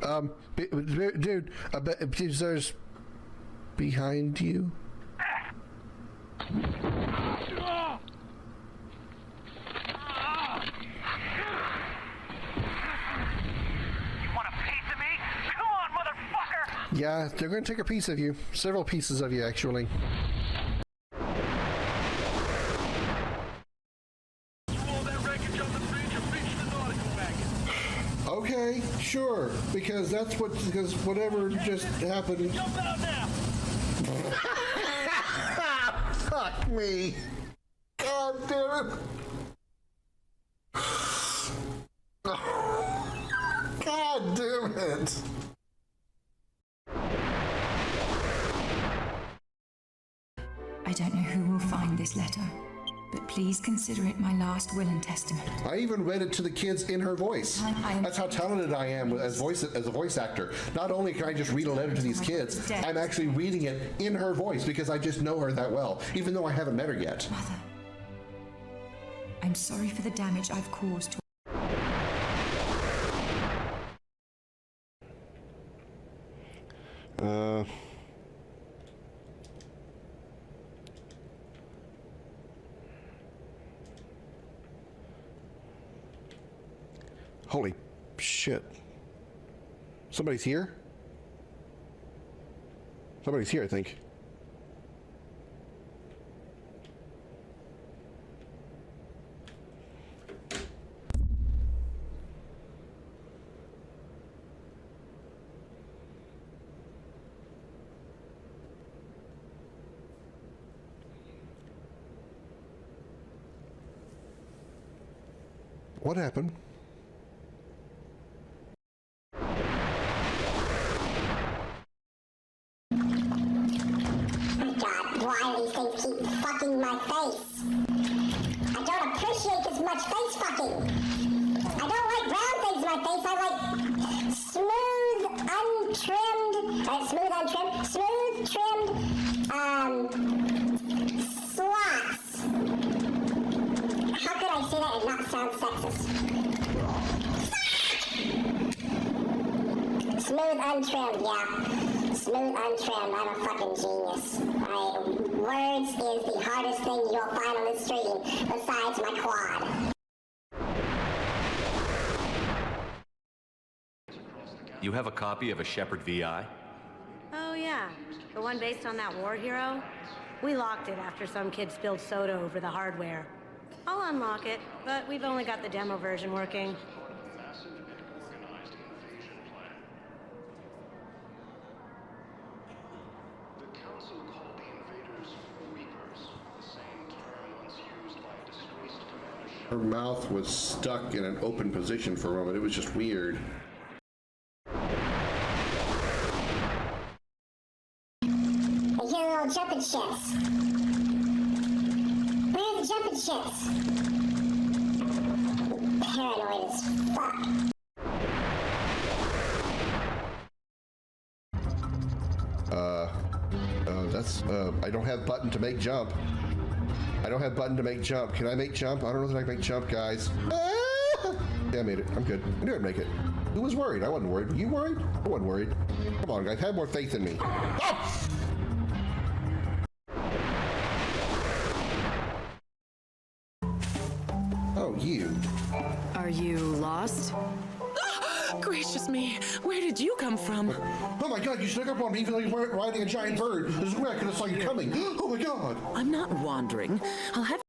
down. Dude, there's behind you. You want a piece of me? Come on, motherfucker! Yeah, they're going to take a piece of you. Several pieces of you, actually. Okay, sure, because whatever just happened. Jump out now! Fuck me. God damn it. God damn it. I don't know who will find this letter, but please consider it my last will and testament. I even read it to the kids in her voice. That's how talented I am as a voice actor. Not only can I just read a letter to these kids, I'm actually reading it in her voice because I just know her that well, even though I haven't met her yet. Mother, I'm sorry for the damage I've caused to... Holy shit. Somebody's here? Somebody's here, I think. What happened? My face. I don't appreciate this much face fucking. I don't like round things in my face. I like smooth, trimmed, slots. How could I say that and not sound sexist? Smooth, untrimmed, yeah. Smooth, untrimmed. I'm a fucking genius. Words is the hardest thing you'll find on the stream, besides my quad. You have a copy of a Shepherd VI? Oh yeah, the one based on that war hero? We locked it after some kid spilled soda over the hardware. I'll unlock it, but we've only got the demo version working. Her mouth was stuck in an open position for a moment. It was just weird. I hear little jumping shits. Where are the jumping shits? Paranoid as fuck. I don't have button to make jump. I don't have button to make jump. Can I make jump? I don't know that I can make jump, guys. Ah! Yeah, I made it. I'm good. I knew I'd make it. Who was worried? I wasn't worried. Were you worried? I wasn't worried. Come on, guys. Have more faith in me. Oh! Oh, you. Are you lost? Gracious me, where did you come from? Oh my god, you snuck up on me even though you weren't riding a giant bird. This is where I could have saw you coming. Oh my god. I'm not wandering. I'll have...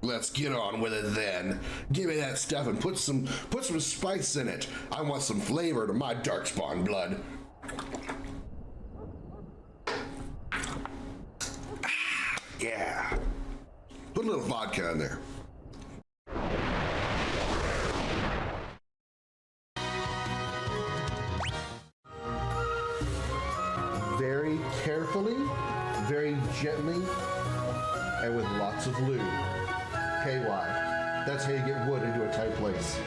Let's get on with it then. Give me that stuff and put some spice in it. I want some flavor to my darkspawn blood. Yeah. Put a little vodka in there. Very carefully, very gently, and with lots of lube. KY. That's how you get wood into a tight place.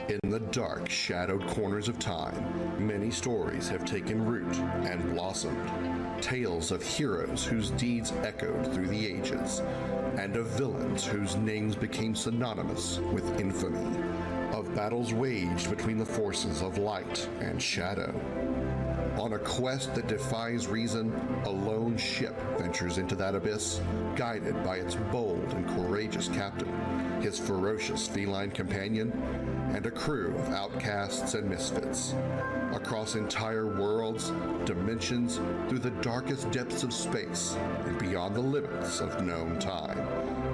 In the dark, shadowed corners of time, many stories have taken root and blossomed. Tales of heroes whose deeds echoed through the ages, and of villains whose names became synonymous with infamy, of battles waged between the forces of light and shadow. On a quest that defies reason, a lone ship ventures into that abyss, guided by its bold and courageous captain, his ferocious feline companion, and a crew of outcasts and misfits. Across entire worlds, dimensions, through the darkest depths of space, and beyond the limits of known time,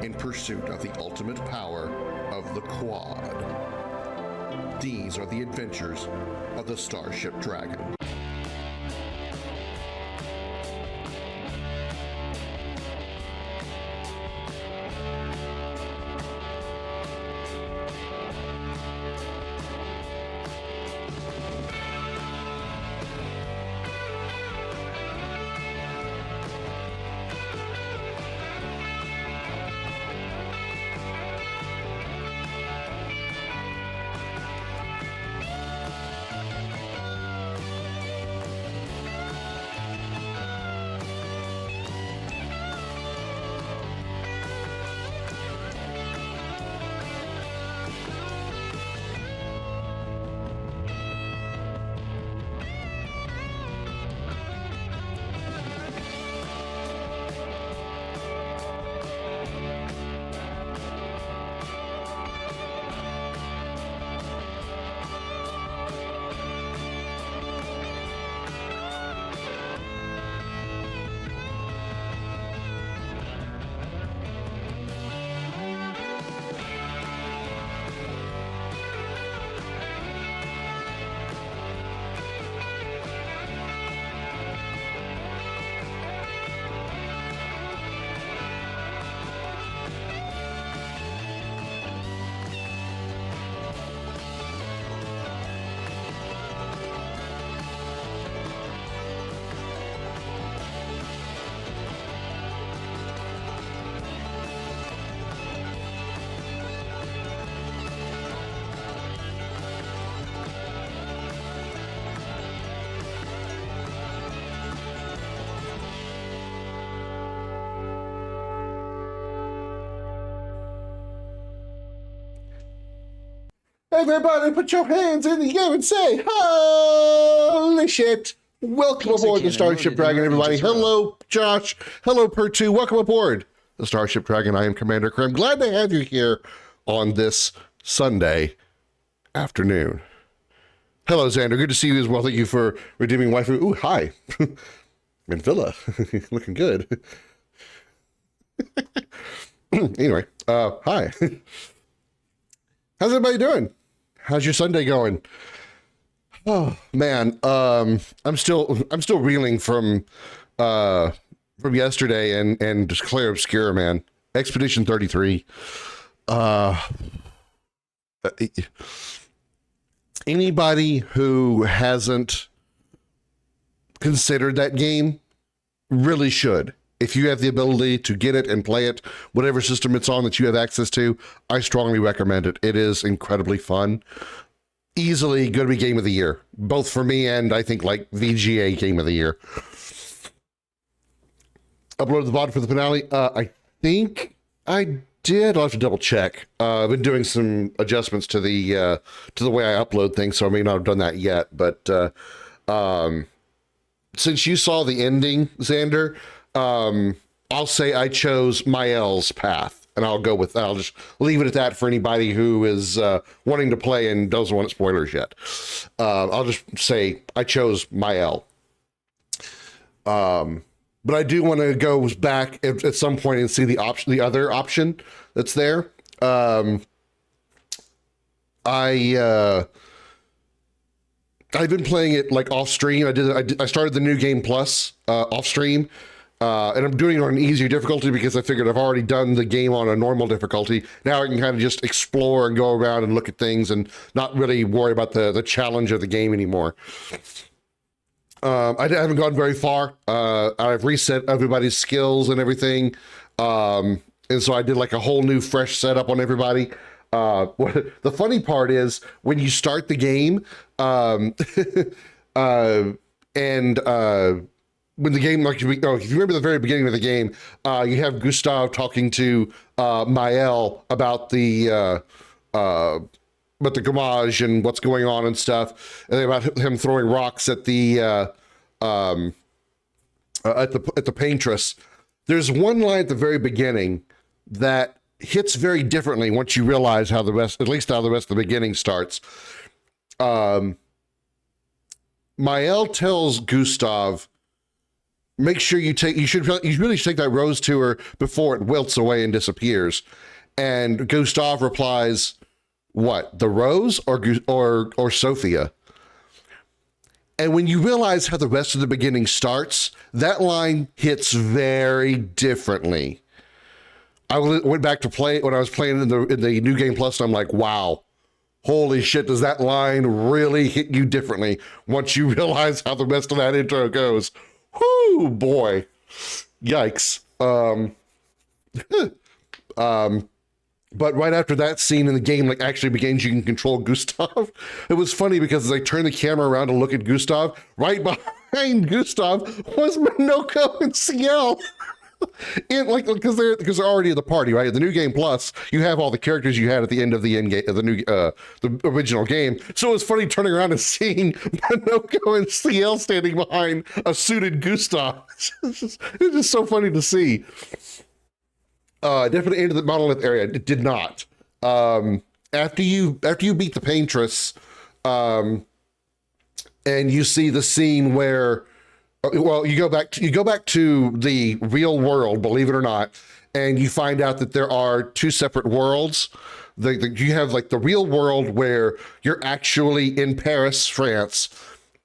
in pursuit of the ultimate power of the Quad. These are the adventures of the Starship Dragon. Everybody put your hands in the air and say, holy shit. Welcome aboard the Starship Dragon, everybody. Hello, Josh. Hello, Per2. Welcome aboard the Starship Dragon. I am Commander Krim. Glad to have you here on this Sunday afternoon. Hello, Xander. Good to see you as well. Thank you for redeeming waifu. Ooh, hi. In Villa. Looking good. Anyway, hi. How's everybody doing? How's your Sunday going? Oh man, I'm still reeling from yesterday and just Claire Obscura, man. Expedition 33. Anybody who hasn't considered that game really should. If you have the ability to get it and play it, whatever system it's on that you have access to, I strongly recommend it. It is incredibly fun. Easily going to be game of the year, both for me and I think like VGA game of the year. Uploaded the VOD for the finale. I think I did. I'll have to double check. I've been doing some adjustments to the way I upload things, so I may not have done that yet. But since you saw the ending, Xander, I'll say I chose Mael's path, and I'll go with that. I'll just leave it at that for anybody who is wanting to play and doesn't want spoilers yet. I'll just say I chose Mael. But I do want to go back at some point and see the other option that's there. I've been playing it like off stream. I started the new game plus off stream. And I'm doing it on an easier difficulty because I figured I've already done the game on a normal difficulty. Now I can kind of just explore and go around and look at things and not really worry about the challenge of the game anymore. I haven't gone very far. I've reset everybody's skills and everything. And so I did like a whole new fresh setup on everybody. The funny part is when you start the game, when the game, like, if you remember the very beginning of the game, you have Gustav talking to Mael about the Gamage and what's going on and stuff, and about him throwing rocks at the paintress. There's one line at the very beginning that hits very differently once you realize how the rest of the beginning starts. Mael tells Gustav, make sure you really should take that rose to her before it wilts away and disappears. And Gustav replies, what, the rose or Sophia? And when you realize how the rest of the beginning starts, that line hits very differently. I went back to play when I was playing in the New Game Plus, and I'm like, wow, holy shit, does that line really hit you differently once you realize how the rest of that intro goes? Whoo, boy. Yikes. But right after that scene in the game like actually begins, you can control Gustav. It was funny because as I turned the camera around to look at Gustav, right behind Gustav was Minoko and Ciel. Because they're already in the party, right? The New Game Plus, you have all the characters you had at the end of the the original game. So it was funny turning around and seeing Minoko and Ciel standing behind a suited Gustav. It's just so funny to see. Definitely into the monolith area. It did not. After you beat the paintress, and you see the scene where, well, you go back to the real world, believe it or not, and you find out that there are two separate worlds. You have like the real world where you're actually in Paris, France,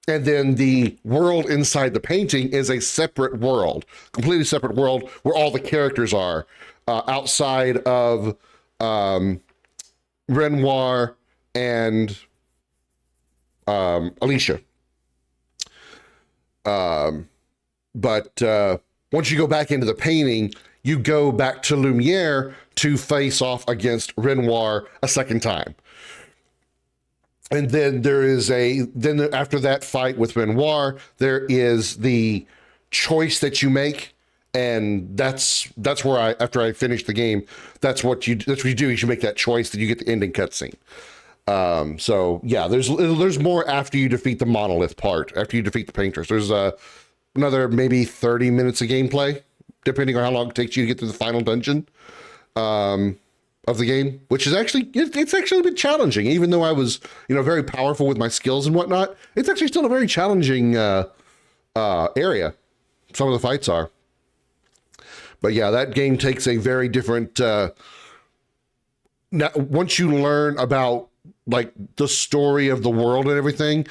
and then the world inside the painting is a separate world, completely separate world where all the characters are. Outside of Renoir and Alicia. But once you go back into the painting, you go back to Lumiere to face off against Renoir a second time. And then after that fight with Renoir, there is the choice that you make. And that's where after I finish the game, that's what you do. You should make that choice, that you get the ending cutscene. So yeah, there's more after you defeat the monolith part, after you defeat the paintress. There's another maybe 30 minutes of gameplay, depending on how long it takes you to get to the final dungeon of the game, which is it's actually a bit challenging. Even though I was very powerful with my skills and whatnot, it's actually still a very challenging area. Some of the fights are. But yeah, that game takes a very different, now, once you learn about like the story of the world and everything,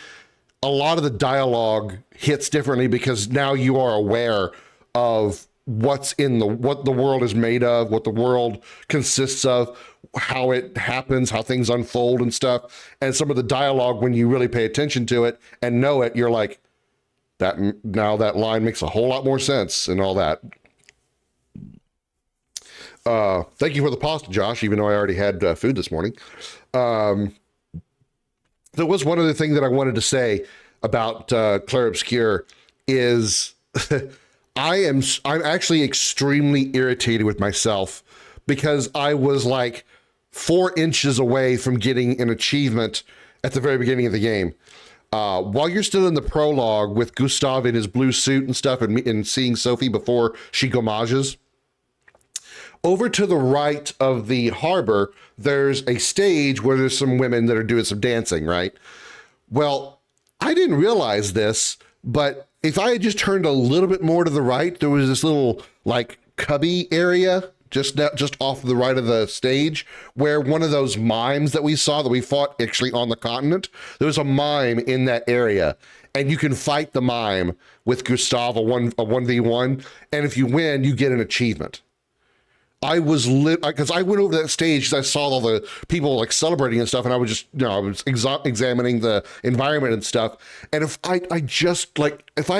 a lot of the dialogue hits differently because now you are aware of what the world is made of, what the world consists of, how it happens, how things unfold and stuff. And some of the dialogue, when you really pay attention to it and know it, you're like, now that line makes a whole lot more sense and all that. Thank you for the pasta, Josh, even though I already had food this morning. There was one other thing that I wanted to say about Clair Obscur is I'm actually extremely irritated with myself because I was like 4 inches away from getting an achievement at the very beginning of the game. While you're still in the prologue with Gustav in his blue suit and stuff and seeing Sophie before she gomages, over to the right of the harbor, there's a stage where there's some women that are doing some dancing, right? Well, I didn't realize this, but if I had just turned a little bit more to the right, there was this little like cubby area just off the right of the stage where one of those mimes that we fought actually on the continent, there was a mime in that area. And you can fight the mime with Gustav, a 1v1. And if you win, you get an achievement. I was because I went over that stage because I saw all the people like celebrating and stuff, and I was just, I was examining the environment and stuff. And if I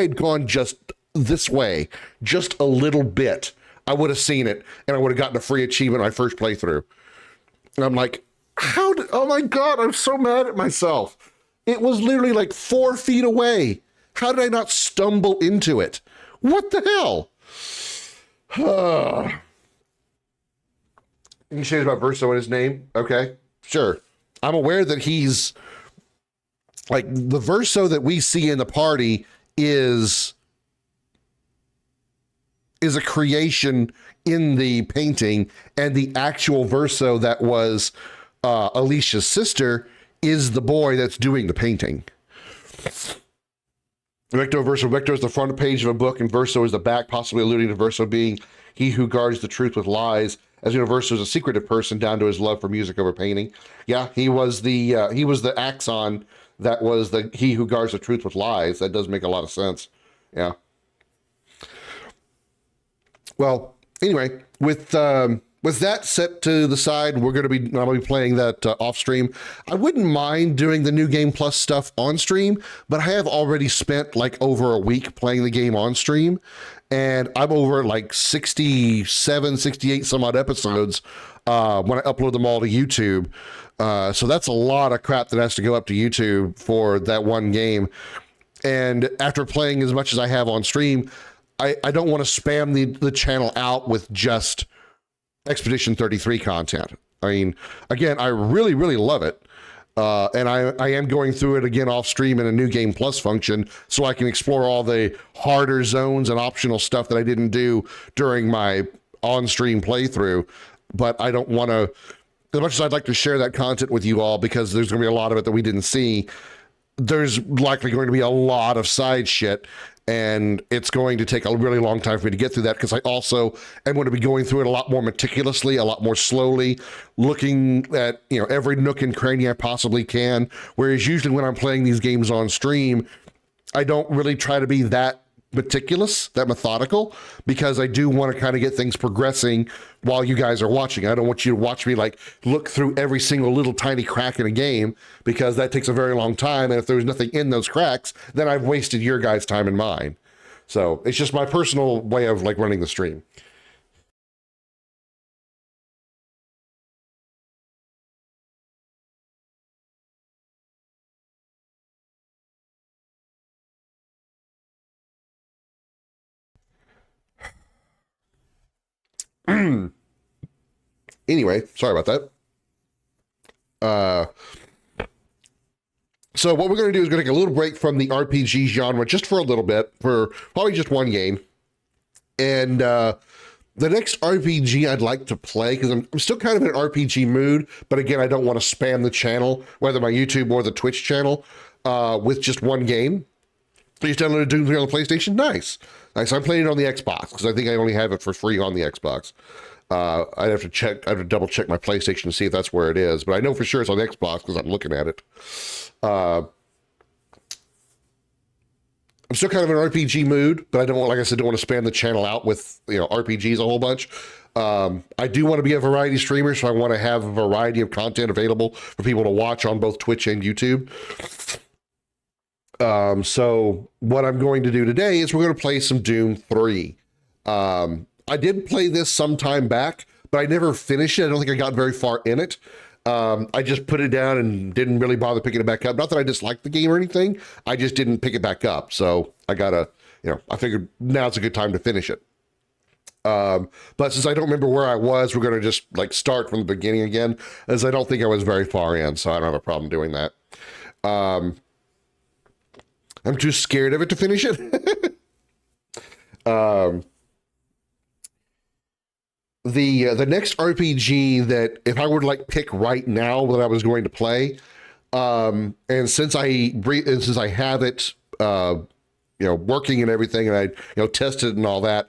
had gone just this way, just a little bit, I would have seen it, and I would have gotten a free achievement on my first playthrough. And I'm like, oh my God, I'm so mad at myself. It was literally like 4 feet away. How did I not stumble into it? What the hell? You can change about Verso in his name. Okay, sure. I'm aware that he's like the Verso that we see in the party is a creation in the painting, and the actual Verso that was Alicia's sister is the boy that's doing the painting. Recto Verso. Recto is the front page of a book, and Verso is the back, possibly alluding to Verso being he who guards the truth with lies. As you know, Verso is a secretive person down to his love for music over painting. Yeah, he was the Axon that was the he who guards the truth with lies. That does make a lot of sense. Yeah. Well, anyway, with that set to the side, we're going to be not only playing that off stream. I wouldn't mind doing the New Game Plus stuff on stream, but I have already spent like over a week playing the game on stream, and I'm over like 67, 68 some odd episodes when I upload them all to YouTube. So that's a lot of crap that has to go up to YouTube for that one game. And after playing as much as I have on stream, I don't want to spam the channel out with just Expedition 33 content. I mean, again, I really, really love it. And I am going through it again off stream in a New Game Plus function so I can explore all the harder zones and optional stuff that I didn't do during my on-stream playthrough. But I don't want to, as much as I'd like to share that content with you all, because there's going to be a lot of it that we didn't see, there's likely going to be a lot of side shit, and it's going to take a really long time for me to get through that, because I also am going to be going through it a lot more meticulously, a lot more slowly, looking at, you know, every nook and cranny I possibly can. Whereas usually when I'm playing these games on stream, I don't really try to be that meticulous, that methodical, because I do want to kind of get things progressing while you guys are watching. I don't want you to watch me like look through every single little tiny crack in a game, because that takes a very long time, and if there's nothing in those cracks, then I've wasted your guys' time and mine. So it's just my personal way of like running the stream. Anyway, sorry about that. So what we're going to do is going to take a little break from the RPG genre just for a little bit, for probably just one game. And the next RPG I'd like to play, because I'm still kind of in an RPG mood, but again, I don't want to spam the channel, whether my YouTube or the Twitch channel, with just one game. Please download Doom 3 on the PlayStation. Nice. I'm playing it on the Xbox, because I think I only have it for free on the Xbox. I'd have to double check my PlayStation to see if that's where it is, but I know for sure it's on the Xbox because I'm looking at it. I'm still kind of in an RPG mood, but I don't want, like I said, don't want to spam the channel out with, you know, RPGs a whole bunch. I do want to be a variety streamer, so I want to have a variety of content available for people to watch on both Twitch and YouTube. So what I'm going to do today is we're going to play some Doom 3. I did play this some time back, but I never finished it. I don't think I got very far in it. I just put it down and didn't really bother picking it back up. Not that I disliked the game or anything. I just didn't pick it back up. So I gotta, you know, I figured now's a good time to finish it. But since I don't remember where I was, we're gonna just like start from the beginning again, as I don't think I was very far in, so I don't have a problem doing that. I'm too scared of it to finish it. The next RPG that if I were to like pick right now that I was going to play, and since I have it, you know, working and everything, and I, you know, tested and all that,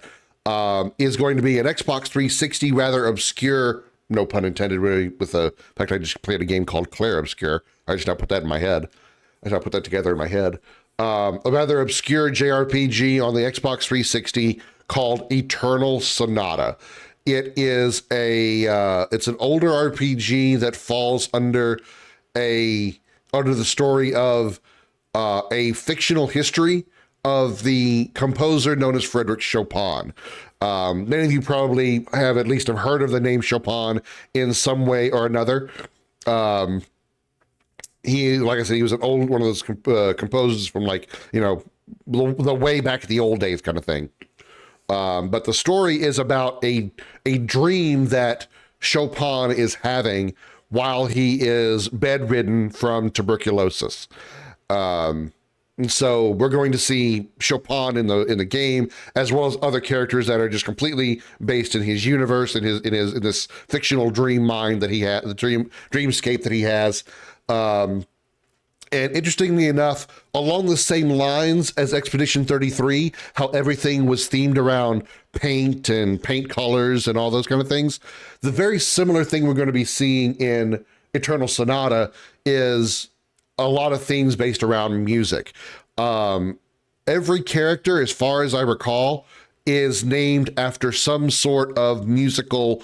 is going to be an Xbox 360, rather obscure, no pun intended, really. With the fact I just played a game called Claire Obscure. I just now put that in my head. I just now put that together in my head. A rather obscure JRPG on the Xbox 360 called Eternal Sonata. It is it's an older RPG that falls under the story of a fictional history of the composer known as Frederick Chopin. Many of you probably have at least have heard of the name Chopin in some way or another. He, like I said, he was one of those composers from, like, you know, the way back at the old days kind of thing. But the story is about a dream that Chopin is having while he is bedridden from tuberculosis. And so we're going to see Chopin in the game, as well as other characters that are just completely based in his universe, in this fictional dream mind that he had, the dreamscape that he has. And interestingly enough, along the same lines as Expedition 33, how everything was themed around paint and paint colors and all those kind of things, the very similar thing we're going to be seeing in Eternal Sonata is a lot of themes based around music. Every character, as far as I recall, is named after some sort of musical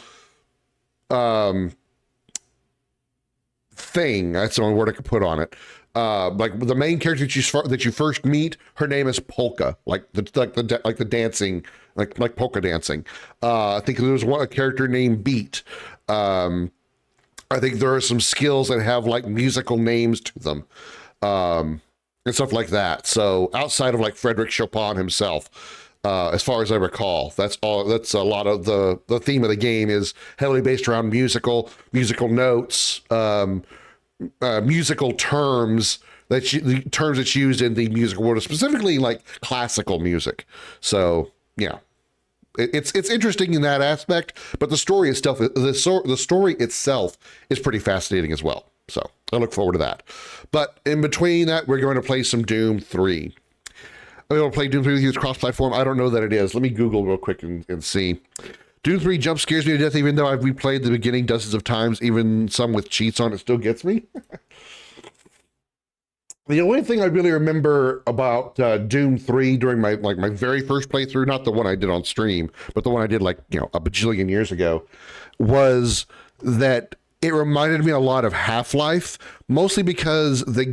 thing. That's the only word I could put on it. Like the main character that you first meet, her name is Polka, like the dancing, like polka dancing. I think there was a character named Beat. I think there are some skills that have like musical names to them, and stuff like that. So outside of like Frederick Chopin himself, as far as I recall, that's all. That's a lot of the theme of the game is heavily based around musical notes. Musical terms the terms that's used in the musical world, specifically like classical music. So yeah, it's interesting in that aspect, but the story itself is pretty fascinating as well. So I look forward to that. But in between that, we're going to play some Doom 3. I'm going to play Doom 3 with you as cross-platform. I don't know that it is. Let me Google real quick and see. Doom 3 jump scares me to death, even though I've replayed the beginning dozens of times, even some with cheats on it still gets me. The only thing I really remember about Doom 3 during my very first playthrough, not the one I did on stream, but the one I did a bajillion years ago, was that it reminded me a lot of Half-Life, mostly because the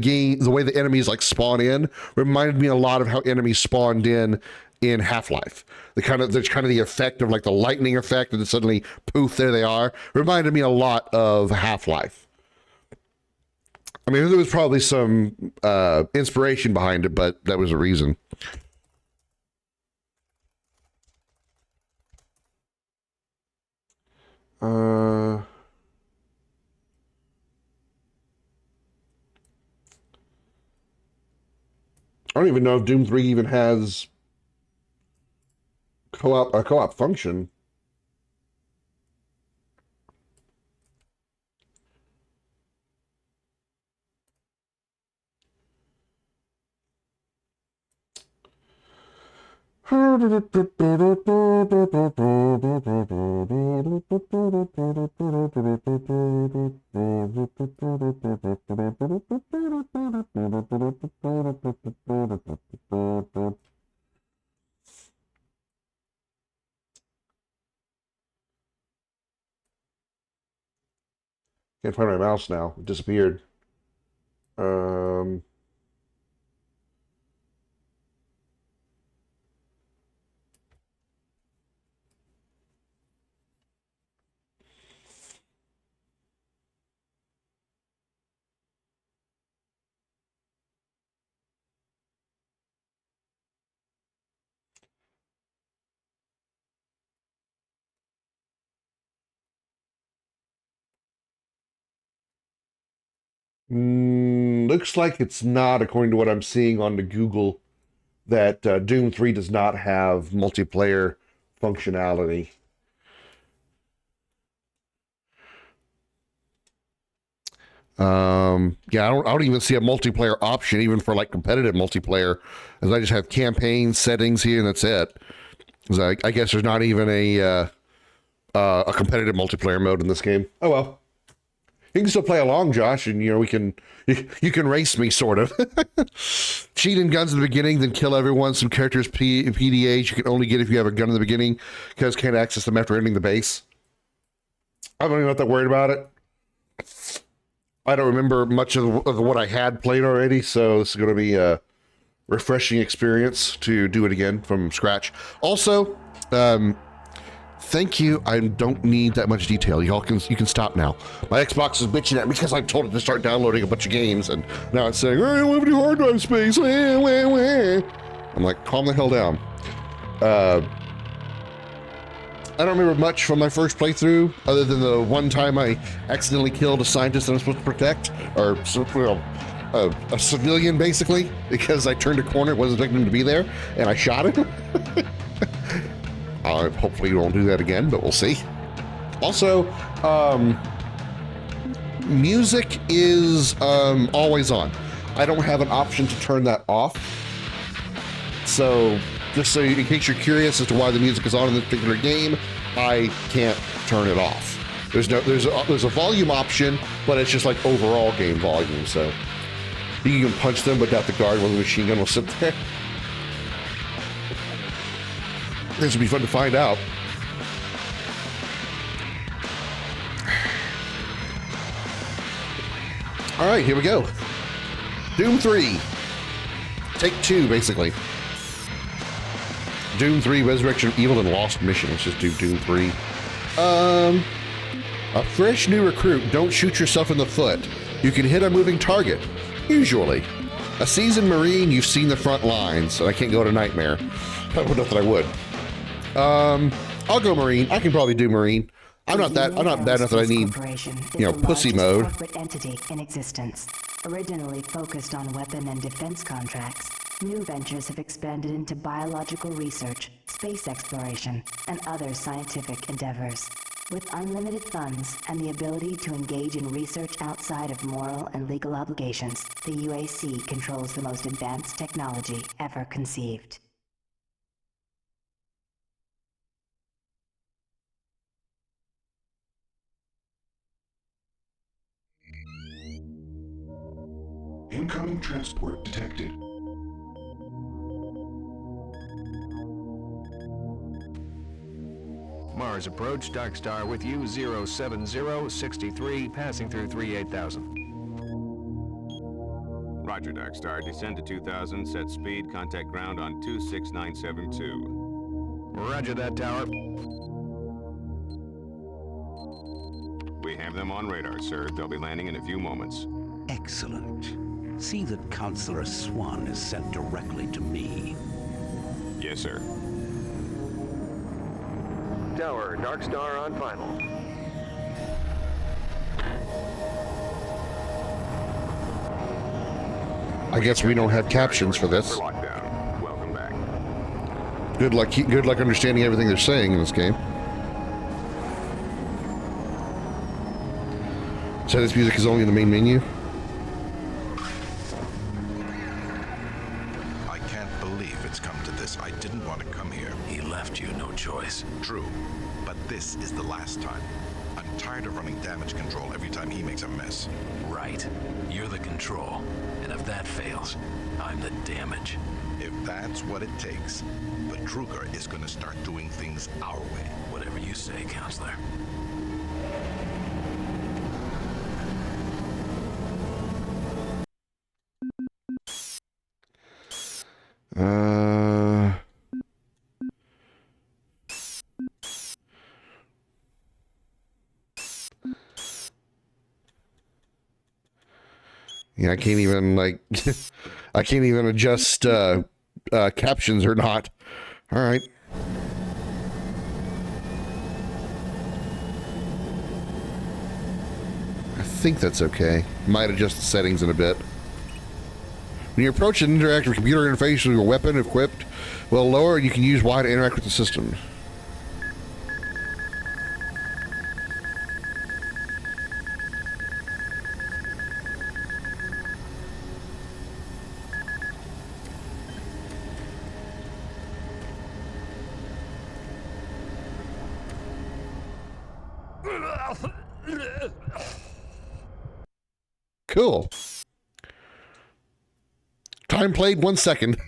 way the enemies spawn in reminded me a lot of how enemies spawned in Half-Life. The kind of the effect of the lightning effect, and then suddenly poof, there they are. Reminded me a lot of Half-Life. I mean, there was probably some inspiration behind it, but that was a reason. I don't even know if Doom 3 even has a co-op function. Can't find my mouse now. It disappeared. Looks like it's not, according to what I'm seeing on the Google, that Doom 3 does not have multiplayer functionality. Yeah, I don't even see a multiplayer option, even for competitive multiplayer, as I just have campaign settings here and that's it. I guess there's not even a competitive multiplayer mode in this game. Oh well. You can still play along, Josh, and you can race me, sort of. Cheat in guns in the beginning, then kill everyone. Some characters PDAs you can only get if you have a gun in the beginning, because can't access them after ending the base. I'm not even not that worried about it. I don't remember much of what I had played already, so this is going to be a refreshing experience to do it again from scratch. Also, thank you. I don't need that much detail. You can stop now. My Xbox is bitching at me because I told it to start downloading a bunch of games, and now it's saying, I don't have any hard drive space. I'm like, calm the hell down. I don't remember much from my first playthrough, other than the one time I accidentally killed a scientist that I'm supposed to protect, or a civilian, basically, because I turned a corner, wasn't expecting him to be there, and I shot him. Hopefully we won't do that again, but we'll see. Also, music is always on. I don't have an option to turn that off. So, just so in case you're curious as to why the music is on in this particular game, I can't turn it off. There's a volume option, but it's just like overall game volume. So you can punch them, but have to guard while the machine gun will sit there. This would be fun to find out. All right, here we go. Doom 3. Take 2, basically. Doom 3, Resurrection of Evil and Lost Mission. Let's just do Doom 3. A fresh new recruit. Don't shoot yourself in the foot. You can hit a moving target. Usually. A seasoned Marine, you've seen the front lines. And I can't go to Nightmare. I would not that I would. I'll go Marine. I can probably do Marine. I'm not bad enough that I need, pussy mode. Corporate entity in existence. Originally focused on weapon and defense contracts, new ventures have expanded into biological research, space exploration, and other scientific endeavors. With unlimited funds and the ability to engage in research outside of moral and legal obligations, the UAC controls the most advanced technology ever conceived. Incoming transport detected. Mars approach, Dark Star with you, 07063, passing through 38000. Roger, Dark Star. Descend to 2000, set speed, contact ground on 26972. Roger that, tower. We have them on radar, sir. They'll be landing in a few moments. Excellent. See that Counselor Swan is sent directly to me. Yes, sir. Tower, Dark Star on final. I guess we don't have captions for this. Welcome back. Good luck understanding everything they're saying in this game. So this music is only in the main menu? I can't believe it's come to this. I didn't want to come here. He left you no choice. True, but this is the last time. I'm tired of running damage control every time he makes a mess. Right. You're the control. And if that fails, I'm the damage. If that's what it takes, the Druger is going to start doing things our way. Whatever you say, Counselor. Yeah, I can't even I can't even adjust captions or not. All right. I think that's okay. Might adjust the settings in a bit. When you approach an interactive computer interface with your weapon equipped, well, lower, you can use Y to interact with the system. Cool. Time played 1 second.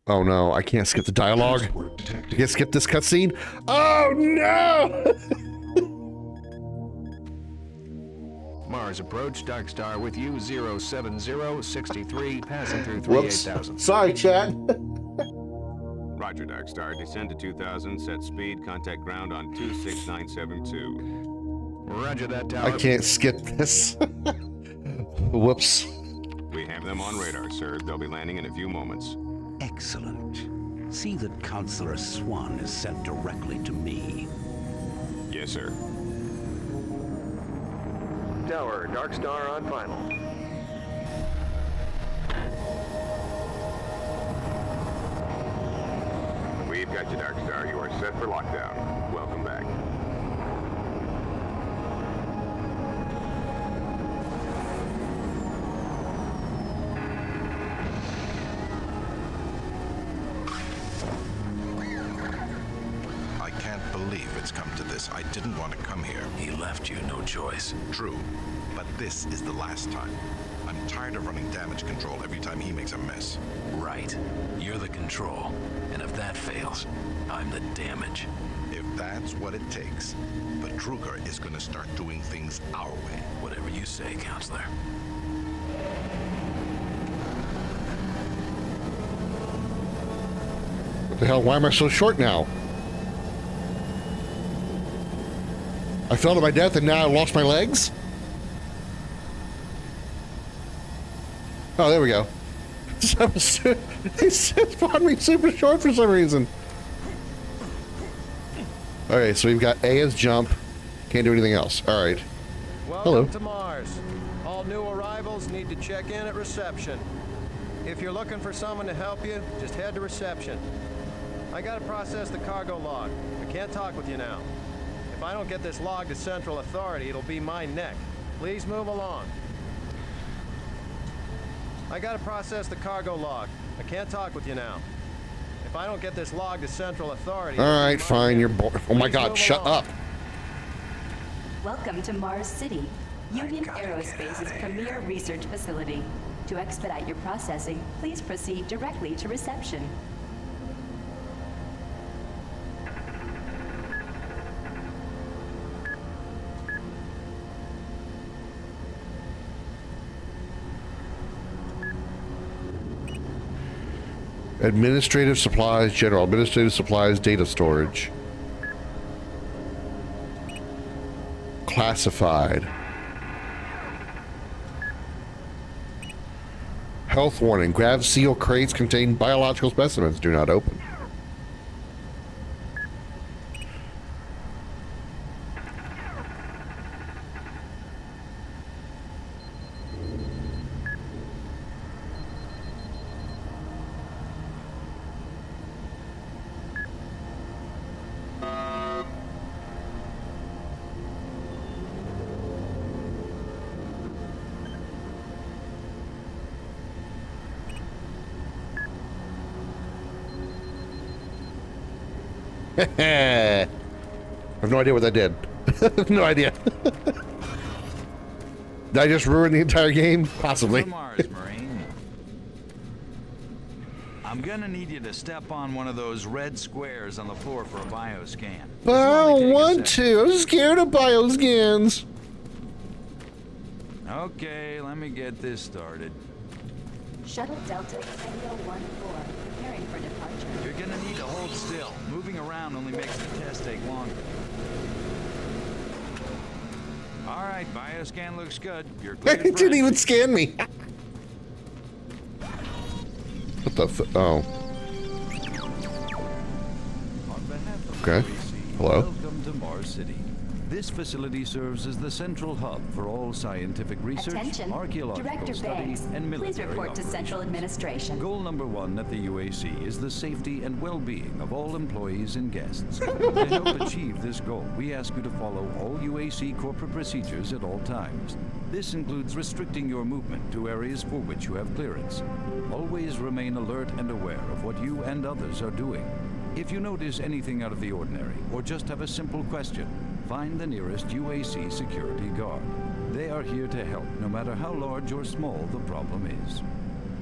Oh no, I can't skip the dialogue. I can't skip this cutscene. Oh no! Mars approach, Dark Star with you, 07063, passing through Whoops. 38000. Sorry, Chad. Roger, Dark Star. Descend to 2000, set speed, contact ground on 26972. Roger that, tower. I can't skip this. Whoops. We have them on radar, sir. They'll be landing in a few moments. Excellent. See that Counselor Swan is sent directly to me. Yes, sir. Tower, Dark Star on final. We've got you, Dark Star. You are set for lockdown. Welcome back. I can't believe it's come to this. I didn't want to come here. He left you no choice. True, but this is the last time. I'm tired of running damage control every time he makes a mess. Right. You're the control. And if that fails, I'm the damage. If that's what it takes, the Kruger is going to start doing things our way. Whatever you say, Counselor. What the hell? Why am I so short now? I fell to my death and now I lost my legs? Oh, there we go. They spawned me super short for some reason. Okay, so we've got A as jump. Can't do anything else. All right. Welcome to Mars. All new arrivals need to check in at reception. If you're looking for someone to help you, just head to reception. I gotta process the cargo log. I can't talk with you now. If I don't get this log to Central Authority, it'll be my neck. Please move along. I gotta process the cargo log. I can't talk with you now. If I don't get this log to Central Authority... All right, fine. You're bored. Oh my God, shut up. Welcome to Mars City, Union Aerospace's premier research facility. To expedite your processing, please proceed directly to reception. Administrative supplies, general. Administrative supplies, data storage. Classified. Health warning. Grav seal crates contain biological specimens. Do not open. I have no idea what that did. No idea. Did I just ruin the entire game? Possibly. Mars, Marine. I'm gonna need you to step on one of those red squares on the floor for a bioscan. But I don't want to. I'm scared of bioscans. Okay, let me get this started. Shuttle Delta 3014, preparing for departure. You're gonna need to hold still. Moving around only makes the test take longer. All right, bioscan looks good. You're clear. It didn't even scan me. What the oh. On behalf of Okay. Hello. Welcome to Mars City. This facility serves as the central hub for all scientific research, Attention. archaeological Director studies, Banks, and military please report to operations. Central Administration. Goal number 1 at the UAC is the safety and well-being of all employees and guests. To help achieve this goal, we ask you to follow all UAC corporate procedures at all times. This includes restricting your movement to areas for which you have clearance. Always remain alert and aware of what you and others are doing. If you notice anything out of the ordinary, or just have a simple question, find the nearest UAC security guard. They are here to help, no matter how large or small the problem is.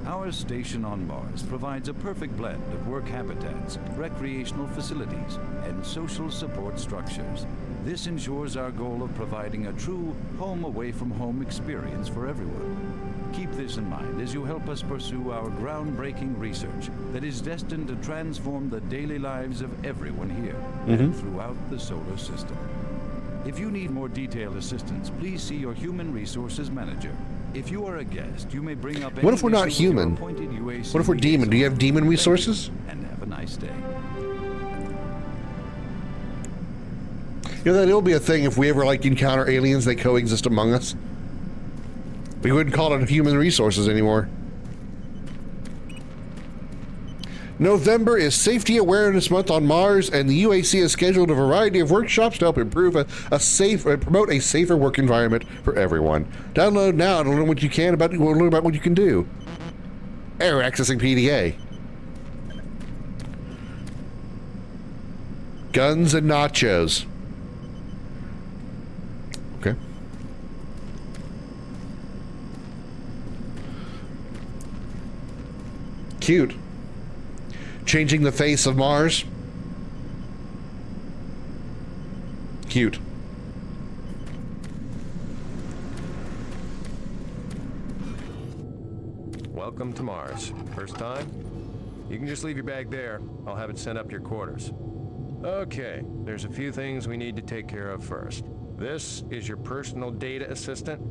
Our station on Mars provides a perfect blend of work habitats, recreational facilities, and social support structures. This ensures our goal of providing a true home-away-from-home experience for everyone. Keep this in mind as you help us pursue our groundbreaking research that is destined to transform the daily lives of everyone here and throughout the solar system. If you need more detailed assistance, please see your Human Resources Manager. If you are a guest, you may bring up. What if we're not human? What if we're demon? Do you have demon resources? And have a nice day. You know, that'll be a thing if we ever like encounter aliens that coexist among us. We wouldn't call it human resources anymore. November is Safety Awareness Month on Mars, and the UAC has scheduled a variety of workshops to help improve promote a safer work environment for everyone. Download now to learn what you can learn about what you can do. Error accessing PDA. Guns and nachos. Okay. Cute. Changing the face of Mars. Cute. Welcome to Mars. First time? You can just leave your bag there. I'll have it sent up to your quarters. Okay, there's a few things we need to take care of first. This is your personal data assistant.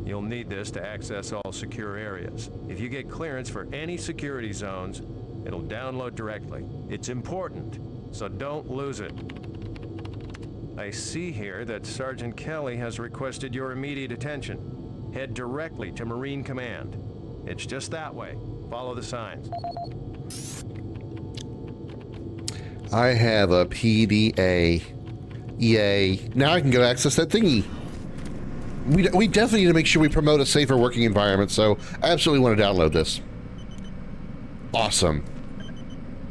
You'll need this to access all secure areas. If you get clearance for any security zones, it'll download directly. It's important, so don't lose it. I see here that Sergeant Kelly has requested your immediate attention. Head directly to Marine Command. It's just that way. Follow the signs. I have a PDA. Yay. Now I can go access that thingy. We definitely need to make sure we promote a safer working environment, so I absolutely want to download this. Awesome.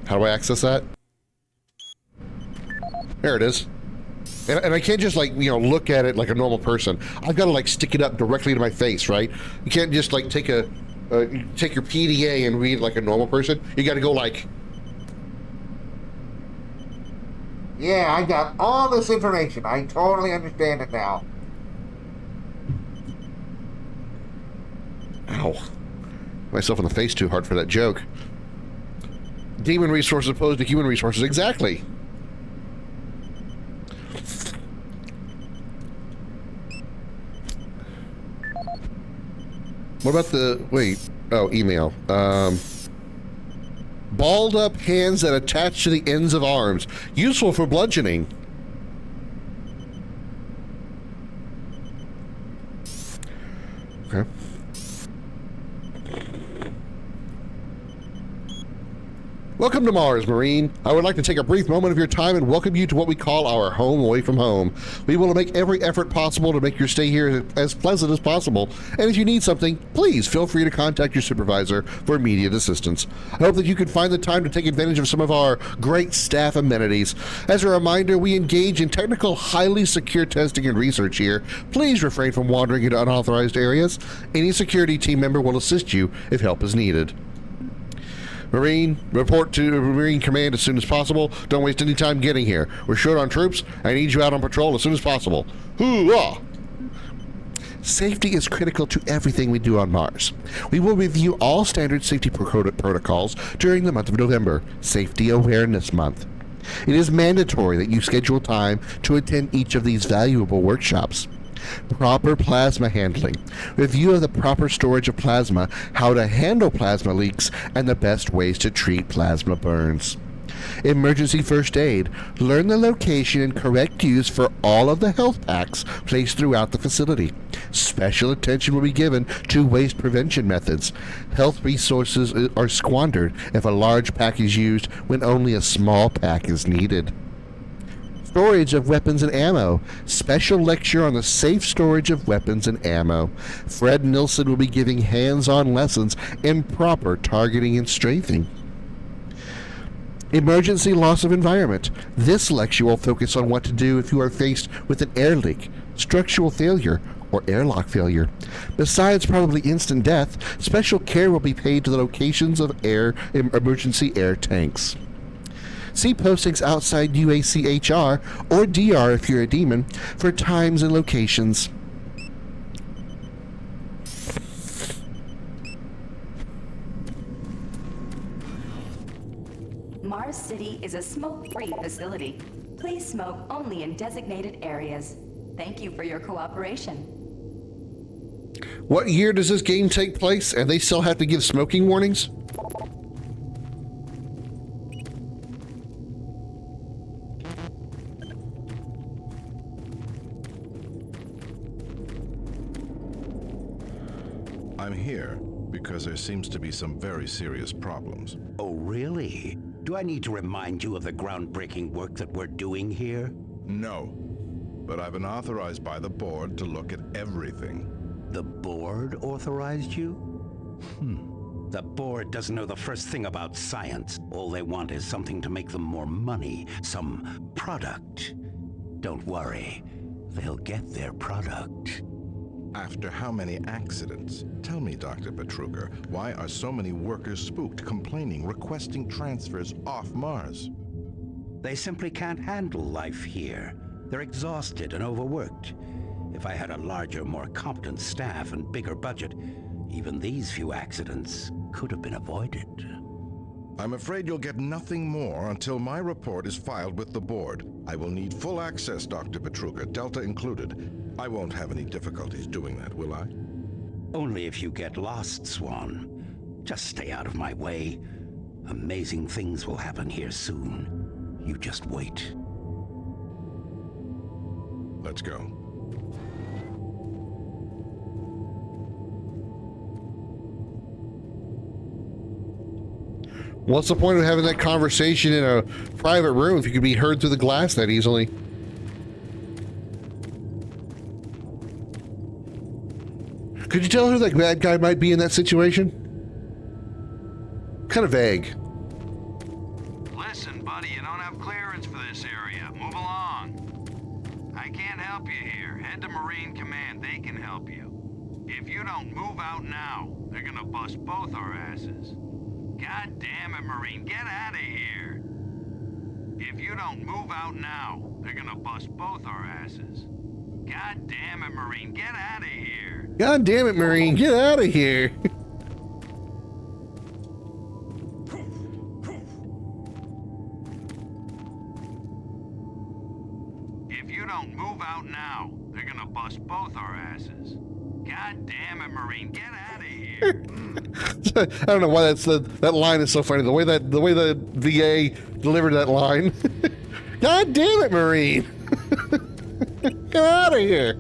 How do I access that? There it is. And I can't just, like, you know, look at it like a normal person. I've got to, like, stick it up directly to my face, right? You can't just, like, take your PDA and read it like a normal person. You got to go like... Yeah, I got all this information. I totally understand it now. Ow. Myself in the face too hard for that joke. Demon resources opposed to human resources. Exactly. What about the... Wait. Oh, email. Balled up hands that attach to the ends of arms. Useful for bludgeoning. Okay. Welcome to Mars, Marine. I would like to take a brief moment of your time and welcome you to what we call our home away from home. We will make every effort possible to make your stay here as pleasant as possible. And if you need something, please feel free to contact your supervisor for immediate assistance. I hope that you can find the time to take advantage of some of our great staff amenities. As a reminder, we engage in technical, highly secure testing and research here. Please refrain from wandering into unauthorized areas. Any security team member will assist you if help is needed. Marine, report to Marine Command as soon as possible. Don't waste any time getting here. We're short on troops. I need you out on patrol as soon as possible. Hoorah! Safety is critical to everything we do on Mars. We will review all standard safety protocols during the month of November, Safety Awareness Month. It is mandatory that you schedule time to attend each of these valuable workshops. Proper plasma handling. Review of the proper storage of plasma, how to handle plasma leaks, and the best ways to treat plasma burns. Emergency first aid. Learn the location and correct use for all of the health packs placed throughout the facility. Special attention will be given to waste prevention methods. Health resources are squandered if a large pack is used when only a small pack is needed. Storage of weapons and ammo. Special lecture on the safe storage of weapons and ammo. Fred Nilsson will be giving hands-on lessons in proper targeting and strafing. Emergency loss of environment. This lecture will focus on what to do if you are faced with an air leak, structural failure, or airlock failure. Besides probably instant death, special care will be paid to the locations of emergency air tanks. See postings outside UACHR or DR if you're a demon for times and locations. Mars City is a smoke-free facility. Please smoke only in designated areas. Thank you for your cooperation. What year does this game take place? And they still have to give smoking warnings? I'm here because there seems to be some very serious problems. Oh, really? Do I need to remind you of the groundbreaking work that we're doing here? No, but I've been authorized by the board to look at everything. The board authorized you? The board doesn't know the first thing about science. All they want is something to make them more money, some product. Don't worry, they'll get their product. After how many accidents? Tell me, Dr. Petruger, why are so many workers spooked, complaining, requesting transfers off Mars? They simply can't handle life here. They're exhausted and overworked. If I had a larger, more competent staff and bigger budget, even these few accidents could have been avoided. I'm afraid you'll get nothing more until my report is filed with the board. I will need full access, Dr. Petruger, Delta included. I won't have any difficulties doing that, will I? Only if you get lost, Swan. Just stay out of my way. Amazing things will happen here soon. You just wait. Let's go. What's the point of having that conversation in a private room if you could be heard through the glass that easily? Could you tell who that bad guy might be in that situation? Kind of vague. Listen, buddy, you don't have clearance for this area. Move along. I can't help you here. Head to Marine Command. They can help you. If you don't move out now, they're gonna bust both our asses. God damn it, Marine, get out of here. If you don't move out now, they're gonna bust both our asses. God damn it, Marine, get out of here. God damn it, Marine, get out of here. If you don't move out now, they're gonna bust both our asses. God damn it, Marine, get out of here. I don't know why that line is so funny. The way the VA delivered that line. God damn it, Marine. Get out of here.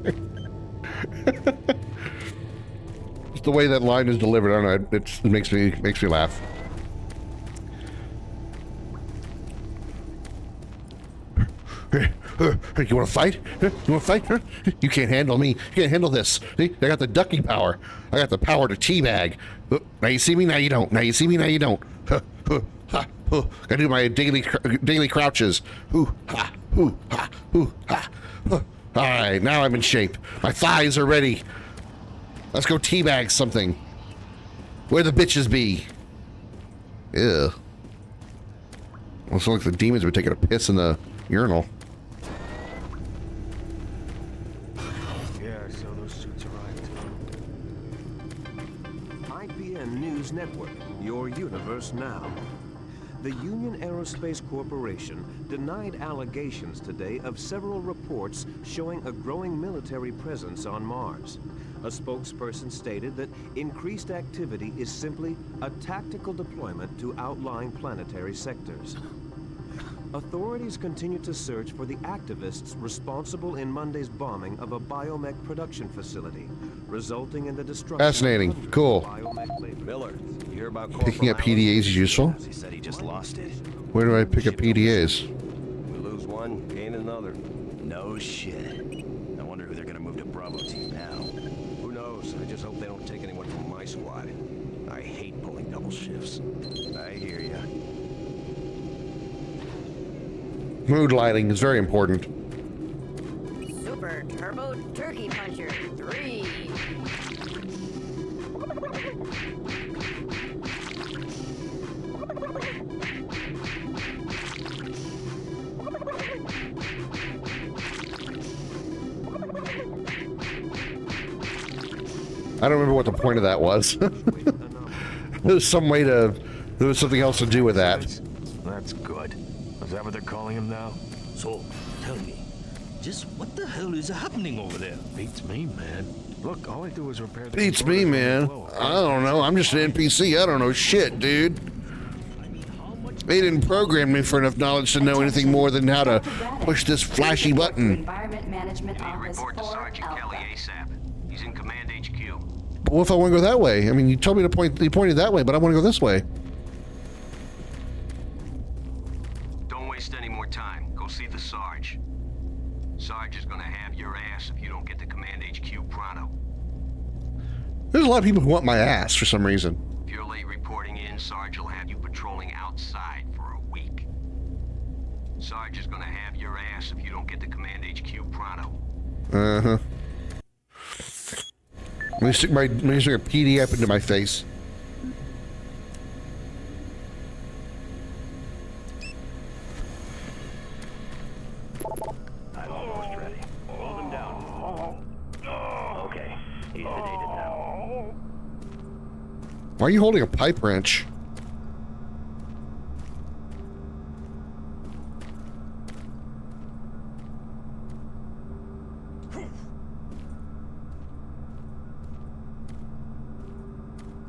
Just the way that line is delivered, I don't know, it makes me laugh. You want to fight? You want to fight? Huh? You can't handle me. You can't handle this. See? I got the ducking power. I got the power to teabag. Now you see me, now you don't. Now you see me, now you don't. Gotta do my daily crouches. All right, now I'm in shape. My thighs are ready. Let's go teabag something. Where the bitches be? Ew. Looks like the demons were taking a piss in the urinal. Network, your universe now. The Union Aerospace Corporation denied allegations today of several reports showing a growing military presence on Mars. A spokesperson stated that increased activity is simply a tactical deployment to outlying planetary sectors. Authorities continue to search for the activists responsible in Monday's bombing of a biomech production facility, resulting in the destruction. Fascinating. Cool. Miller, you hear about picking up PDAs is useful. He said he just lost it. Where do I pick up PDAs? We lose one, gain another. No shit. I wonder who they're gonna move to Bravo team now. Who knows? I just hope they don't take anyone from my squad. I hate pulling double shifts. I hear ya. Mood lighting is very important. Super Turbo Turkey Puncher 3. I don't remember what the point of that was. There was some way to... There was something else to do with that. That's good. Is that what they're calling him now? So, tell me, just what the hell is happening over there? Beats me, man. Look, all I do is repair the Beats me, man. I don't know. I'm just an NPC. I don't know shit, dude. They didn't program me for enough knowledge to know anything more than how to push this flashy button. Environment Management Office Report to Sergeant Kelly ASAP. He's in Command HQ. But what if I want to go that way? I mean, you told me to point. You pointed that way, but I want to go this way. Don't waste any more time. Go see the Sarge. Sarge is gonna have your ass if you don't get to Command HQ pronto. There's a lot of people who want my ass for some reason. If you're late reporting in, Sarge will have you patrolling outside for a week. Sarge is gonna have your ass if you don't get to Command HQ pronto. Uh-huh. Let me stick a PDF into my face. I'm almost ready. Hold him down. Okay, he's sedated now. Why are you holding a pipe wrench?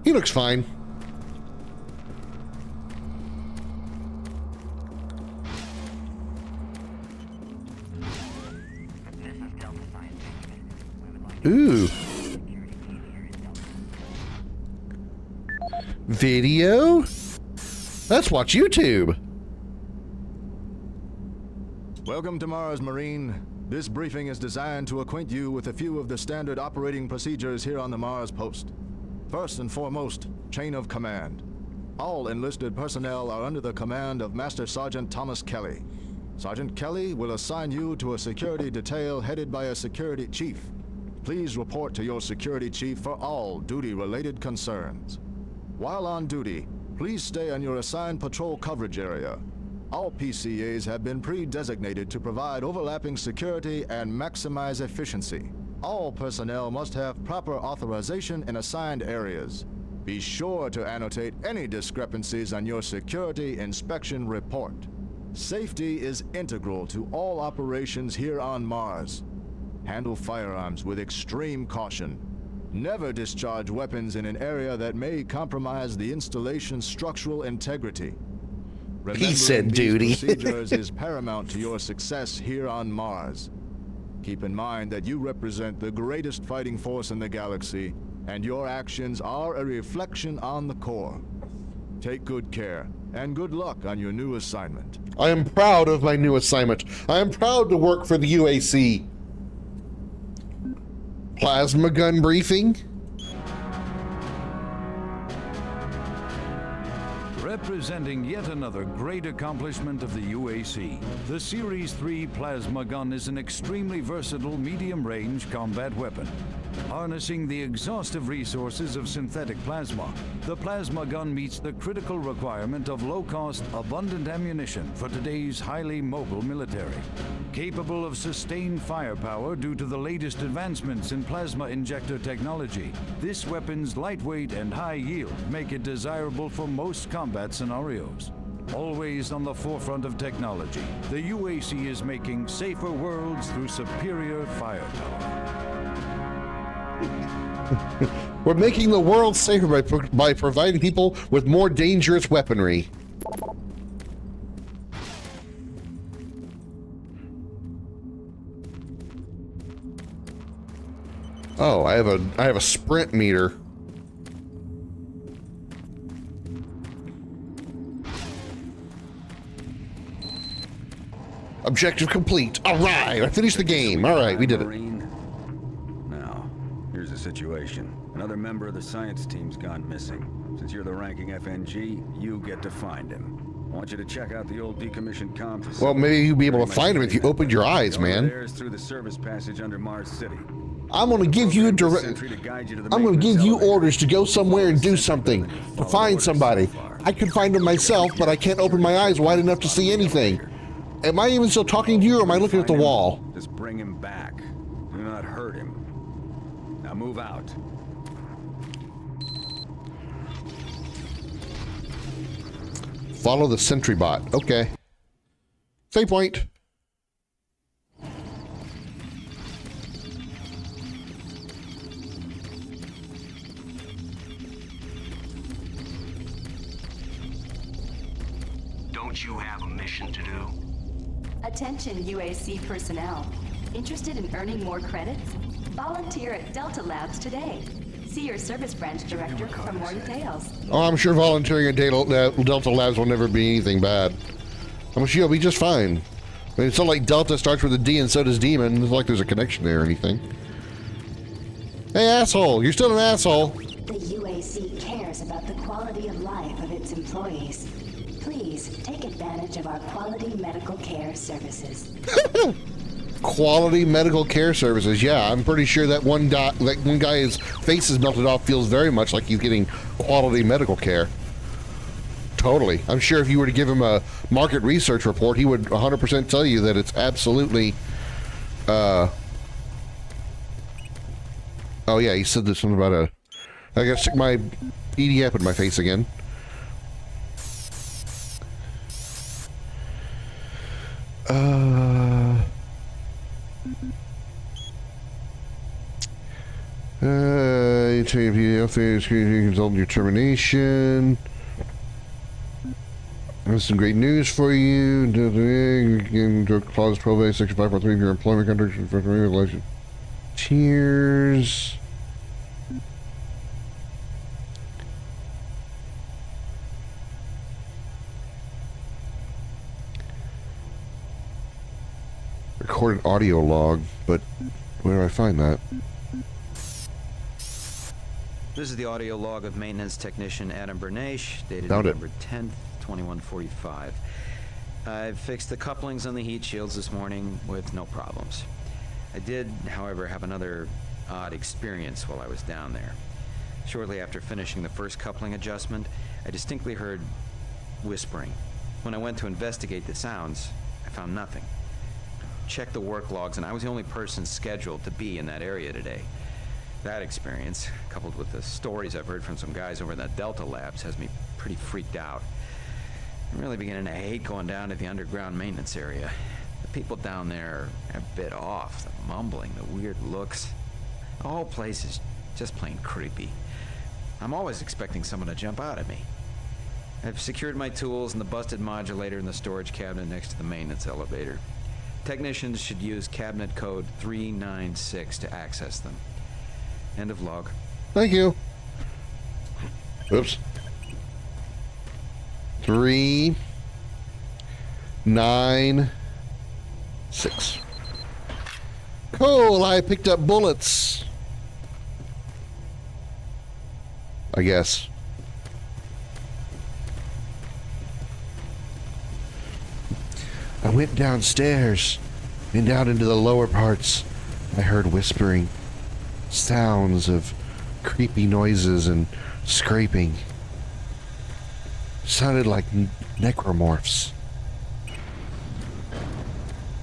He looks fine. Ooh. Video? Let's watch YouTube. Welcome to Mars, Marine. This briefing is designed to acquaint you with a few of the standard operating procedures here on the Mars post. First and foremost, chain of command. All enlisted personnel are under the command of Master Sergeant Thomas Kelly. Sergeant Kelly will assign you to a security detail headed by a security chief. Please report to your security chief for all duty-related concerns. While on duty, please stay on your assigned patrol coverage area. All PCAs have been pre-designated to provide overlapping security and maximize efficiency. All personnel must have proper authorization in assigned areas. Be sure to annotate any discrepancies on your security inspection report. Safety is integral to all operations here on Mars. Handle firearms with extreme caution. Never discharge weapons in an area that may compromise the installation's structural integrity. He said duty. These procedures is paramount to your success here on Mars. Keep in mind that you represent the greatest fighting force in the galaxy, and your actions are a reflection on the Corps. Take good care, and good luck on your new assignment. I am proud of my new assignment. I am proud to work for the UAC. Plasma gun briefing. Representing yet another great accomplishment of the UAC, the Series 3 plasma gun is an extremely versatile medium-range combat weapon. Harnessing the exhaustive resources of synthetic plasma, the plasma gun meets the critical requirement of low-cost, abundant ammunition for today's highly mobile military. Capable of sustained firepower due to the latest advancements in plasma injector technology, this weapon's lightweight and high yield make it desirable for most combat scenarios. Always on the forefront of technology, the UAC is making safer worlds through superior firepower. We're making the world safer by providing people with more dangerous weaponry. Oh, I have a sprint meter. Objective complete. All right, I finished the game. All right, we did it. Now, here's the situation. Another member of the science team's gone missing. Since you're the ranking FNG, you get to find him. I want you to check out the old decommissioned comm facility. Well, maybe you'd be able to find him if you opened your eyes, man. There's through the service passage under Mars City. I'm going to give you orders to go somewhere and do something, to find somebody. I could find them myself, but I can't open my eyes wide enough to see anything. Am I even still talking to you, or am I looking at the wall? Just bring him back. Do not hurt him. Now move out. Follow the sentry bot. Okay. Save point. Don't you have a mission to do? Attention UAC personnel. Interested in earning more credits? Volunteer at Delta Labs today. See your service branch director for more details. Oh, I'm sure volunteering at Delta Labs will never be anything bad. I'm sure you'll be just fine. I mean, it's not like Delta starts with a D and so does Demon. It's not like there's a connection there or anything. Hey, asshole! You're still an asshole! The UAC cares about the quality of life of its employees. Please take advantage of our quality medical care services. Quality medical care services. Yeah, I'm pretty sure that one guy's face is melted off feels very much like he's getting quality medical care. Totally. I'm sure if you were to give him a market research report, he would 100% tell you that it's absolutely, oh yeah, he said this something about I gotta stick my EDF in my face again. You take a PDF, result in your termination. There's some great news for you. Clause 12A, Section 5.3 of your employment contract for relation. Cheers. Recorded audio log, but where do I find that? This is the audio log of maintenance technician Adam Bernache, dated Found November 10th, 2145. I've fixed the couplings on the heat shields this morning with no problems. I did, however, have another odd experience while I was down there. Shortly after finishing the first coupling adjustment, I distinctly heard whispering. When I went to investigate the sounds, I found nothing. Checked the work logs, and I was the only person scheduled to be in that area today. That experience, coupled with the stories I've heard from some guys over in the Delta Labs, has me pretty freaked out. I'm really beginning to hate going down to the underground maintenance area. The people down there are a bit off. The mumbling, the weird looks. The whole place is just plain creepy. I'm always expecting someone to jump out at me. I've secured my tools and the busted modulator in the storage cabinet next to the maintenance elevator. Technicians should use cabinet code 396 to access them. End of log. Thank you. Oops. 396. Cool, I picked up bullets. I guess. I went downstairs and down into the lower parts. I heard whispering. Sounds of creepy noises and scraping. Sounded like necromorphs.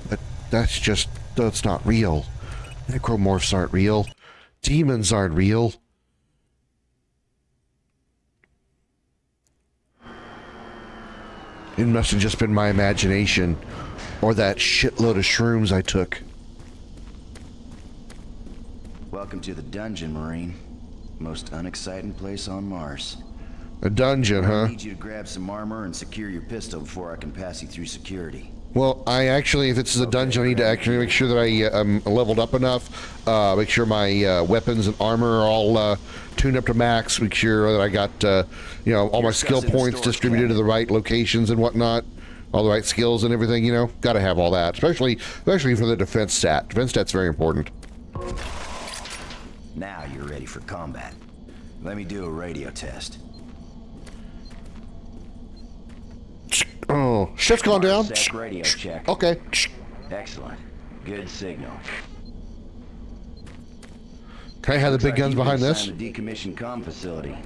But that's not real. Necromorphs aren't real. Demons aren't real. It must have just been my imagination, or that shitload of shrooms I took. Welcome to the dungeon, Marine. Most unexciting place on Mars. A dungeon, huh? I need you to grab some armor and secure your pistol before I can pass you through security. Well, if this is a dungeon, I need to actually make sure that I'm leveled up enough. Make sure my weapons and armor are all tuned up to max. Make sure that I got, all my skill points distributed to the right locations and whatnot. All the right skills and everything, Got to have all that, especially for the defense stat. Defense stat's very important. Now you're ready for combat. Let me do a radio test. Oh, shift's gone down. Set radio check. Okay. Excellent. Good signal. Can I have the big guns behind this? The decommissioned comm facility.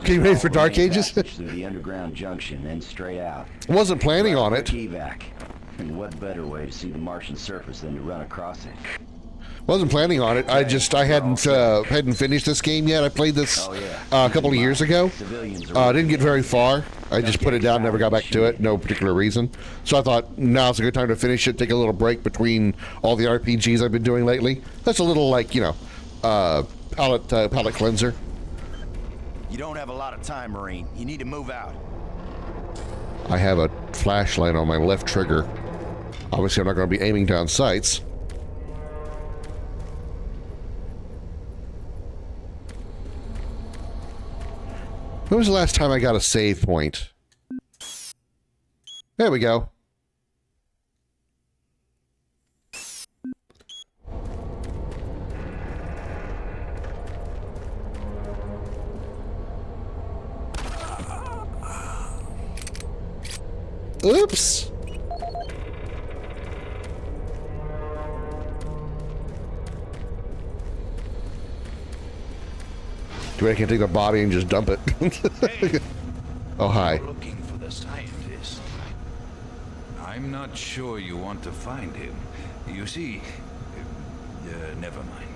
Can you ready for Dark Ages? Through the underground junction and straight out. I wasn't planning on it. Evac. And what better way to see the Martian surface than to run across it? Wasn't planning on it. I hadn't finished this game yet. I played this a couple of years ago. Didn't get very far. I just put it down, never got back to it. No particular reason. So I thought now's a good time to finish it. Take a little break between all the RPGs I've been doing lately. That's a little palate cleanser. You don't have a lot of time, Marine. You need to move out. I have a flashlight on my left trigger. Obviously, I'm not going to be aiming down sights. When was the last time I got a save point? There we go. Oops. Do I can take the body and just dump it? Hey. Oh, hi. You're looking for the scientist. I'm not sure you want to find him. You see, never mind.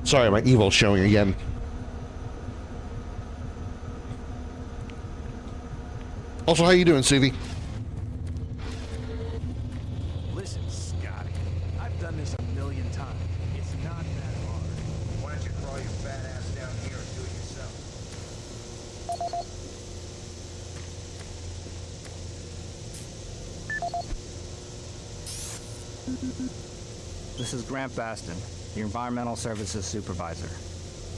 Sorry, my evil's showing again. Also, how you doing, Suvi? Listen, Scotty, I've done this a million times. It's not that hard. Why don't you crawl your fat ass down here and do it yourself? This is Grant Baston, the Environmental Services Supervisor.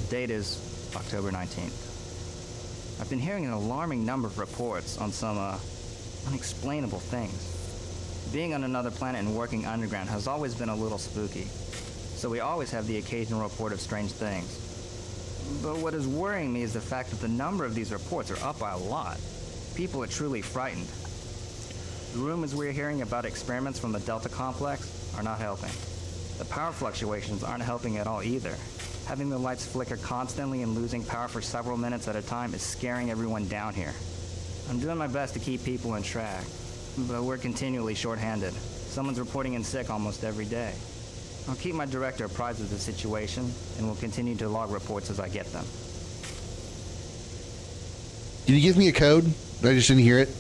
The date is October 19th. I've been hearing an alarming number of reports on some, unexplainable things. Being on another planet and working underground has always been a little spooky, so we always have the occasional report of strange things. But what is worrying me is the fact that the number of these reports are up by a lot. People are truly frightened. The rumors we're hearing about experiments from the Delta Complex are not helping. The power fluctuations aren't helping at all either. Having the lights flicker constantly and losing power for several minutes at a time is scaring everyone down here. I'm doing my best to keep people in track, but we're continually short-handed. Someone's reporting in sick almost every day. I'll keep my director apprised of the situation, and will continue to log reports as I get them. Did you give me a code? I just didn't hear it.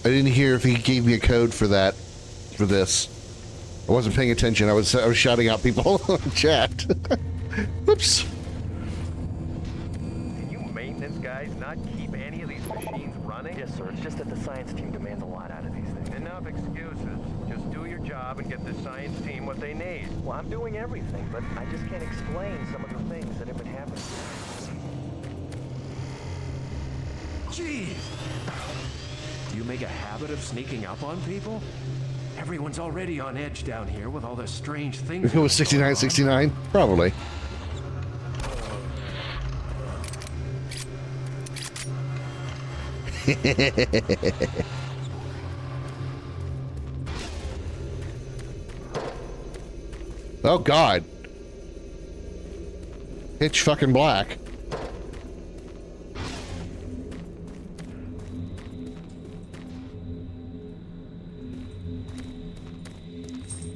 I didn't hear if he gave me a code for that, for this. I wasn't paying attention. I was shouting out people in chat. Whoops. Can you maintenance guys not keep any of these machines running? Yes, sir. It's just that the science team demands a lot out of these things. Enough excuses. Just do your job and get the science team what they need. Well, I'm doing everything, but I just can't explain some of the things that have been happening. Jeez! Do you make a habit of sneaking up on people? Everyone's already on edge down here with all the strange things. If it was 6969, probably. Oh God. Pitch fucking black.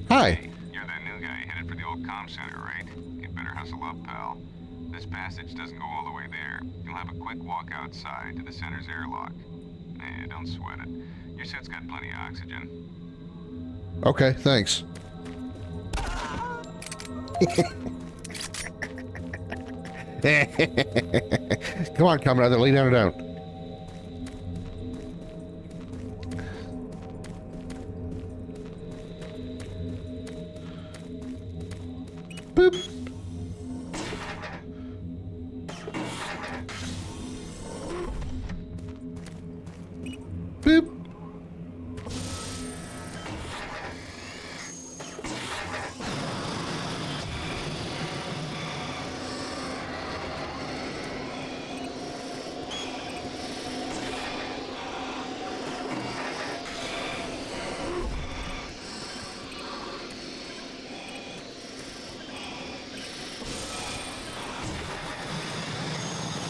Hi. You're that new guy headed for the old comm center, right? You better hustle up, pal. This passage doesn't go all the way there. You'll have a quick walk outside to the center's airlock. Don't sweat it. Your suit's got plenty of oxygen. Okay, thanks. Come on, comrade, lay down or down. Boop. Boop.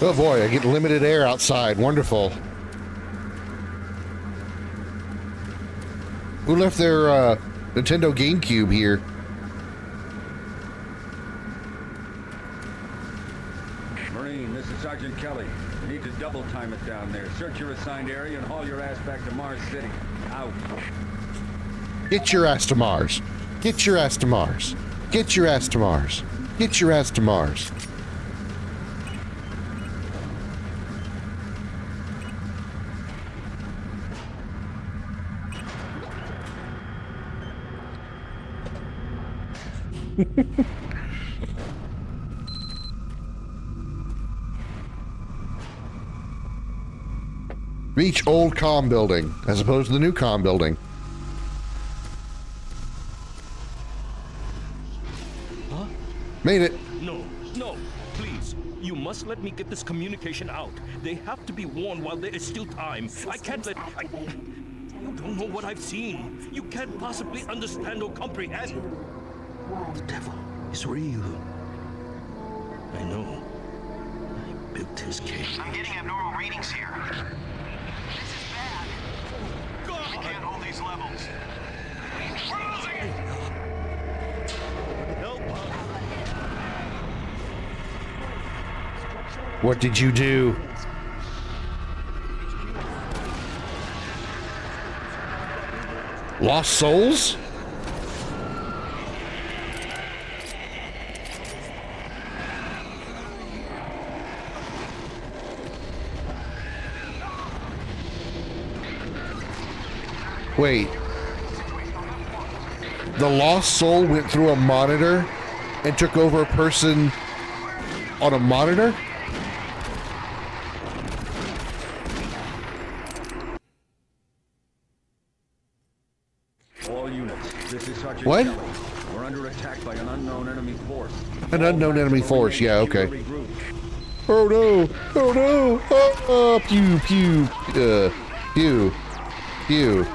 Oh boy, I get limited air outside. Wonderful. Who left their Nintendo GameCube here? Marine, this is Sergeant Kelly. You need to double time it down there. Search your assigned area and haul your ass back to Mars City. Out. Get your ass to Mars. Get your ass to Mars. Get your ass to Mars. Get your ass to Mars. Reach old comm building as opposed to the new comm building. Huh? Made it. No, no, please. You must let me get this communication out. They have to be warned while there is still time. I can't let... You don't know what I've seen. You can't possibly understand or comprehend. The devil is real. I know. I built his cage. I'm getting abnormal readings here. This is bad. We can't hold these levels. We're losing it! Help! What did you do? Lost souls? Wait. The lost soul went through a monitor and took over a person on a monitor? All units, this is Sergeant What? Kelly. We're under attack by an unknown enemy force. An unknown enemy force, yeah, okay. Oh no! Oh no! Oh, pew, pew, pew, pew.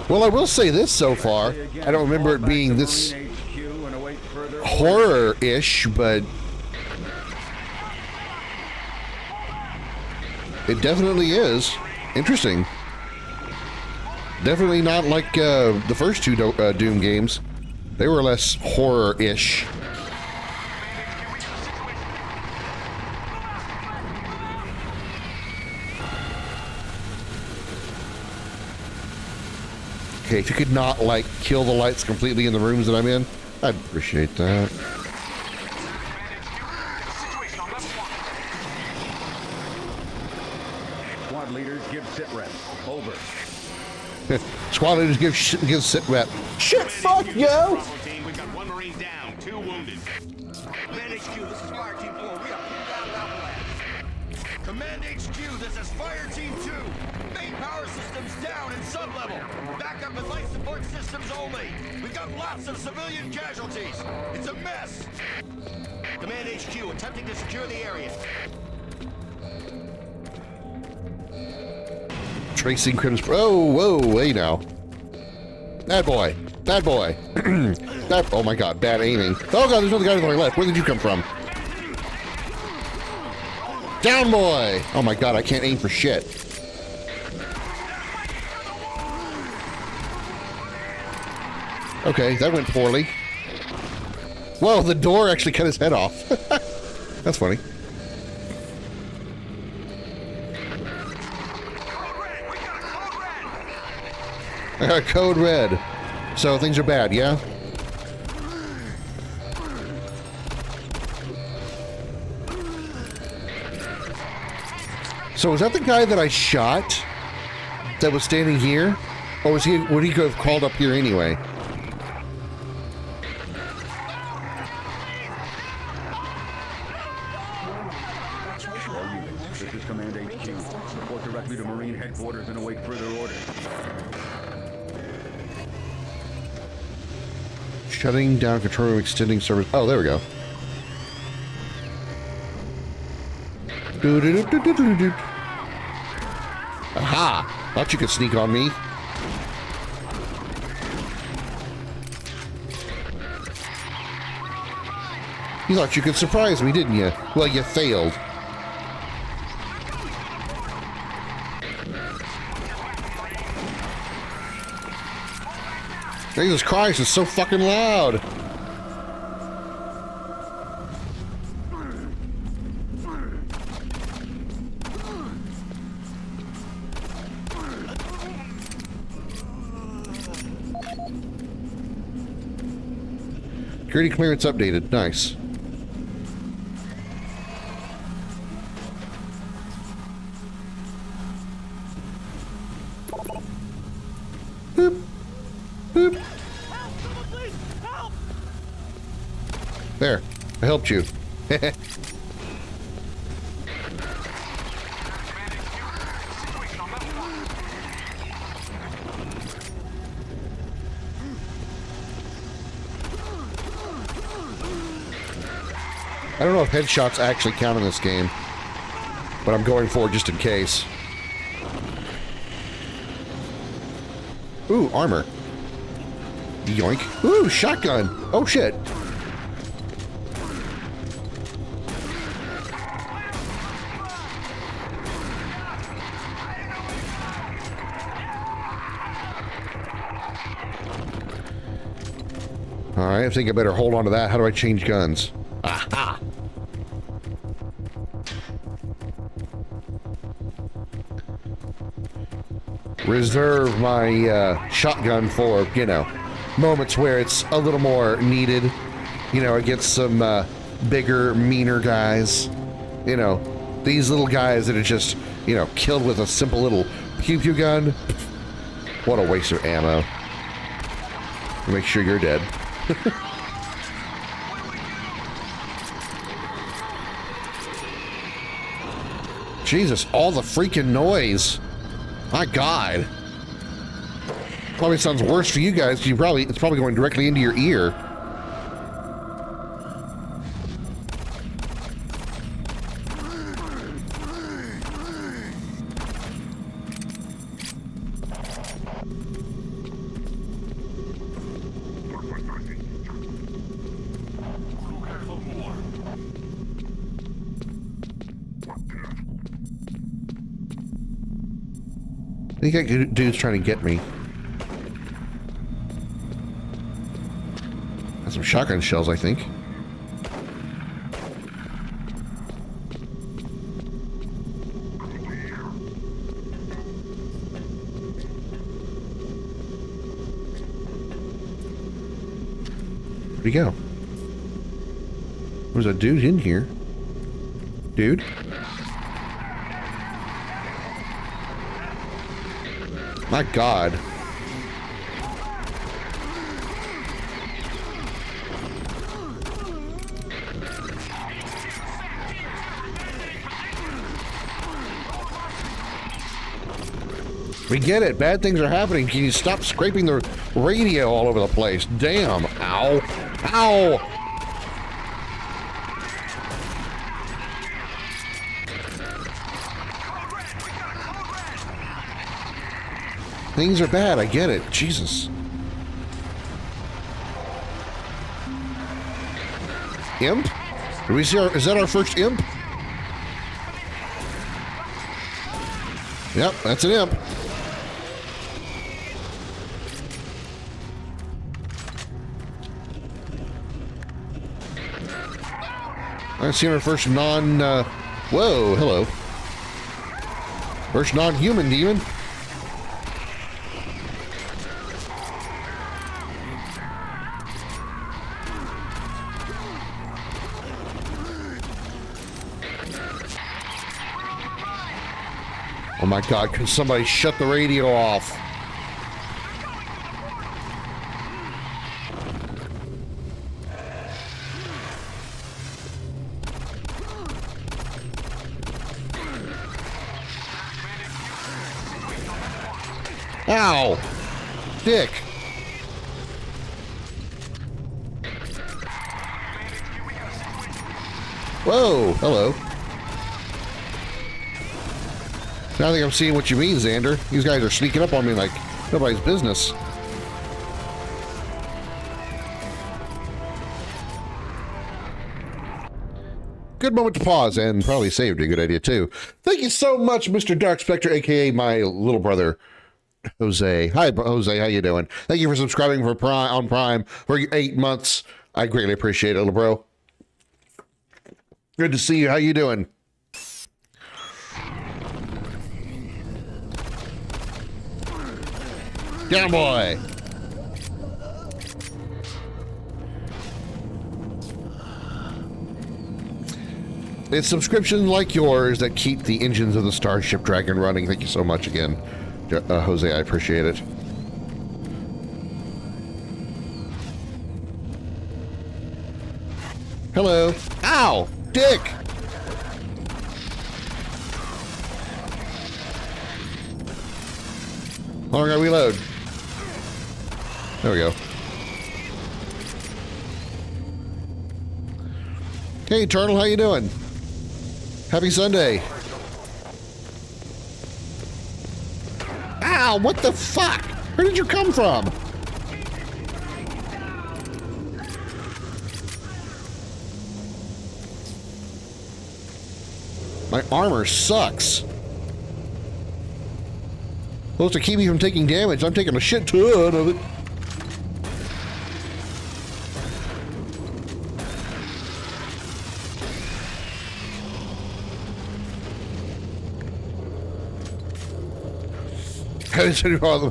Well, I will say this so far. I don't remember it being this horror-ish, but it definitely is. Interesting. Definitely not like the first two Doom games. They were less horror-ish. Okay, if you could not, like, kill the lights completely in the rooms that I'm in, I'd appreciate that. Squad leaders give sit reps. Over. Squad leaders give sit rep. Shit, fuck, yo! We got one Marine down, 2 wounded. Command HQ, this is Fire Team 4. We are pinned down and outland. Command HQ, this is Fire Team 2. Main power systems down in sub-level. Backup and life support systems only. We got lots of civilian casualties. It's a mess. Command HQ, attempting to secure the area. Tracing Krim's... Oh, whoa, hey now. Bad boy. Bad boy. Oh my god, bad aiming. Oh god, there's another guy on the left. Where did you come from? Down, boy! Oh my god, I can't aim for shit. Okay, that went poorly. Whoa, the door actually cut his head off. That's funny. I got code red. So things are bad, yeah? So was that the guy that I shot that was standing here? Or was he, would he have called up here anyway? All units, this is Command HQ. Report directly to Marine Headquarters and await further orders. Shutting down control room, extending service. Oh, there we go. Doo-doo-doo-doo-doo-doo. Aha! Thought you could sneak on me. You thought you could surprise me, didn't you? Well, you failed. Jesus Christ, it's so fucking loud. Security clearance updated. Nice. Boop. Boop. There. I helped you. I don't know if headshots actually count in this game, but I'm going for it just in case. Ooh, armor. Yoink. Ooh, shotgun. Oh, shit. Alright, I think I better hold on to that. How do I change guns? Aha! Reserve my shotgun for, you know, moments where it's a little more needed, you know, against some bigger, meaner guys. You know, these little guys that are just, you know, killed with a simple little pew-pew gun. What a waste of ammo. Make sure you're dead. Jesus, all the freaking noise. My God. Probably sounds worse for you guys. It's probably going directly into your ear. I think that dude's trying to get me. Got some shotgun shells, I think. Where'd he go? There's a dude in here. Dude? My God. We get it. Bad things are happening. Can you stop scraping the radio all over the place? Damn. Ow. Ow. Things are bad, I get it. Jesus. Imp? Do we see is that our first imp? Yep, that's an imp. I see our first whoa, hello. First non-human demon. Oh my God, can somebody shut the radio off? Ow! Dick! Whoa, hello. Now I think I'm seeing what you mean, Xander. These guys are sneaking up on me like nobody's business. Good moment to pause, and probably saved a good idea too. Thank you so much, Mr. Dark Spectre, aka my little brother, Jose. Hi, Jose. How you doing? Thank you for subscribing for on Prime for 8 months. I greatly appreciate it, little bro. Good to see you. How you doing? Down, boy. It's subscriptions like yours that keep the engines of the Starship Dragon running. Thank you so much again, Jose. I appreciate it. Hello. Ow! Dick! How long I reload? There we go. Hey, Eternal, how you doing? Happy Sunday. Ow, what the fuck? Where did you come from? My armor sucks. Supposed to keep me from taking damage. I'm taking a shit ton of it.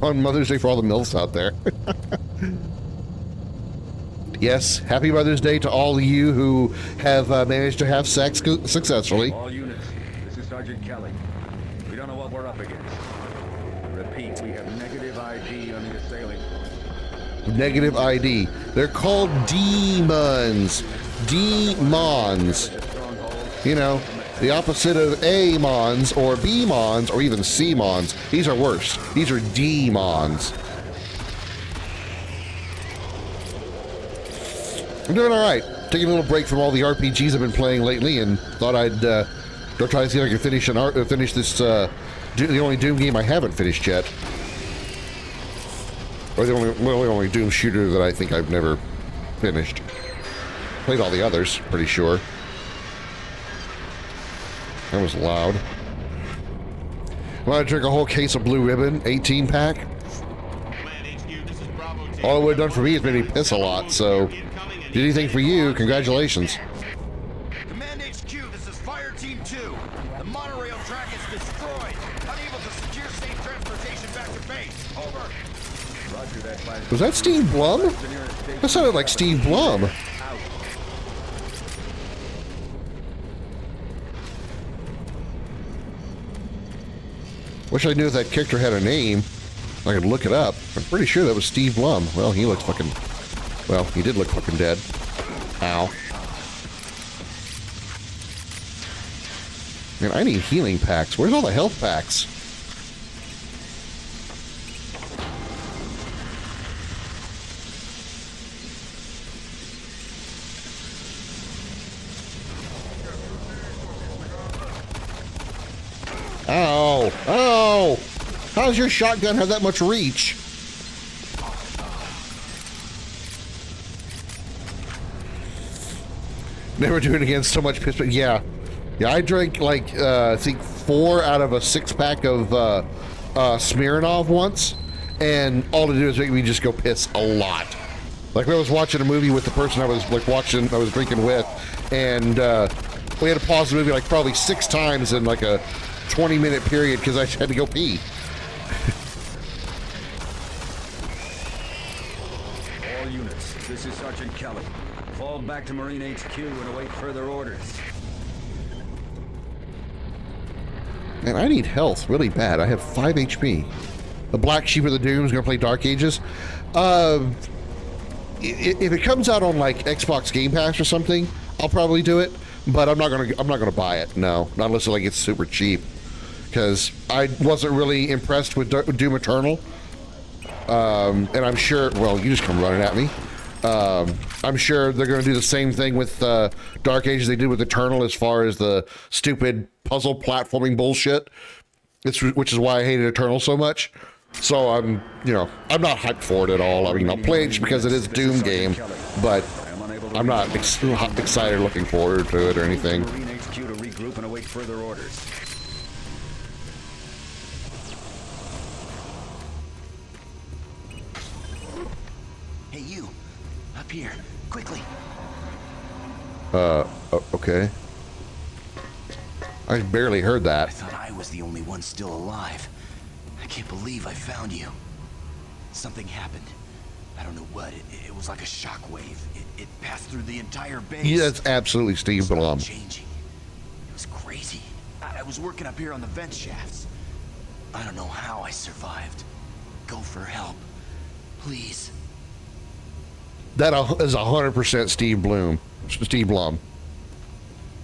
On Mother's Day for all the MILFs out there. Yes, happy Mother's Day to all of you who have managed to have sex successfully. All units, this is Sergeant Kelly. We don't know what we're up against. Repeat, we have negative ID on the assailant. Negative ID. They're called demons. Demons. You know, the opposite of A-mons or B-mons or even C-mons. These are worse. These are demons. I'm doing all right. Taking a little break from all the RPGs I've been playing lately, and thought I'd go try to see if I can finish this. The only Doom game I haven't finished yet, or the only Doom shooter that I think I've never finished. Played all the others, pretty sure. That was loud. Want to drink a whole case of Blue Ribbon, 18-pack? All it would have done for me is made me piss a lot, so did anything for you, congratulations. Command HQ, this is Fire Team 2. The monorail track is destroyed. Unable to secure safe transportation back to base. Over. Roger that, flash. Was that Steve Blum? That sounded like Steve Blum. Wish I knew if that character had a name. I could look it up. I'm pretty sure that was Steve Blum. Well, he looks fucking... Well, he did look fucking dead. Ow. Man, I need healing packs. Where's all the health packs? Ow! Ow! How does your shotgun have that much reach? Never do it again. So much piss. But yeah, I drank like I think 4 out of a 6-pack of Smirnoff once, and all to do is make me just go piss a lot. Like when I was watching a movie with the person I was drinking with, and we had to pause the movie like probably 6 times in like a 20-minute period because I had to go pee. All units, this is Sergeant Kelly. Fall back to Marine HQ and await further orders. Man, I need health really bad. I have 5 HP. The Black Sheep of the Doom is going to play Dark Ages. If it comes out on like Xbox Game Pass or something, I'll probably do it. But I'm not gonna buy it. No, not unless it like it's super cheap. Because I wasn't really impressed with Doom Eternal. And I'm sure. Well, you just come running at me. I'm sure they're going to do the same thing with Dark Ages they did with Eternal as far as the stupid puzzle platforming bullshit. Which is why I hated Eternal so much. So I'm not hyped for it at all. I mean, I'll play it just because it is a Doom game, but I'm not excited, looking forward to it or anything. Marine HQ to regroup and await further orders. Hey, you. Up here. Quickly. Okay. I barely heard that. I thought I was the only one still alive. I can't believe I found you. Something happened. I don't know what. It was like a shockwave. It passed through the entire base. Yeah, that's absolutely Steve Blum. Changing. crazy. I was working up here on the vent shafts. I don't know how I survived. Go for help. Please. That is 100% Steve Blum.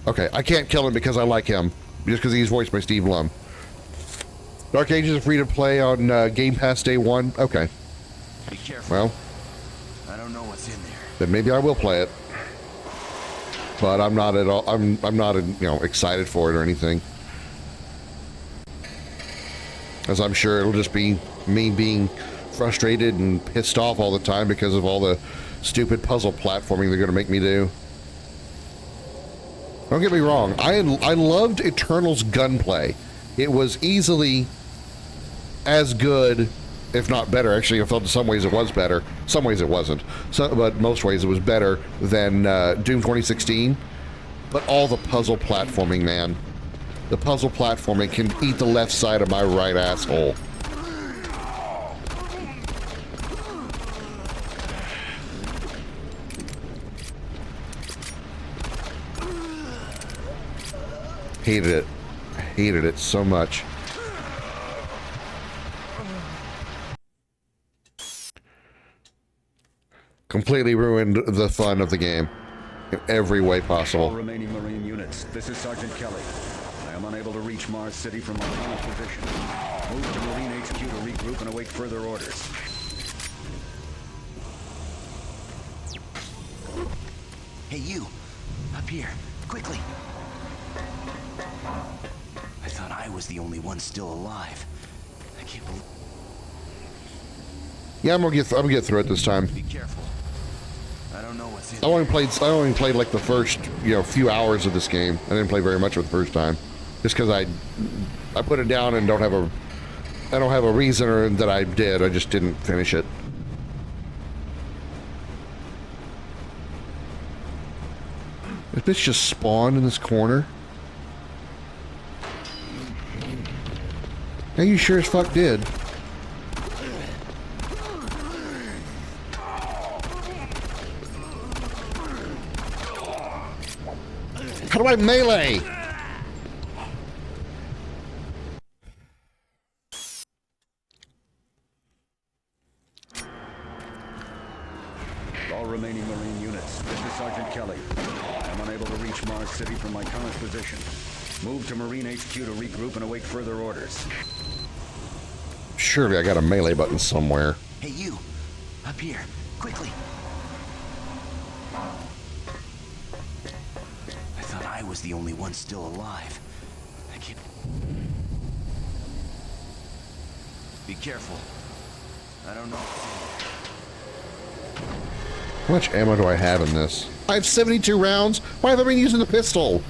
Okay, I can't kill him because I like him. Just because he's voiced by Steve Blum. Dark Ages is free to play on Game Pass Day 1. Okay. Be careful. Well, I don't know what's in there. then maybe I will play it. But I'm not at all. I'm not, excited for it or anything. As I'm sure it'll just be me being frustrated and pissed off all the time because of all the stupid puzzle platforming they're going to make me do. Don't get me wrong. I loved Eternal's gunplay. It was easily as good, if not better. Actually, I felt in some ways it was better. Some ways it wasn't. But most ways it was better than Doom 2016. But all the puzzle platforming, man. The puzzle platforming can eat the left side of my right asshole. Hated it. I hated it so much. Completely ruined the fun of the game in every way possible. All remaining Marine units, this is Sergeant Kelly. I am unable to reach Mars City from my current position. Move to Marine HQ to regroup and await further orders. Hey, you. Up here. Quickly. I thought I was the only one still alive. I can't believe... Yeah, I'm gonna get through it this time. Be careful. I don't know what's in I only played like the first, few hours of this game. I didn't play very much of it the first time. Just because I put it down and I don't have a reason or that I did. I just didn't finish it. This bitch just spawned in this corner. Yeah, you sure as fuck did. How do I melee? All remaining Marine units, this is Sergeant Kelly. I am unable to reach Mars City from my current position. Move to Marine HQ to regroup and await further orders. Surely I got a melee button somewhere. Hey, you. Up here. Quickly. I thought I was the only one still alive. I can't... Be careful. I don't know. How much ammo do I have in this? I have 72 rounds. Why have I been using the pistol?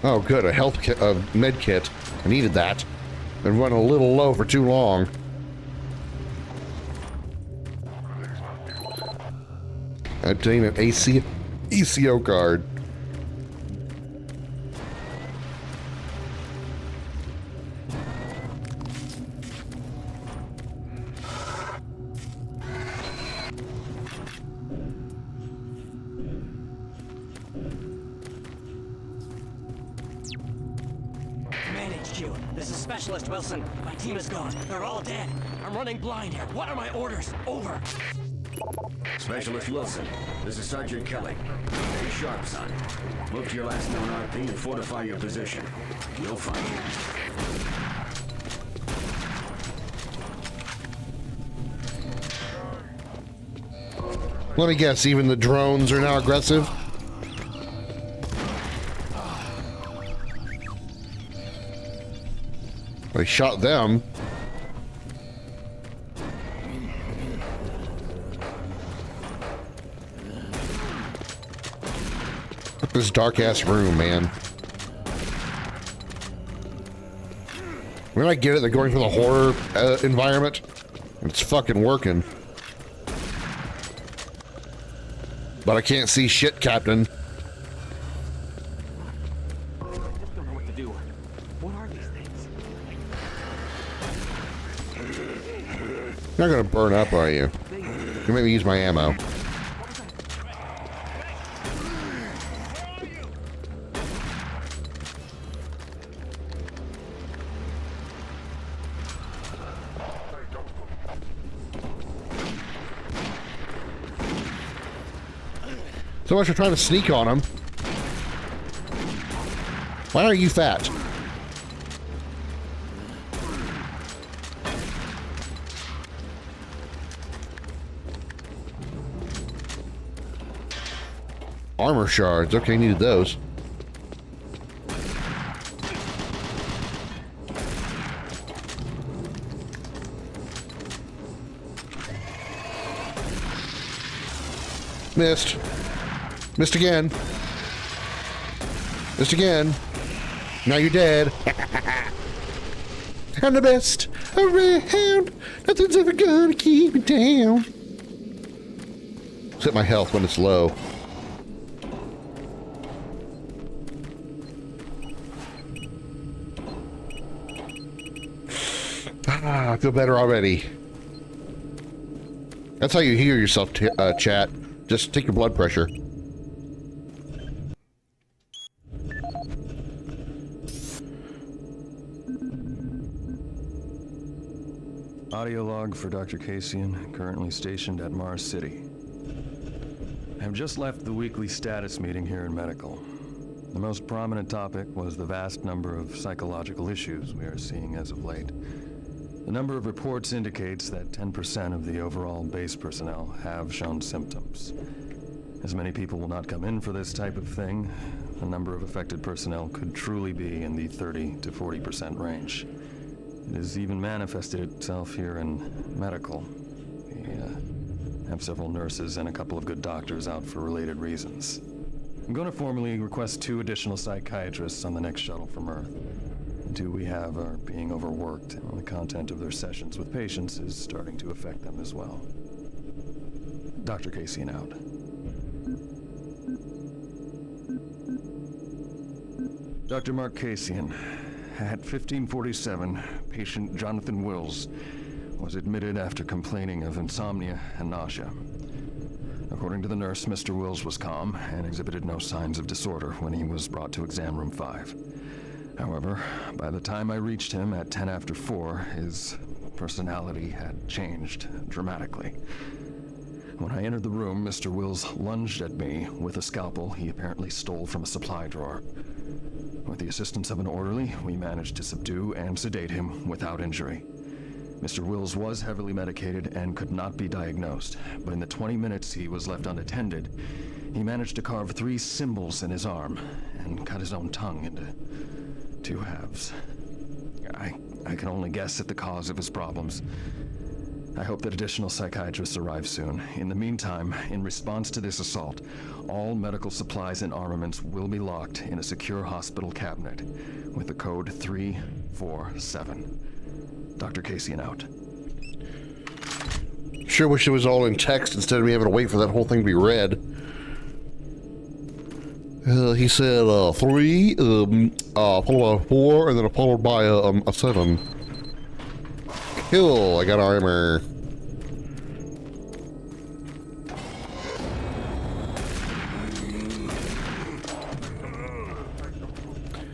Oh, good, a health kit, a med kit. I needed that. Been running a little low for too long. Obtain an ACO card. Wilson, my team is gone. They're all dead. I'm running blind here. What are my orders? Over. Specialist Wilson, this is Sergeant Kelly. Stay sharp, son. Move to your last known RP and fortify your position. You'll find it. Let me guess, even the drones are now aggressive? They shot them. Look at this dark-ass room, man. I mean, I get it. They're going for the horror environment. It's fucking working. But I can't see shit, Captain. I just don't know what to do. What are these things? You're not gonna burn up, are you? You make me use my ammo. So much for trying to sneak on him. Why are you fat? Armor shards. Okay, needed those. Missed. Missed again. Missed again. Now you're dead. I'm the best around. Nothing's ever gonna keep me down. Set my health when it's low. I feel better already. That's how you heal yourself, chat. Just take your blood pressure. Audio log for Dr. Kasian, currently stationed at Mars City. I have just left the weekly status meeting here in medical. The most prominent topic was the vast number of psychological issues we are seeing as of late. The number of reports indicates that 10% of the overall base personnel have shown symptoms. As many people will not come in for this type of thing, the number of affected personnel could truly be in the 30 to 40% range. It has even manifested itself here in medical. We have several nurses and a couple of good doctors out for related reasons. I'm going to formally request 2 additional psychiatrists on the next shuttle from Earth. The 2 we have are being overworked, and the content of their sessions with patients is starting to affect them as well. Dr. Kasian out. Dr. Mark Kasian. At 1547, patient Jonathan Wills was admitted after complaining of insomnia and nausea. According to the nurse, Mr. Wills was calm and exhibited no signs of disorder when he was brought to exam room 5. However, by the time I reached him at 10 after 4, his personality had changed dramatically. When I entered the room, Mr. Wills lunged at me with a scalpel he apparently stole from a supply drawer. With the assistance of an orderly, we managed to subdue and sedate him without injury. Mr. Wills was heavily medicated and could not be diagnosed, but in the 20 minutes he was left unattended, he managed to carve 3 symbols in his arm and cut his own tongue into 2 halves. I can only guess at the cause of his problems. I hope that additional psychiatrists arrive soon. In the meantime, in response to this assault, all medical supplies and armaments will be locked in a secure hospital cabinet with the code 347. Dr. Kasian out. Sure wish it was all in text instead of me having to wait for that whole thing to be read. He said 3, followed by 4, and then followed by a 7. Cool, I got armor.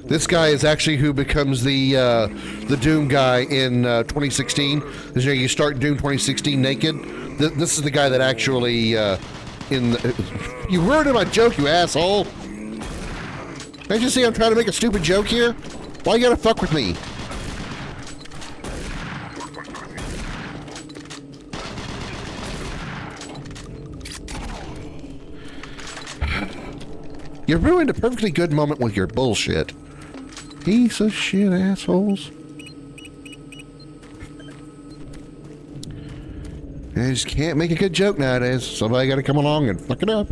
This guy is actually who becomes the Doom guy in 2016. Because you start Doom 2016 naked. This is the guy that actually you ruined my joke, you asshole. Can't you see I'm trying to make a stupid joke here? Why you gotta fuck with me? You ruined a perfectly good moment with your bullshit. Piece of shit, assholes. I just can't make a good joke nowadays. Somebody got to come along and fuck it up.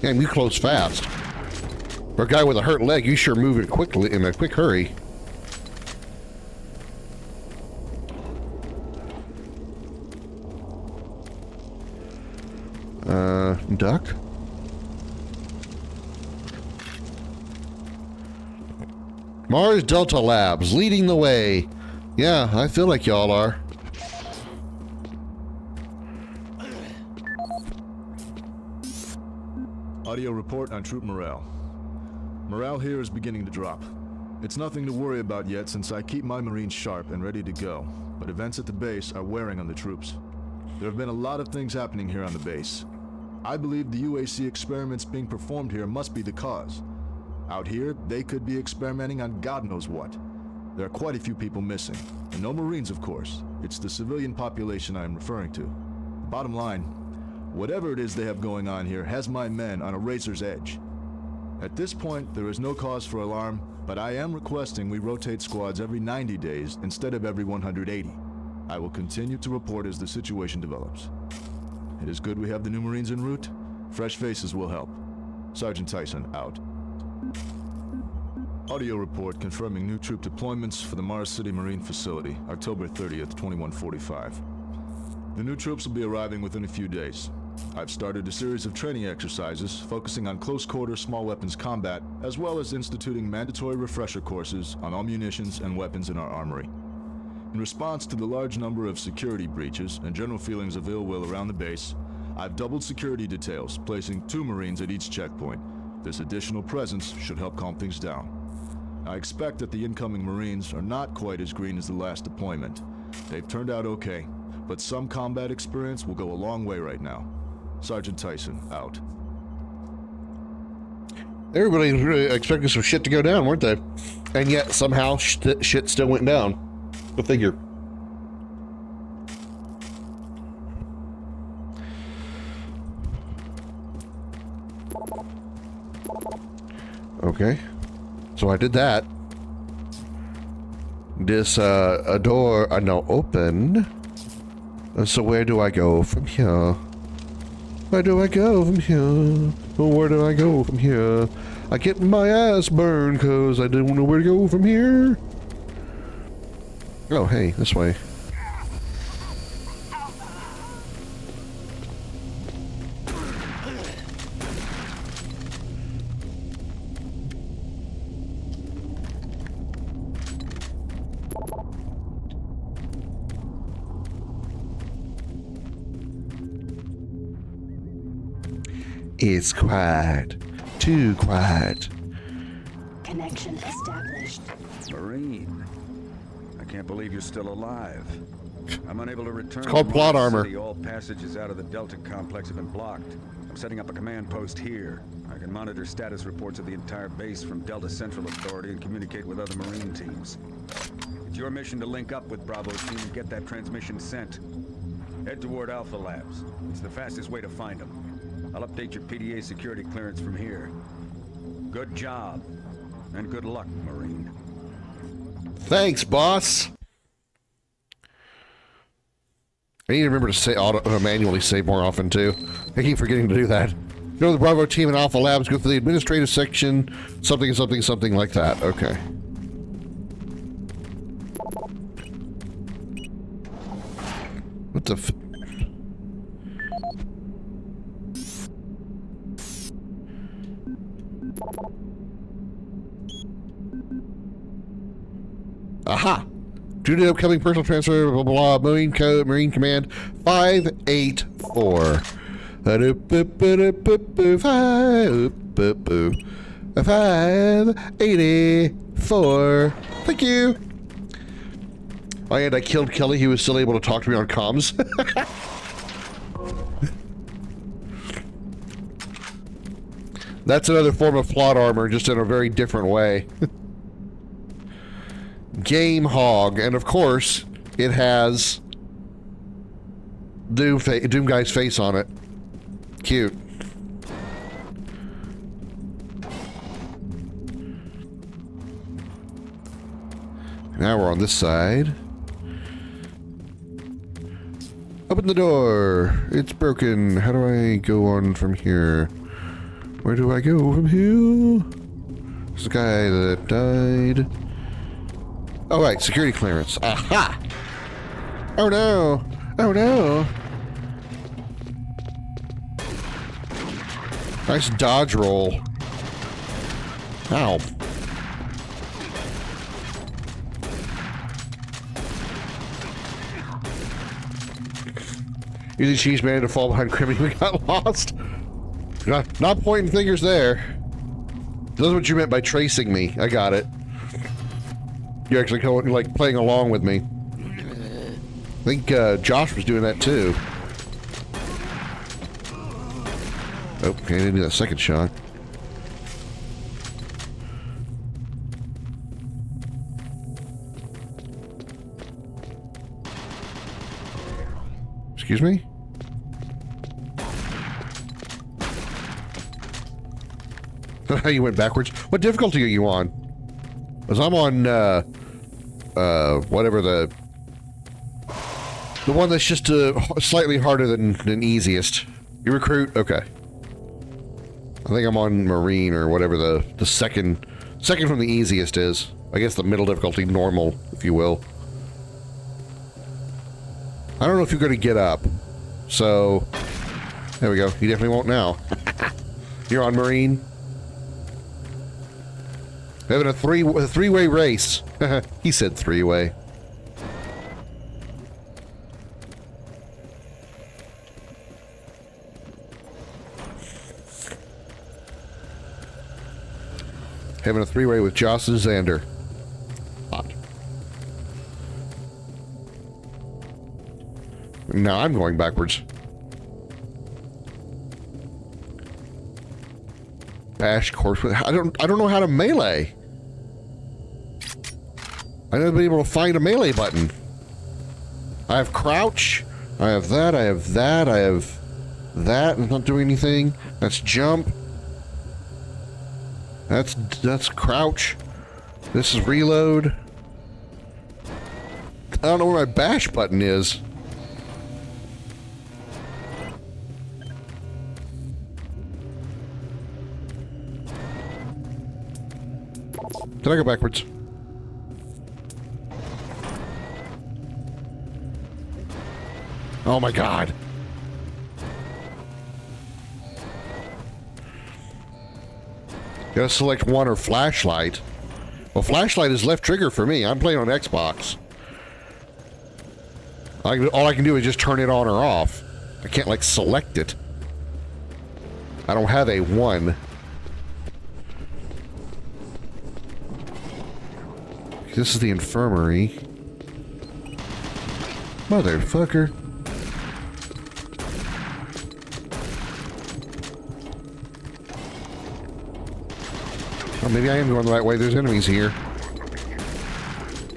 Damn, you close fast. For a guy with a hurt leg, you sure move it quickly in a quick hurry. Duck? Mars Delta Labs, leading the way. Yeah, I feel like y'all are. Audio report on troop morale. Morale here is beginning to drop. It's nothing to worry about yet since I keep my Marines sharp and ready to go, but events at the base are wearing on the troops. There have been a lot of things happening here on the base. I believe the UAC experiments being performed here must be the cause. Out here, they could be experimenting on God knows what. There are quite a few people missing, and no Marines, of course. It's the civilian population I am referring to. Bottom line, whatever it is they have going on here has my men on a razor's edge. At this point, there is no cause for alarm, but I am requesting we rotate squads every 90 days instead of every 180. I will continue to report as the situation develops. It is good we have the new Marines en route. Fresh faces will help. Sergeant Tyson, out. Audio report confirming new troop deployments for the Mars City Marine Facility, October 30th, 2145. The new troops will be arriving within a few days. I've started a series of training exercises focusing on close-quarter small weapons combat, as well as instituting mandatory refresher courses on all munitions and weapons in our armory. In response to the large number of security breaches and general feelings of ill will around the base, I've doubled security details, placing 2 Marines at each checkpoint. This additional presence should help calm things down. I expect that the incoming Marines are not quite as green as the last deployment. They've turned out okay, but some combat experience will go a long way right now. Sergeant Tyson, out. Everybody was really expecting some shit to go down, weren't they? And yet, somehow, shit still went down. Go figure. Okay. So I did that. This, a door are now open. So where do I go from here? Where do I go from here? Where do I go from here? I get my ass burned because I don't know where to go from here. Oh, hey, this way. It's quiet. Too quiet. Connection established. Marine, I can't believe you're still alive. I'm unable to return. It's called plot armor. City. All passages out of the Delta complex have been blocked. I'm setting up a command post here. I can monitor status reports of the entire base from Delta Central Authority and communicate with other Marine teams. It's your mission to link up with Bravo team and get that transmission sent. Head toward Alpha Labs. It's the fastest way to find them. I'll update your PDA security clearance from here. Good job, and good luck, Marine. Thanks, boss. I need to remember to say manually save more often, too. I keep forgetting to do that. Go to the Bravo team and Alpha Labs, go through the administrative section, something like that. Okay. What the f... Aha! Due to upcoming personal transfer, blah, blah, blah, Marine Code, Marine Command 584. 584. Thank you. Oh, and I killed Kelly. He was still able to talk to me on comms. That's another form of plot armor, just in a very different way. Game Hog, and of course, it has Doom guy's face on it. Cute. Now we're on this side. Open the door. It's broken. How do I go on from here? Where do I go from here? There's a guy that died. Oh, right. Security clearance. Aha! Oh, no. Oh, no. Nice dodge roll. Ow. Usually she's managed to fall behind Krim and we got lost. Not pointing fingers there. That's what you meant by tracing me. I got it. You're actually going, like, playing along with me. I think Josh was doing that too. Oh, okay, I didn't do that second shot. Excuse me? You went backwards? What difficulty are you on? Because I'm on, whatever the one that's just slightly harder than easiest. You recruit? Okay. I think I'm on Marine or whatever the second from the easiest is. I guess the middle difficulty, normal, if you will. I don't know if you're going to get up. So, there we go. You definitely won't now. You're on Marine. Having a three-way race. He said three-way. Having a three-way with Joss and Xander. Hot. Now I'm going backwards. Bash course. I don't know how to melee. I've never been able to find a melee button. I have crouch. I have that. I have that. I have that. It's not doing anything. That's jump. That's crouch. This is reload. I don't know where my bash button is. Did I go backwards? Oh my god. Gotta select one or flashlight. Well, flashlight is left trigger for me. I'm playing on Xbox. All I can do is just turn it on or off. I can't, like, select it. I don't have a one. This is the infirmary. Motherfucker. Oh, maybe I am going the right way. There's enemies here.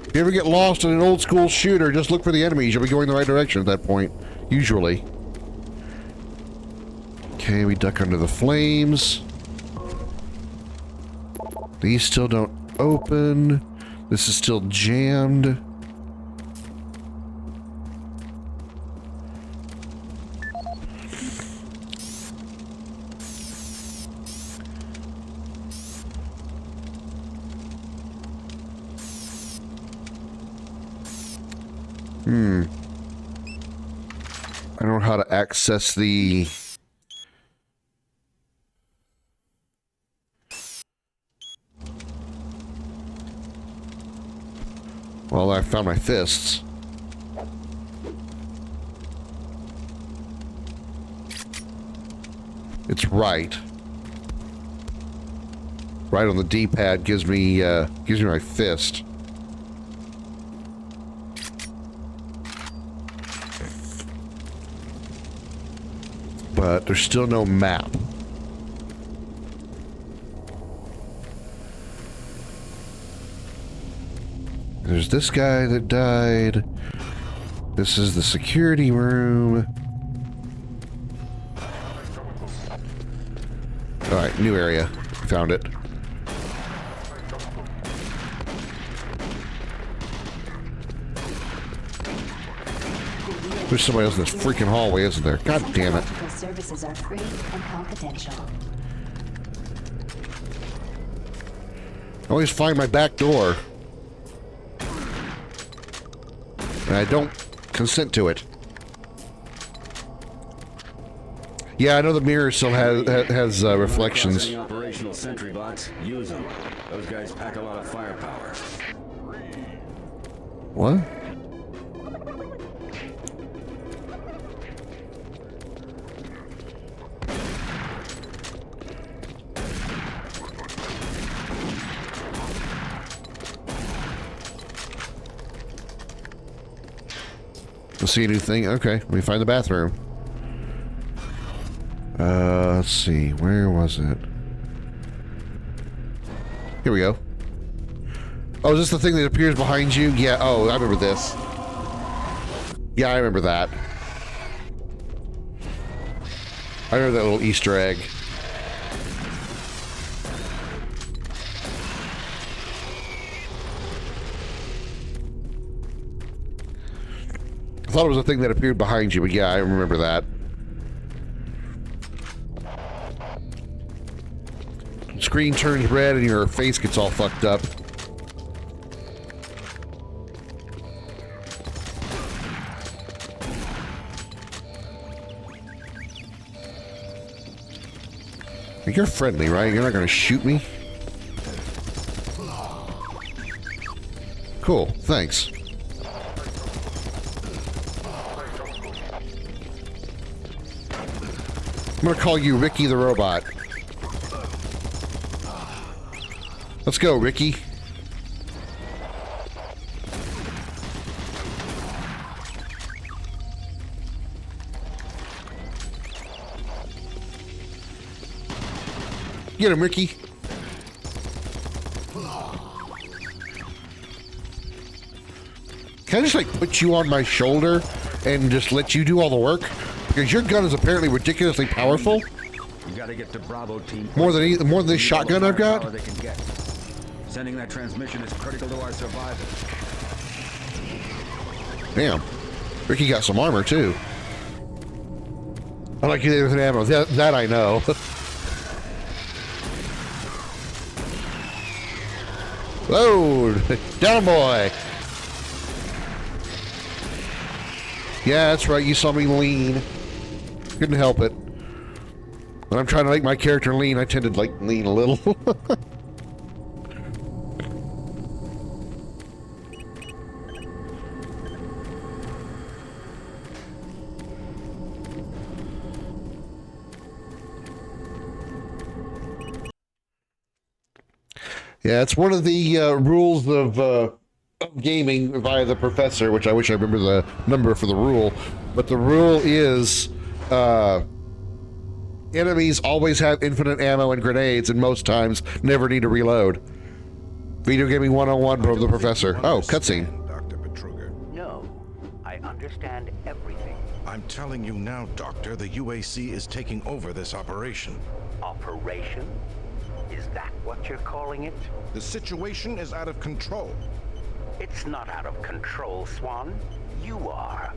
If you ever get lost in an old school shooter, just look for the enemies. You'll be going the right direction at that point. Usually. Okay, we duck under the flames. These still don't open. This is still jammed. I don't know how to access the... Well, I found my fists. It's right. Right on the D-pad gives me my fist. But there's still no map. There's this guy that died. This is the security room. Alright, new area. Found it. There's somebody else in this freaking hallway, isn't there? God damn it. Services are free and confidential. I always find my back door. And I don't consent to it. Yeah, I know the mirror still has reflections. Operational sentry bots. Use them. Those guys pack a lot of firepower. What? See a new thing? Okay, let me find the bathroom. Let's see. Where was it? Here we go. Oh, is this the thing that appears behind you? Yeah, oh, I remember this. Yeah, I remember that. I remember that little Easter egg. I thought it was a thing that appeared behind you, but yeah, I remember that. Screen turns red and your face gets all fucked up. You're friendly, right? You're not gonna shoot me? Cool, thanks. I'm gonna call you Ricky the Robot. Let's go, Ricky. Get him, Ricky. Can I just like put you on my shoulder and just let you do all the work? Because your gun is apparently ridiculously powerful. You gotta get to Bravo team. More than this shotgun I've got. Sending that transmission is critical to our survival. Damn, Ricky got some armor too. I like you with an ammo. That I know. Load, down boy. Yeah, that's right. You saw me lean. Couldn't help it. When I'm trying to make my character lean, I tend to like lean a little. Yeah, it's one of the rules of gaming via the professor, which I wish I remember the number for the rule. But the rule is enemies always have infinite ammo and grenades, and most times never need to reload. Video gaming 101 from the professor. Oh, cutscene. Dr. Petruga. No, I understand everything. I'm telling you now, Doctor, the UAC is taking over this operation. Operation? Is that what you're calling it? The situation is out of control. It's not out of control, Swan. You are.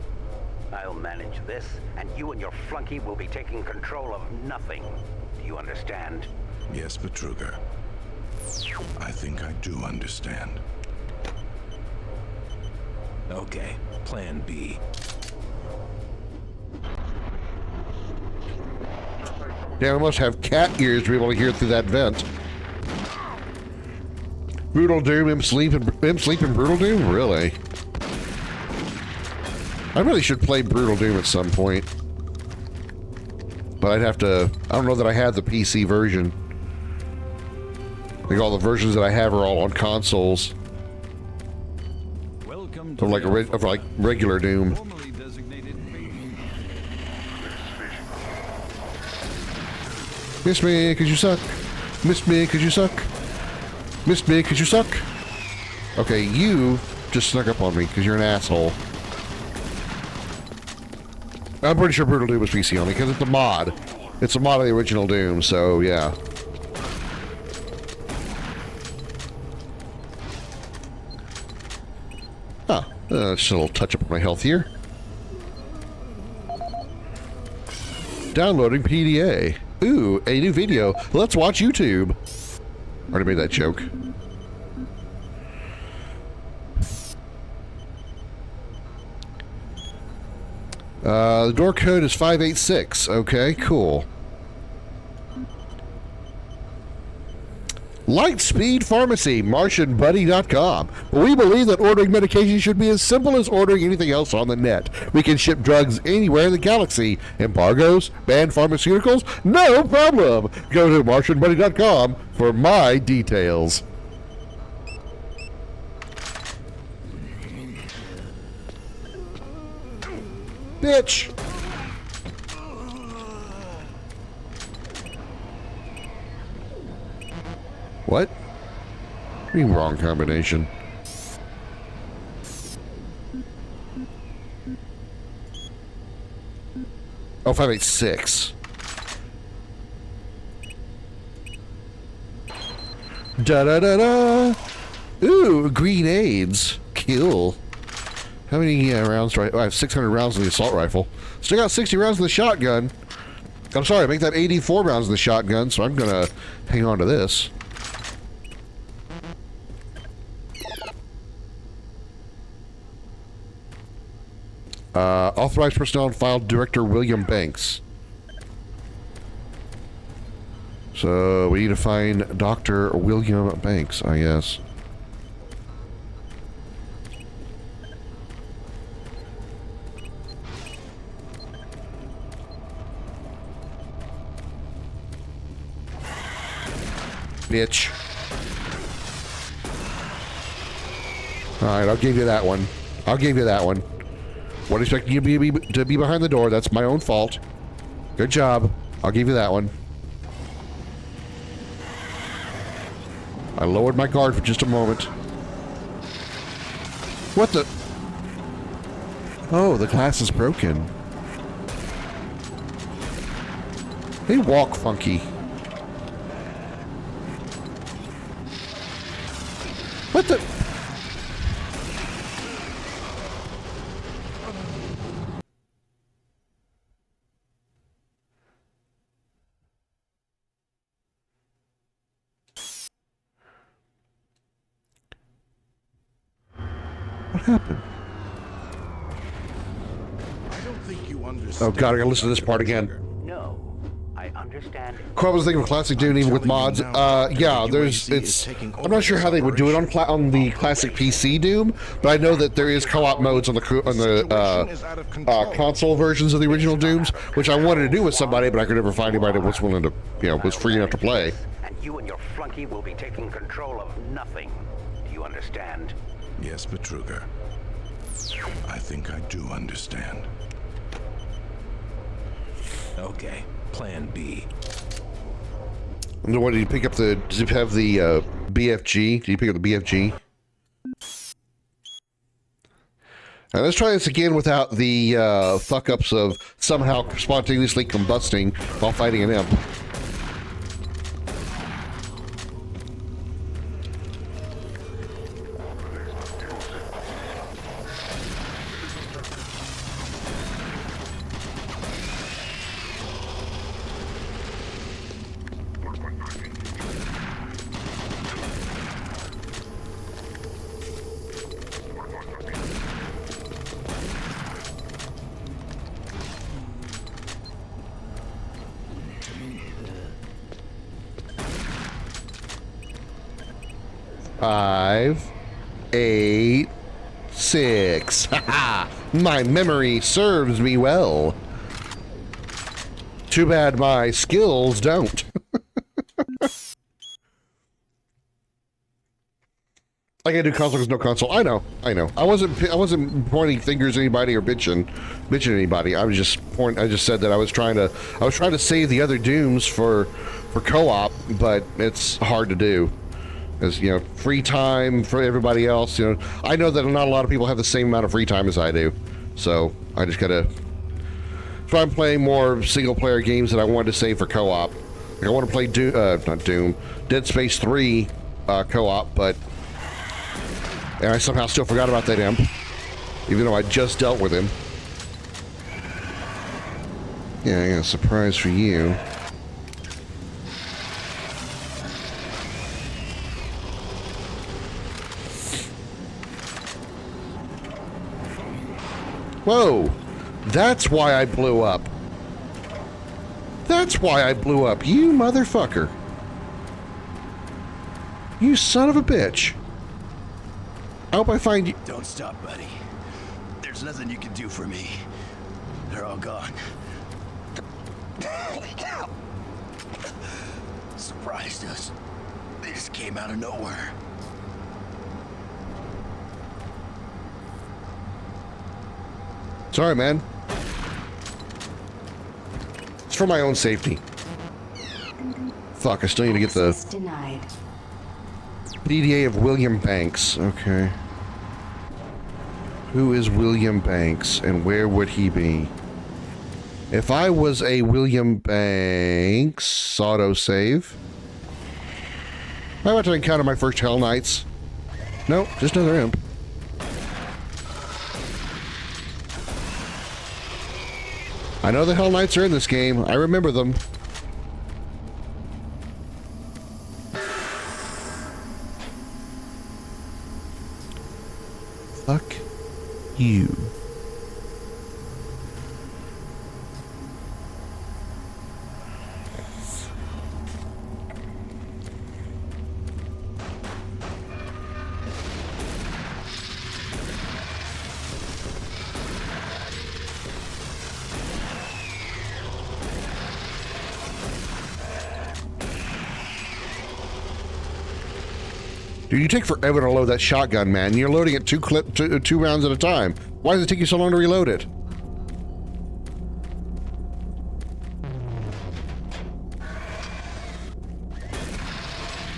I'll manage this, and you and your flunky will be taking control of nothing. Do you understand? Yes, Petruga. I think I do understand. Okay, plan B. Yeah, I must have cat ears to be able to hear through that vent. Brutal Doom, Imp Sleep and Brutal Doom? Really? I really should play Brutal Doom at some point. But I'd have to... I don't know that I have the PC version. I think all the versions that I have are all on consoles. Welcome to like regular Doom. Miss me, cause you suck. Miss me, cause you suck. Miss me, cause you suck. Okay, you just snuck up on me, cause you're an asshole. I'm pretty sure Brutal Doom was PC only, because it's a mod. It's a mod of the original Doom, so yeah. Just a little touch up of my health here. Downloading PDA. Ooh, a new video. Let's watch YouTube. Already made that joke. The door code is 586. Okay, cool. Lightspeed Pharmacy, MartianBuddy.com. We believe that ordering medication should be as simple as ordering anything else on the net. We can ship drugs anywhere in the galaxy. Embargoes, banned pharmaceuticals, no problem. Go to MartianBuddy.com for my details. Bitch! What? Wrong combination. Oh, 586. Da-da-da-da! Ooh, grenades. Kill. How many rounds do I have 600 rounds in the assault rifle. Still got 60 rounds in the shotgun. I'm sorry, I make that 84 rounds in the shotgun, so I'm gonna hang on to this. Authorized personnel and file Director William Banks. So we need to find Dr. William Banks, I guess. Bitch. Alright, I'll give you that one. I'll give you that one. What expecting you to be behind the door? That's my own fault. Good job. I'll give you that one. I lowered my guard for just a moment. What the? Oh, the glass is broken. They walk funky. What the? What happened? I don't think you understand. Oh god, I gotta listen to this part again. No, I understand. Cool, I was thinking of classic Dune even with mods. Yeah, there's I'm not sure how they would do it on the classic PC Doom, but I know that there is co-op modes on the console versions of the original Dooms, which I wanted to do with somebody, but I could never find anybody that was willing to, was free enough to play. And you and your flunky will be taking control of nothing. Do you understand? Yes, Petruga. I think I do understand. Okay, plan B. What did you pick up did you have the BFG? Did you pick up the BFG? And let's try this again without the fuck-ups of somehow spontaneously combusting while fighting an imp. Five, 8, 6. My memory serves me well. Too bad my skills don't. I gotta do console because no console. I know. I wasn't pointing fingers at anybody or bitching at anybody. I just said that I was trying to save the other Dooms for co-op, but it's hard to do. As free time for everybody else. I know that not a lot of people have the same amount of free time as I do, so I just gotta So I'm playing more single-player games that I wanted to save for co-op. Like I want to play not Doom, Dead Space 3 co-op, but and I somehow still forgot about that imp, even though I just dealt with him. Yeah, I got a surprise for you. Whoa! That's why I blew up. That's why I blew up, you motherfucker. You son of a bitch. I hope I find you. Don't stop, buddy. There's nothing you can do for me. They're all gone. Surprised us. They just came out of nowhere. Sorry, man. It's for my own safety. Fuck, I still need to get the Denied. PDA of William Banks. Okay. Who is William Banks and where would he be? If I was a William Banks, auto-save. I'm about to encounter my first Hell Knights. Nope, just another imp. I know the Hell Knights are in this game. I remember them. Fuck you. Dude, you take forever to load that shotgun, man. You're loading it two rounds at a time. Why does it take you so long to reload it?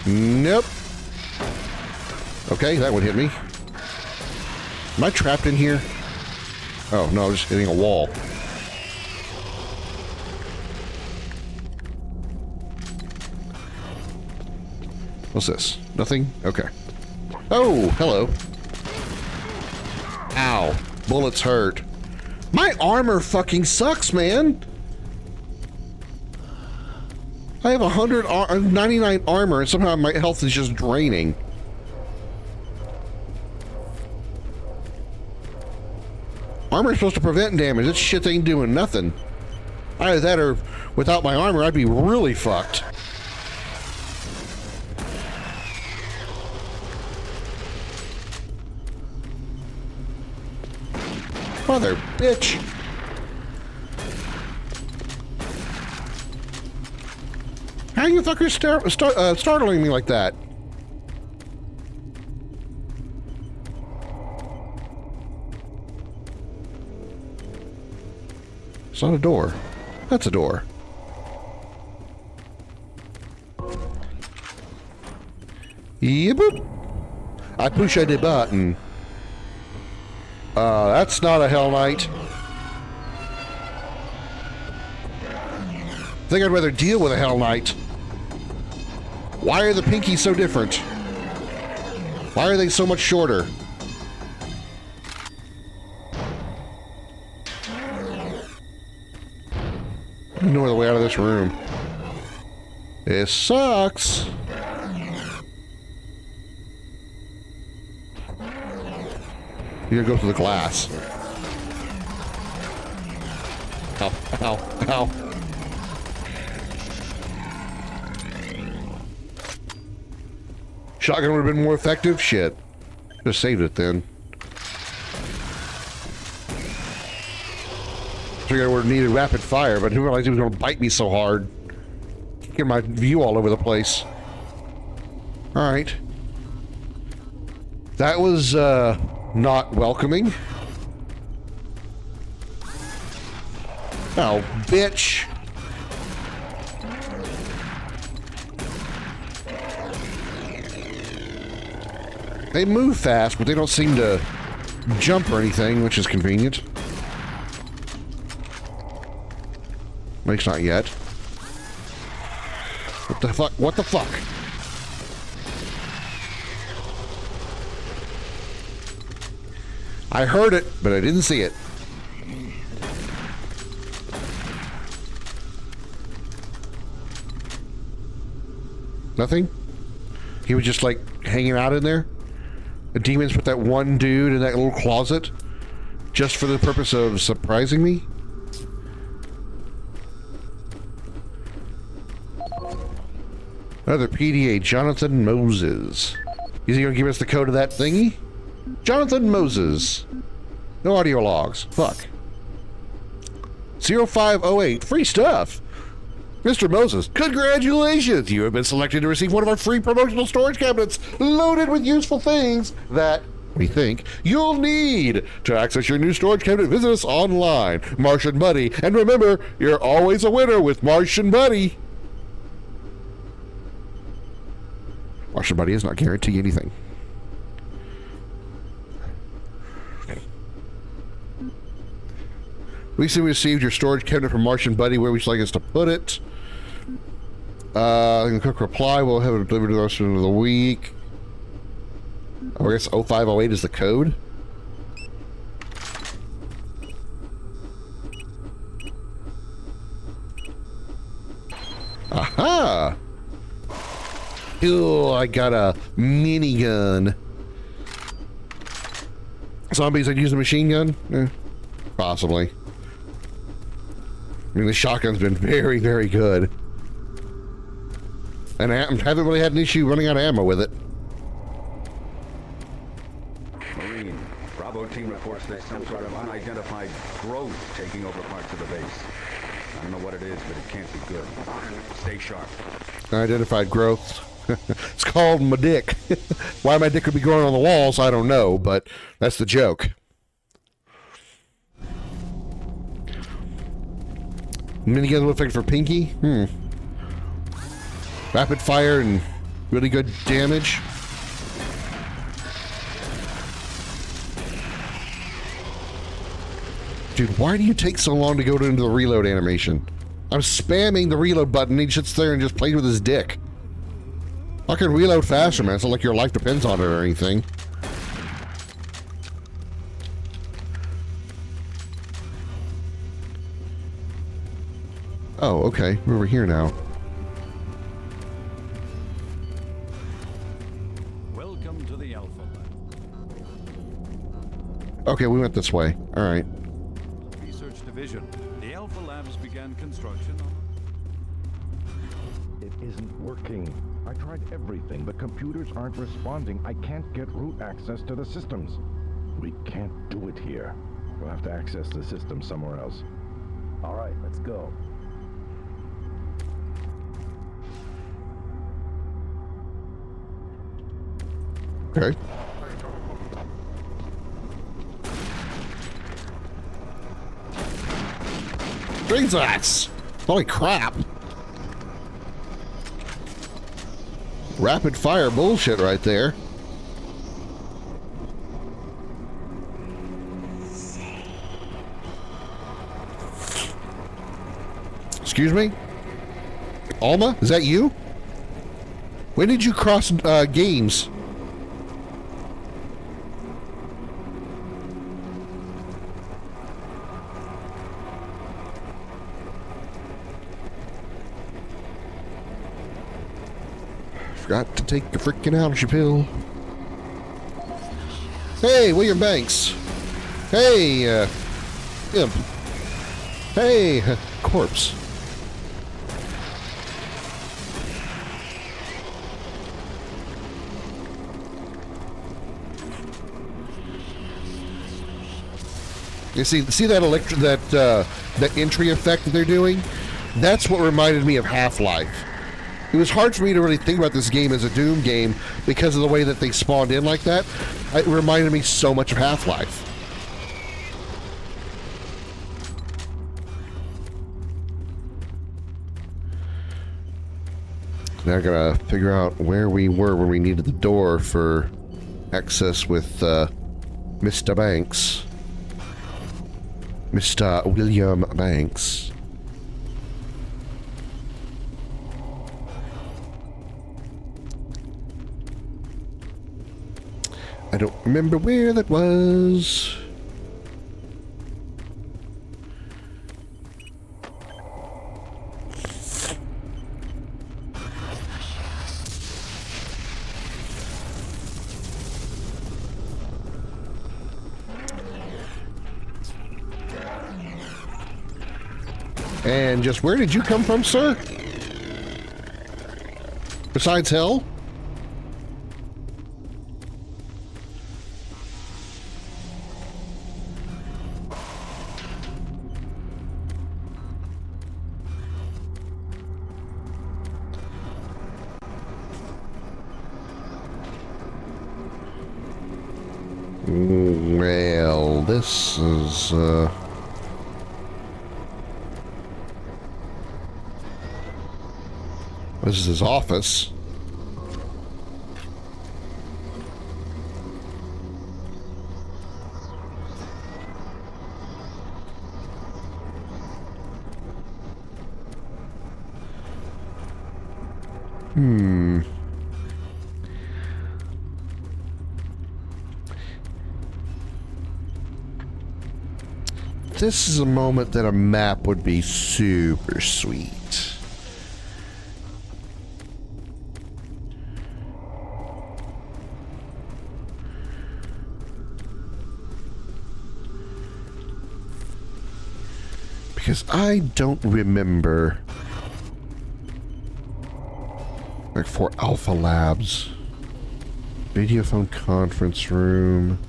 Nope. Okay, that would hit me. Am I trapped in here? Oh, no, I'm just hitting a wall. What's this? Nothing? Okay. Oh, hello. Ow. Bullets hurt. My armor fucking sucks, man. I have 99 armor and somehow my health is just draining. Armor is supposed to prevent damage. This shit ain't doing nothing. Either that or without my armor, I'd be really fucked. Mother bitch. How you fuckers startling me like that? It's not a door. That's a door. Yep. I push the button. That's not a Hell Knight. I think I'd rather deal with a Hell Knight. Why are the pinkies so different? Why are they so much shorter? I don't know the way out of this room. This sucks. You gotta go through the glass. Ow, ow, ow. Shotgun would have been more effective? Shit. Just saved it then. Figured I would have needed rapid fire, but I didn't realize he was going to bite me so hard. Get my view all over the place. Alright. That was, not welcoming. Oh, bitch. They move fast, but they don't seem to jump or anything, which is convenient. At least not yet. What the fuck? What the fuck? I heard it, but I didn't see it. Nothing? He was just like hanging out in there? The demons put that one dude in that little closet just for the purpose of surprising me? Another PDA, Jonathan Moses. Is he gonna give us the code of that thingy? Jonathan Moses. No audio logs. Fuck. 0508. Free stuff. Mr. Moses, congratulations! You have been selected to receive one of our free promotional storage cabinets loaded with useful things that we think you'll need. To access your new storage cabinet, visit us online, Martian Buddy. And remember, you're always a winner with Martian Buddy. Martian Buddy does not guarantee anything. We received your storage cabinet from Martian Buddy. Where would you like us to put it? The quick reply. We'll have it delivered to the rest of the week. Oh, I guess 0508 is the code. Aha! Ew, I got a minigun. Zombies that use a machine gun? Possibly. I mean, the shotgun's been very, very good. And I haven't really had an issue running out of ammo with it. Marine, Bravo team reports there's some sort of unidentified growth taking over parts of the base. I don't know what it is, but it can't be good. Stay sharp. Unidentified growth. It's called my dick. Why my dick would be growing on the walls, I don't know, but that's the joke. Minigun will affect for Pinky? Rapid fire and really good damage. Dude, why do you take so long to go into the reload animation? I'm spamming the reload button and he sits there and just plays with his dick. I can reload faster, man. It's not like your life depends on it or anything. Oh, okay. We're over here now. Welcome to the Alpha Lab. Okay, we went this way. All right. Research Division. The Alpha Labs began construction on... It isn't working. I tried everything. The computers aren't responding. I can't get root access to the systems. We can't do it here. We'll have to access the system somewhere else. All right, let's go. Okay. Jesus! Holy crap! Rapid fire bullshit right there. Excuse me? Alma? Is that you? When did you cross games? Forgot to take the freaking allergy pill. Hey, William Banks. Hey, Imp. Hey, Corpse. You see that that entry effect that they're doing? That's what reminded me of Half-Life. It was hard for me to really think about this game as a Doom game because of the way that they spawned in like that. It reminded me so much of Half-Life. Now I gotta figure out where we were when we needed the door for access with Mr. Banks. Mr. William Banks. I don't remember where that was. And just where did you come from, sir? Besides hell? Well, this is, this is his office. This is a moment that a map would be super sweet. Because I don't remember, like, for Alpha Labs, video phone conference room.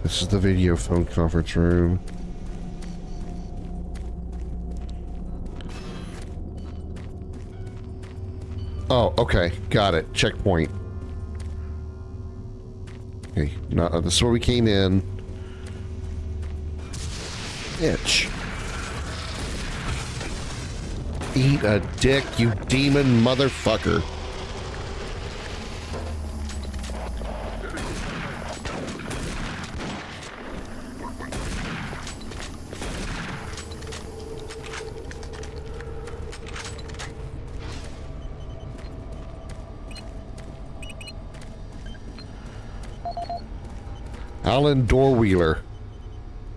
This is the video phone conference room. Oh, okay. Got it. Checkpoint. Okay. No, this is where we came in. Itch. Eat a dick, you demon motherfucker. Alan Doorwheeler.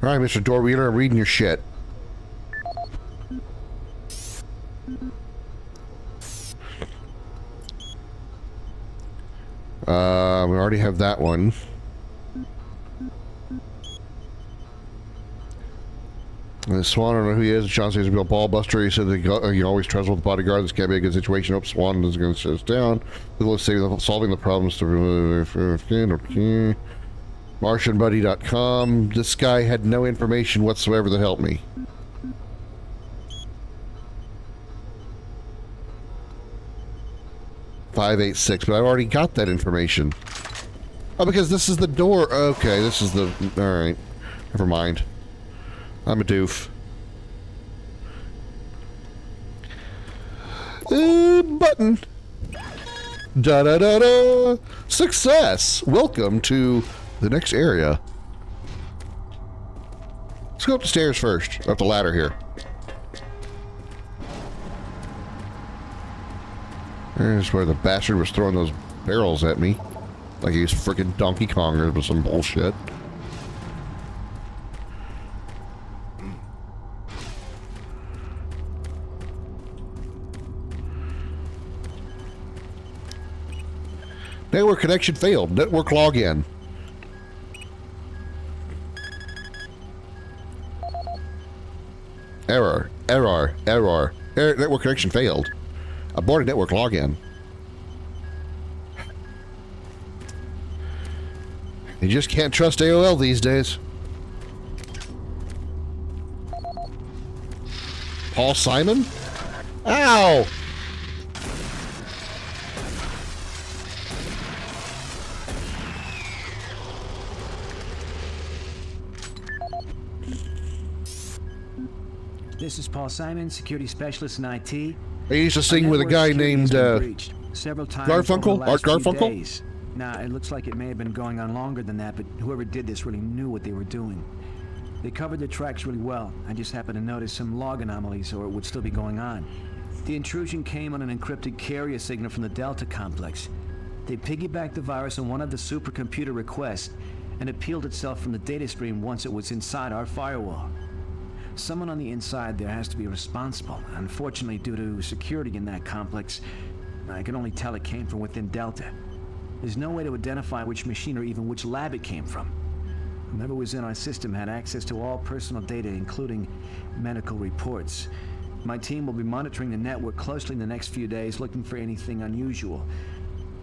All right, Mr. Doorwheeler, I'm reading your shit. We already have that one. Swan, I don't know who he is. John says he's a ball buster. He said that he always travels with the bodyguard. This can't be a good situation. Hope Swan is going to shut us down. Let's say solving the problems to okay. MartianBuddy.com. This guy had no information whatsoever that helped me. $586, but I've already got that information. Oh, because this is the door. Okay, this is the... Alright. Never mind. I'm a doof. Button. Da-da-da-da. Success. Welcome to the next area. Let's go up the stairs first. Up the ladder here. There's where the bastard was throwing those barrels at me. Like he was freaking Donkey Kong or some bullshit. Network connection failed. Network login. Error. Network connection failed. Aborted network login. You just can't trust AOL these days. Paul Simon? Ow! This is Paul Simon, security specialist in IT. I used to sing with a guy named several times Garfunkel. Art Garfunkel. Now it looks like it may have been going on longer than that, but whoever did this really knew what they were doing. They covered their tracks really well. I just happened to notice some log anomalies, or it would still be going on. The intrusion came on an encrypted carrier signal from the Delta complex. They piggybacked the virus on one of the supercomputer requests, and it peeled itself from the data stream once it was inside our firewall. Someone on the inside there has to be responsible. Unfortunately, due to security in that complex, I can only tell it came from within Delta. There's no way to identify which machine or even which lab it came from. Whoever was in our system had access to all personal data, including medical reports. My team will be monitoring the network closely in the next few days, looking for anything unusual.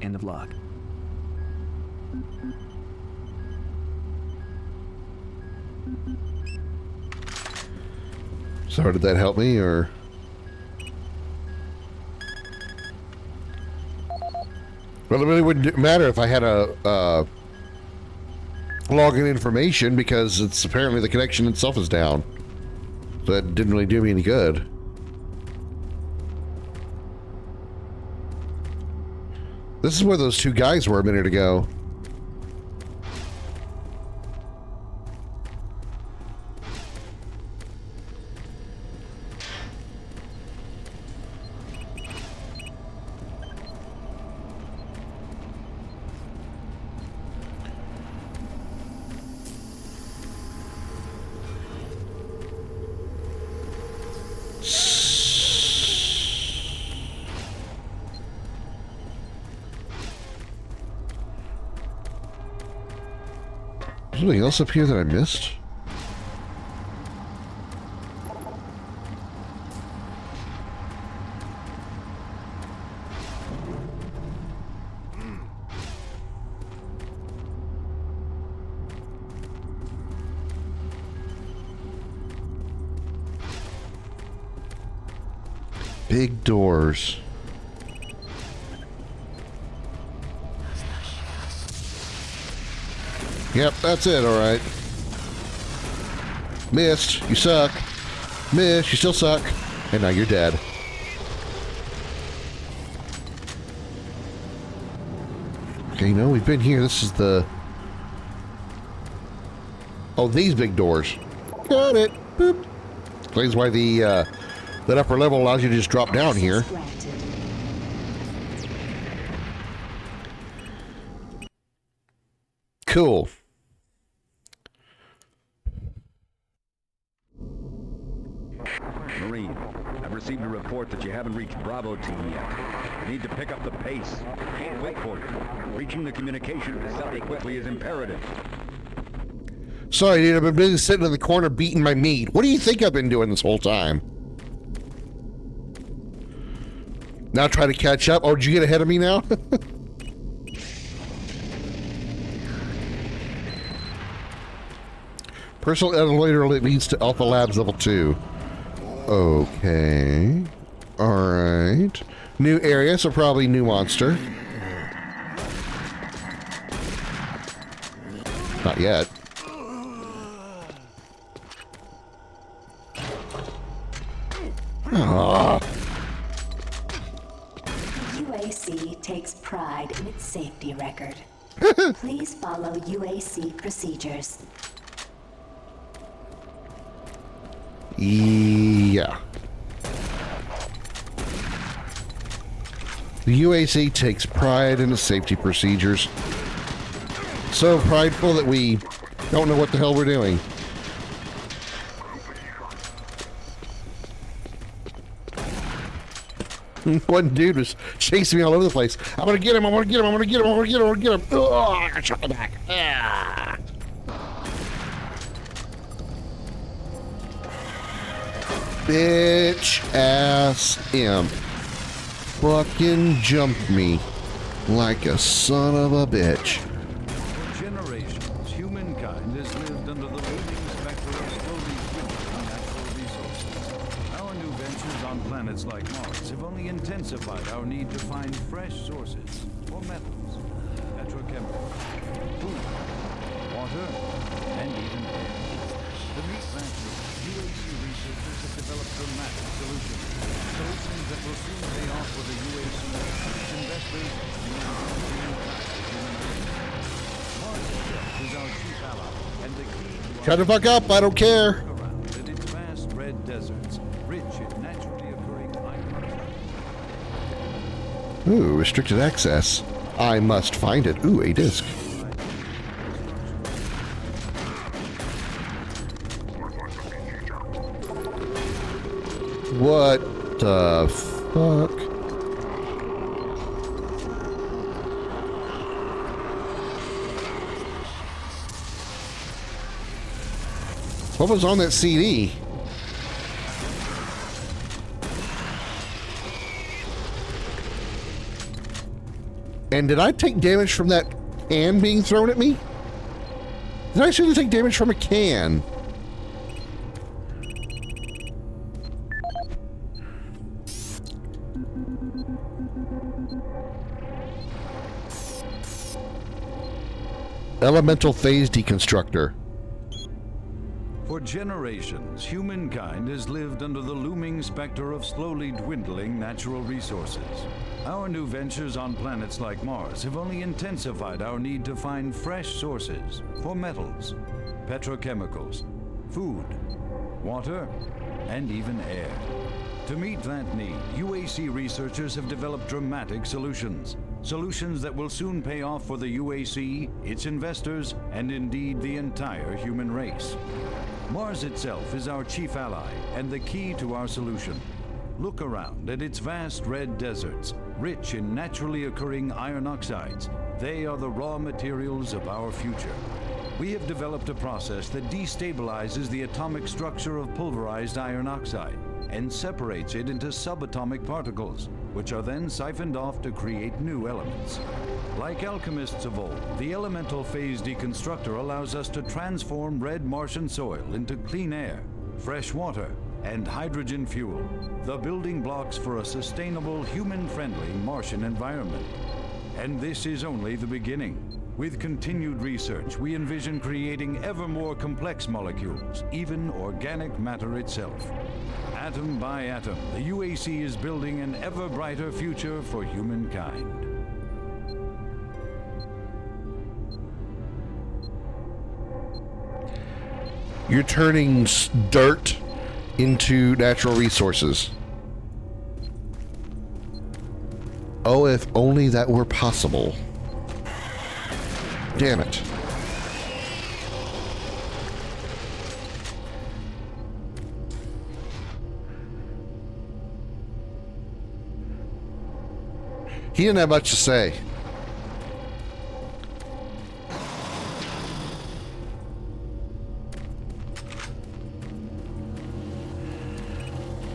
End of log. So did that help me, or? Well, it really wouldn't matter if I had a login information, because it's apparently the connection itself is down. So that didn't really do me any good. This is where those two guys were a minute ago. Something else up here that I missed? Big doors. Yep, that's it, alright. Missed. You suck. Missed. You still suck. And now you're dead. Okay, no, we've been here. This is the... Oh, these big doors. Got it. Boop. Explains why the, that upper level allows you to just drop down here. Cool. Marine, I've received a report that you haven't reached Bravo team yet. You need to pick up the pace. Can't wait for you. Reaching the communication facility quickly is imperative. Sorry, dude, I've been busy sitting in the corner beating my meat. What do you think I've been doing this whole time? Now try to catch up? Oh, did you get ahead of me now? Personal elevator leads to Alpha Labs level 2. Okay. Alright. New area, so probably new monster. Not yet. Ah. UAC takes pride in its safety record. Please follow UAC procedures. Yeah. The UAC takes pride in its safety procedures. So prideful that we don't know what the hell we're doing. One dude was chasing me all over the place. I'm gonna get him, I'm gonna get him, I'm gonna get him, I'm gonna get him, I'm gonna get him. Oh, I got shot in the back. Ah. Bitch ass imp fucking jumped me like a son of a bitch. For generations, humankind has lived under the looming specter of slowly dwindling natural resources. Our new ventures on planets like Mars have only intensified our need to find fresh sources for metals, petrochemicals, food, water, and even air. The meat factory, UAC researchers have developed dramatic solutions, solutions that will soon pay off for the UAC, its investors, and the human race. Mars is our chief ally, and the key to Shut the fuck up, I don't care. around in its vast red deserts, rich in naturally occurring islands. Ooh, restricted access. I must find it. Ooh, a disc. What the fuck? What was on that CD? And did I take damage from that can being thrown at me? Did I actually take damage from a can? Elemental phase deconstructor. For generations, humankind has lived under the looming specter of slowly dwindling natural resources. Our new ventures on planets like Mars have only intensified our need to find fresh sources for metals, petrochemicals, food, water, and even air. To meet that need, UAC researchers have developed dramatic solutions. Solutions that will soon pay off for the UAC, its investors, and indeed the entire human race. Mars itself is our chief ally and the key to our solution. Look around at its vast red deserts, rich in naturally occurring iron oxides. They are the raw materials of our future. We have developed a process that destabilizes the atomic structure of pulverized iron oxide and separates it into subatomic particles, which are then siphoned off to create new elements. Like alchemists of old, the elemental phase deconstructor allows us to transform red Martian soil into clean air, fresh water, and hydrogen fuel, the building blocks for a sustainable, human-friendly Martian environment. And this is only the beginning. With continued research, we envision creating ever more complex molecules, even organic matter itself. Atom by atom, the UAC is building an ever brighter future for humankind. You're turning dirt into natural resources. Oh, if only that were possible. Damn it. He didn't have much to say.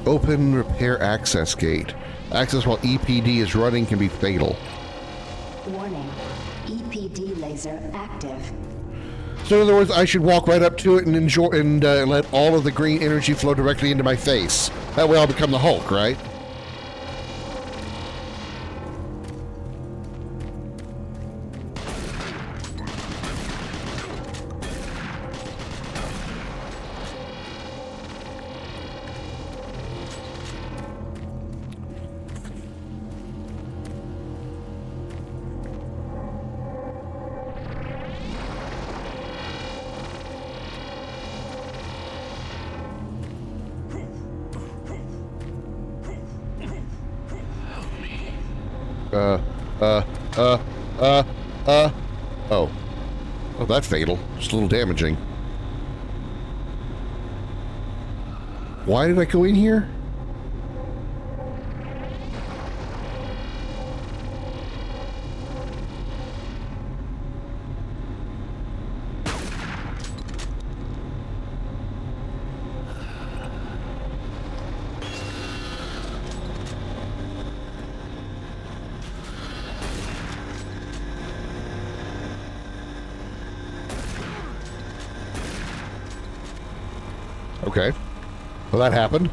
Open repair access gate. Access while EPD is running can be fatal. Warning. EPD laser active. So in other words, I should walk right up to it and enjoy and let all of the green energy flow directly into my face. That way I'll become the Hulk, right? Oh. Oh, that's fatal. Just a little damaging. Why did I go in here? Okay. Well, that happened.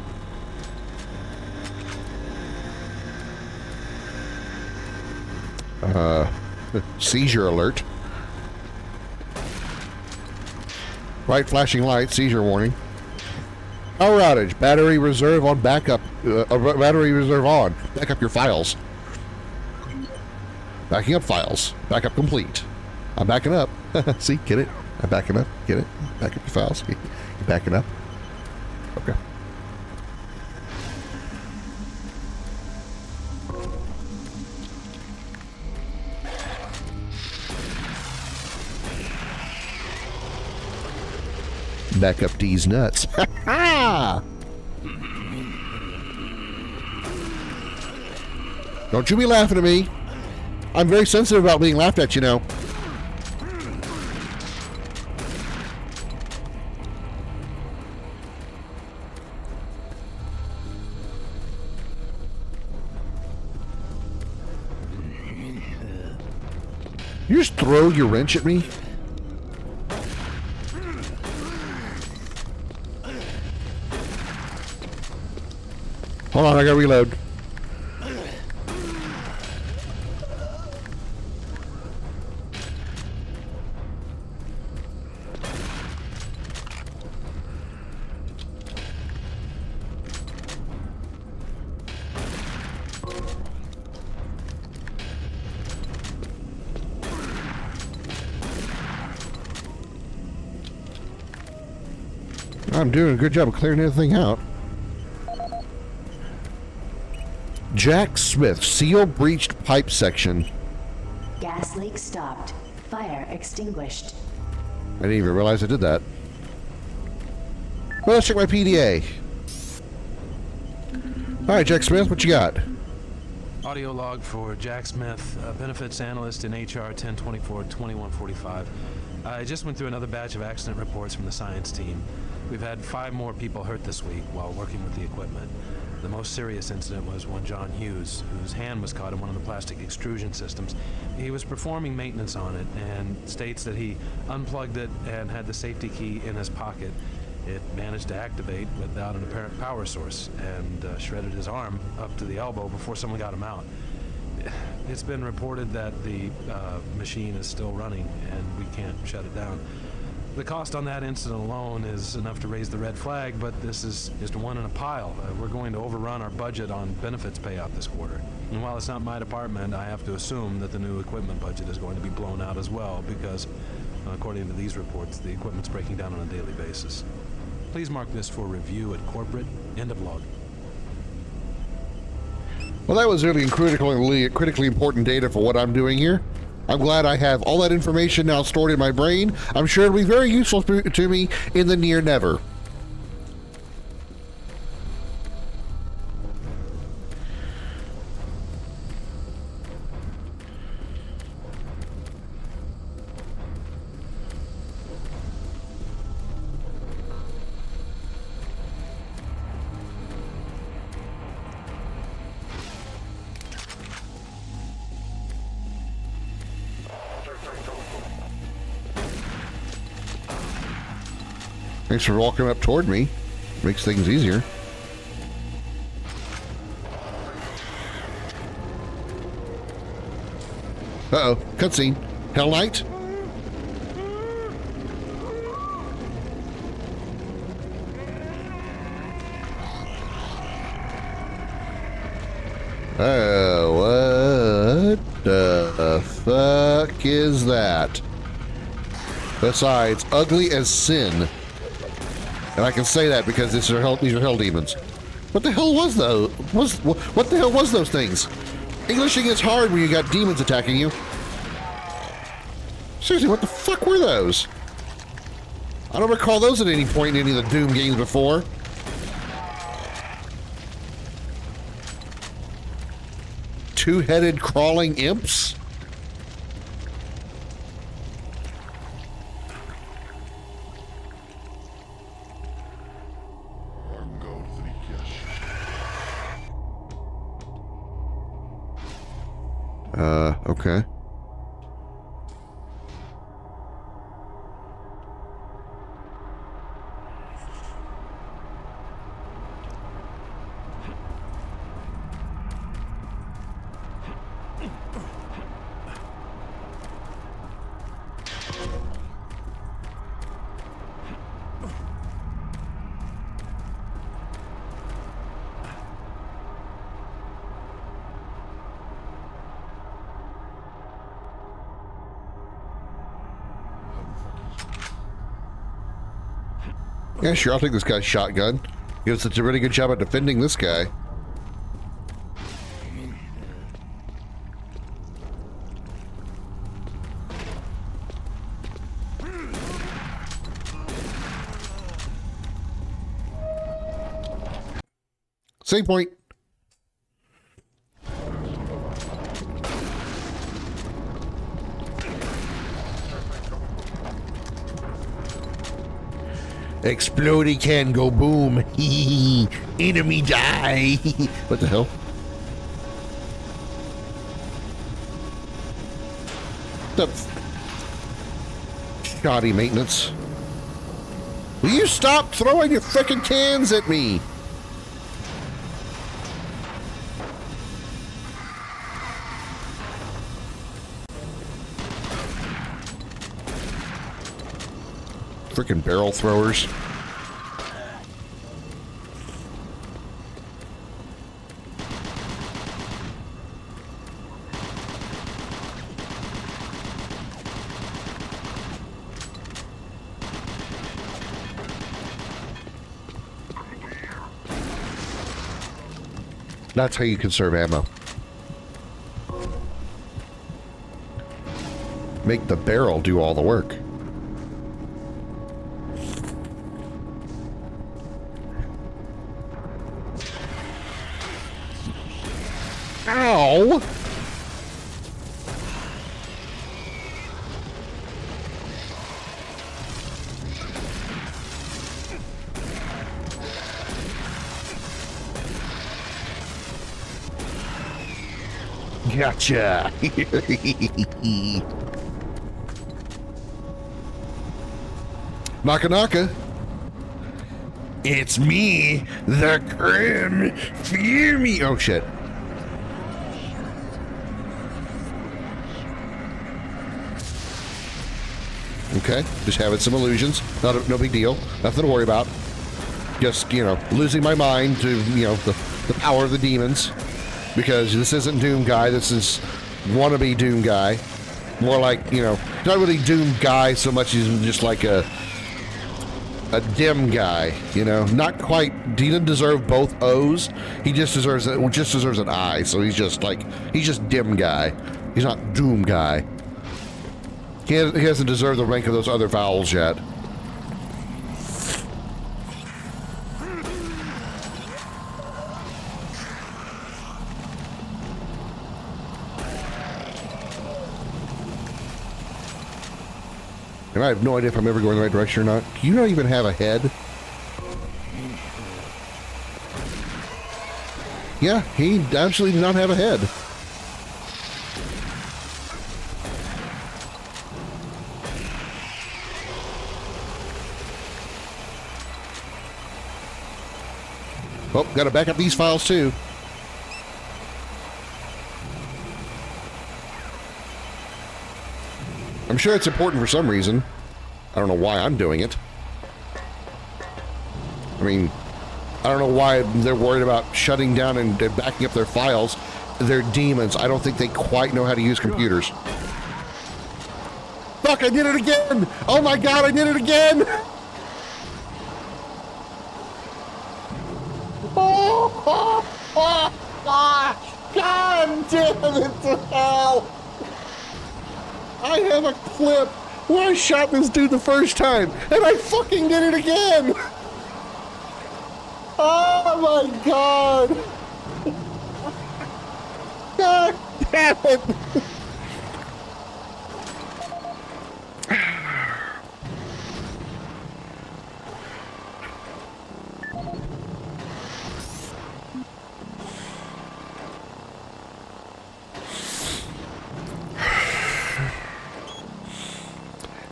Seizure alert. Right flashing light, seizure warning. Power outage, battery reserve on backup, battery reserve on. Back up your files. Backing up files. Backup complete. I'm backing up. See, get it? I'm backing up. Get it? Back up your files. You're backing up. Okay. back up these nuts. Ha! Don't you be laughing at me. I'm very sensitive about being laughed at, you know. You just throw your wrench at me? Hold on, I gotta reload. I'm doing a good job of clearing everything out. Jack Smith, seal breached pipe section. Gas leak stopped. Fire extinguished. I didn't even realize I did that. Well, let's check my PDA. Alright, Jack Smith, what you got? Audio log for Jack Smith, benefits analyst in HR 1024-2145. I just went through another batch of accident reports from the science team. We've had 5 more people hurt this week while working with the equipment. The most serious incident was one John Hughes, whose hand was caught in one of the plastic extrusion systems. He was performing maintenance on it and states that he unplugged it and had the safety key in his pocket. It managed to activate without an apparent power source and shredded his arm up to the elbow before someone got him out. It's been reported that the machine is still running and we can't shut it down. The cost on that incident alone is enough to raise the red flag, but this is just one in a pile. We're going to overrun our budget on benefits payout this quarter. And while it's not my department, I have to assume that the new equipment budget is going to be blown out as well because, according to these reports, the equipment's breaking down on a daily basis. Please mark this for review at corporate. End of log. Well, that was really critically important data for what I'm doing here. I'm glad I have all that information now stored in my brain. I'm sure it'll be very useful to me in the near never. Thanks for walking up toward me. Makes things easier. Uh-oh. Cutscene. Hell Knight? Oh, what the fuck is that? Besides, ugly as sin. And I can say that because these are hell demons. What the hell was those? What the hell was those things? Englishing is hard when you got demons attacking you. Seriously, what the fuck were those? I don't recall those at any point in any of the Doom games before. Two-headed crawling imps? Okay. Yeah, sure, I'll take this guy's shotgun. He does such a really good job at defending this guy. Same point. Explodey can go boom. Enemy die. What the hell? That's shoddy maintenance. Will you stop throwing your frickin' cans at me? Frickin' barrel throwers. That's how you conserve ammo. Make the barrel do all the work. Ow! Gotcha. Naka naka. It's me, the Krim. Fear me. Oh shit. Okay, just having some illusions. No big deal. Nothing to worry about. Just, you know, losing my mind to, you know, the power of the demons. Because this isn't Doom Guy, this is wannabe Doom Guy. More like, you know, not really Doom Guy so much as just like a dim guy, you know. Not quite, he doesn't deserve both O's. He just deserves an I, so he's just dim guy. He's not Doom Guy. He hasn't deserved the rank of those other vowels yet. And I have no idea if I'm ever going the right direction or not. Do you not even have a head? Yeah, he absolutely did not have a head. Well, gotta back up these files too. I'm sure it's important for some reason. I don't know why I'm doing it. I mean, I don't know why they're worried about shutting down and backing up their files. They're demons. I don't think they quite know how to use computers. Fuck, I did it again! Oh my god, I did it again! God damn it to hell! I have a clip where I shot this dude the first time, and I fucking did it again! Oh my god! God damn it!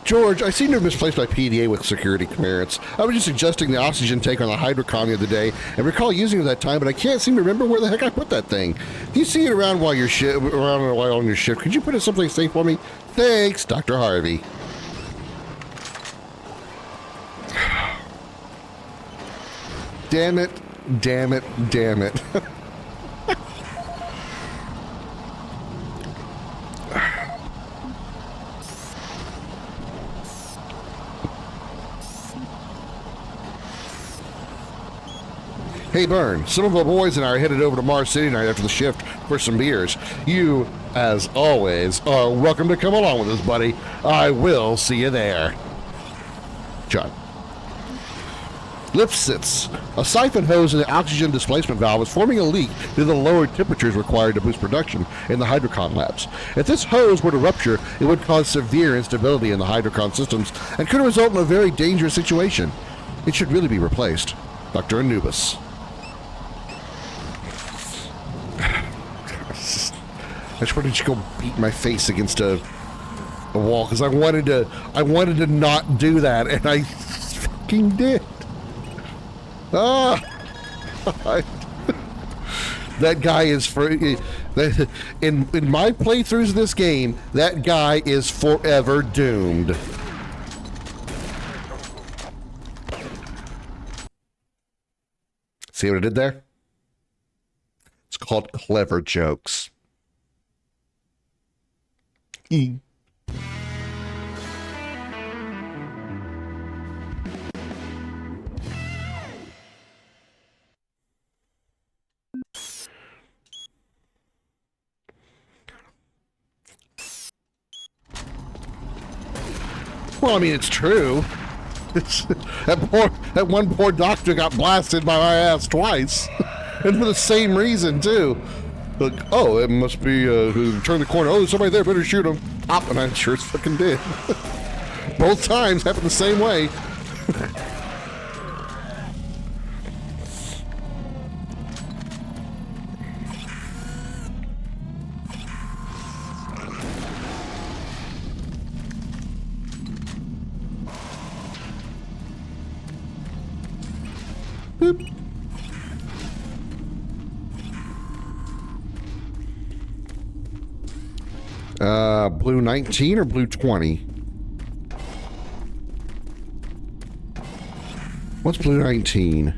George, I seem to have misplaced my PDA with security clearance. I was just adjusting the oxygen tank on the hydrocon the other day and recall using it at that time, but I can't seem to remember where the heck I put that thing. If you see it around while you're while on your shift, could you put it someplace safe for me? Thanks, Dr. Harvey. Damn it, damn it, damn it. Hey, Byrne, some of our boys and I are headed over to Mars City tonight after the shift for some beers. You, as always, are welcome to come along with us, buddy. I will see you there. John. Lipsitz. A siphon hose in the oxygen displacement valve is forming a leak due to the lower temperatures required to boost production in the hydrocon labs. If this hose were to rupture, it would cause severe instability in the hydrocon systems and could result in a very dangerous situation. It should really be replaced. Dr. Anubis. I just wanted to go beat my face against a wall because I wanted to not do that, and I fucking did. Ah, that guy is for in my playthroughs of this game. That guy is forever doomed. See what I did there? It's called clever jokes. Well, I mean, it's true. That one poor doctor got blasted by my ass twice. And for the same reason, too. Like, oh, it must be, turn the corner. Oh, there's somebody there, better shoot him. Pop, and I sure as fucking did. Both times happened the same way. Boop. Blue 19 or blue 20? What's blue 19?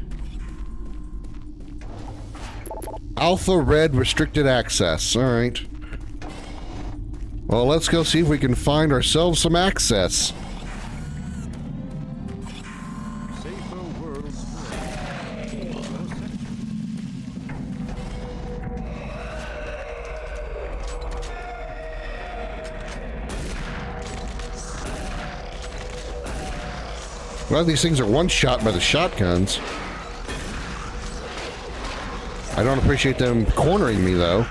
Alpha red restricted access. All right. Well, let's go see if we can find ourselves some access. A lot of these things are one shot by the shotguns. I don't appreciate them cornering me, though.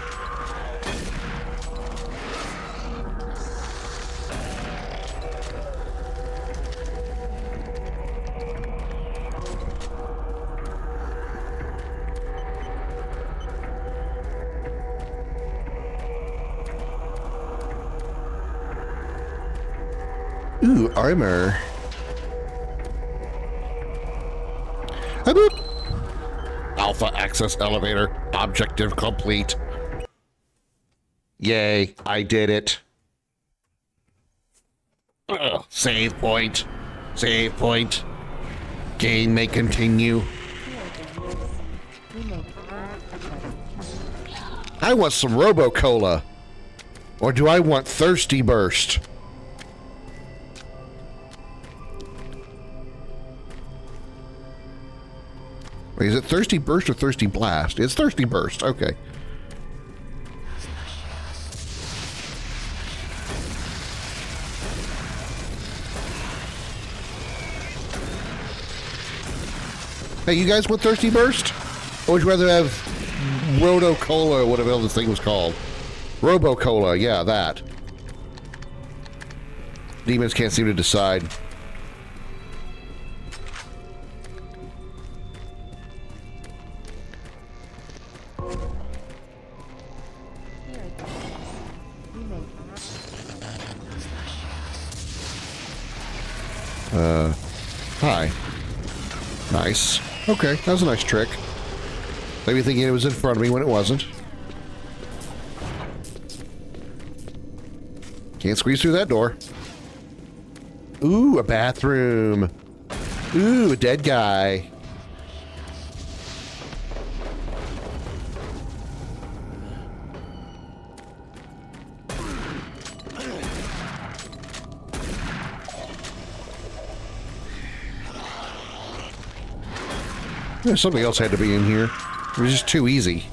Ooh, armor. Alpha access elevator. Objective complete. Yay, I did it. Ugh, save point. Save point. Game may continue. I want some Robo-Cola. Or do I want Thirsty Burst? Is it Thirsty Burst or Thirsty Blast? It's Thirsty Burst. Okay. Hey, you guys want Thirsty Burst? Or would you rather have Roto-Cola or whatever the thing was called? Robo-Cola, yeah, that. Demons can't seem to decide. Hi. Nice. Okay, that was a nice trick. Maybe thinking it was in front of me when it wasn't. Can't squeeze through that door. Ooh, a bathroom. Ooh, a dead guy. Yeah, something else had to be in here. It was just too easy.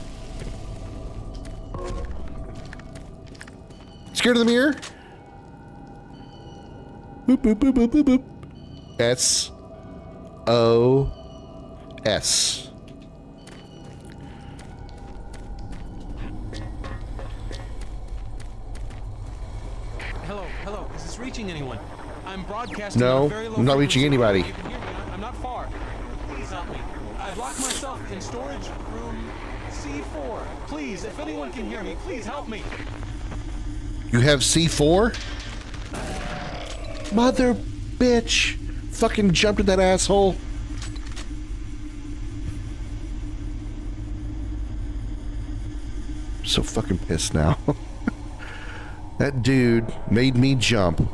Scared of the mirror? Boop, boop, boop, boop, boop, boop. S-O-N-E. S. Hello, is this reaching anyone? I'm broadcasting No, on a very low I'm not reaching frequency. anybody. You can hear me. I'm not far. Please help me. I've locked myself in storage room C4. Please, if anyone can hear me, please help me. You have C4? Mother bitch. Fucking jumped in that asshole. I'm so fucking pissed now. That dude made me jump.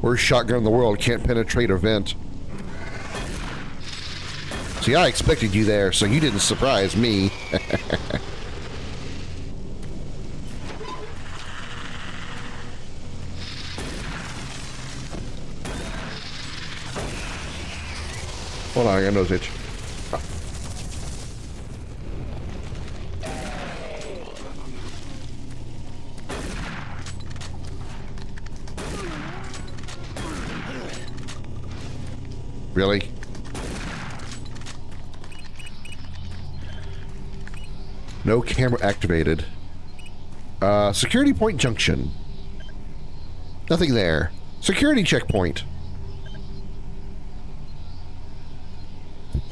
Worst shotgun in the world, can't penetrate a vent. See, I expected you there, so you didn't surprise me. Hold on, I got a nose itch. Really? No camera activated. Security point junction. Nothing there. Security checkpoint.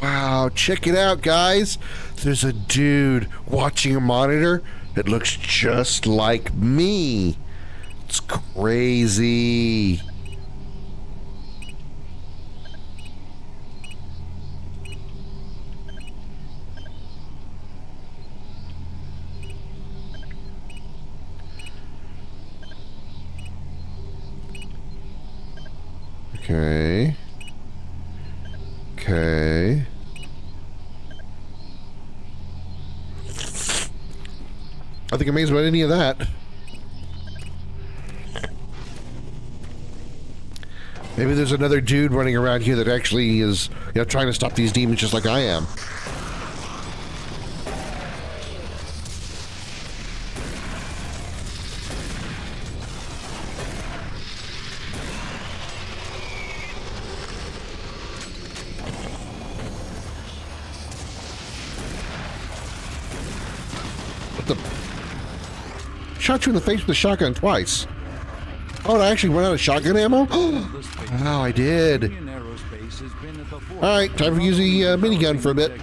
Wow, check it out, guys. There's a dude watching a monitor that looks just like me. It's crazy. Okay. Okay. I think amazed about any of that. Maybe there's another dude running around here that actually is, you know, trying to stop these demons just like I am. Shot you in the face with a shotgun twice. Oh, I actually went out of shotgun ammo? Oh, I did. Alright, time for use the minigun for a bit.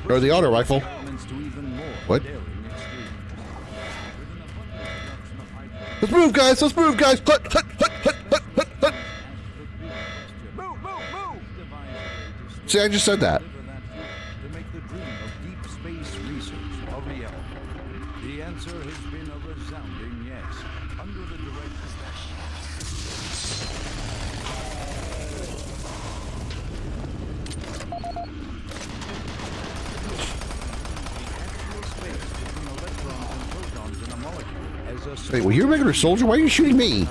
Or the auto rifle. What? Let's move, guys! Let's move, guys! Hut, hut, hut, hut, hut, hut, hut. See, I just said that. Wait, well, you're a regular soldier? Why are you shooting me?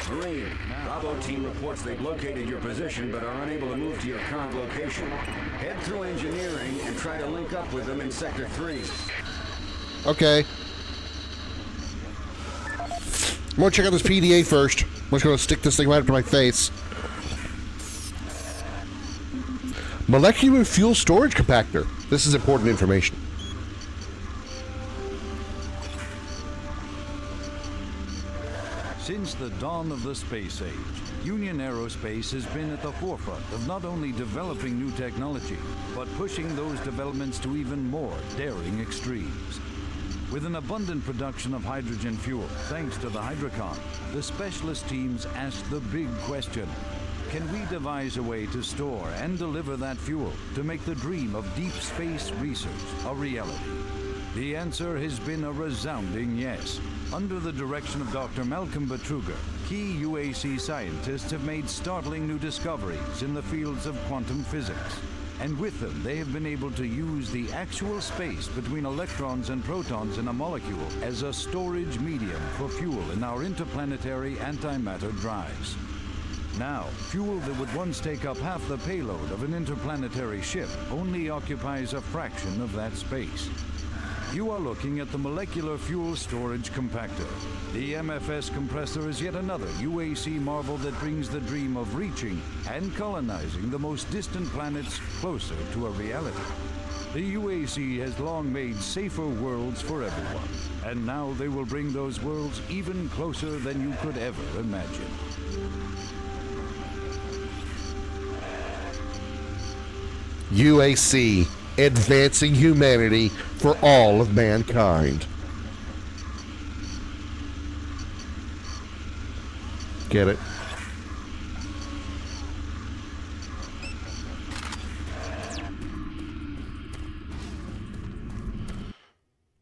Marine, Bravo team reports they've located your position but are unable to move to your current location. Head through engineering and try to link up with them in Sector 3. Okay. I'm gonna check out this PDA first. I'm just gonna stick this thing right up to my face. Molecular fuel storage compactor. This is important information. Since the dawn of the space age, Union Aerospace has been at the forefront of not only developing new technology, but pushing those developments to even more daring extremes. With an abundant production of hydrogen fuel, thanks to the Hydrocon, the specialist teams asked the big question: can we devise a way to store and deliver that fuel to make the dream of deep space research a reality? The answer has been a resounding yes. Under the direction of Dr. Malcolm Betruger, key UAC scientists have made startling new discoveries in the fields of quantum physics. And with them, they have been able to use the actual space between electrons and protons in a molecule as a storage medium for fuel in our interplanetary antimatter drives. Now, fuel that would once take up half the payload of an interplanetary ship only occupies a fraction of that space. You are looking at the Molecular Fuel Storage Compactor. The MFS compressor is yet another UAC marvel that brings the dream of reaching and colonizing the most distant planets closer to a reality. The UAC has long made safer worlds for everyone, and now they will bring those worlds even closer than you could ever imagine. UAC, advancing humanity for all of mankind. Get it?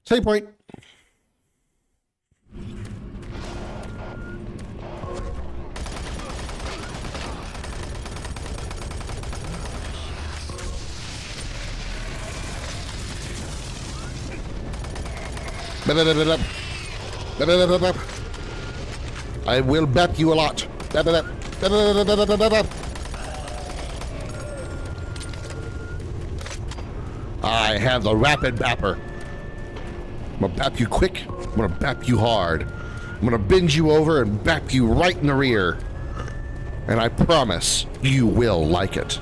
Same point. I will bap you a lot. I have the rapid bapper. I'm gonna bap you quick. I'm gonna bap you hard. I'm gonna bend you over and bap you right in the rear. And I promise you will like it.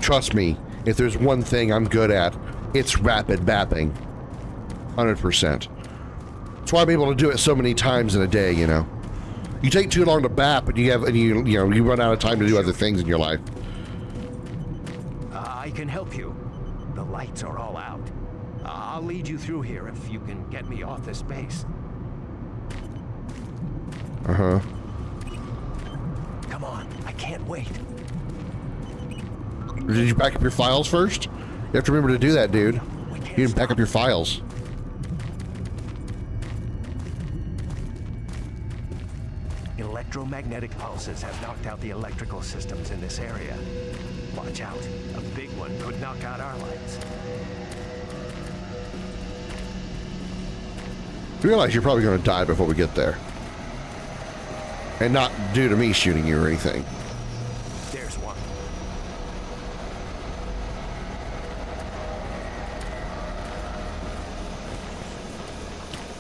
Trust me, if there's one thing I'm good at, it's rapid bapping. 100%. That's why I'm able to do it so many times in a day, you know. You take too long to bap and you run out of time to do other things in your life. I can help you. The lights are all out. I'll lead you through here if you can get me off this base. Uh-huh. Come on, I can't wait. Did you back up your files first? You have to remember to do that, dude. You didn't back up your files. Electromagnetic pulses have knocked out the electrical systems in this area. Watch out. A big one could knock out our lights. You realize you're probably going to die before we get there. And not due to me shooting you or anything. There's one.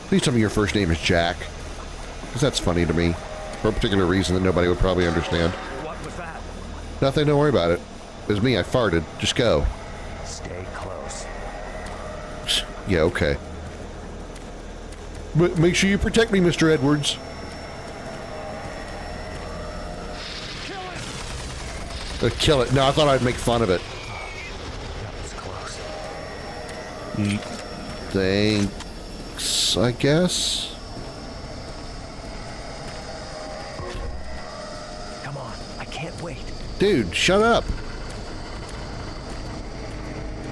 Please tell me your first name is Jack. Because that's funny to me. For a particular reason that nobody would probably understand. What was that? Nothing, don't worry about it. It was me, I farted. Just go. Stay close. Yeah, okay. But make sure you protect me, Mr. Edwards. Kill it. No, I thought I'd make fun of it. That was close. Thanks, I guess. Come on, I can't wait. Dude, shut up.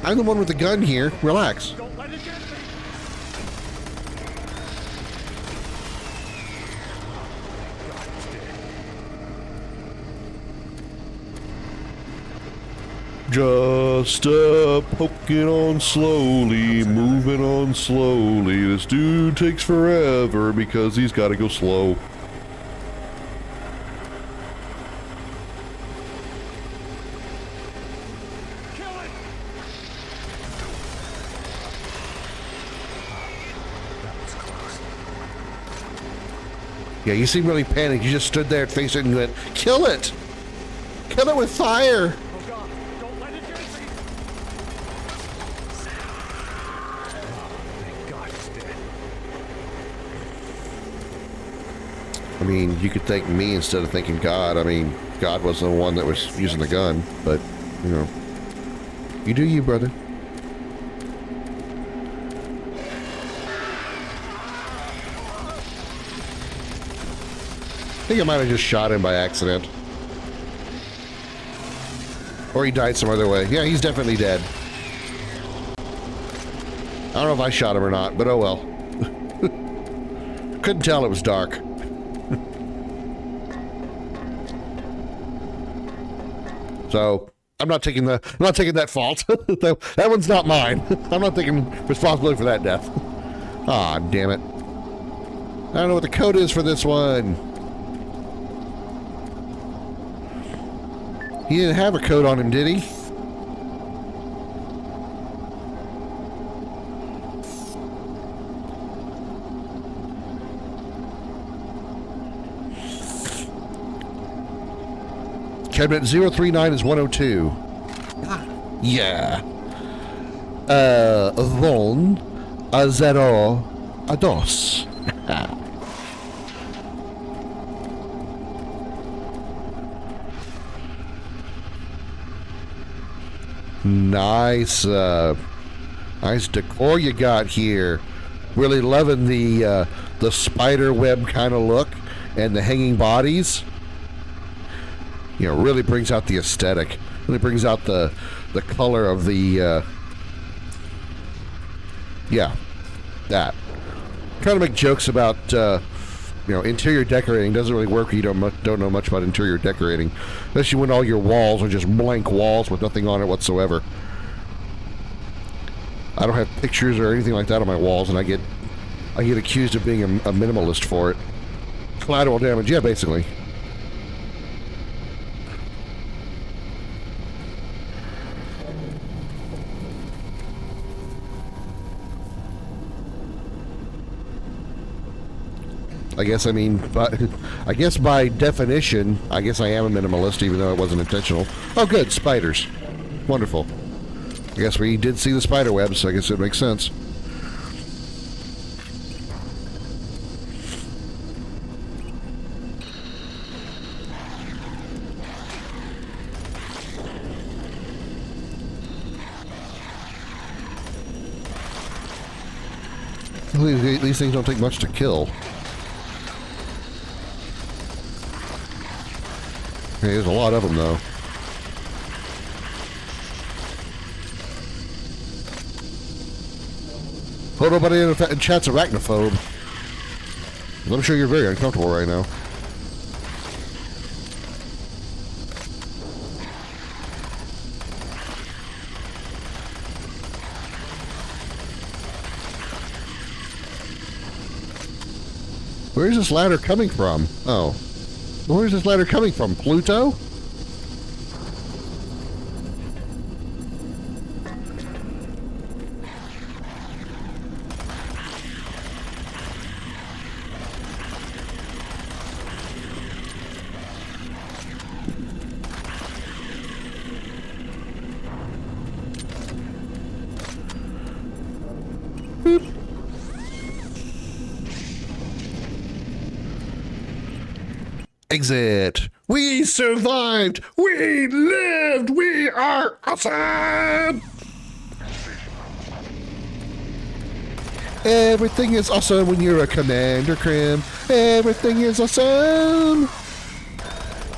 I'm the one with the gun here. Relax. Don't let it get me. Just poking on slowly, moving on slowly. This dude takes forever because he's got to go slow. Yeah, you seem really panicked. You just stood there and faced it and went, kill it! Kill it with fire! I mean, you could thank me instead of thanking God. I mean, God was the one that was using the gun, but, you know. You do you, brother. I think I might have just shot him by accident. Or he died some other way. Yeah, he's definitely dead. I don't know if I shot him or not, but oh well. Couldn't tell it was dark. So I'm not taking that fault. that one's not mine. I'm not taking responsibility for that death. Ah, damn it. I don't know what the code is for this one. He didn't have a code on him, did he? Cabinet 039 is 102. Yeah. Von a 0 a 2. Nice, nice decor you got here. Really loving the spider web kind of look and the hanging bodies. You know, really brings out the aesthetic. Really brings out the color of the. Yeah, that. Trying to make jokes about interior decorating doesn't really work if you don't know much about interior decorating, especially when all your walls are just blank walls with nothing on it whatsoever. I don't have pictures or anything like that on my walls, and I get accused of being a minimalist for it. Collateral damage, yeah, basically. I guess by definition, I guess I am a minimalist, even though it wasn't intentional. Oh, good, spiders. Wonderful. I guess we did see the spider web, so I guess it makes sense. These things don't take much to kill. Okay, there's a lot of them, though. Hope nobody in chat's arachnophobe. I'm sure you're very uncomfortable right now. Where's this ladder coming from? Oh. Where's this ladder coming from? Pluto? Exit. We survived. We lived. We are awesome. Everything is awesome when you're a commander, Krim. Everything is awesome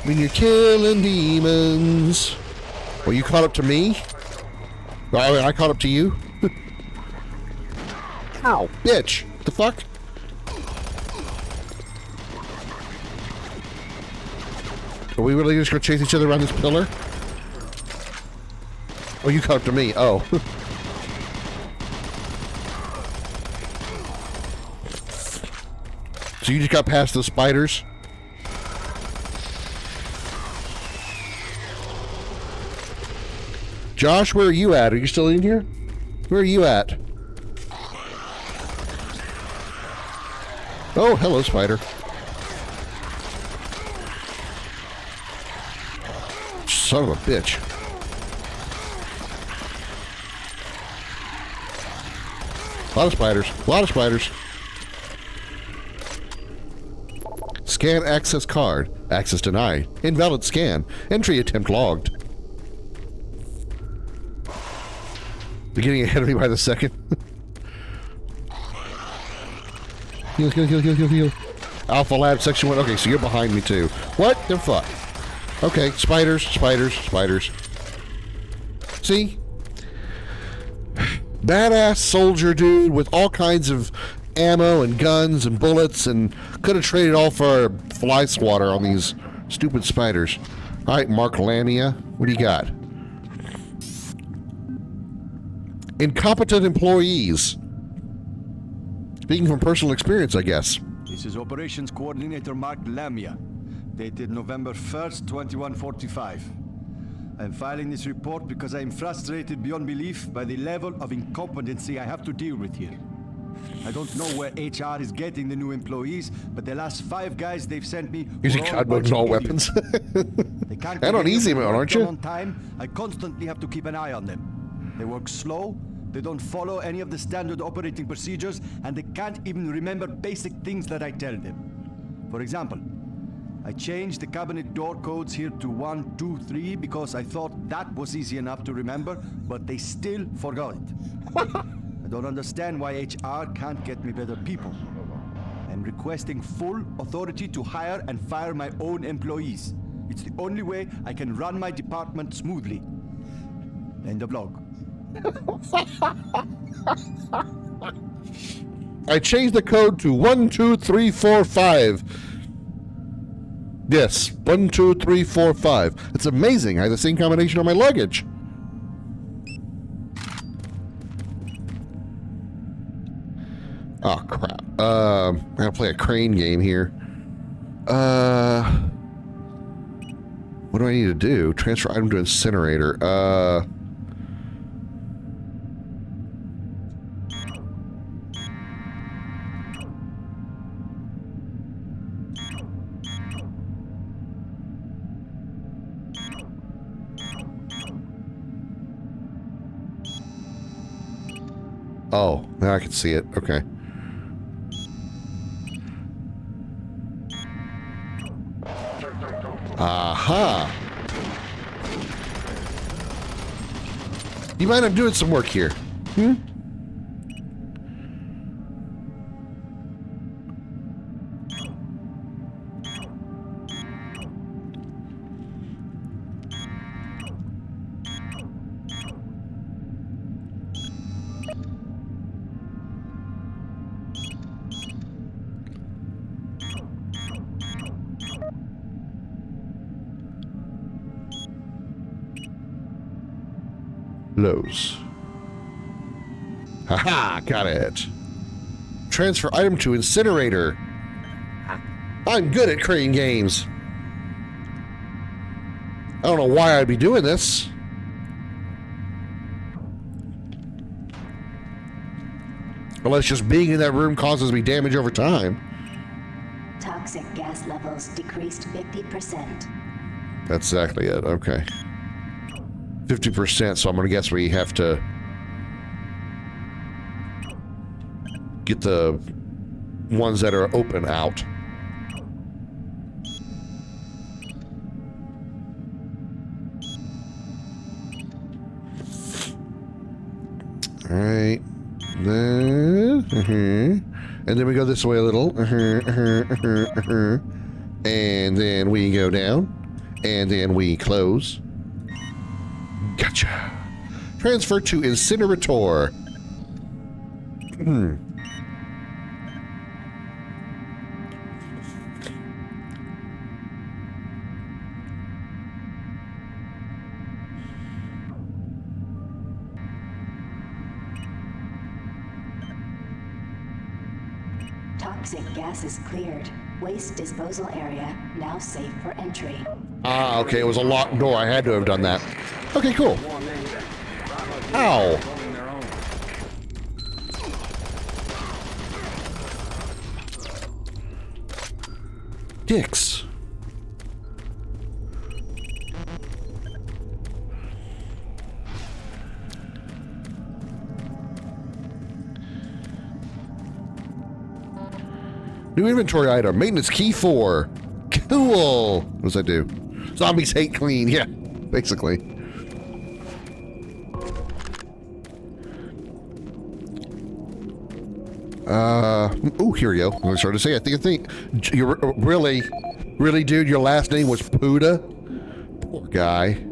when you're killing demons. Well, you caught up to me? I caught up to you? Ow, bitch. The fuck? Are we really just gonna chase each other around this pillar? Oh, you caught up to me. Oh. So you just got past the spiders? Josh, where are you at? Are you still in here? Where are you at? Oh, hello, spider. Son of a bitch. A lot of spiders. A lot of spiders. Scan access card. Access denied. Invalid scan. Entry attempt logged. You're getting ahead of me by the second. Heal, heal, heal, heal, heal, heal. Alpha Lab Section 1. Okay, so you're behind me too. What the fuck? Okay, spiders, spiders, spiders. See? badass soldier dude with all kinds of ammo and guns and bullets, and could have traded all for fly swatter on these stupid spiders. All right, Mark Lamia, what do you got? Incompetent employees. Speaking from personal experience, I guess. This is Operations Coordinator Mark Lamia, dated November 1st, 2145. I am filing this report because I am frustrated beyond belief by the level of incompetency I have to deal with here. I don't know where HR is getting the new employees, but the last 5 guys they've sent me using God mode and all weapons. They can't and on easy mode, aren't you? On time. I constantly have to keep an eye on them. They work slow, they don't follow any of the standard operating procedures, and they can't even remember basic things that I tell them. For example, I changed the cabinet door codes here to 1, 2, 3 because I thought that was easy enough to remember, but they still forgot it. I don't understand why HR can't get me better people. I'm requesting full authority to hire and fire my own employees. It's the only way I can run my department smoothly. End of log. I changed the code to 12345. Yes, 12345. It's amazing. I have the same combination on my luggage. Oh crap. I'm gonna play a crane game here. What do I need to do? Transfer item to incinerator. Oh, now I can see it. Okay. Aha! You mind I'm doing some work here? Hmm? Lowe's. Haha, got it. Transfer item to incinerator. I'm good at crane games. I don't know why I'd be doing this. Unless just being in that room causes me damage over time. Toxic gas levels decreased 50%. That's exactly it. Okay. 50%, so I'm going to guess we have to get the ones that are open out. All right. Then, and then we go this way a little. And then we go down. And then we close. Gotcha. Transfer to incinerator. Toxic gas is cleared. Waste disposal area now safe for entry. Ah, okay, it was a locked door. I had to have done that. Okay, cool. Ow. Dicks. New inventory item. Maintenance key 4. Cool. What does that do? Zombies hate clean. Yeah, basically. Ooh, here we go. I was starting to say, I think you're really, dude, your last name was Puda? Poor guy.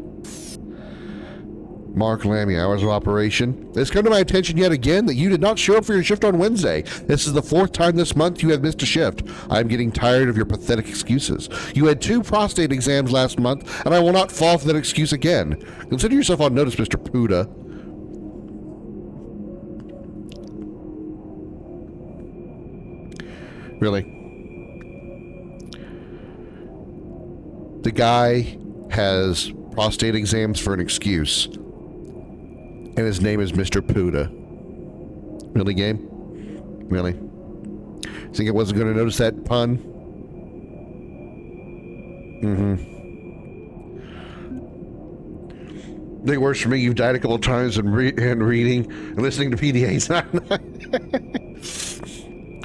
Mark Lammy, hours of operation. It's come to my attention yet again that you did not show up for your shift on Wednesday. This is the 4th time this month you have missed a shift. I'm getting tired of your pathetic excuses. You had 2 prostate exams last month, and I will not fall for that excuse again. Consider yourself on notice, Mr. Puda. Really? The guy has prostate exams for an excuse. And his name is Mr. Puda. Really, game? Really? Think I wasn't going to notice that pun? I think it works for me. You've died a couple of times and reading and listening to PDAs.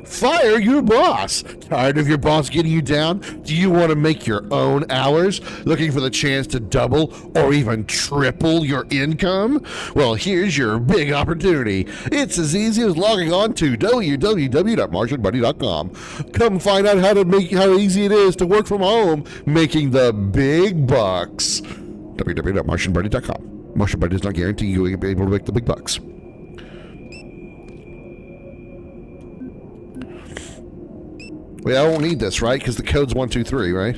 Fire your boss. Tired of your boss getting you down? Do you want to make your own hours? Looking for the chance to double or even triple your income? Well, here's your big opportunity. It's as easy as logging on to www.martianbuddy.com. Come find out how easy it is to work from home, making the big bucks. www.martianbuddy.com. Martian Buddy does not guarantee you will be able to make the big bucks. Wait, I won't need this, right? Because the code's 123, right?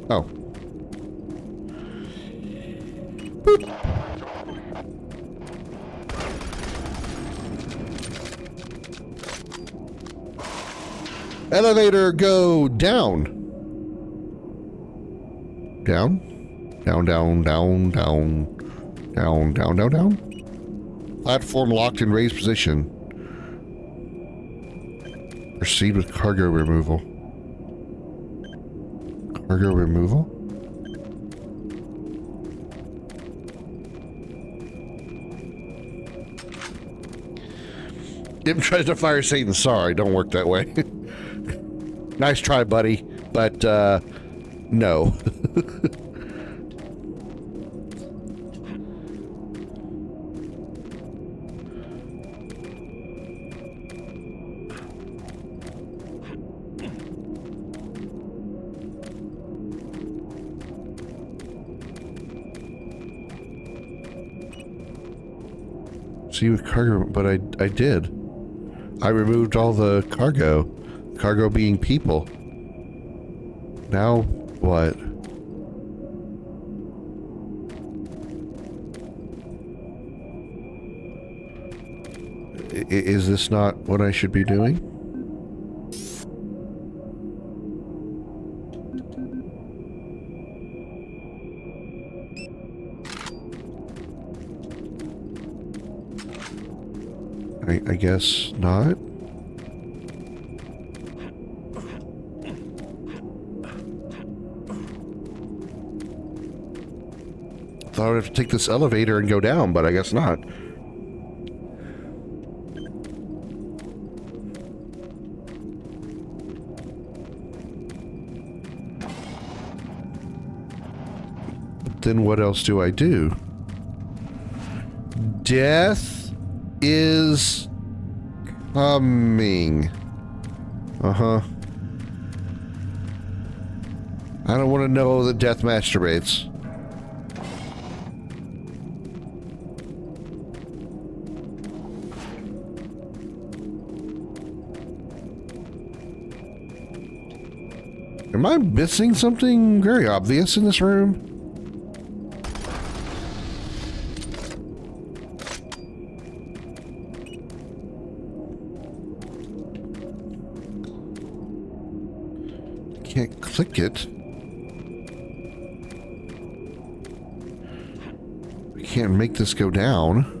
Oh. Boop. Elevator, go down. Down. Down, down, down, down. Down, down, down, down. Platform locked in raised position. Proceed with cargo removal. Cargo removal? Im tries to fire Satan. Sorry, don't work that way. Nice try, buddy, but no. See with cargo, but I did. I removed all the cargo. Cargo being people. Now what? Is this not what I should be doing? I guess not. Thought I'd have to take this elevator and go down, but I guess not. But then what else do I do? Death is coming. Uh-huh. I don't want to know that death masturbates. Am I missing something very obvious in this room? Can't click it. I can't make this go down.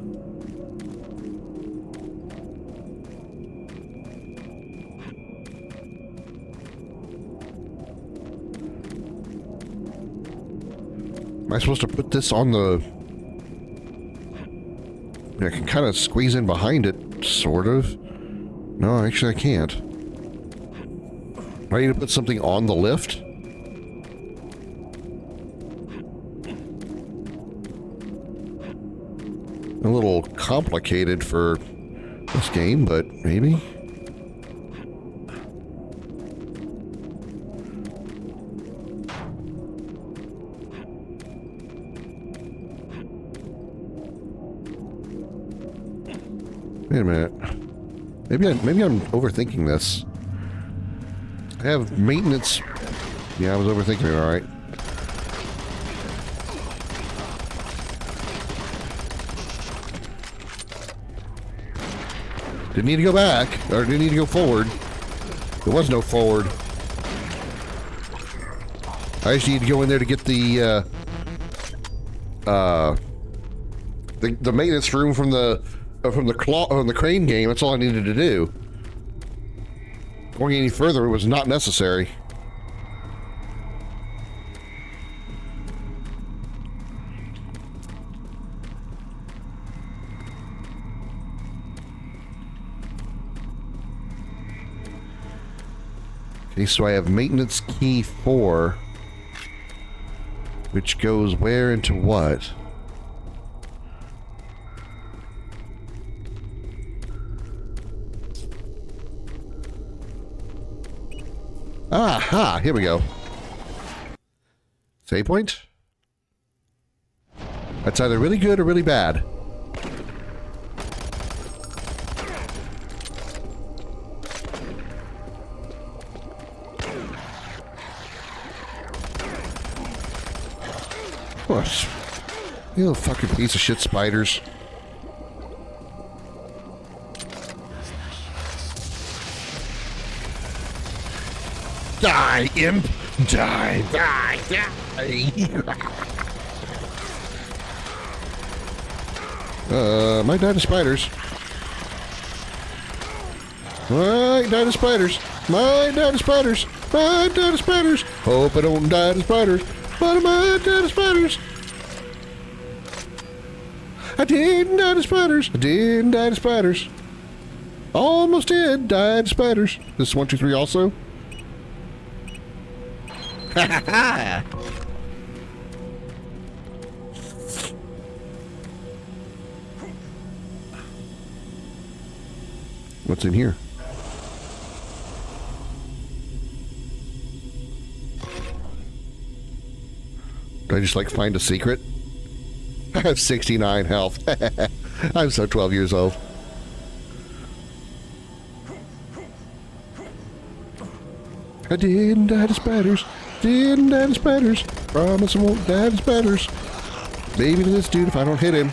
Am I supposed to put this on the... I can kind of squeeze in behind it, sort of. No, actually I can't. I need to put something on the lift? A little complicated for this game, but maybe. Wait a minute. Maybe I'm overthinking this. I have maintenance. Yeah, I was overthinking it, all right. Didn't need to go back, or didn't need to go forward. There was no forward. I just need to go in there to get the maintenance room from the crane game. That's all I needed to do. Going any further, it was not necessary. Okay, so I have maintenance key 4, which goes where into what? Aha! Here we go. Save point? That's either really good or really bad. What? You little fucking piece of shit spiders. Die, imp! Die, die, die! Might die to spiders. Might die to spiders. Might die to spiders. Might die to spiders. Hope I don't die to spiders. But I might die to spiders. I didn't die to spiders. I didn't die to spiders. Almost did die to spiders. This is 1, 2, 3 also. What's in here? Did I just like find a secret? I have 69 health. I'm so 12 years old. I didn't die to spiders. Didn't die to spiders. Promise I won't die to spiders. Maybe to this dude if I don't hit him.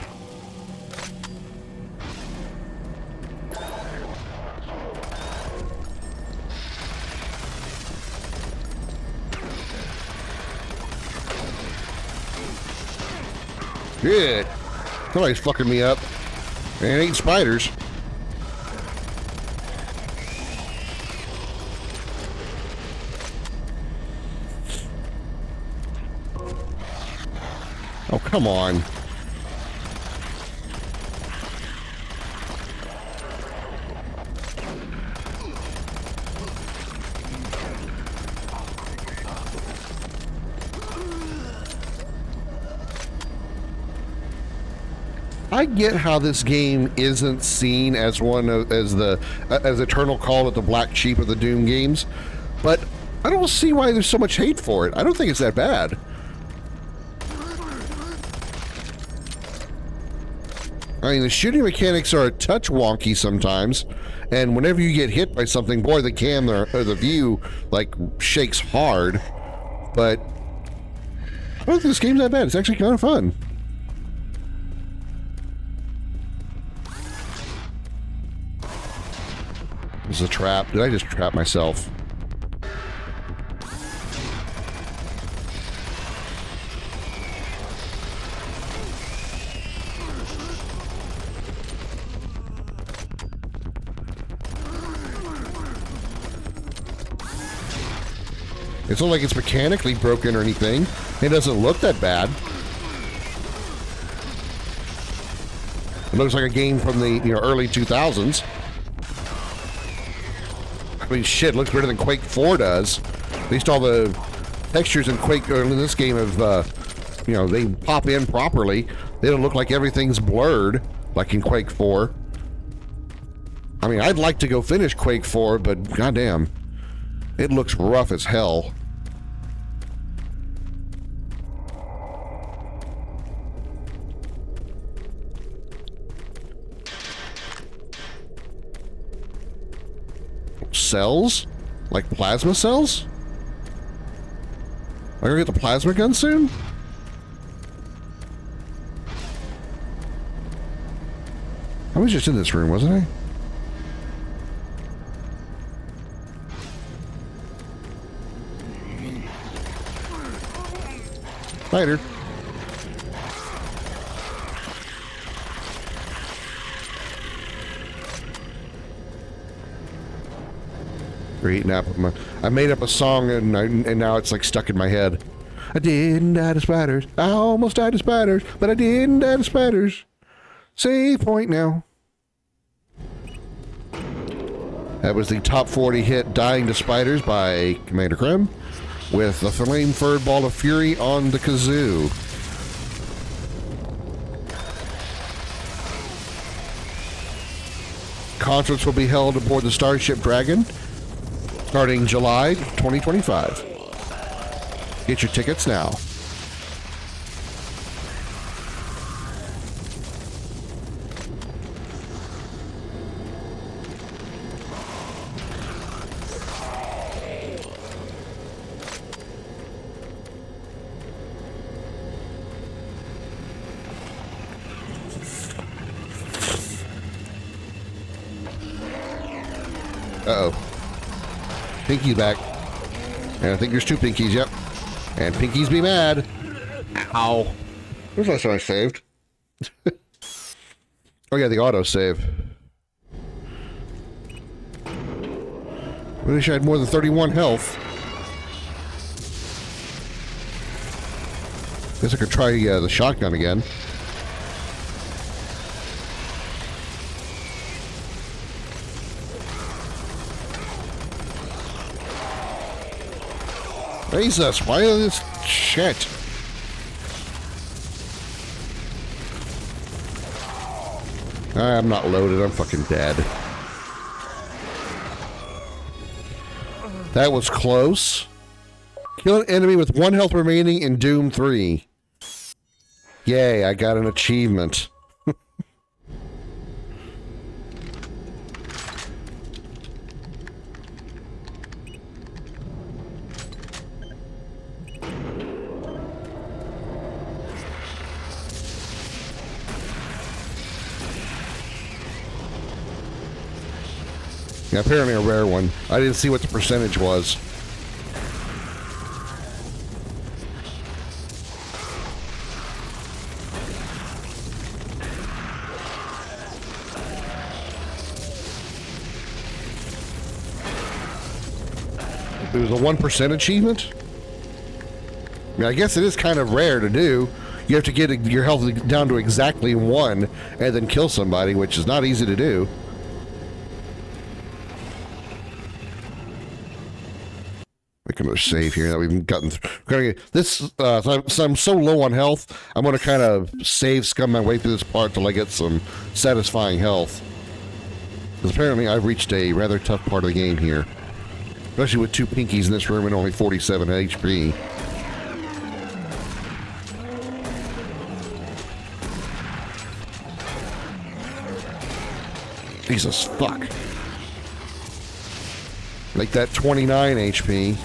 Good. Somebody's fucking me up. And it ain't spiders. Oh, come on. I get how this game isn't seen as one of, as Eternal called it, the black sheep of the Doom games, but I don't see why there's so much hate for it. I don't think it's that bad. I mean, the shooting mechanics are a touch wonky sometimes, and whenever you get hit by something, boy, the camera or the view like shakes hard. But I don't think this game's that bad. It's actually kind of fun. This is a trap. Did I just trap myself? It's not like it's mechanically broken or anything. It doesn't look that bad. It looks like a game from the early 2000s. I mean, shit, looks better than Quake 4 does. At least all the textures in Quake, or in this game, have, they pop in properly. They don't look like everything's blurred. like in Quake 4. I mean, I'd like to go finish Quake 4, but goddamn, it looks rough as hell. Cells? Like plasma cells? Am I gonna get the plasma gun soon? I was just in this room, wasn't I? Spider. We're eating up. I made up a song and now it's like stuck in my head. I didn't die to spiders. I almost died to spiders, but I didn't die to spiders. Save point now. That was the top 40 hit Dying to Spiders by Commander Krim with the flame-furred ball of fury on the kazoo. Concerts will be held aboard the Starship Dragon starting July 2025. Get your tickets now. Uh-oh. Pinky's back. And I think there's two Pinkies, yep. And Pinkies be mad. Ow. Where's last time I saved? Oh yeah, the auto-save. I wish I had more than 31 health. Guess I could try the shotgun again. Jesus, why is this shit? I'm not loaded, I'm fucking dead. That was close. Kill an enemy with 1 health remaining in Doom 3. Yay, I got an achievement. Yeah, apparently a rare one. I didn't see what the percentage was. It was a 1% achievement? I mean, I guess it is kind of rare to do. You have to get your health down to exactly 1 and then kill somebody, which is not easy to do. Make another save here that we've gotten through. This, so I'm so low on health, I'm going to kind of scum my way through this part till I get some satisfying health. Because apparently I've reached a rather tough part of the game here. Especially with 2 Pinkies in this room and only 47 HP. Jesus, fuck. Make that 29 HP.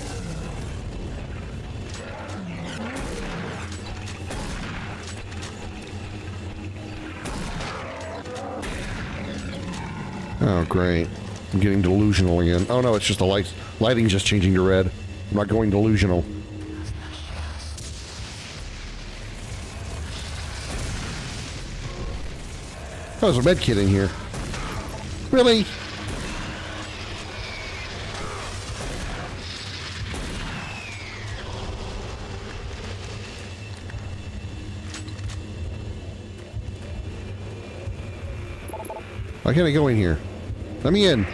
Oh, great. I'm getting delusional again. Oh no, it's just the lighting just changing to red. I'm not going delusional. Oh, there's a med kit in here. Really? Why can't I go in here? Let me in.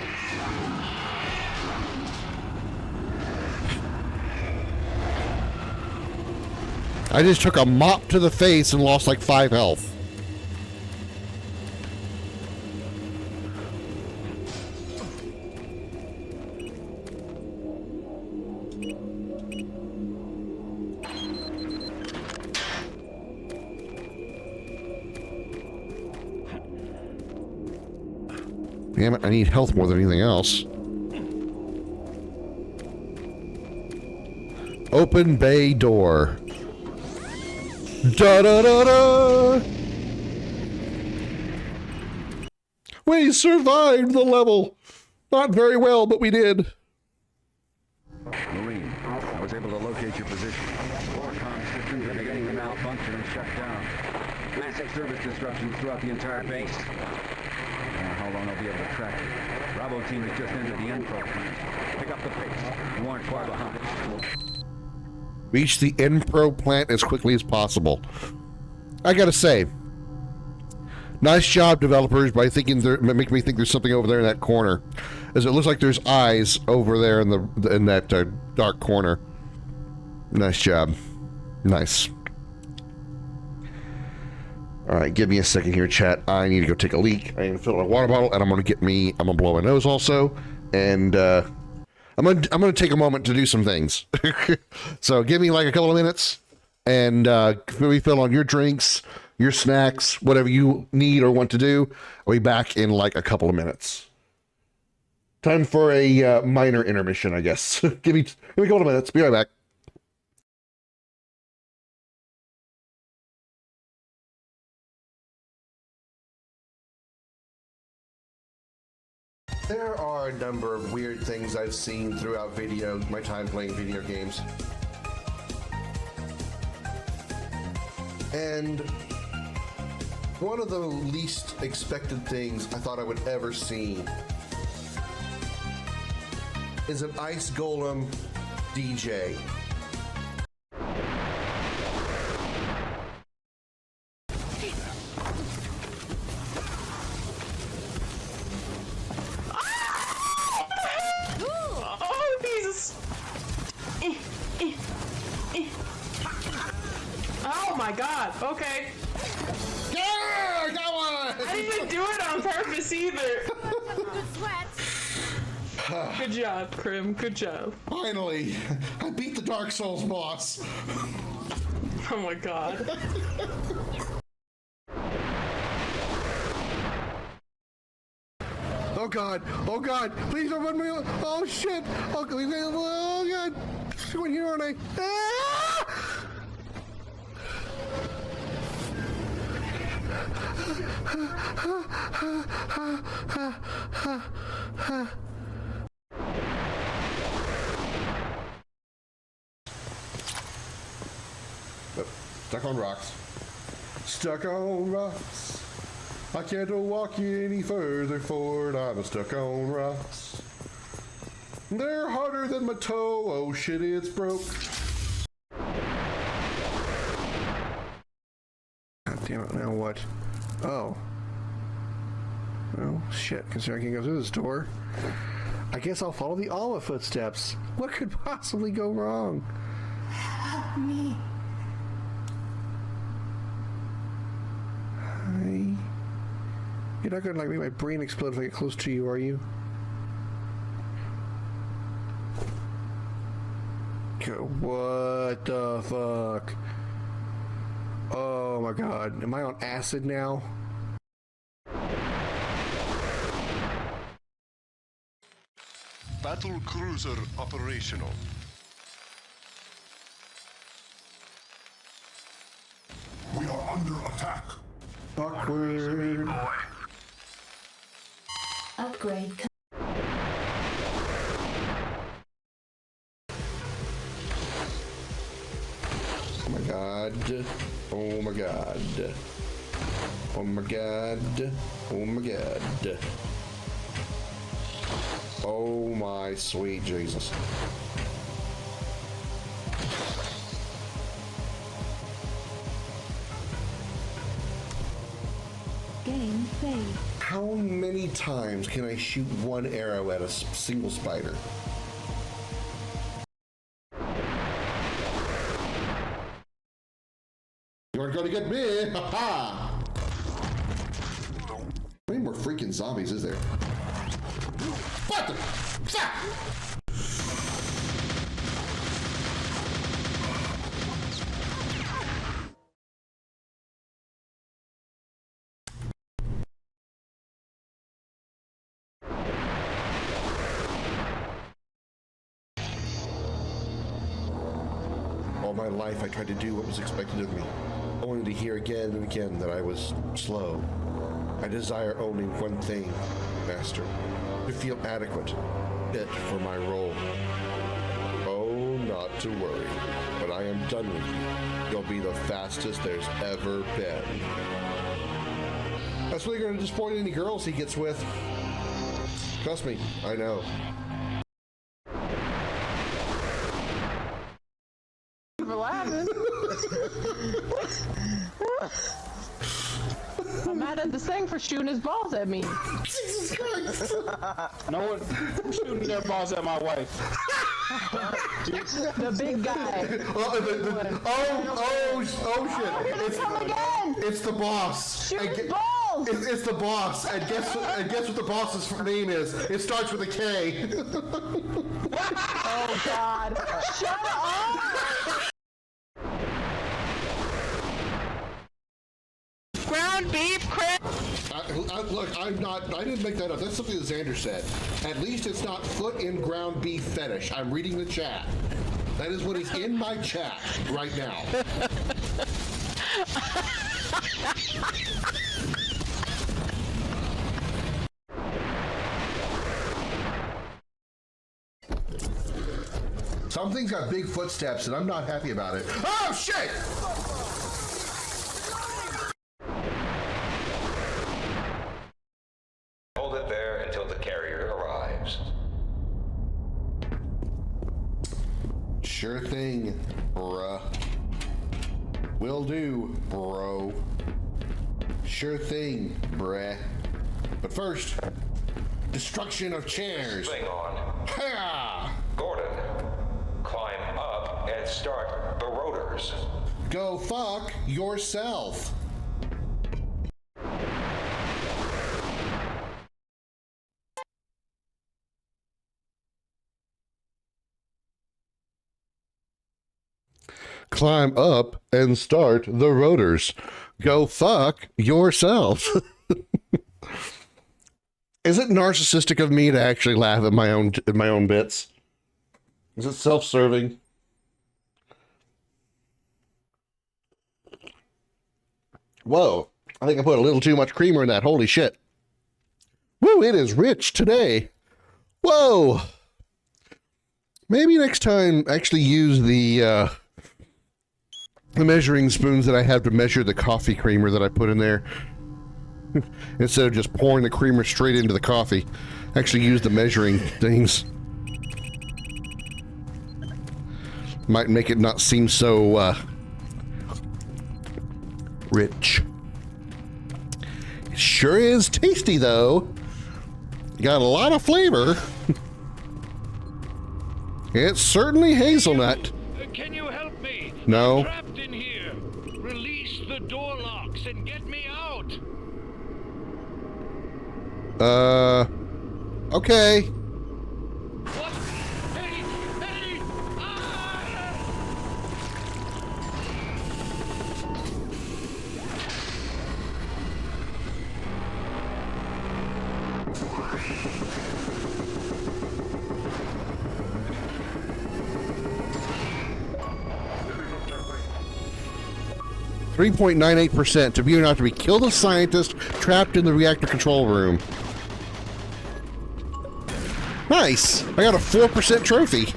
I just took a mop to the face and lost like 5 health. Damn it, I need health more than anything else. Open bay door. Da da da da! We survived the level! Not very well, but we did. Marine, I was able to locate your position. All comm systems are beginning to malfunction and shut down. Massive service disruptions throughout the entire base. I don't know how long I'll be able to track it. Bravo team has just entered the N-Pro plant. Pick up the pace. You aren't far behind. Reach the N-Pro plant as quickly as possible. I gotta say, nice job, developers, by thinking make me think there's something over there in that corner, as it looks like there's eyes over there in that dark corner. Nice job, nice. All right, give me a second here, chat. I need to go take a leak. I need to fill out a water bottle, and I'm gonna blow my nose also, and I'm gonna take a moment to do some things. So give me like a couple of minutes, and refill on your drinks, your snacks, whatever you need or want to do. I'll be back in like a couple of minutes. Time for a minor intermission, I guess. Give me a couple of minutes. Be right back. There are a number of weird things I've seen throughout my time playing video games. And one of the least expected things I thought I would ever see is an ice golem DJ. Oh, Jesus! Oh my God! Okay. Yeah, I got one! I didn't even do it on purpose either. Good job, Krim. Good job. Finally, I beat the Dark Souls boss. Oh my God. Oh God! Oh God! Please don't run me! Oh shit! Oh God! Going here, aren't I? Ah! Stuck on rocks. Stuck on rocks. I can't walk any further forward. I'm stuck on rocks. They're harder than my toe. Oh shit, it's broke. God damn it, now what? Oh. Well, shit, considering I can go through this door. I guess I'll follow the Alma footsteps. What could possibly go wrong? Help me. Hi. You're not gonna like make my brain explode if I get close to you, are you? What the fuck? Oh my God. Am I on acid now? Battle cruiser operational. We are under attack. Awkward. Upgrade. Oh my God. Oh my God. Oh my God. Oh my God. Oh my sweet Jesus. Game failed. How many times can I shoot one arrow at a single spider? You aren't gonna get me! Ha ha! How many more freaking zombies is there? What the fuck? my life I tried to do what was expected of me, only to hear again and again that I was slow. I desire only one thing, Master, to feel adequate, fit for my role. Oh, not to worry. When I am done with you, you'll be the fastest there's ever been. That's really going to disappoint any girls he gets with. Trust me, I know. For laughing. I'm mad at the thing for shooting his balls at me. Jesus Christ! No one shooting their balls at my wife. The big guy. Oh shit! It's the boss. Shoot his balls. It's the boss. And guess what the boss's name is? It starts with a K. Oh God! Shut up! Ground beef, Krim. Look, I didn't make that up. That's something that Xander said. At least it's not foot in ground beef fetish. I'm reading the chat. That is what is in my chat right now. Something's got big footsteps and I'm not happy about it. Oh shit! Hold it there until the carrier arrives. Sure thing, bruh. Will do, bro. Sure thing, bruh. But first, destruction of chairs. Thing on. Ha! Gordon, climb up and start the rotors. Go fuck yourself. Climb up and start the rotors. Go fuck yourself. Is it narcissistic of me to actually laugh at my own bits? Is it self-serving? Whoa, I think I put a little too much creamer in that. Holy shit. Woo, it is rich today. Whoa. Maybe next time actually use the measuring spoons that I have to measure the coffee creamer that I put in there. Instead of just pouring the creamer straight into the coffee. Actually use the measuring things. Might make it not seem so rich. It sure is tasty though. Got a lot of flavor. It's certainly hazelnut. Can you help me? No. I'm trapped in here. Release the door locks and get me out. Okay. What? Hey, hey! Ah! 3.98% to be enough to be killed a scientist trapped in the reactor control room. Nice! I got a 4% trophy.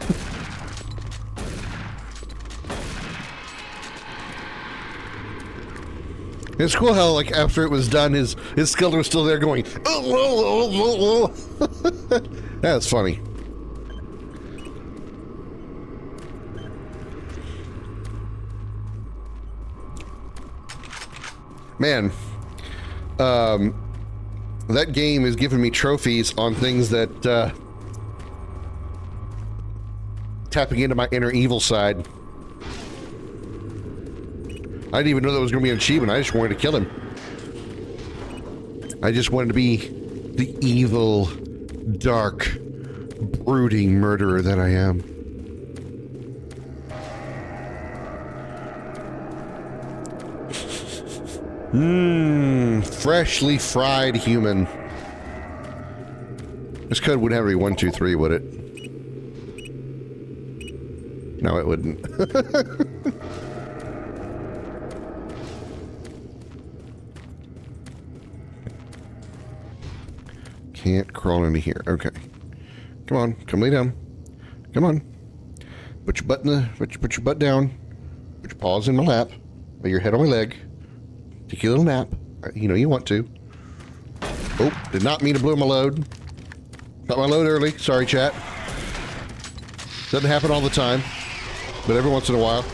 It's cool how, like, after it was done, his skeleton was still there going, oh, That's funny. Man, that game is giving me trophies on things that, tapping into my inner evil side. I didn't even know that was going to be an achievement. I just wanted to kill him. I just wanted to be the evil, dark, brooding murderer that I am. Freshly fried human. This code wouldn't have to be 1, 2, 3, would it? No, it wouldn't. Can't crawl into here. Okay. Come on. Come lay down. Come on. Put your butt put your butt down. Put your paws in my lap. Lay your head on my leg. Take your little nap. You know you want to. Oh, did not mean to blow my load. Got my load early. Sorry, chat. Doesn't happen all the time, but every once in a while.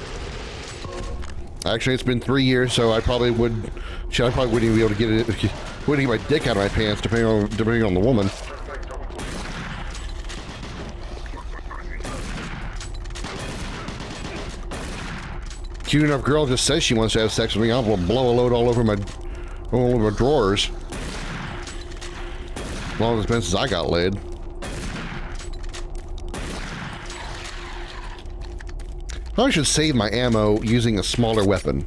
Actually, it's been 3 years, so I probably would. Shit, I probably wouldn't even be able to get it. Wouldn't get my dick out of my pants, depending on the woman. Cute enough girl just says she wants to have sex with me. I'm gonna blow a load all over my drawers. As long as it's been since I got laid. I should save my ammo using a smaller weapon.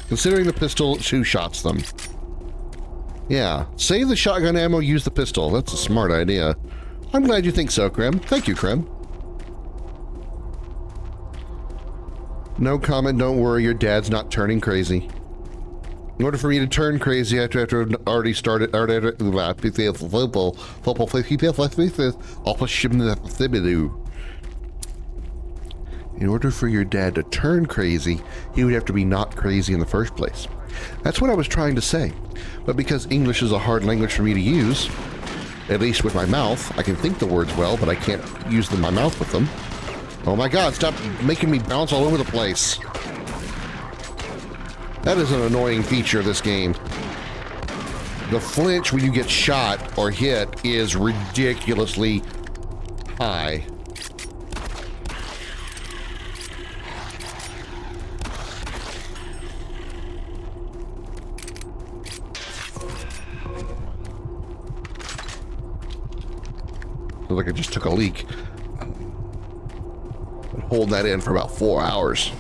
Considering the pistol two-shots them. Yeah, save the shotgun ammo, use the pistol. That's a smart idea. I'm glad you think so, Krim. Thank you, Krim. No comment, don't worry, your dad's not turning crazy. In order for me to turn crazy, I have to already started. In order for your dad to turn crazy, he would have to be not crazy in the first place. That's what I was trying to say. But because English is a hard language for me to use, at least with my mouth, I can think the words well, but I can't use my mouth with them. Oh my god, stop making me bounce all over the place. That is an annoying feature of this game. The flinch when you get shot or hit is ridiculously high. Looks like I just took a leak. Hold that in for about 4 hours.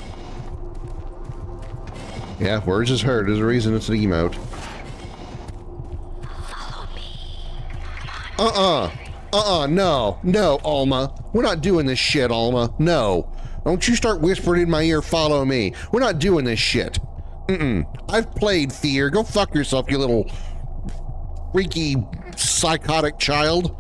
Yeah, words is heard. There's a reason it's an emote. No, Alma. We're not doing this shit, Alma. No. Don't you start whispering in my ear, follow me. We're not doing this shit. I've played Fear. Go fuck yourself, you little freaky, psychotic child.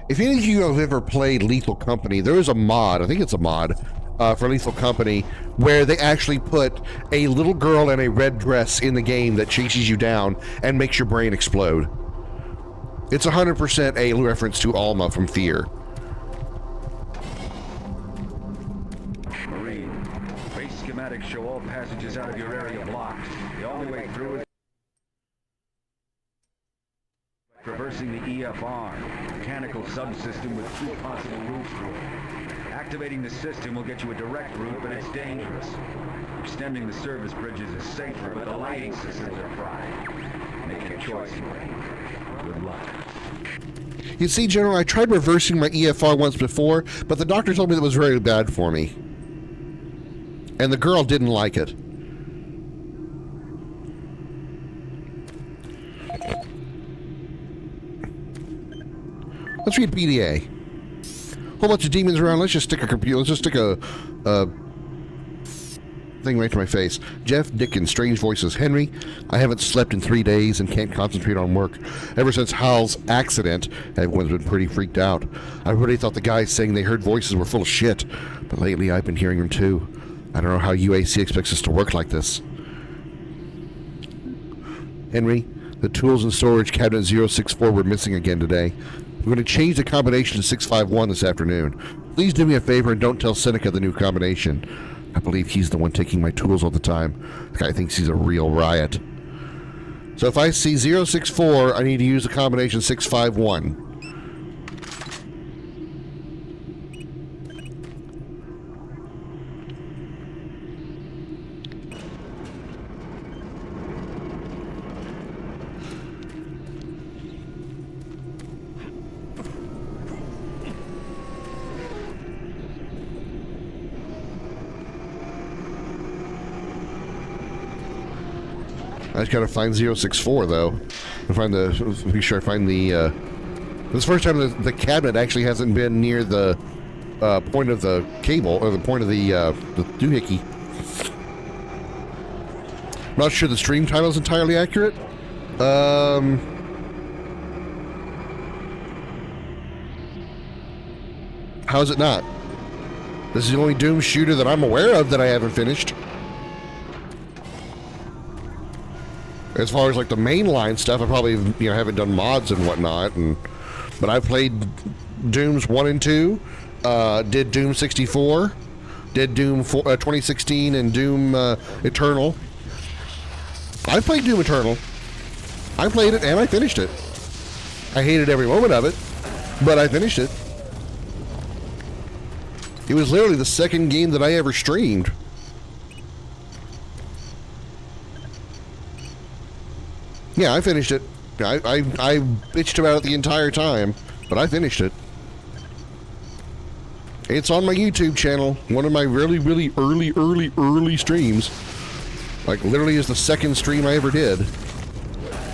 If any of you have ever played Lethal Company, there is a mod, I think it's a mod, for Lethal Company, where they actually put a little girl in a red dress in the game that chases you down and makes your brain explode. It's 100% a reference to Alma from Fear. Marine, base schematics show all passages out of your area blocked. The only way through is traversing the EFR, mechanical subsystem with 2 possible routes through it. Activating the system will get you a direct route, but it's dangerous. Extending the service bridges is safer, but the lighting systems are fried. Make your choice, Marine. Good luck. You see, General, I tried reversing my EFR once before, but the doctor told me that was very bad for me. And the girl didn't like it. Let's read PDA. Whole bunch of demons around. Let's just stick a computer. Let's just stick a thing right to my face. Jeff, Dickens, strange voices. Henry, I haven't slept in 3 days and can't concentrate on work. Ever since Hal's accident, everyone's been pretty freaked out. I really thought the guys saying they heard voices were full of shit, but lately I've been hearing them too. I don't know how UAC expects us to work like this. Henry, the tools and storage cabinet 064 were missing again today. We're going to change the combination to 651 this afternoon. Please do me a favor and don't tell Seneca the new combination. I believe he's the one taking my tools all the time. The guy thinks he's a real riot. So if I see 064, I need to use the combination 651. I just gotta find 064 though. Be sure I find the. This is the first time the cabinet actually hasn't been near the point of the cable or the point of the doohickey. I'm not sure the stream title is entirely accurate. How is it not? This is the only Doom shooter that I'm aware of that I haven't finished. As far as like the mainline stuff, I probably haven't done mods and whatnot, but I played Dooms 1 and 2, did Doom 64, did Doom 2016 and Doom Eternal. I played Doom Eternal. I played it and I finished it. I hated every moment of it, but I finished it. It was literally the second game that I ever streamed. Yeah, I finished it. I bitched about it the entire time, but I finished it. It's on my YouTube channel. One of my really, really early streams. Like, literally is the second stream I ever did.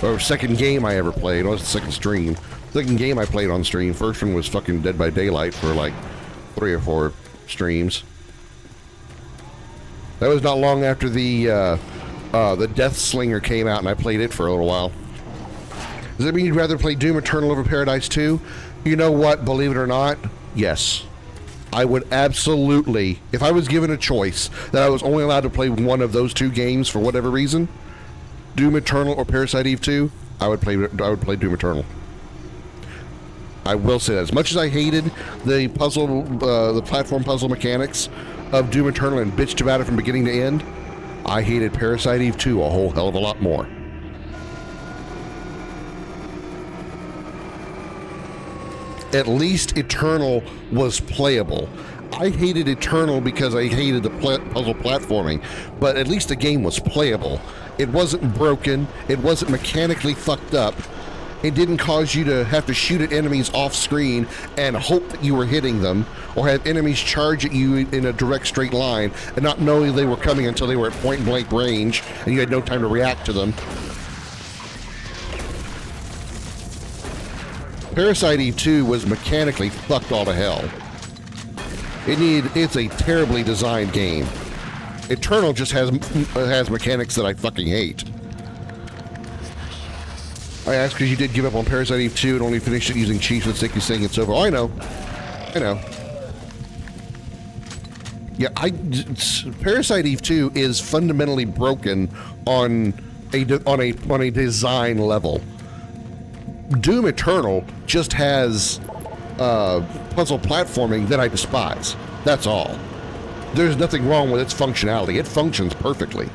Or second game I ever played. It was the second stream. Second game I played on stream. First one was fucking Dead by Daylight for like 3 or 4 streams. That was not long after the Death Slinger came out, and I played it for a little while. Does that mean you'd rather play Doom Eternal over Paradise 2? You know what? Believe it or not, yes. I would absolutely, if I was given a choice that I was only allowed to play one of those 2 games for whatever reason, Doom Eternal or Parasite Eve 2, I would play Doom Eternal. I will say that. As much as I hated the platform puzzle mechanics of Doom Eternal and bitched about it from beginning to end, I hated Parasite Eve 2 a whole hell of a lot more. At least Eternal was playable. I hated Eternal because I hated the puzzle platforming, but at least the game was playable. It wasn't broken. It wasn't mechanically fucked up. It didn't cause you to have to shoot at enemies off screen and hope that you were hitting them, or have enemies charge at you in a direct straight line and not knowing they were coming until they were at point blank range and you had no time to react to them. Parasite Eve 2 was mechanically fucked all to hell. It's a terribly designed game. Eternal just has mechanics that I fucking hate. I asked because you did give up on Parasite Eve 2 and only finished it using cheats and sticky saying it's over. Oh, I know. Yeah, Parasite Eve 2 is fundamentally broken on a design level. Doom Eternal just has puzzle platforming that I despise. That's all. There's nothing wrong with its functionality. It functions perfectly.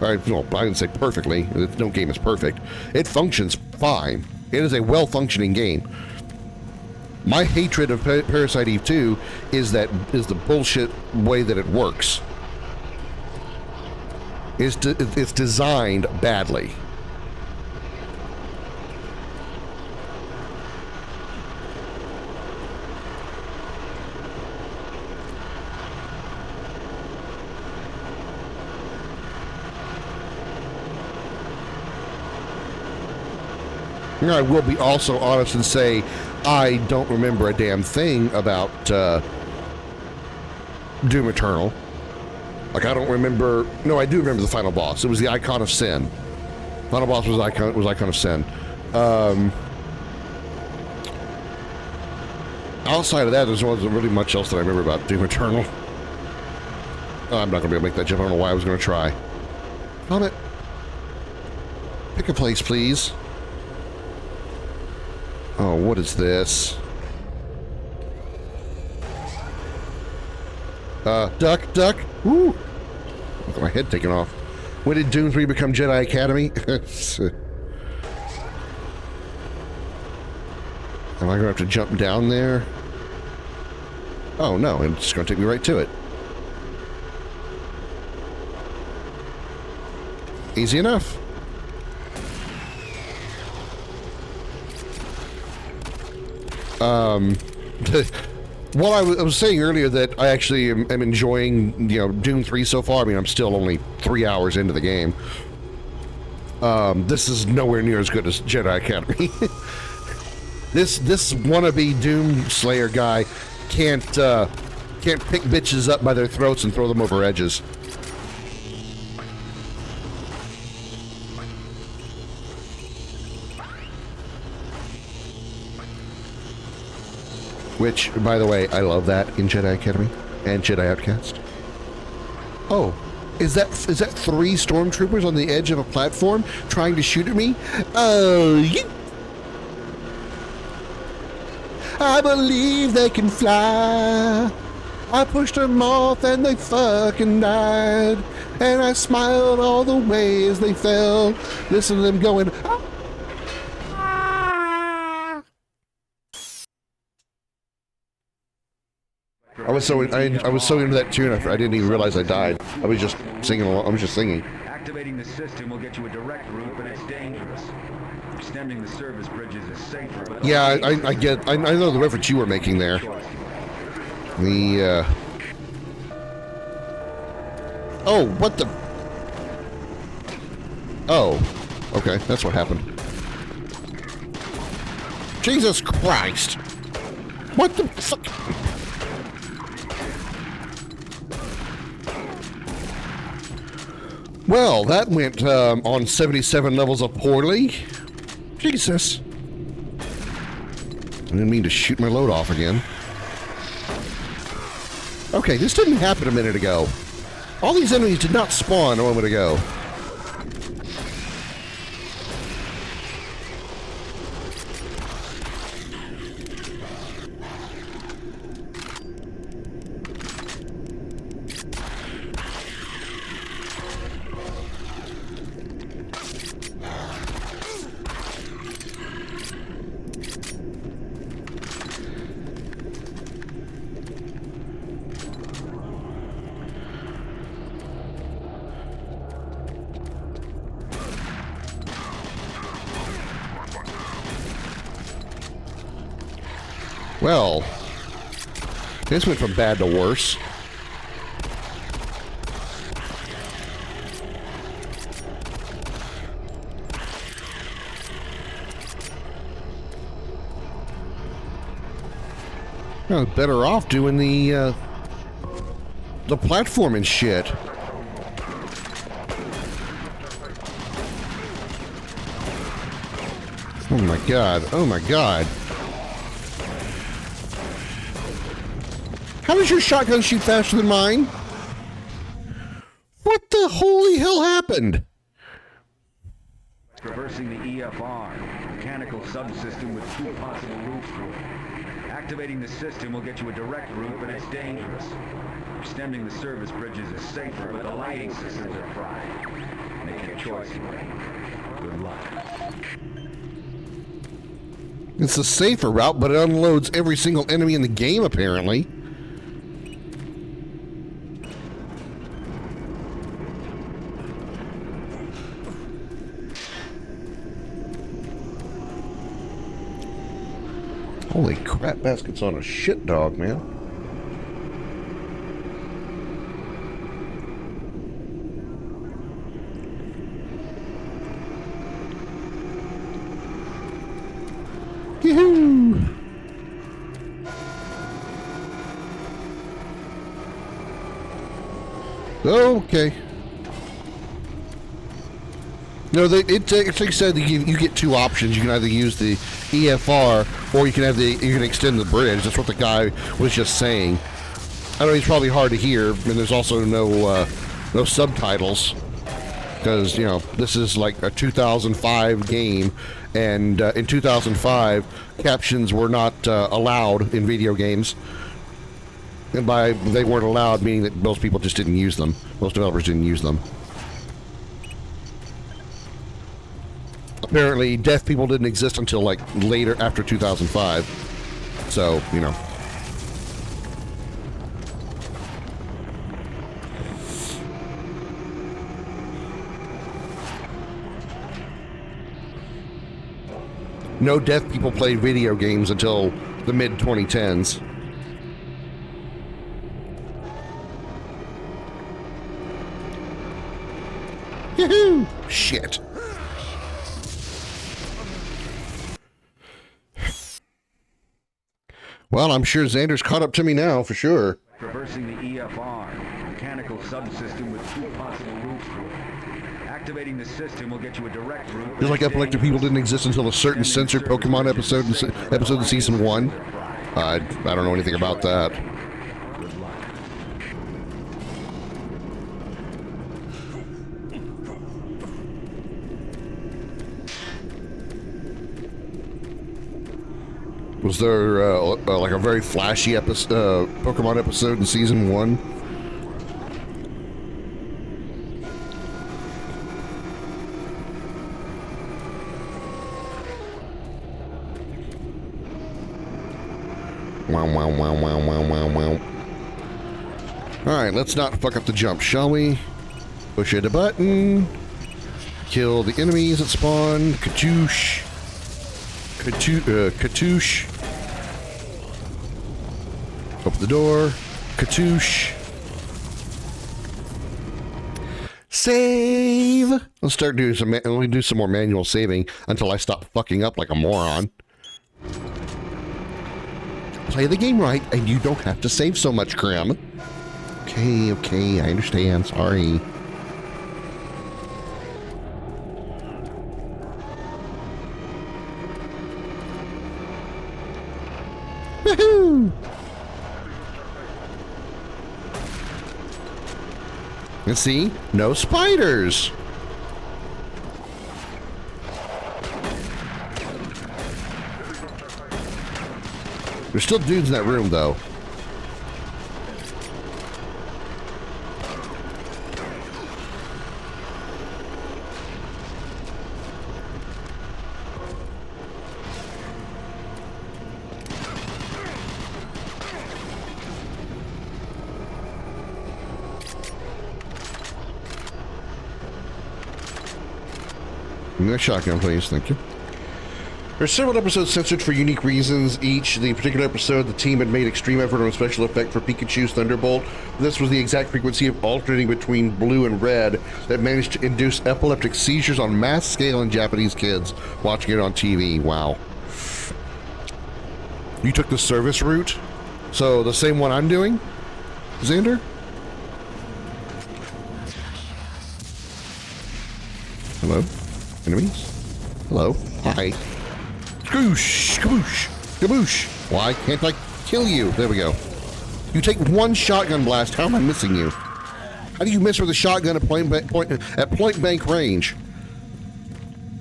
I didn't say perfectly. No game is perfect. It functions fine. It is a well-functioning game. My hatred of Parasite Eve 2 is the bullshit way that it works. It's designed badly. I will be also honest and say I don't remember a damn thing about Doom Eternal. Like, I don't remember. No, I do remember the final boss. It was the Icon of Sin. Final boss was Icon of Sin. Outside of that, there wasn't really much else that I remember about Doom Eternal. Oh, I'm not gonna be able to make that jump. I don't know why I was gonna try. Damn it. Pick a place, please. Oh, what is this? Duck. Woo! Look at my head taken off. When did Doom 3 become Jedi Academy? Am I gonna have to jump down there? Oh no, it's just gonna take me right to it. Easy enough. Well, I was saying earlier that I actually am enjoying, Doom 3 so far. I mean, I'm still only 3 hours into the game. This is nowhere near as good as Jedi Academy. This wannabe Doom Slayer guy can't pick bitches up by their throats and throw them over edges. Which, by the way, I love that in Jedi Academy and Jedi Outcast. Oh, is that 3 stormtroopers on the edge of a platform trying to shoot at me? Oh, yeah. I believe they can fly. I pushed them off and they fucking died. And I smiled all the way as they fell. Listen to them going, ah. I was so into that tune. I didn't even realize I died. I was just singing along. I was just singing. Activating the system will get you a direct route, but it's dangerous. Extending the service bridges is safer. But Yeah, I know the reference you were making there. The oh, what the? Oh, okay, that's what happened. Jesus Christ! What the fuck? Well, that went on 77 levels of poorly. Jesus. I didn't mean to shoot my load off again. Okay, this didn't happen a minute ago. All these enemies did not spawn a moment ago. Well, this went from bad to worse. I was better off doing the platform and shit. Oh my god, oh my god. How does your shotgun shoot faster than mine? What the holy hell happened? Traversing the EFR, mechanical subsystem with 2 possible routes through it. Activating the system will get you a direct route, but it's dangerous. Extending the service bridges is safer, but the lighting systems are fried. Make your choice, Wayne. Good luck. It's the safer route, but it unloads every single enemy in the game, apparently. Holy crap, basket's on a shit dog, man. Yoo-hoo! Okay. No, it actually said that you get 2 options. You can either use the EFR or you can extend the bridge. That's what the guy was just saying. I know he's probably hard to hear, and there's also no subtitles because this is like a 2005 game, and in 2005 captions were not allowed in video games. And by they weren't allowed, meaning that most people just didn't use them. Most developers didn't use them. Apparently, deaf people didn't exist until like later, after 2005. So, no deaf people played video games until the mid-2010s. Yahoo! Shit. Well, I'm sure Xander's caught up to me now, for sure. Traversing the EFR, mechanical subsystem with 2 possible routes through it. Activating the system will get you a direct route. Just like epileptic people didn't exist until a certain censored Pokemon episode in season 1. I don't know anything about that. Good luck. Was there like a very flashy episode, Pokemon episode in season 1? Wow, wow, wow, wow, wow, wow, wow. Alright, let's not fuck up the jump, shall we? Push hit a button. Kill the enemies that spawn. Katoosh. Katoosh. Open the door. Katoosh. Save! Let's start doing some, let me do some more manual saving until I stop fucking up like a moron. Play the game right, and you don't have to save so much, Krim. Okay, okay, I understand. Sorry. Woohoo! Let's see. No spiders. There's still dudes in that room, though. No shotgun, please. Thank you. There are several episodes censored for unique reasons. Each, the particular episode, the team had made extreme effort on a special effect for Pikachu's Thunderbolt. This was the exact frequency of alternating between blue and red that managed to induce epileptic seizures on mass scale in Japanese kids watching it on TV. Wow. You took the service route? So the same one I'm doing? Xander? Hello? Enemies? Hello? Hi. Skoosh! Kaboosh! Kaboosh! Why can't I kill you? There we go. You take one shotgun blast. How am I missing you? How do you miss with a shotgun at point blank range?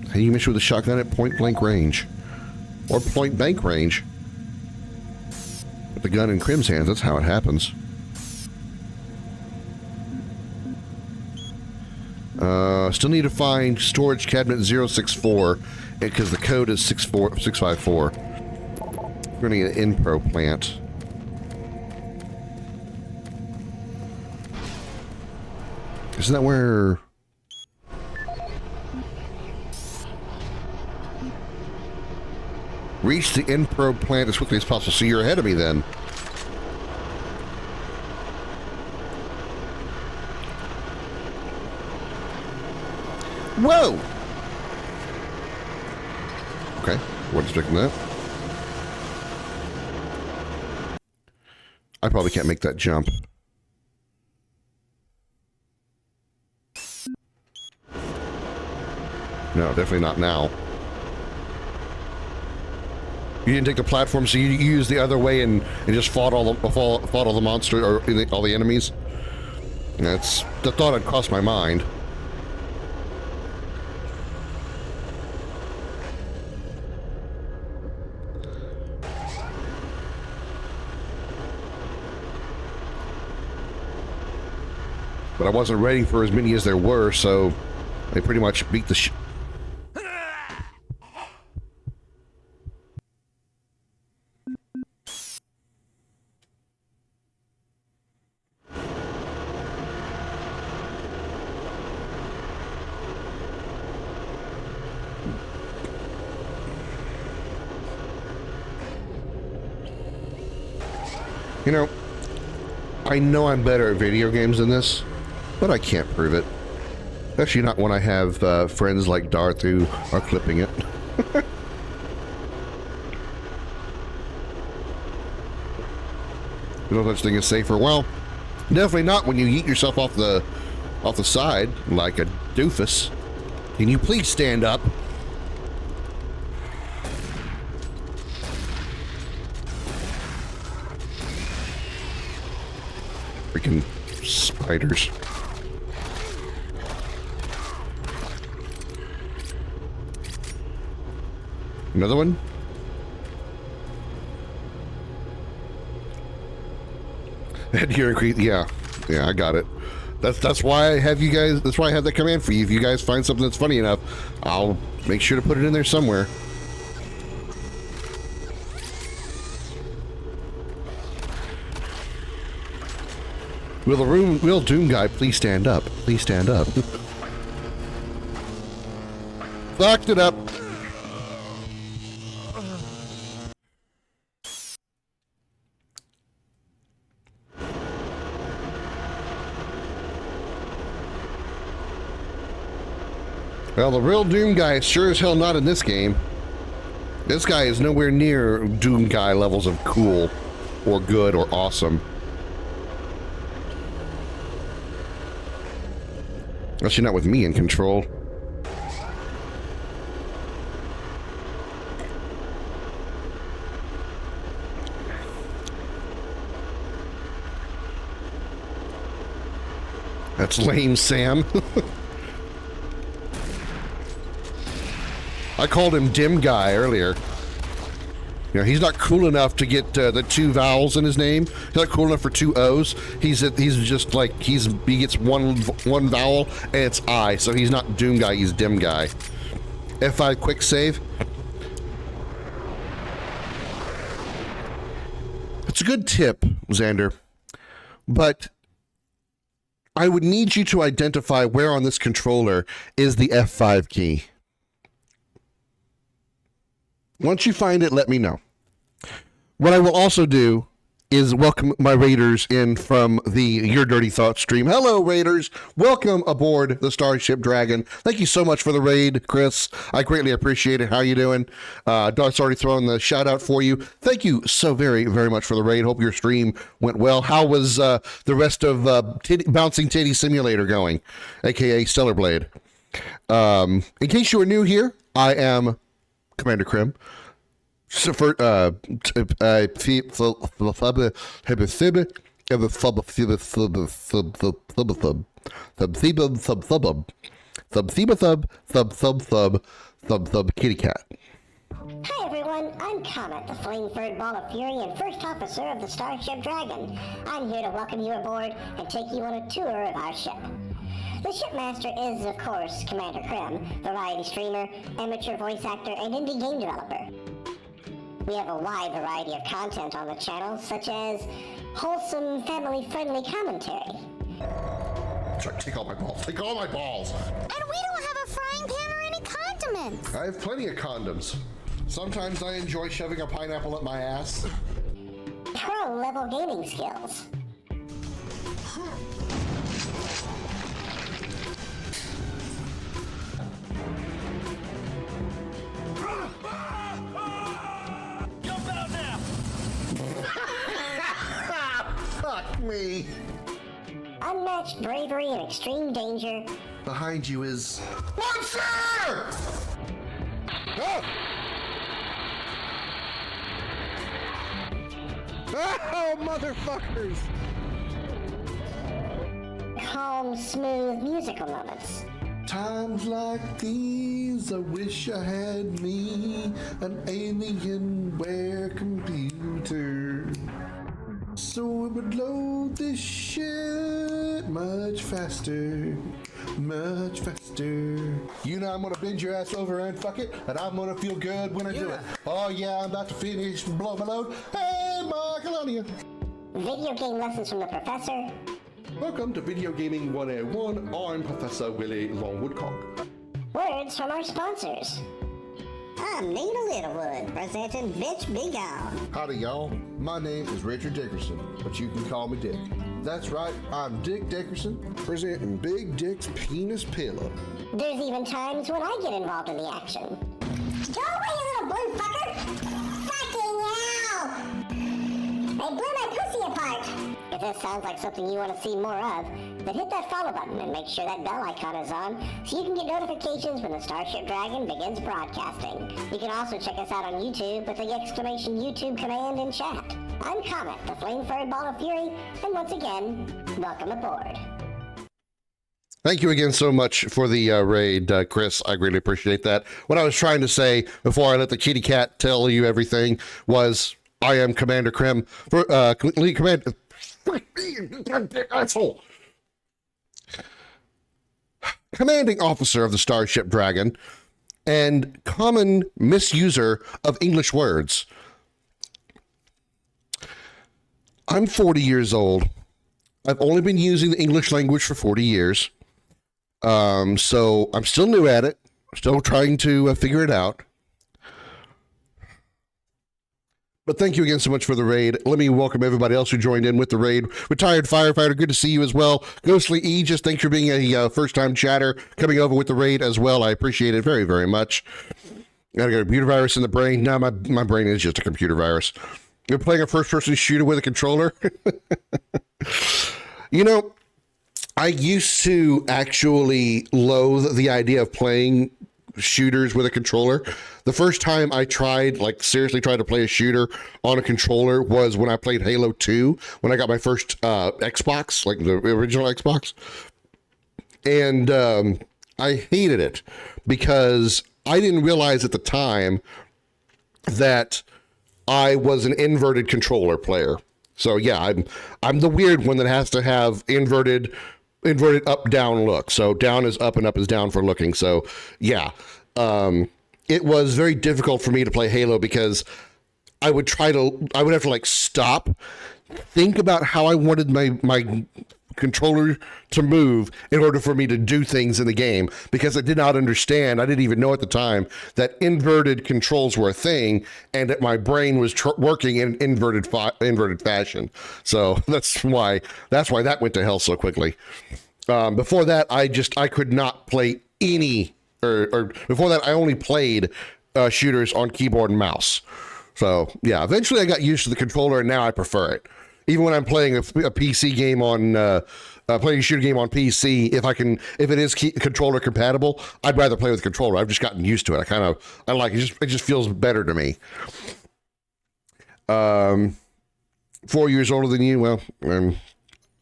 How do you miss with a shotgun at point blank range? Or point blank range? With the gun in Krim's hands, that's how it happens. Still need to find storage cabinet 064 because the code is 654. We're gonna need an Inpro plant. Isn't that where? Reach the Inpro plant as quickly as possible. So you're ahead of me then. Whoa! Okay, wasn't expecting that. I probably can't make that jump. No, definitely not now. You didn't take the platform, so you used the other way and just fought all the monsters or all the enemies. That's the thought had crossed my mind. But I wasn't ready for as many as there were, so they pretty much beat the You know, I know I'm better at video games than this, but I can't prove it. Especially not when I have friends like Darth who are clipping it. No such thing as safer. Well, definitely not when you yeet yourself off the side like a doofus. Can you please stand up? Freaking spiders. Another one? Yeah, I got it. That's why I have you guys. That's why I have that command for you. If you guys find something that's funny enough, I'll make sure to put it in there somewhere. Will Doom guy please stand up? Please stand up. Fucked it up. Well, the real Doom guy is sure as hell not in this game. This guy is nowhere near Doom guy levels of cool or good or awesome. Especially not with me in control. That's lame, Sam. I called him Dim Guy earlier. You know, he's not cool enough to get the 2 vowels in his name. He's not cool enough for 2 O's. He's just like he gets one vowel and it's I. So he's not Doom Guy. He's Dim Guy. F5 quick save. It's a good tip, Xander, but I would need you to identify where on this controller is the F5 key. Once you find it, let me know. What I will also do is welcome my raiders in from the Your Dirty Thoughts stream. Hello, raiders. Welcome aboard the Starship Dragon. Thank you so much for the raid, Chris. I greatly appreciate it. How you doing? Dart's already throwing the shout out for you. Thank you so very, very much for the raid. Hope your stream went well. How was the rest of Bouncing Titty Simulator going, aka Stellar Blade? In case you are new here, I am Commander Krim. So for thub kitty cat. Hi everyone, I'm Comet, the flame-furred ball of fury and first officer of the Starship Dragon. I'm here to welcome you aboard and take you on a tour of our ship. The shipmaster is, of course, Commander Krim, variety streamer, amateur voice actor, and indie game developer. We have a wide variety of content on the channel, such as wholesome, family-friendly commentary. Take all my balls. Take all my balls. And we don't have a frying pan or any condiments. I have plenty of condoms. Sometimes I enjoy shoving a pineapple up my ass. Pro-level gaming skills. Fuck me. Unmatched bravery and extreme danger. Behind you is monster! Oh! Oh, motherfuckers! Calm, smooth musical moments. Times like these, I wish I had me an Alienware computer. So it would load this shit much faster, much faster. You know I'm gonna bend your ass over and fuck it, and I'm gonna feel good when I do it. Oh yeah, I'm about to finish and blow my load. Hey, Marcolonia! Video game lessons from the professor. Welcome to Video Gaming 101. I'm Professor Willie Longwoodcock. Words from our sponsors. I'm Nina Littlewood, presenting Bitch Be Gone. Howdy, y'all. My name is Richard Dickerson, but you can call me Dick. That's right, I'm Dick Dickerson, presenting Big Dick's Penis Pillow. There's even times when I get involved in the action. Go away, you little blue fucker! Fucking hell! They blew my pussy apart! If this sounds like something you want to see more of, then hit that follow button and make sure that bell icon is on so you can get notifications when the Starship Dragon begins broadcasting. You can also check us out on YouTube with the exclamation YouTube command in chat. I'm Comet, the flame-furred ball of fury, and once again, welcome aboard. Thank you again so much for the raid, Chris. I greatly appreciate that. What I was trying to say before I let the kitty cat tell you everything was I am Commander Krim, lead commander. Asshole. Commanding officer of the Starship Dragon and common misuser of English words. I'm 40 years old. I've only been using the English language for 40 years. So I'm still new at it, still trying to figure it out. But thank you again so much for the raid. Let me welcome everybody else who joined in with the raid. Retired Firefighter, good to see you as well. Ghostly Aegis, thanks for being a first-time chatter, coming over with the raid as well. I appreciate it very, very much. Got a computer virus in the brain. Now my brain is just a computer virus. You're playing a first-person shooter with a controller? You know, I used to actually loathe the idea of playing shooters with a controller. The first time I tried, like seriously tried to play a shooter on a controller was when I played Halo 2, when I got my first Xbox, like the original Xbox. And I hated it because I didn't realize at the time that I was an inverted controller player. So yeah, I'm the weird one that has to have inverted up down look. So down is up and up is down for looking. So yeah, it was very difficult for me to play Halo because I would have to like stop, think about how I wanted my controller to move in order for me to do things in the game, because I did not understand. I didn't even know at the time that inverted controls were a thing and that my brain was working in inverted fashion. So that's why that went to hell so quickly. Before that, I could not play any, or before that, I only played shooters on keyboard and mouse. So yeah, eventually I got used to the controller and now I prefer it. Even when I'm playing a PC game on, playing a shooter game on PC, if it is controller compatible, I'd rather play with controller. I've just gotten used to it. I like it. It just feels better to me. 4 years older than you. Well,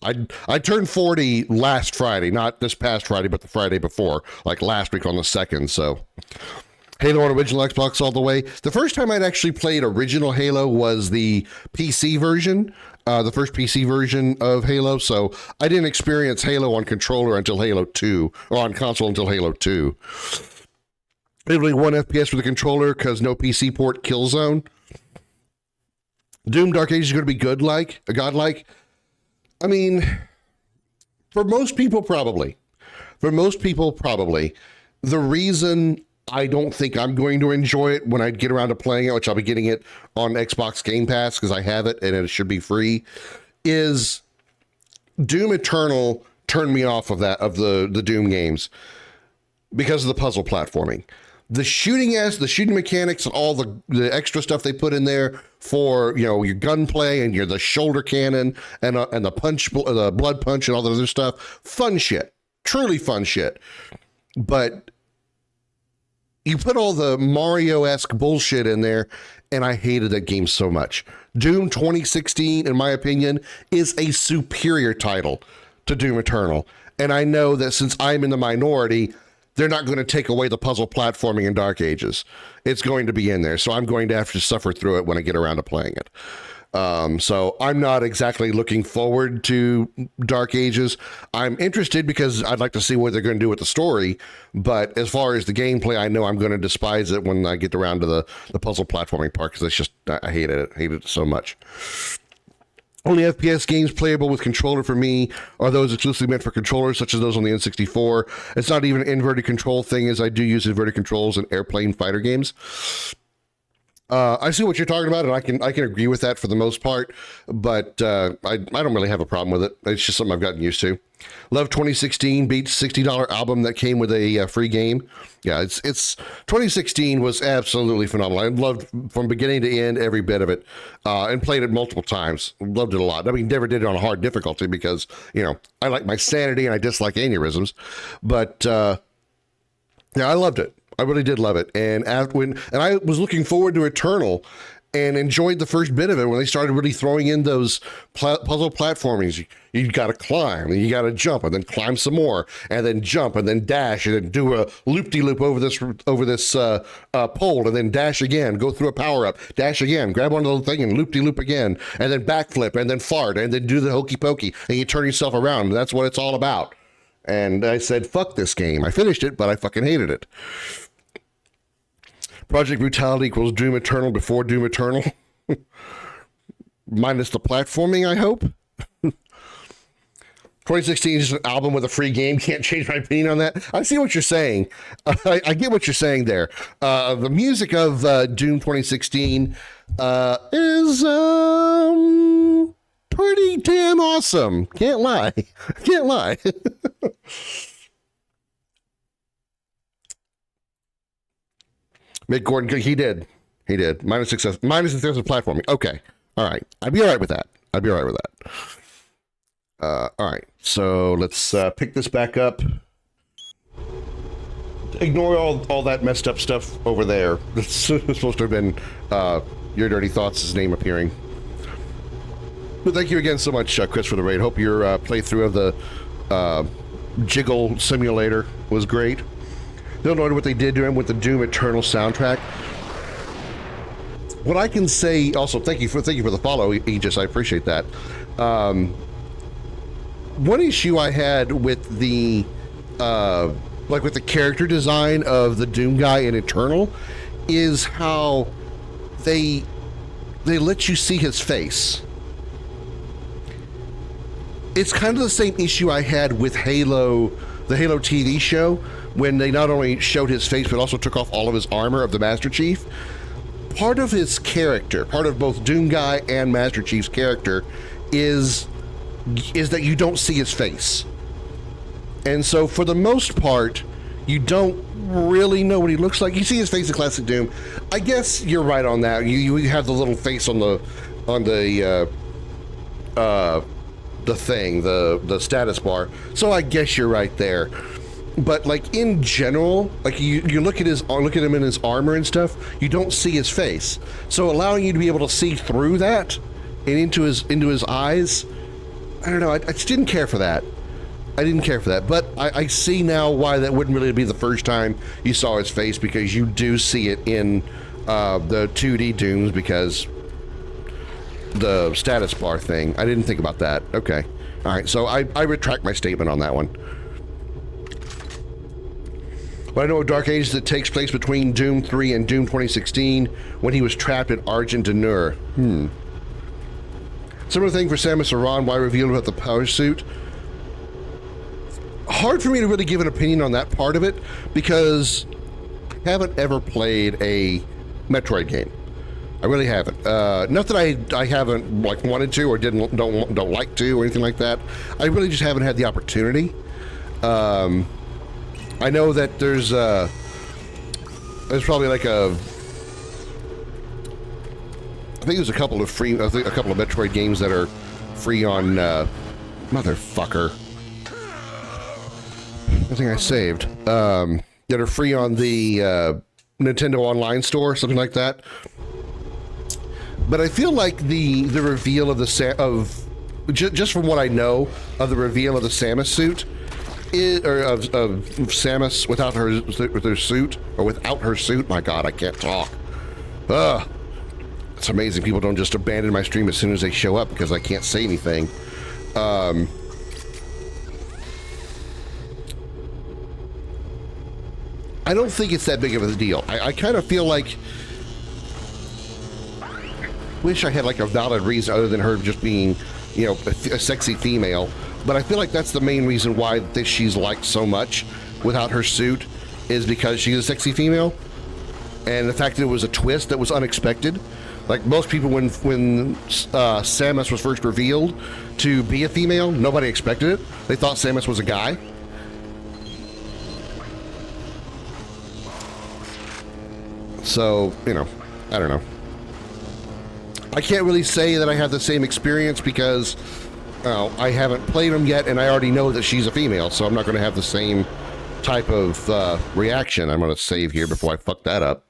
I turned 40 last Friday, not this past Friday, but the Friday before, like last week on the 2nd. So Halo on original Xbox all the way. The first time I'd actually played original Halo was the PC version, the first PC version of Halo. So I didn't experience Halo on controller until Halo 2, or on console until Halo 2. Literally 1 FPS with the controller because no PC port, Killzone. Doom Dark Ages is going to be godlike. I mean, for most people, probably. The reason I don't think I'm going to enjoy it when I get around to playing it, which I'll be getting it on Xbox Game Pass because I have it and it should be free, is Doom Eternal turned me off of the Doom games because of the puzzle platforming. The shooting mechanics and all the extra stuff they put in there for, you know, your gunplay and the shoulder cannon and the blood punch and all the other stuff, fun shit, truly fun shit. But you put all the Mario-esque bullshit in there, and I hated that game so much. Doom 2016, in my opinion, is a superior title to Doom Eternal. And I know that since I'm in the minority, they're not going to take away the puzzle platforming in Dark Ages. It's going to be in there, so I'm going to have to suffer through it when I get around to playing it. So I'm not exactly looking forward to Dark Ages. I'm interested because I'd like to see what they're going to do with the story. But as far as the gameplay, I know I'm going to despise it when I get around to the puzzle platforming part because it's just, I hated it so much. Only FPS games playable with controller for me are those exclusively meant for controllers, such as those on the N64. It's not even an inverted control thing, as I do use inverted controls in airplane fighter games. I see what you're talking about, and I can agree with that for the most part, but I don't really have a problem with it. It's just something I've gotten used to. Love 2016 beats $60 album that came with a free game. Yeah, it's 2016 was absolutely phenomenal. I loved from beginning to end every bit of it, and played it multiple times. Loved it a lot. I mean, never did it on a hard difficulty because, you know, I like my sanity and I dislike aneurysms, but yeah, I loved it. I really did love it. And I was looking forward to Eternal, and enjoyed the first bit of it when they started really throwing in those puzzle platformings. You got to climb, and you got to jump, and then climb some more, and then jump, and then dash, and then do a loop-de-loop over this pole, and then dash again, go through a power-up, dash again, grab onto the thing, and loop-de-loop again, and then backflip, and then fart, and then do the hokey-pokey, and you turn yourself around. And that's what it's all about. And I said, fuck this game. I finished it, but I fucking hated it. Project Brutality equals Doom Eternal before Doom Eternal. Minus the platforming, I hope. 2016 is just an album with a free game. Can't change my opinion on that. I see what you're saying. I get what you're saying there. The music of Doom 2016 is pretty damn awesome. Can't lie. Can't lie. Mick Gordon, he did. Minus success of platforming. Okay. All right. I'd be all right with that. All right. So let's pick this back up. Ignore all that messed up stuff over there. It's supposed to have been Your Dirty Thoughts' name appearing. But thank you again so much, Chris, for the raid. Hope your playthrough of the Jiggle Simulator was great. Don't know what they did to him with the Doom Eternal soundtrack. What I can say, also, thank you for the follow, Aegis. I appreciate that. One issue I had with the with the character design of the Doom guy in Eternal is how they let you see his face. It's kind of the same issue I had with Halo, the Halo TV show, when they not only showed his face but also took off all of his armor of the Master Chief. Part of his character, part of both Doom Guy and Master Chief's character is that you don't see his face. And so for the most part, you don't really know what he looks like. You see his face in Classic Doom. I guess you're right on that. You have the little face on the thing, the status bar. So I guess you're right there. But like in general, like you look at him in his armor and stuff, you don't see his face. So allowing you to be able to see through that and into his eyes, I don't know. I just didn't care for that. But I see now why that wouldn't really be the first time you saw his face, because you do see it in the 2D Dooms because the status bar thing. I didn't think about that. Okay. All right. So I retract my statement on that one. But I know of Dark Ages that takes place between Doom 3 and Doom 2016 when he was trapped in Argent D'Nur. Similar thing for Samus Aran, why revealed about the power suit? Hard for me to really give an opinion on that part of it because I haven't ever played a Metroid game. I really haven't. Not that I haven't like wanted to or don't like to or anything like that. I really just haven't had the opportunity. I know that there's probably like I think there's a couple of Metroid games that are free on motherfucker. I think I saved that are free on the Nintendo Online Store, something like that. But I feel like the reveal of just from what I know of the reveal of the Samus suit. Of Samus with her suit, or without her suit. My God, I can't talk. It's amazing people don't just abandon my stream as soon as they show up because I can't say anything. I don't think it's that big of a deal. I kind of feel like wish I had like a valid reason other than her just being, a sexy female. But I feel like that's the main reason why she's liked so much without her suit, is because she's a sexy female. And the fact that it was a twist that was unexpected. Like most people, when Samus was first revealed to be a female, nobody expected it. They thought Samus was a guy. So, I don't know. I can't really say that I have the same experience because I haven't played them yet, and I already know that she's a female, so I'm not going to have the same type of reaction. I'm going to save here before I fuck that up.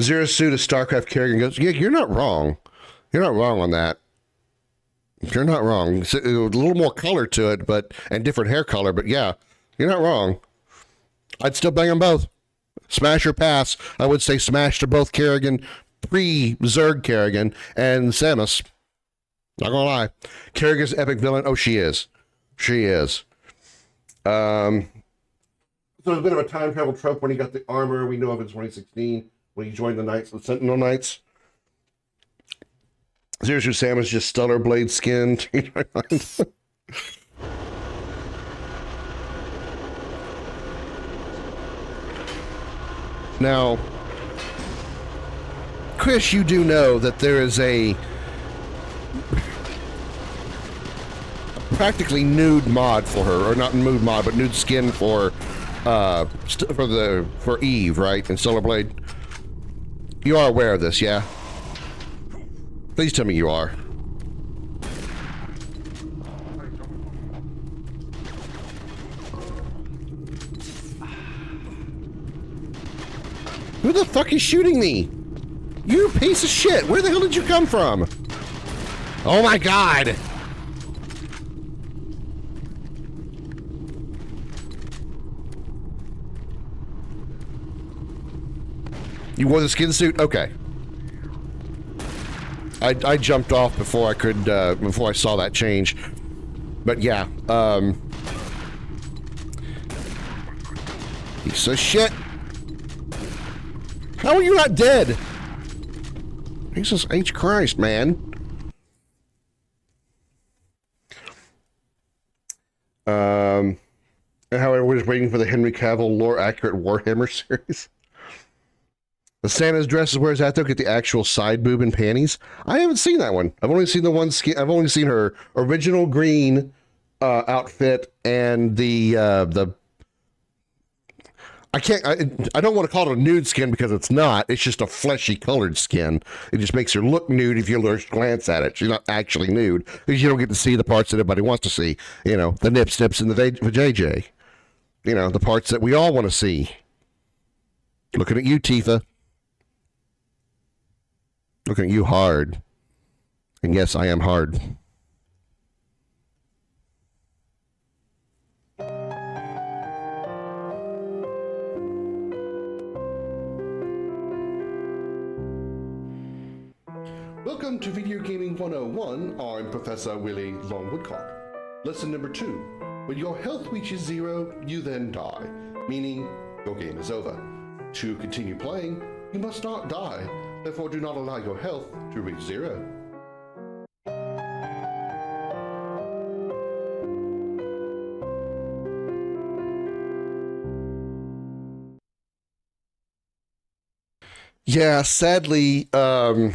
Zero Suit of StarCraft Kerrigan goes, yeah, you're not wrong. You're not wrong on that. You're not wrong. It's a little more color to it, and different hair color, but yeah, you're not wrong. I'd still bang them both. Smash or pass. I would say smash to both Kerrigan, pre-Zerg Kerrigan, and Samus. Not gonna lie. Kerrigan's epic villain. Oh, she is. She is. So there's a bit of a time travel trope when he got the armor we know of in 2016, when he joined the Knights, the Sentinel Knights. Zero Suit Samus just stellar blade skin. Now, Chris, you do know that there is a practically nude mod for her, or not nude mod, but nude skin for Eve, right? In Stellar Blade. You are aware of this, yeah? Please tell me you are. Who the fuck is shooting me? You piece of shit! Where the hell did you come from? Oh my god! You wore the skin suit? Okay. I jumped off before I could, before I saw that change. But yeah, piece of shit. How are you not dead? Jesus H. Christ, man. And however, we're just waiting for the Henry Cavill lore-accurate Warhammer series. The Santa's dress is where it's at, though. Get the actual side boob and panties. I haven't seen that one. I've only seen the one skin. I've only seen her original green outfit and the I don't want to call it a nude skin because it's not. It's just a fleshy colored skin. It just makes her look nude if you glance at it. She's not actually nude because you don't get to see the parts that everybody wants to see. You know, the nip snips and the JJ. You know, the parts that we all want to see. Looking at you, Tifa. Looking at you hard. And yes, I am hard. Welcome to Video Gaming 101. I'm Professor Willie Longwoodcock. Lesson number 2. When your health reaches 0, you then die, meaning your game is over. To continue playing, you must not die. Therefore, do not allow your health to reach 0. Yeah, sadly, I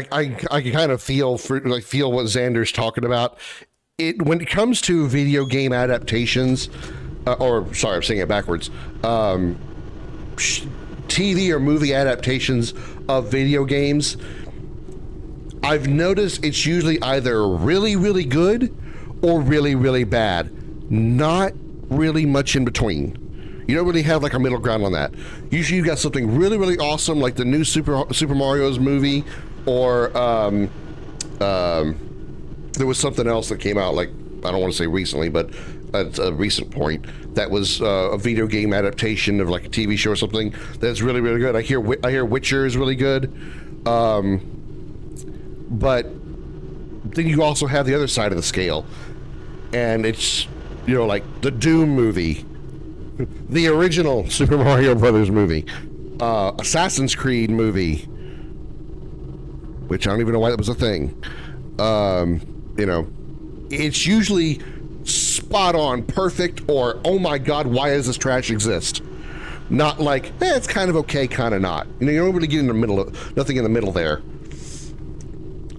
kind of feel what Xander's talking about. When it comes to video game adaptations, or sorry, I'm saying it backwards. TV or movie adaptations of video games, I've noticed it's usually either really, really good or really, really bad. Not really much in between. You don't really have like a middle ground on that. Usually you've got something really, really awesome like the new Super Mario's movie, or there was something else that came out, like, I don't want to say recently, but at a recent point, that was a video game adaptation of like a TV show or something that's really, really good. I hear Witcher is really good, but then you also have the other side of the scale, and it's, you know, like the Doom movie, the original Super Mario Brothers movie, Assassin's Creed movie, which I don't even know why that was a thing. You know, it's usually spot on, perfect, or oh my god, why does this trash exist? Not like, it's kind of okay, kind of not. You know, you don't really get in the middle of, nothing in the middle there.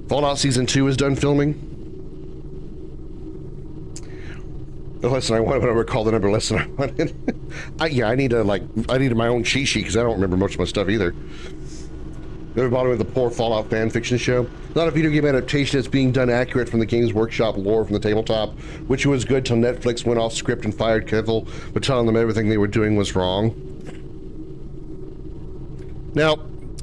Fallout Season 2 is done filming. The lesson I wanted, but I recall the number lesson I wanted. I needed my own cheat sheet because I don't remember much of my stuff either. Never bothered with the poor Fallout fan fiction show. Not a video game adaptation that's being done accurate from the Games Workshop lore from the tabletop, which was good till Netflix went off script and fired Kevil, but telling them everything they were doing was wrong. Now,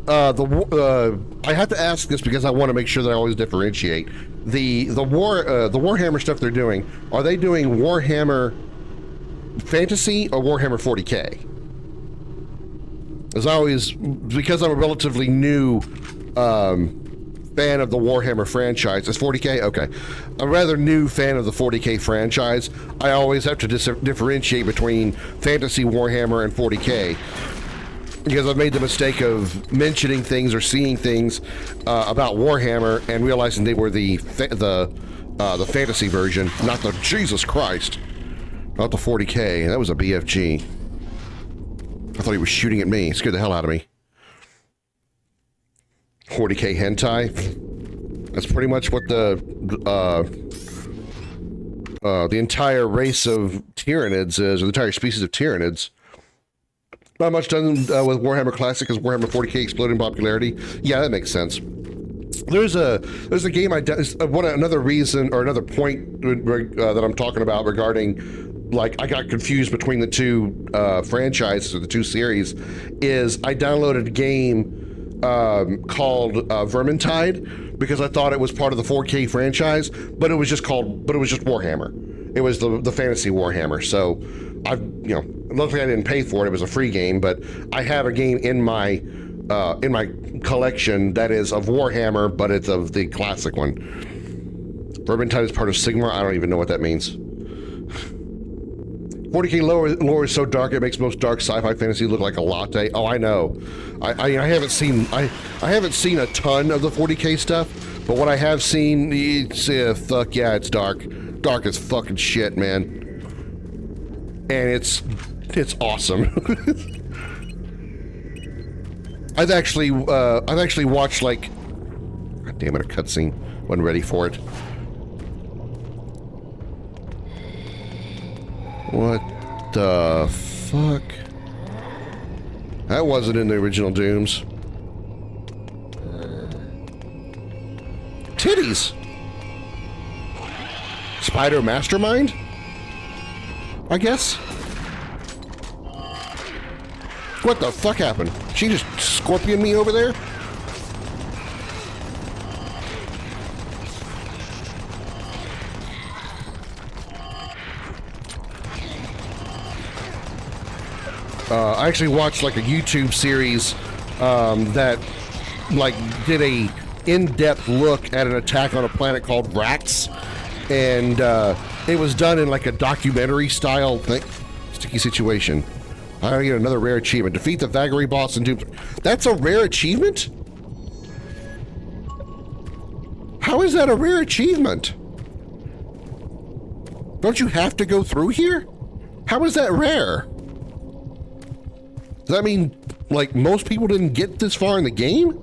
I have to ask this because I want to make sure that I always differentiate the Warhammer stuff they're doing. Are they doing Warhammer Fantasy or Warhammer 40K? As always, because I'm a relatively new fan of the Warhammer franchise. It's 40K? Okay. A rather new fan of the 40K franchise. I always have to differentiate between Fantasy Warhammer and 40K. Because I've made the mistake of mentioning things or seeing things about Warhammer and realizing they were the fantasy version, not the Jesus Christ, not the 40K. That was a BFG. I thought he was shooting at me. It scared the hell out of me. 40K hentai. That's pretty much what the entire race of Tyranids is, or the entire species of Tyranids. Not much done with Warhammer Classic as Warhammer 40K exploded in popularity. Yeah, that makes sense. There's a game another reason or another point that I'm talking about regarding, like, I got confused between the two franchises or the two series, is I downloaded a game called Vermintide because I thought it was part of the 4K franchise, but it was just Warhammer. It was the fantasy Warhammer. So luckily I didn't pay for it. It was a free game, but I have a game in my collection that is of Warhammer, but it's of the classic one. Vermintide is part of Sigmar. I don't even know what that means. 40K lore is so dark it makes most dark sci-fi fantasy look like a latte. Oh, I know. I haven't seen a ton of the 40K stuff, but what I have seen, fuck yeah, it's dark. Dark as fucking shit, man. And it's awesome. I've actually watched, like, God damn it, a cutscene. Wasn't ready for it. What the fuck? That wasn't in the original Dooms. Titties! Spider Mastermind? I guess? What the fuck happened? She just scorpioned me over there? I actually watched like a YouTube series that like did a in-depth look at an attack on a planet called Rax, and it was done in like a documentary style thing. Sticky situation. I get another rare achievement. Defeat the Vagary boss in Doom. That's a rare achievement? How is that a rare achievement? Don't you have to go through here? How is that rare? Does that mean, like, most people didn't get this far in the game?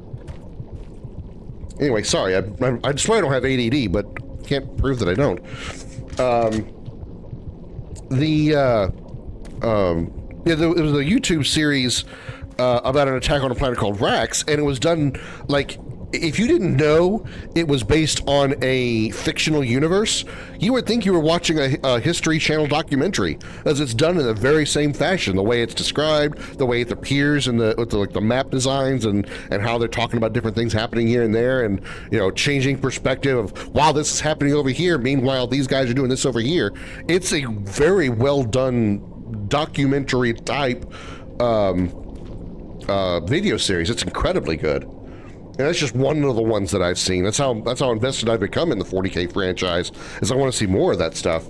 Anyway, sorry, I swear I don't have ADD, but can't prove that I don't. It was a YouTube series about an attack on a planet called Rax, and it was done, like, if you didn't know it was based on a fictional universe, you would think you were watching a History Channel documentary, as it's done in the very same fashion, the way it's described, the way it appears in with the map designs, and how they're talking about different things happening here and there, and changing perspective of, wow, this is happening over here, meanwhile these guys are doing this over here. It's a very well done documentary type video series. It's incredibly good. And that's just one of the ones that I've seen. That's how invested I've become in the 40K franchise, is I want to see more of that stuff.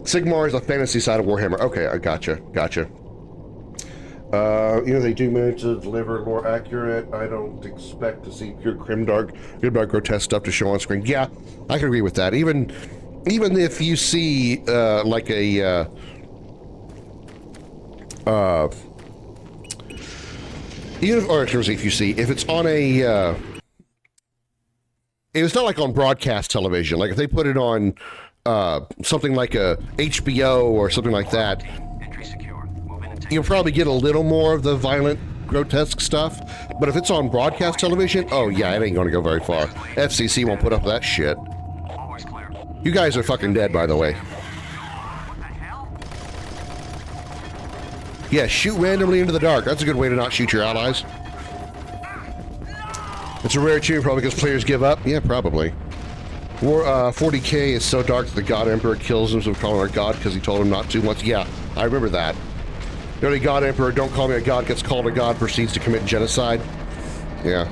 Sigmar is the fantasy side of Warhammer. Okay, I gotcha. They do manage to deliver lore accurate. I don't expect to see pure grimdark grotesque stuff to show on screen. Yeah, I can agree with that. Even if you see like a if it's on a, it's not like on broadcast television. Like if they put it on something like a HBO or something like that, you'll probably get a little more of the violent, grotesque stuff. But if it's on broadcast television, oh yeah, it ain't gonna go very far. FCC won't put up that shit. You guys are fucking dead, by the way. Yeah, shoot randomly into the dark. That's a good way to not shoot your allies. It's a rare achievement probably because players give up. Yeah, probably. 40K is so dark that the God Emperor kills him, so calling her God because he told him not to once. Yeah, I remember that. The only God Emperor, don't call me a God, gets called a God, proceeds to commit genocide. Yeah.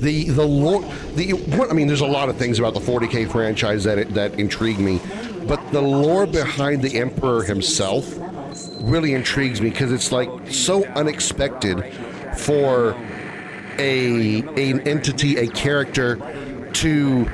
The lore, I mean, there's a lot of things about the 40K franchise that intrigue me, but the lore behind the Emperor himself really intrigues me because it's like so unexpected for an entity, a character, to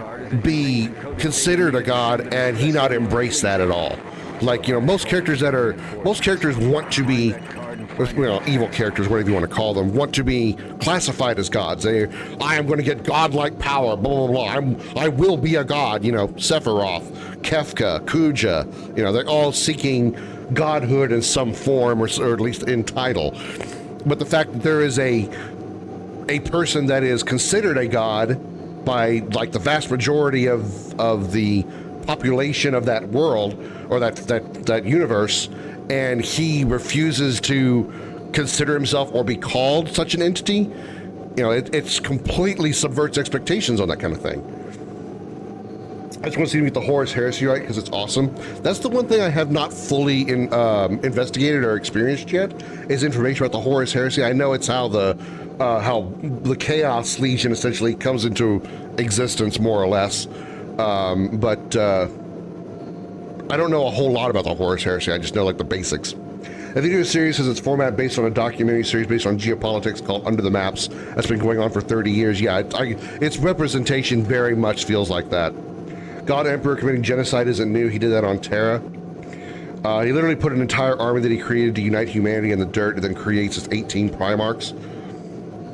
be considered a god and he not embrace that at all. Like, you know, most characters want to be, you know, evil characters, whatever you want to call them, want to be classified as gods. I am going to get godlike power, blah, blah, blah. I will be a god, you know, Sephiroth, Kefka, Kuja, you know, they're all seeking godhood in some form or at least in title. But the fact that there is a person that is considered a god by like the vast majority of the population of that world or that universe, and he refuses to consider himself or be called such an entity, you know, it's completely subverts expectations on that kind of thing. I just want to see him get the Horus Heresy right because it's awesome. That's the one thing I have not fully investigated or experienced yet is information about the Horus Heresy. I know it's how the Chaos Legion essentially comes into existence, more or less, but I don't know a whole lot about the Horus Heresy. I just know like the basics. The video series has its format based on a documentary series based on geopolitics called Under the Maps. That's been going on for 30 years. Yeah, its representation very much feels like that. God Emperor committing genocide isn't new. He did that on Terra. He literally put an entire army that he created to unite humanity in the dirt and then creates his 18 Primarchs.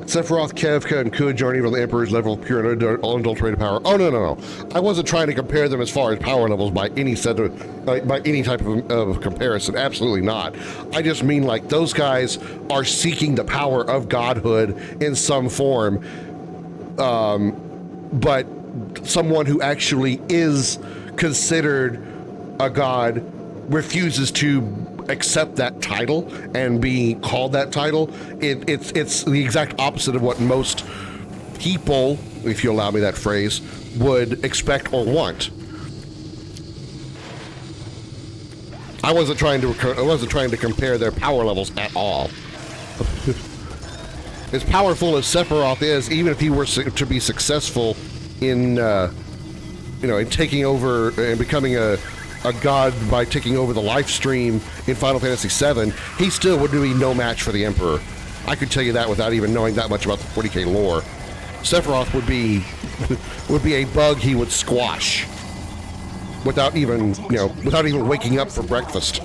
Sephiroth, Kefka, and Kuja aren't even the Emperor's level of pure and unadulterated power. Oh, no. I wasn't trying to compare them as far as power levels by any by any type of comparison. Absolutely not. I just mean like those guys are seeking the power of godhood in some form, but someone who actually is considered a god refuses to accept that title and be called that title. It's the exact opposite of what most people, if you allow me that phrase, would expect or want. I wasn't trying to compare their power levels at all. As powerful as Sephiroth is, even if he were to be successful in in taking over and becoming a god by taking over the life stream in Final Fantasy VII, he still would be no match for the Emperor. I could tell you that without even knowing that much about the 40K lore. Sephiroth would be a bug he would squash without even waking up for breakfast.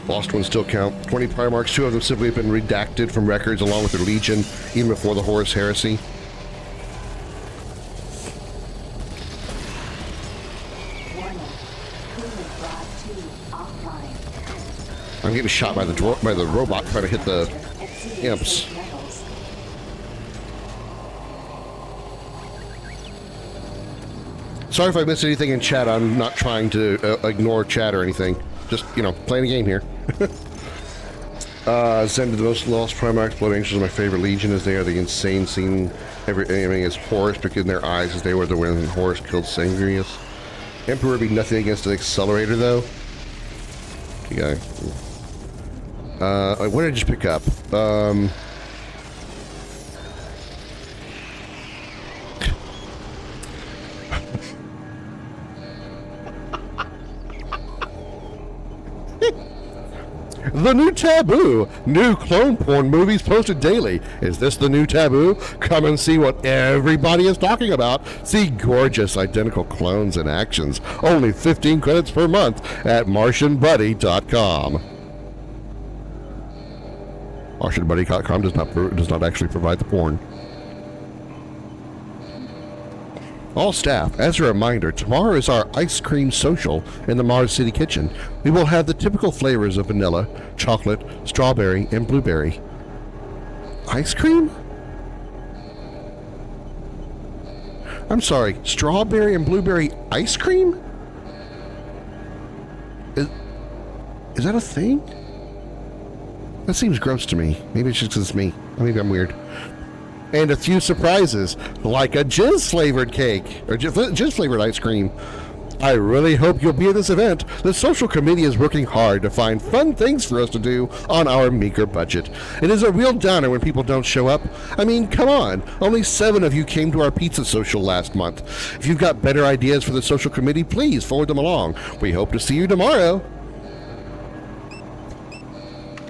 Lost ones still count. 20 Primarchs, 2 of them simply have been redacted from records along with their Legion, even before the Horus Heresy. I'm getting shot by the robot trying to hit the imps. Sorry if I missed anything in chat. I'm not trying to ignore chat or anything. Just, playing a game here. Zen to the most lost Primarchs. Blood Angels are my favorite Legion, as they are the insane scene. Every enemy is Horus, because in their eyes, as they were the when Horus killed Sangrius. Emperor would be nothing against the Accelerator, though. Okay. What did I just pick up? The new taboo. New clone porn movies posted daily. Is this the new taboo? Come and see what everybody is talking about. See gorgeous identical clones in actions. Only 15 credits per month at MartianBuddy.com. MartianBuddy.com does not actually provide the porn. All staff, as a reminder, tomorrow is our ice cream social in the Mars City kitchen. We will have the typical flavors of vanilla, chocolate, strawberry, and blueberry. Ice cream? I'm sorry, strawberry and blueberry ice cream? Is that a thing? That seems gross to me. Maybe it's just 'cause it's me. Maybe I'm weird. And a few surprises, like a jizz-flavored cake, or jizz-flavored ice cream. I really hope you'll be at this event. The social committee is working hard to find fun things for us to do on our meager budget. It is a real downer when people don't show up. I mean, come on. Only 7 of you came to our pizza social last month. If you've got better ideas for the social committee, please forward them along. We hope to see you tomorrow.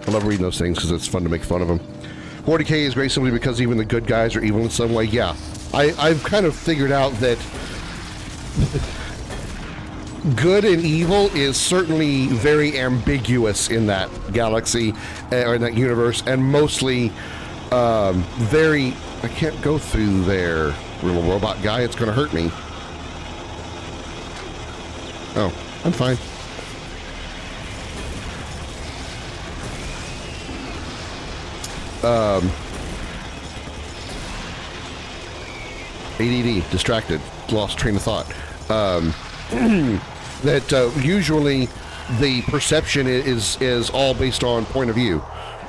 I love reading those things because it's fun to make fun of them. 40K is great simply because even the good guys are evil in some way. Yeah, I've kind of figured out that good and evil is certainly very ambiguous in that galaxy or in that universe, and mostly very. I can't go through there, little robot guy. It's going to hurt me. Oh, I'm fine. ADD, distracted, lost train of thought. That usually the perception is all based on point of view.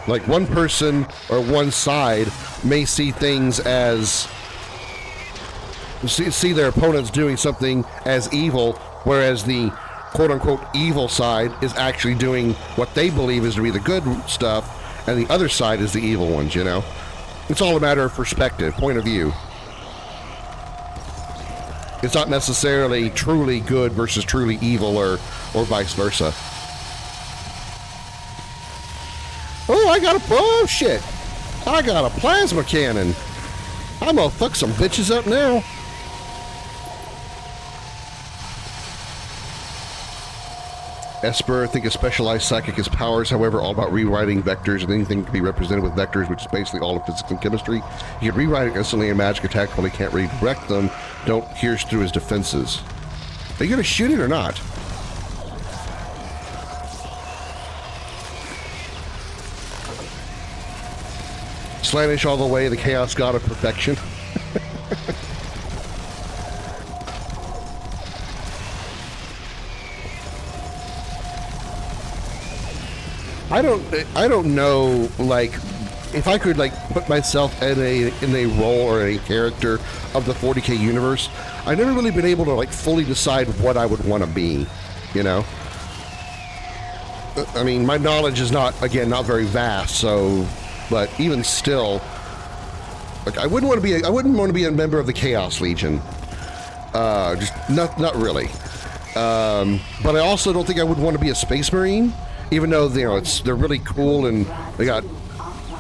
Like one person or one side may see things as see their opponents doing something as evil, whereas the quote-unquote evil side is actually doing what they believe is to be the good stuff, and the other side is the evil ones, you know? It's all a matter of perspective, point of view. It's not necessarily truly good versus truly evil or vice versa. Oh, oh shit! I got a plasma cannon! I'm gonna fuck some bitches up now. Esper, I think a specialized psychic is powers, however, all about rewriting vectors, and anything can be represented with vectors, which is basically all of physics and chemistry. You can rewrite it instantly in magic attack, while he can't redirect them, don't pierce through his defenses. Are you gonna shoot it or not? Slanish all the way, the chaos god of perfection. I don't know, like, if I could, like, put myself in a role or a character of the 40K universe, I've never really been able to, like, fully decide what I would want to be, you know? I mean, my knowledge is not very vast, so, but even still, like, I wouldn't want to be a member of the Chaos Legion. Just not really. But I also don't think I would want to be a Space Marine. Even though, you know, they're really cool and they got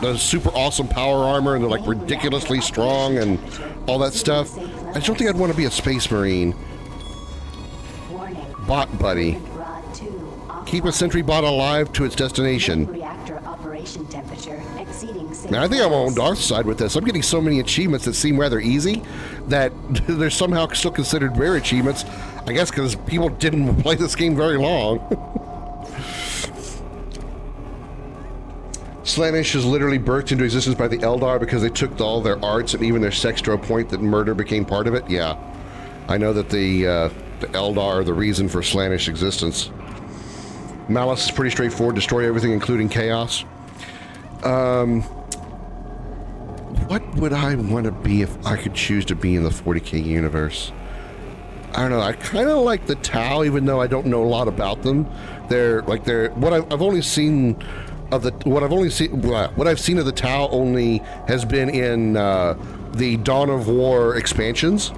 the super awesome power armor and they're like ridiculously strong and all that stuff, I just don't think I'd want to be a Space Marine. Bot buddy. Keep a sentry bot alive to its destination. Now, I think I'm on Darth's side with this. I'm getting so many achievements that seem rather easy that they're somehow still considered rare achievements. I guess because people didn't play this game very long. Slanish is literally birthed into existence by the Eldar because they took all their arts and even their sex to a point that murder became part of it. Yeah, I know that the Eldar are the reason for Slanish existence. Malice is pretty straightforward. Destroy everything, including chaos. What would I want to be if I could choose to be in the 40K universe? I don't know. I kind of like the Tau, even though I don't know a lot about them. What I've only seen of the what I've seen of the Tau only has been in the Dawn of War expansions.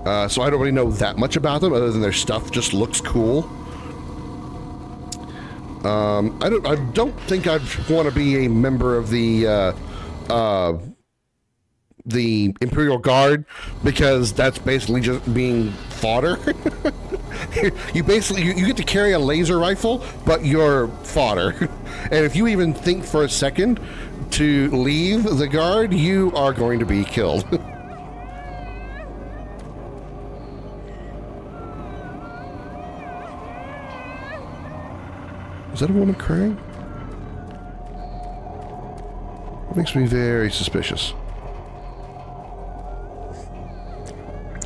So I don't really know that much about them, other than their stuff just looks cool. I don't think I'd want to be a member of the Imperial Guard, because that's basically just being fodder. You get to carry a laser rifle, but you're fodder. And if you even think for a second to leave the Guard, you are going to be killed. Is that a woman crying? It makes me very suspicious.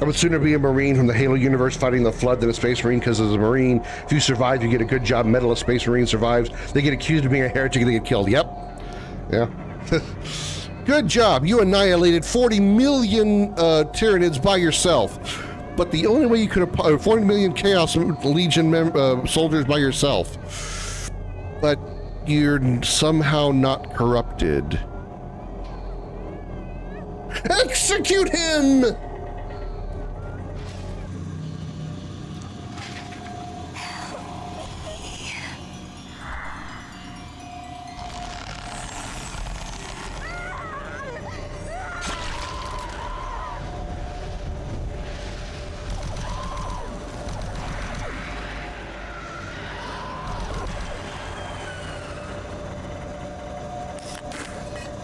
I would sooner be a Marine from the Halo universe fighting the Flood than a Space Marine, because as a Marine, if you survive, you get a good job medal. A Space Marine survives, they get accused of being a heretic and they get killed. Yep. Yeah. Good job. You annihilated 40 million Tyranids by yourself. But the only way you could have 40 million Chaos Legion soldiers by yourself. But you're somehow not corrupted. Execute him!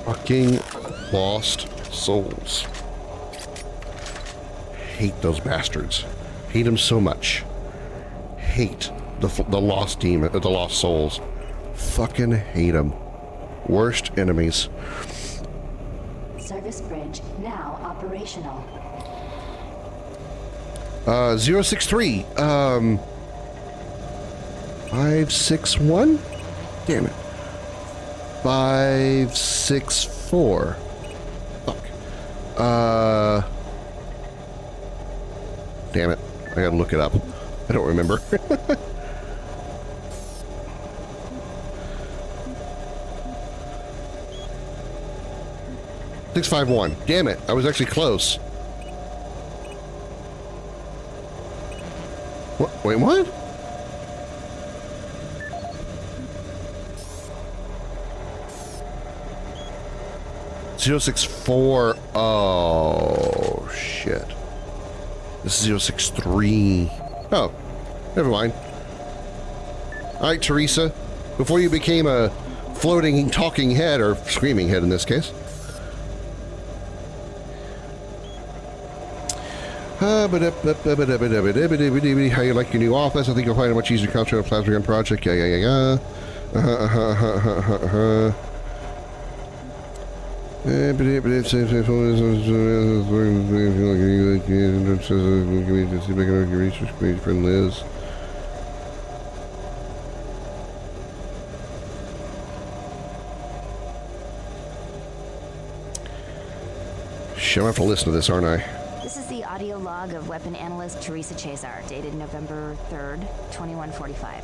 Fucking lost souls. Hate those bastards. Hate them so much. Hate the lost demon, the lost souls. Fucking hate them. Worst enemies. Service bridge now operational. 063. 561? Damn it. 564. Fuck. Damn it. I gotta look it up. I don't remember. 651. Damn it. I was actually close. What? Wait, what? Zero 064. Oh, shit. This is 063. Oh, never mind. All right, Teresa. Before you became a floating, talking head, or screaming head in this case. How you like your new office? I think you'll find it much easier to concentrate on a plasma gun project. Yeah. Friend Liz. Shit, I have to listen to this, aren't I? This is the audio log of weapon analyst Teresa Chazar, dated November 3rd, 2145.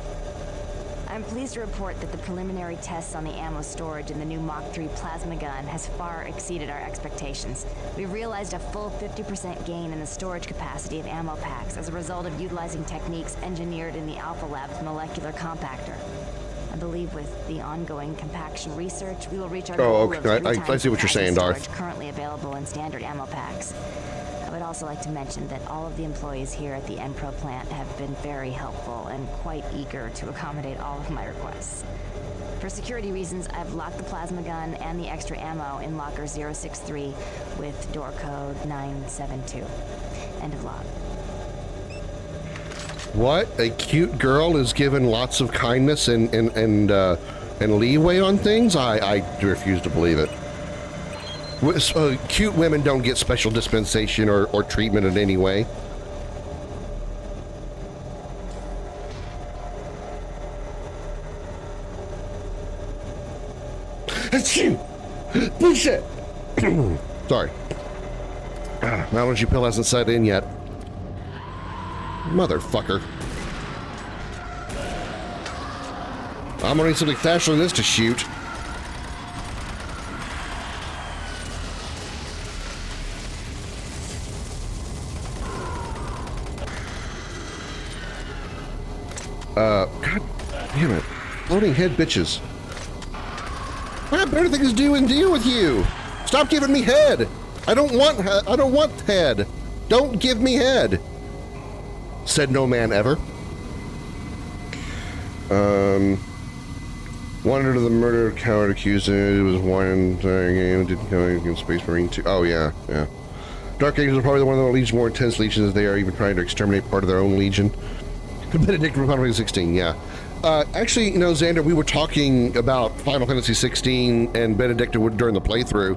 I'm pleased to report that the preliminary tests on the ammo storage in the new Mach 3 plasma gun has far exceeded our expectations. We realized a full 50% gain in the storage capacity of ammo packs as a result of utilizing techniques engineered in the Alpha Lab's molecular compactor. I believe with the ongoing compaction research, we will reach our goal of 3 times I see what you're saying, Darth. currently available in standard ammo packs. I would also like to mention that all of the employees here at the Enpro plant have been very helpful and quite eager to accommodate all of my requests. For security reasons, I've locked the plasma gun and the extra ammo in locker 063 with door code 972. End of log. What? A cute girl is given lots of kindness and leeway on things? I refuse to believe it. Cute women don't get special dispensation or treatment in any way. Bullshit! Sorry. My allergy pill hasn't set in yet. Motherfucker. I'm gonna need something faster than this to shoot. God damn it. Floating head bitches. I have better things to do and deal with you. Stop giving me head. I don't want head. Don't give me head. Said no man ever. One under the murder of coward accused. It was one game didn't come against Space Marine 2. Oh yeah. Dark Angels are probably the one of the Legion's more intense legions, as they are even trying to exterminate part of their own legion. Benedict from 116, yeah. Actually, you know, Xander, we were talking about Final Fantasy 16 and Benedicta during the playthrough,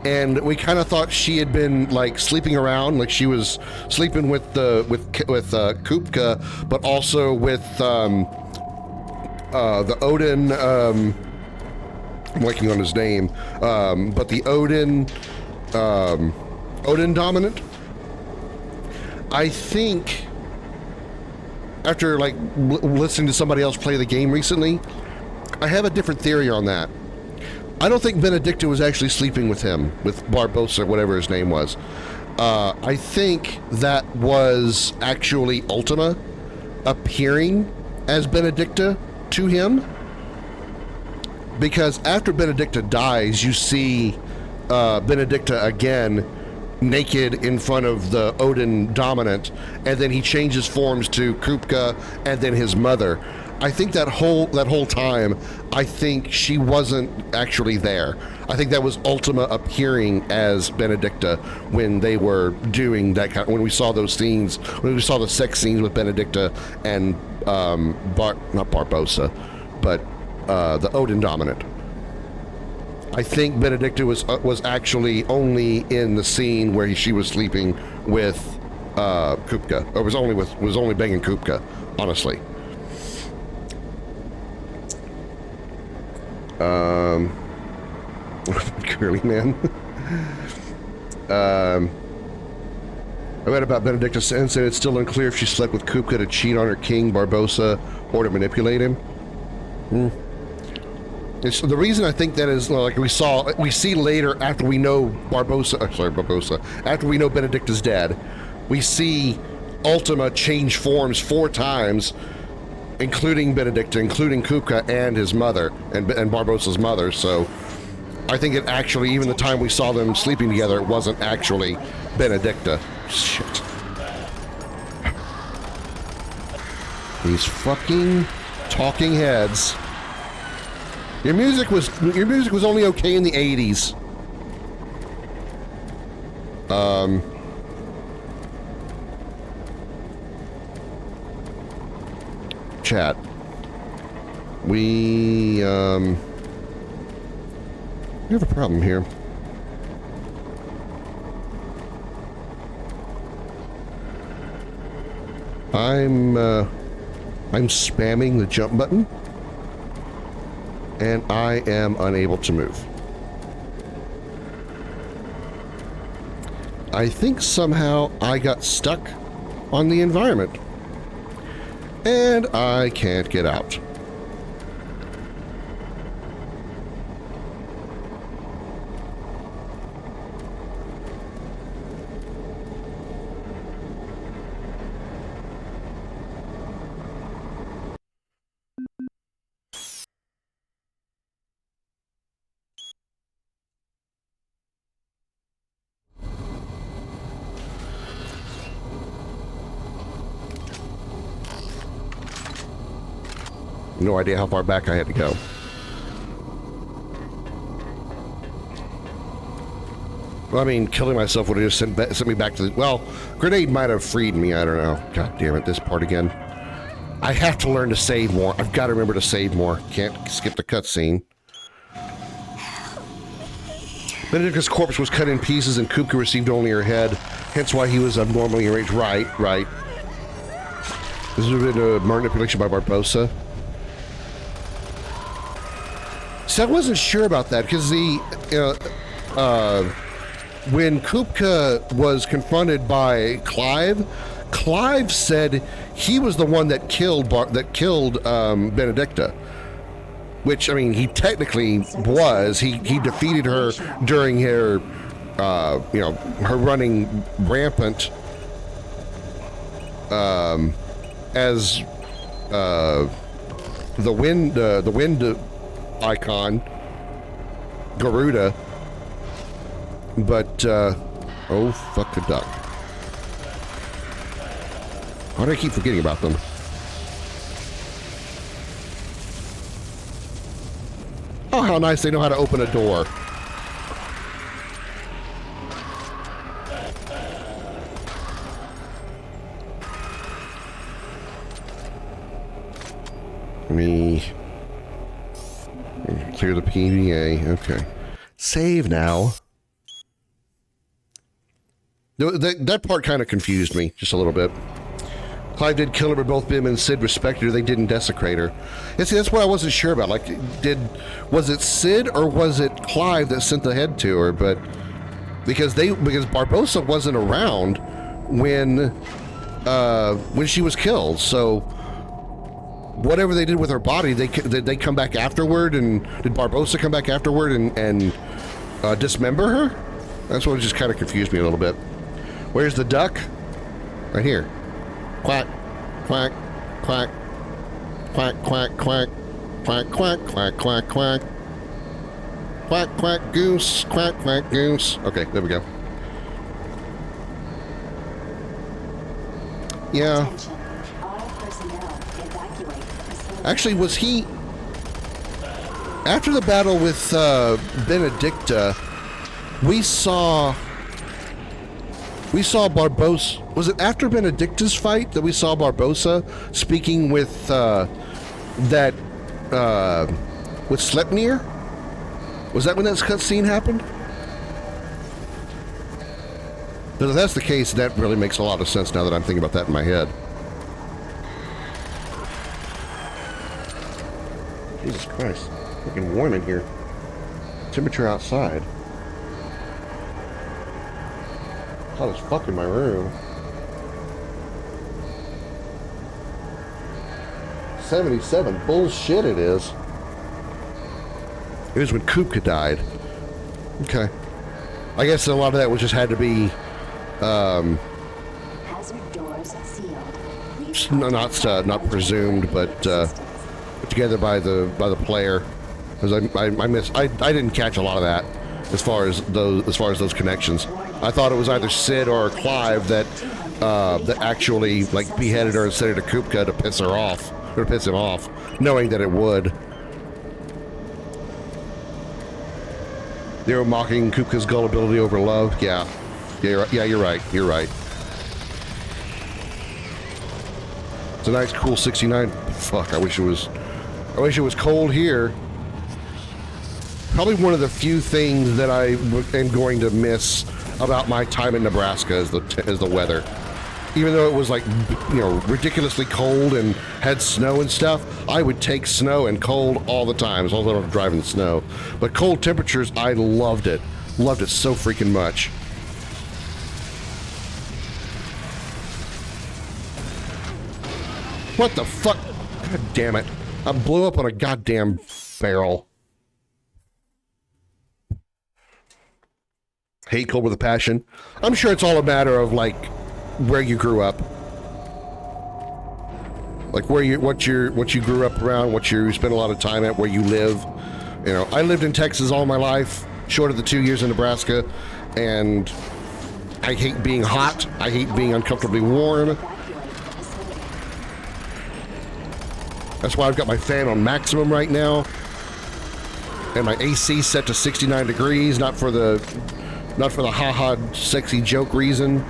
and we kind of thought she had been like sleeping around, like she was sleeping with Kupka, but also with the Odin. I'm blanking on his name, but the Odin dominant. I think, after like listening to somebody else play the game recently, I have a different theory on that. I don't think Benedicta was actually sleeping with him, with Barbosa, whatever his name was. I think that was actually Ultima appearing as Benedicta to him, because after Benedicta dies, you see Benedicta again naked in front of the Odin dominant, and then he changes forms to Kupka and then his mother. I think that whole time, I think she wasn't actually there. I think that was Ultima appearing as Benedicta when they were doing that when we saw those scenes, when we saw the sex scenes with Benedicta and not Barbosa, but the Odin dominant. I think Benedicta was actually only in the scene where she was sleeping with Kupka, or was only banging Kupka, honestly. Curly man. I read about Benedicta and said it's still unclear if she slept with Kupka to cheat on her king Barbosa or to manipulate him. It's the reason I think that is, like we see later after we know after we know Benedicta's dead, we see Ultima change forms 4 times, including Benedicta, including Kupka and his mother, and Barbosa's mother. So I think it actually, even the time we saw them sleeping together, it wasn't actually Benedicta. Shit. These fucking talking heads. Your music was only okay in the 80s. Chat. We have a problem here. I'm spamming the jump button, and I am unable to move. I think somehow I got stuck on the environment, and I can't get out. No idea how far back I had to go. Well, I mean, killing myself would have just sent me back to the... Well, grenade might have freed me. I don't know. God damn it, this part again. I have to learn to save more. I've got to remember to save more. Can't skip the cutscene. Benedicta's corpse was cut in pieces and Kupka received only her head, hence why he was abnormally enraged. Right. This would have been a manipulation by Barbosa. So I wasn't sure about that, because when Kupka was confronted by Clive said he was the one that killed Benedicta, which, I mean, he technically was. He defeated her during her her running rampant as the wind icon, Garuda, but oh fuck the duck. Why do I keep forgetting about them? Oh, how nice they know how to open a door. Let me clear the PDA. Okay. Save now. That part kind of confused me just a little bit. Clive did kill her, but both Bim and Sid respected her. They didn't desecrate her. And see, that's what I wasn't sure about. Like, was it Sid or was it Clive that sent the head to her? But because Barbosa wasn't around when she was killed, so whatever they did with her body, did they come back afterward? And did Barbosa come back afterward and dismember her? That's what just kind of confused me a little bit. Where's the duck? Right here. Quack, quack, quack, quack, quack, quack, quack, quack, quack, quack, quack, quack, quack, goose, quack, quack, goose. Okay, there we go. Yeah. Actually, was he... After the battle with Benedicta, we saw Barbosa. Was it after Benedicta's fight that we saw Barbosa speaking with with Sleipnir? Was that when that cutscene happened? But if that's the case, that really makes a lot of sense now that I'm thinking about that in my head. Jesus Christ, fucking warm in here. Temperature outside. Hot as fuck in my room. 77. Bullshit it is. It was when Kupka died. Okay. I guess a lot of that was just had to be not presumed, but put together by the player. Because I didn't catch a lot of that as far as those connections. I thought it was either Sid or Clive that actually like beheaded her and sent her to Kupka to piss her off, or piss him off, knowing that it would. They were mocking Kupka's gullibility over love. Yeah, you're right. You're right. It's a nice, cool 69. Fuck, I wish it was cold here. Probably one of the few things that I am going to miss about my time in Nebraska is the weather. Even though it was like, you know, ridiculously cold and had snow and stuff, I would take snow and cold all the time as long as I don't drive in the snow. But cold temperatures, I loved it. Loved it so freaking much. What the fuck? God damn it. I blew up on a goddamn barrel. Hate cold with a passion. I'm sure it's all a matter of like where you grew up, like what you grew up around, what you spent a lot of time at, where you live. You know, I lived in Texas all my life, short of the 2 years in Nebraska, and I hate being hot. I hate being uncomfortably warm. That's why I've got my fan on maximum right now, and my AC set to 69 degrees. Not for the haha sexy joke reason.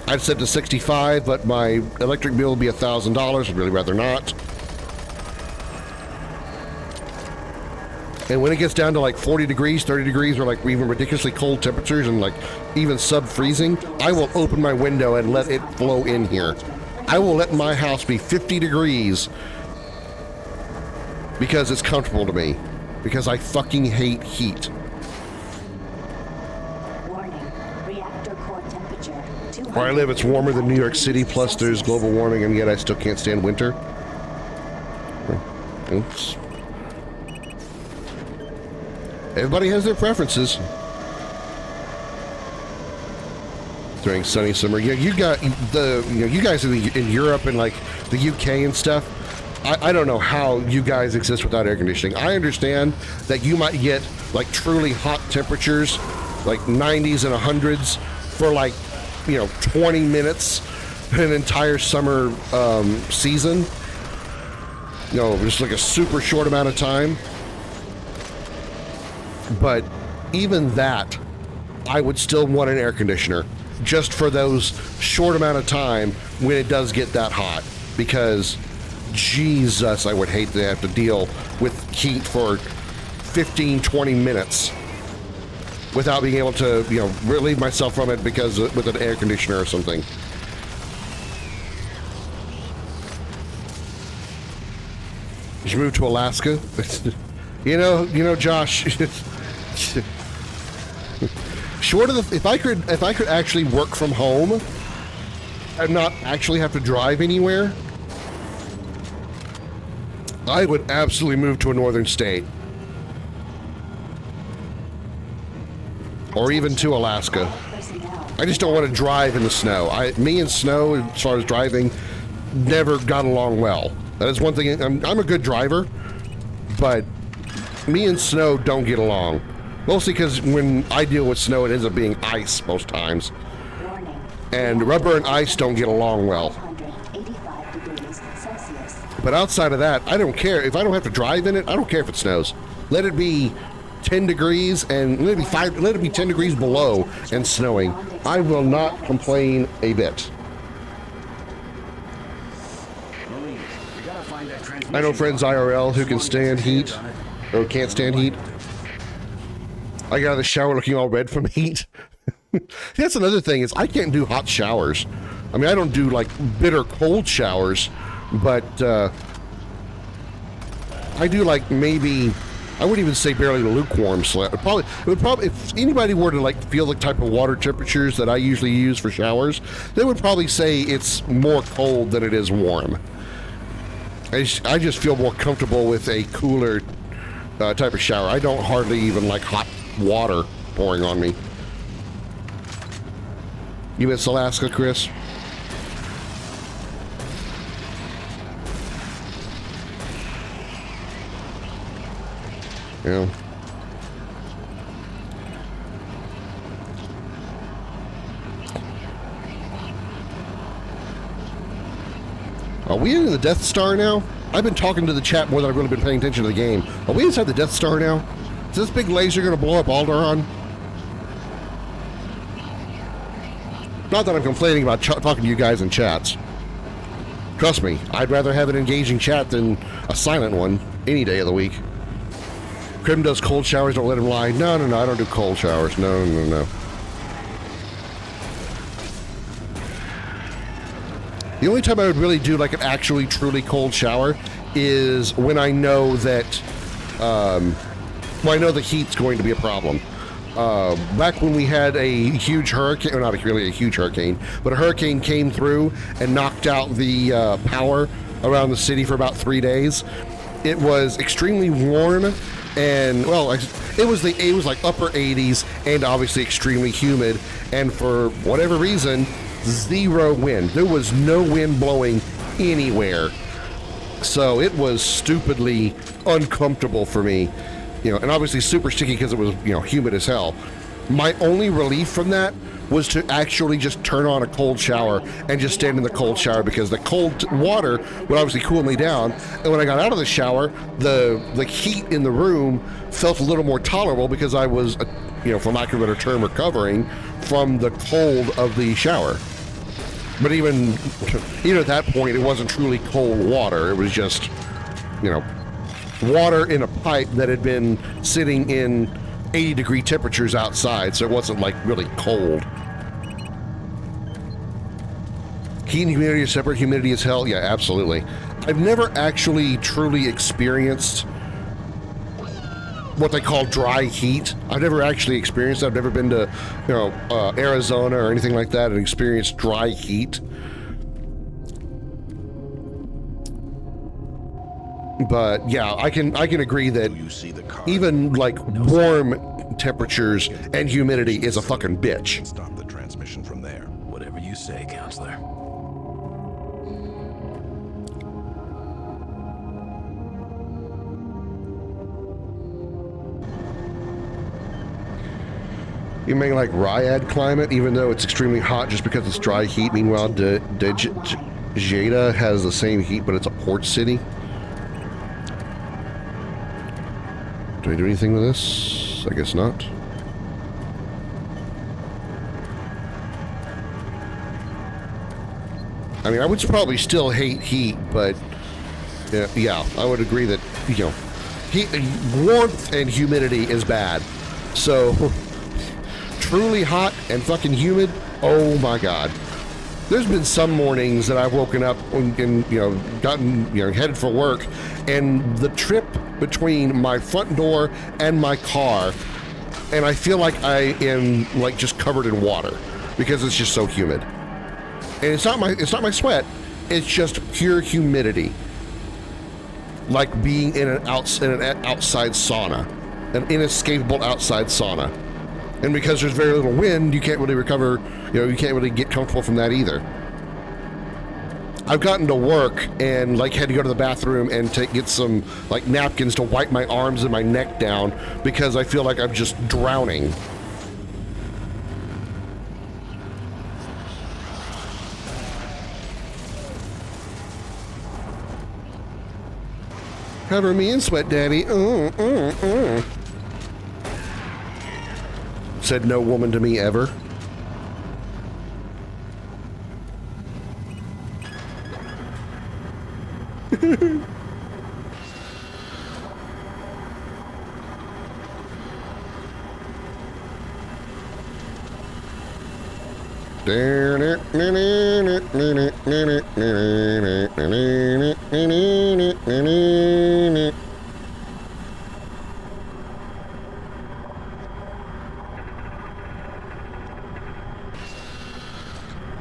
I'd set to 65, but my electric bill would be $1,000. I'd really rather not. And when it gets down to like 40 degrees, 30 degrees, or like even ridiculously cold temperatures and like even sub-freezing, I will open my window and let it flow in here. I will let my house be 50 degrees because it's comfortable to me. Because I fucking hate heat. Where I live, it's warmer than New York City, plus there's global warming, and yet I still can't stand winter. Oops. Everybody has their preferences. During sunny summer, yeah, you got you guys in Europe and like the UK and stuff. I don't know how you guys exist without air conditioning. I understand that you might get like truly hot temperatures, like 90s and 100s for like, 20 minutes in an entire summer season. Just like a super short amount of time. But even that, I would still want an air conditioner just for those short amount of time when it does get that hot, because Jesus, I would hate to have to deal with heat for 15, 20 minutes without being able to, you know, relieve myself from it because with an air conditioner or something. You should move to Alaska. you know, Josh. Short of the, if I could actually work from home and not actually have to drive anywhere, I would absolutely move to a northern state. Or even to Alaska. I just don't want to drive in the snow. Me and snow, as far as driving, never got along well. That is one thing. I'm a good driver, but me and snow don't get along. Mostly because when I deal with snow, it ends up being ice most times. And rubber and ice don't get along well. But outside of that, I don't care. If I don't have to drive in it, I don't care if it snows. Let it be 10 degrees and let it be 10 degrees below and snowing. I will not complain a bit. I know friends IRL who can stand heat or can't stand heat. I got out of the shower looking all red from heat. That's another thing is I can't do hot showers. I mean, I don't do like bitter cold showers, but I do like maybe, I wouldn't even say barely lukewarm It would probably, if anybody were to like feel the type of water temperatures that I usually use for showers, they would probably say it's more cold than it is warm. I just feel more comfortable with a cooler type of shower. I don't hardly even like hot water pouring on me. You miss Alaska, Chris? Yeah. Are we in the Death Star now? I've been talking to the chat more than I've really been paying attention to the game. Are we inside the Death Star now? Is this big laser going to blow up Alderaan? Not that I'm complaining about talking to you guys in chats. Trust me, I'd rather have an engaging chat than a silent one any day of the week. Krim does cold showers, don't let him lie. No, I don't do cold showers. No. The only time I would really do like an actually truly cold shower is when I know that, I know the heat's going to be a problem. Back when we had a huge hurricane, or not really a huge hurricane, but a hurricane came through and knocked out the power around the city for about 3 days. It was extremely warm, and well, it was like upper 80s and obviously extremely humid. And for whatever reason, zero wind. There was no wind blowing anywhere, so it was stupidly uncomfortable for me. And obviously super sticky because it was, humid as hell. My only relief from that was to actually just turn on a cold shower and just stand in the cold shower because the cold water would obviously cool me down. And when I got out of the shower, the heat in the room felt a little more tolerable because I was, for lack of a better term, recovering from the cold of the shower. But even at that point, it wasn't truly cold water. It was just, water in a pipe that had been sitting in 80-degree temperatures outside, so it wasn't like really cold. Heat and humidity are separate. Humidity is hell. Yeah, absolutely. I've never actually truly experienced what they call dry heat. I've never actually experienced it. I've never been to, Arizona or anything like that and experienced dry heat. But yeah, I can agree that even like warm temperatures and humidity is a fucking bitch. Stop the transmission from there. Whatever you say, counselor. You may like Ryad climate, even though it's extremely hot just because it's dry heat. Meanwhile, Jada has the same heat, but it's a port city. Do I do anything with this? I guess not. I mean, I would probably still hate heat, but Yeah, I would agree that, you know, warmth and humidity is bad. So, truly hot and fucking humid, oh my God. There's been some mornings that I've woken up and you know, gotten, you know, headed for work, and the trip between my front door and my car, and I feel like I am like just covered in water because it's just so humid. And it's not my sweat, it's just pure humidity. Like being in an outside sauna, an inescapable outside sauna. And because there's very little wind, you can't really recover, you know, you can't really get comfortable from that either. I've gotten to work and like had to go to the bathroom and get some like napkins to wipe my arms and my neck down because I feel like I'm just drowning. Cover me in sweat, daddy. Said no woman to me ever.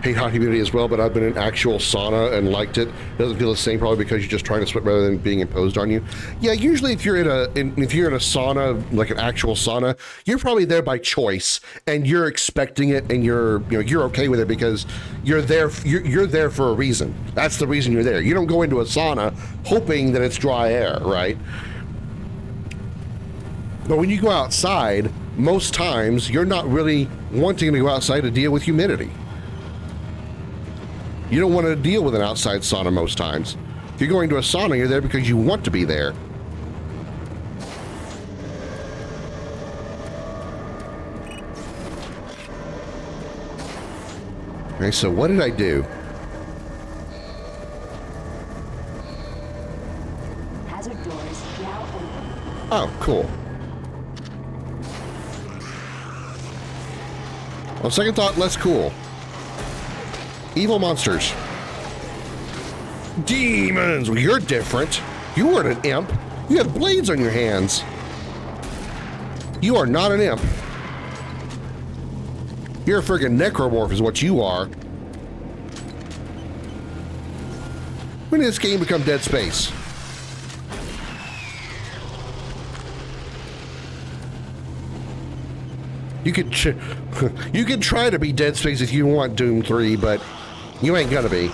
Hate hot humidity as well, but I've been in actual sauna and liked it. Doesn't feel the same, probably because you're just trying to sweat rather than being imposed on you. Yeah, usually if you're in a sauna, like an actual sauna, you're probably there by choice and you're expecting it and you're okay with it because you're there for a reason. That's the reason you're there. You don't go into a sauna hoping that it's dry air, right? But when you go outside, most times you're not really wanting to go outside to deal with humidity. You don't want to deal with an outside sauna most times. If you're going to a sauna, you're there because you want to be there. Okay, so what did I do? Hazard doors now open. Oh, cool. On second thought, less cool. Evil monsters. Demons! Well, you're different. You weren't an imp. You have blades on your hands. You are not an imp. You're a friggin' necromorph is what you are. When did this game become Dead Space? You could try to be Dead Space if you want, Doom 3, but you ain't gonna be.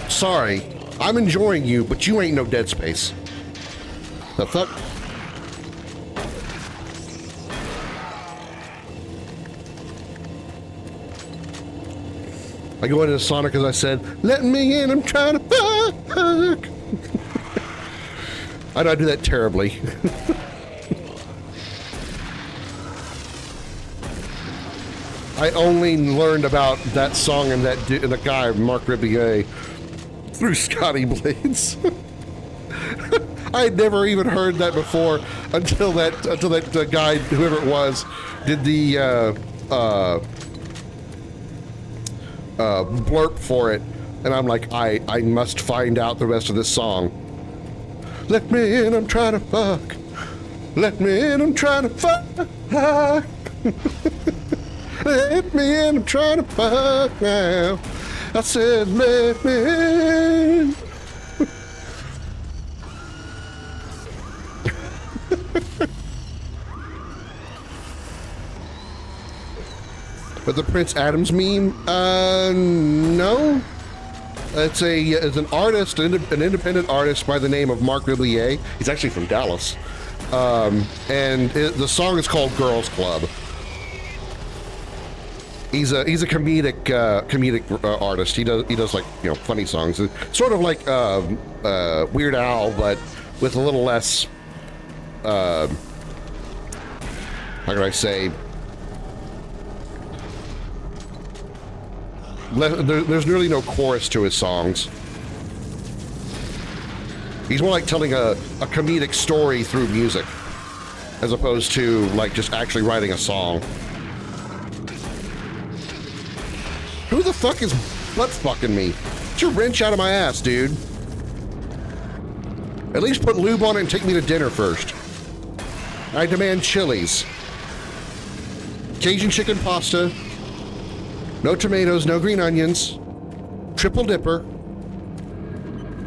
Sorry, I'm enjoying you, but you ain't no Dead Space. The fuck? I go into Sonic because I said, let me in, I'm trying to fuck. I know I do that terribly. I only learned about that song and that guy, Mark Ribier, through Scotty Blades. I had never even heard that before until that guy, whoever it was, did the blurb for it, and I'm like, I must find out the rest of this song. Let me in, I'm trying to fuck. Let me in, I'm trying to fuck. Let me in, I'm trying to fuck now. I said, let me in. But the Prince Adams meme? No. It's an artist, an independent artist by the name of Mark Ribier. He's actually from Dallas. The song is called Girls Club. He's a comedic artist. He does like, you know, funny songs. Sort of like Weird Al, but with a little less. How can I say? There's nearly no chorus to his songs. He's more like telling a comedic story through music, as opposed to like just actually writing a song. Who the fuck is butt fucking me? Get your wrench out of my ass, dude. At least put lube on it and take me to dinner first. I demand Chili's. Cajun chicken pasta. No tomatoes, no green onions. Triple dipper.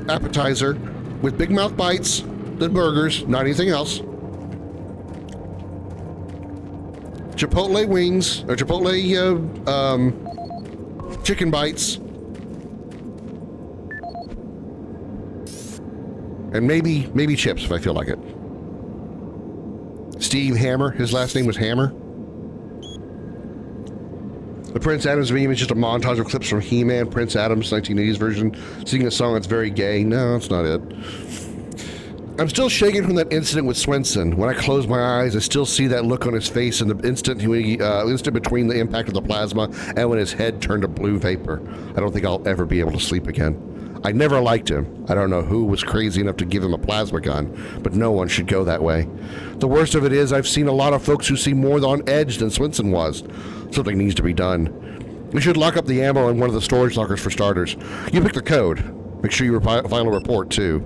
Appetizer with big mouth bites, then burgers, not anything else. Chipotle wings, or Chipotle chicken bites. And maybe chips if I feel like it. Steve Hammer, his last name was Hammer. The Prince Adams meme is just a montage of clips from He-Man, Prince Adams, 1980s version, singing a song that's very gay. No, that's not it. I'm still shaking from that incident with Swenson. When I close my eyes, I still see that look on his face in the instant between the impact of the plasma and when his head turned to blue vapor. I don't think I'll ever be able to sleep again. I never liked him. I don't know who was crazy enough to give him a plasma gun, but no one should go that way. The worst of it is I've seen a lot of folks who seem more on edge than Swenson was. Something needs to be done. We should lock up the ammo in one of the storage lockers for starters. You pick the code. Make sure you file a report too.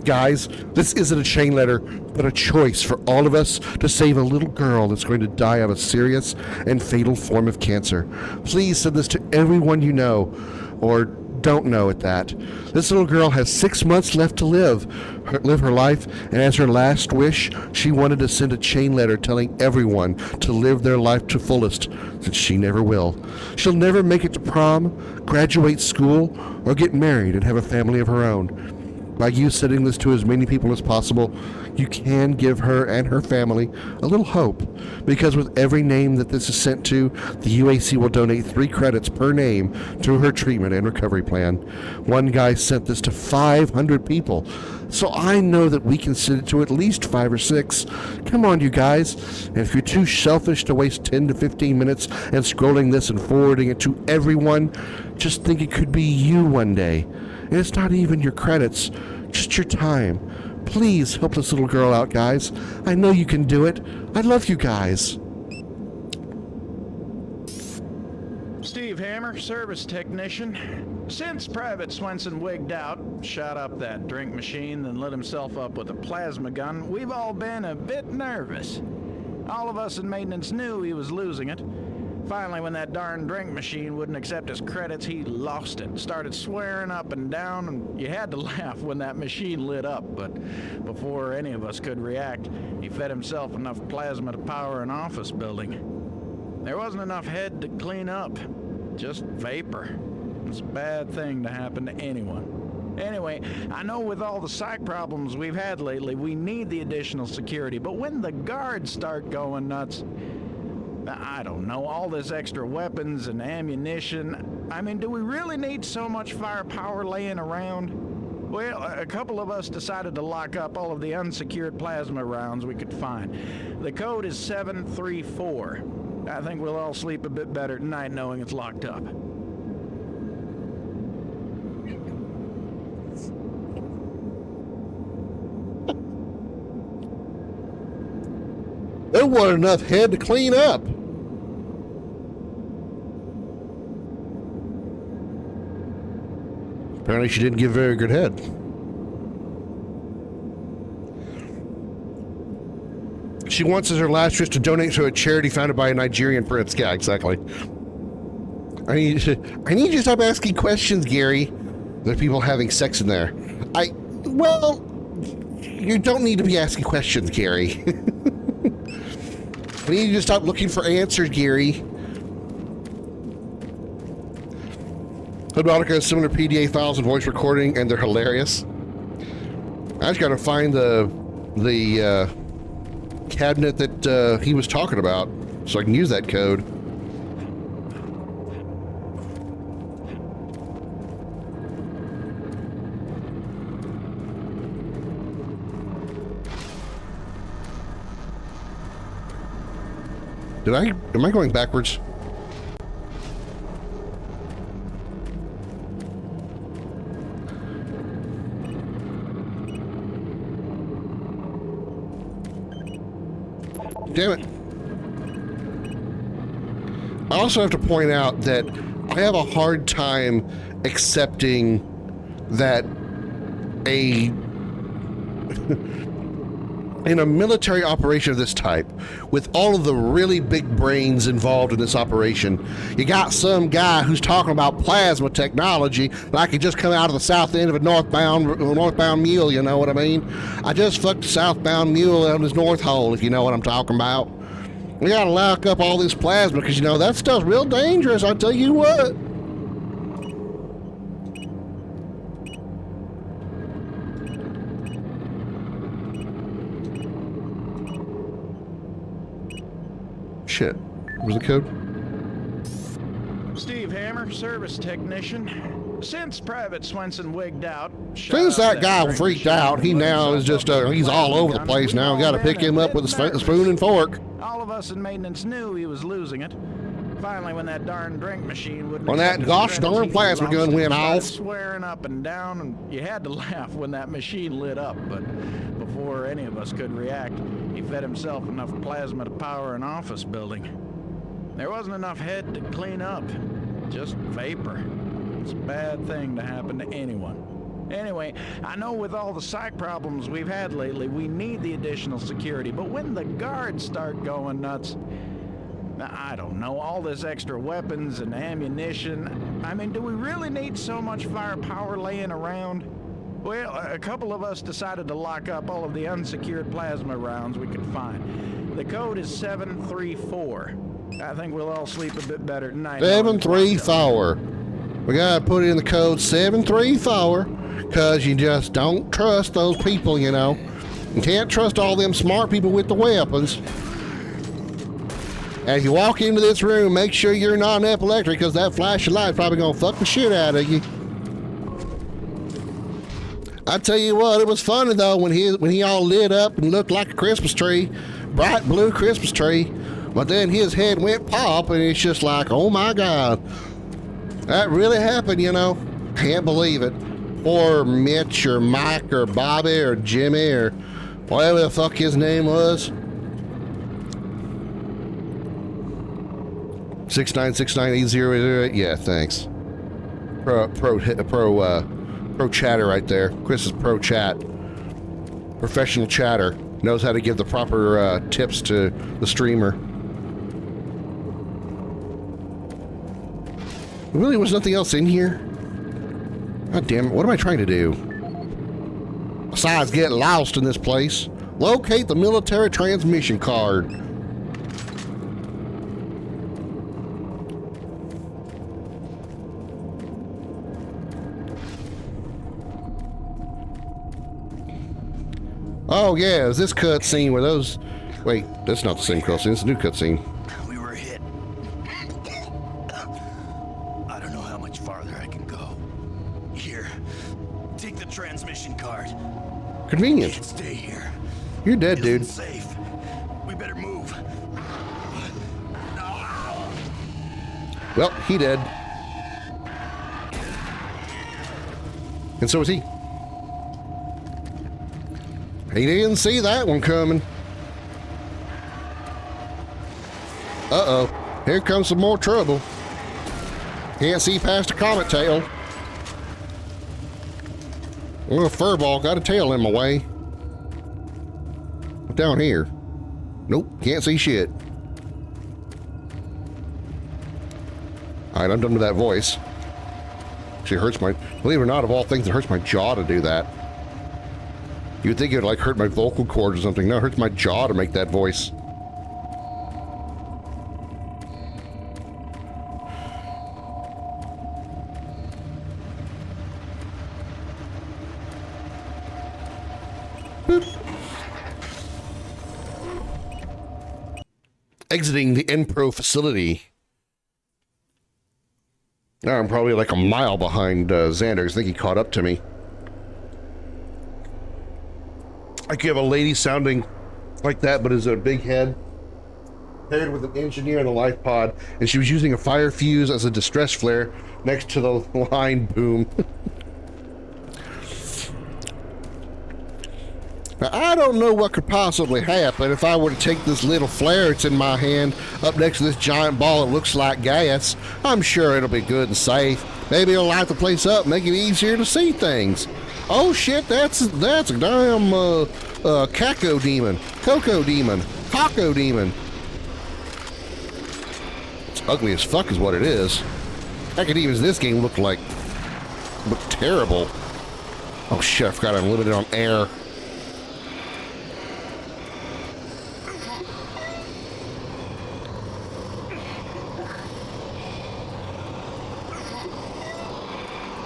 Guys, this isn't a chain letter, but a choice for all of us to save a little girl that's going to die of a serious and fatal form of cancer. Please send this to everyone you know, or don't know at that. This little girl has 6 months left to live her life, and as her last wish, she wanted to send a chain letter telling everyone to live their life to fullest, since she never will. She'll never make it to prom, graduate school, or get married and have a family of her own. By you sending this to as many people as possible, you can give her and her family a little hope, because with every name that this is sent to, the UAC will donate 3 credits per name to her treatment and recovery plan. One guy sent this to 500 people, so I know that we can send it to at least 5 or 6. Come on, you guys. And if you're too selfish to waste 10 to 15 minutes and scrolling this and forwarding it to everyone, just think it could be you one day. And it's not even your credits, just your time. Please help this little girl out, guys. I know you can do it. I love you guys. Steve Hammer, service technician. Since Private Swenson wigged out, shot up that drink machine, then lit himself up with a plasma gun, we've all been a bit nervous. All of us in maintenance knew he was losing it. Finally, when that darn drink machine wouldn't accept his credits, he lost it. Started swearing up and down, and you had to laugh when that machine lit up. But before any of us could react, he fed himself enough plasma to power an office building. There wasn't enough head to clean up, just vapor. It's a bad thing to happen to anyone. Anyway, I know with all the psych problems we've had lately, we need the additional security, but when the guards start going nuts, I don't know, all this extra weapons and ammunition. I mean, do we really need so much firepower laying around? Well, a couple of us decided to lock up all of the unsecured plasma rounds we could find. The code is 734. I think we'll all sleep a bit better tonight knowing it's locked up. There wasn't enough head to clean up. Apparently she didn't give very good head. She wants as her last wish to donate to a charity founded by a Nigerian prince. Yeah, exactly. I need you to stop asking questions, Gary. There are people having sex in there. Well, you don't need to be asking questions, Gary. I need you to stop looking for answers, Gary. Subnautica has similar PDA files and voice recording, and they're hilarious. I just gotta find the cabinet that he was talking about so I can use that code. Am I going backwards? Damn it. I also have to point out that I have a hard time accepting that in a military operation of this type, with all of the really big brains involved in this operation, you got some guy who's talking about plasma technology like he just come out of the south end of a northbound mule, you know what I mean? I just fucked a southbound mule on his north hole, if you know what I'm talking about. We gotta lock up all this plasma because, you know, that stuff's real dangerous, I tell you what. Shit. What was the code? Steve Hammer, service technician. Since Private Swenson wigged out... Since that guy freaked out, he now is just, he's all over the place now. We gotta pick him up with a spoon and fork. All of us in maintenance knew he was losing it. Finally, when that darn drink machine wouldn't... When that gosh darn plasma gun went off. Swearing up and down, and you had to laugh when that machine lit up, but before any of us could react, he fed himself enough plasma to power an office building. There wasn't enough head to clean up, just vapor. It's a bad thing to happen to anyone. Anyway, I know with all the psych problems we've had lately, we need the additional security, but when the guards start going nuts, I don't know, all this extra weapons and ammunition, I mean, do we really need so much firepower laying around? Well, a couple of us decided to lock up all of the unsecured plasma rounds we could find. The code is 734. I think we'll all sleep a bit better tonight. 734. We gotta put in the code 734 because you just don't trust those people, you know. You can't trust all them smart people with the weapons. And if you walk into this room, make sure you're not an epileptic because that flashing light's probably gonna fuck the shit out of you. I tell you what, it was funny though when he all lit up and looked like a Christmas tree, bright blue Christmas tree. But then his head went pop and it's just like, oh my God, that really happened, you know. Can't believe it. Poor Mitch or Mike or Bobby or Jimmy or whatever the fuck his name was. 6969808. Yeah, thanks. Pro chatter right there. Chris is pro chat. Professional chatter. Knows how to give the proper tips to the streamer. There really was nothing else in here? God damn it, what am I trying to do? Besides getting lost in this place. Locate the military transmission card. Oh yeah, it's this cutscene where those... Wait, that's not the same cutscene, it's a new cutscene. We were hit. I don't know how much farther I can go. Here, take the transmission card. Convenient. Can't stay here. You're dead, dude. It's safe. We better move. Well, he dead. And so is he. He didn't see that one coming. Uh-oh. Here comes some more trouble. Can't see past a comet tail. Well, a furball got a tail in my way. Down here. Nope, can't see shit. Alright, I'm done with that voice. Actually hurts my... Believe it or not, of all things, it hurts my jaw to do that. You'd think it would like hurt my vocal cords or something. No, it hurts my jaw to make that voice. Boop. Exiting the Enpro facility. Now I'm probably like a mile behind Xander. I think he caught up to me. Like you have a lady sounding like that, but is a big head, paired with an engineer in a life pod, and she was using a fire fuse as a distress flare next to the line boom. Now, I don't know what could possibly happen if I were to take this little flare that's in my hand up next to this giant ball that looks like gas. I'm sure it'll be good and safe. Maybe it'll light the place up, make it easier to see things. Oh shit, that's a damn caco demon. Coco demon. Taco demon. It's ugly as fuck is what it is. Caco demons in this game look terrible. Oh shit, I forgot I'm limited on air.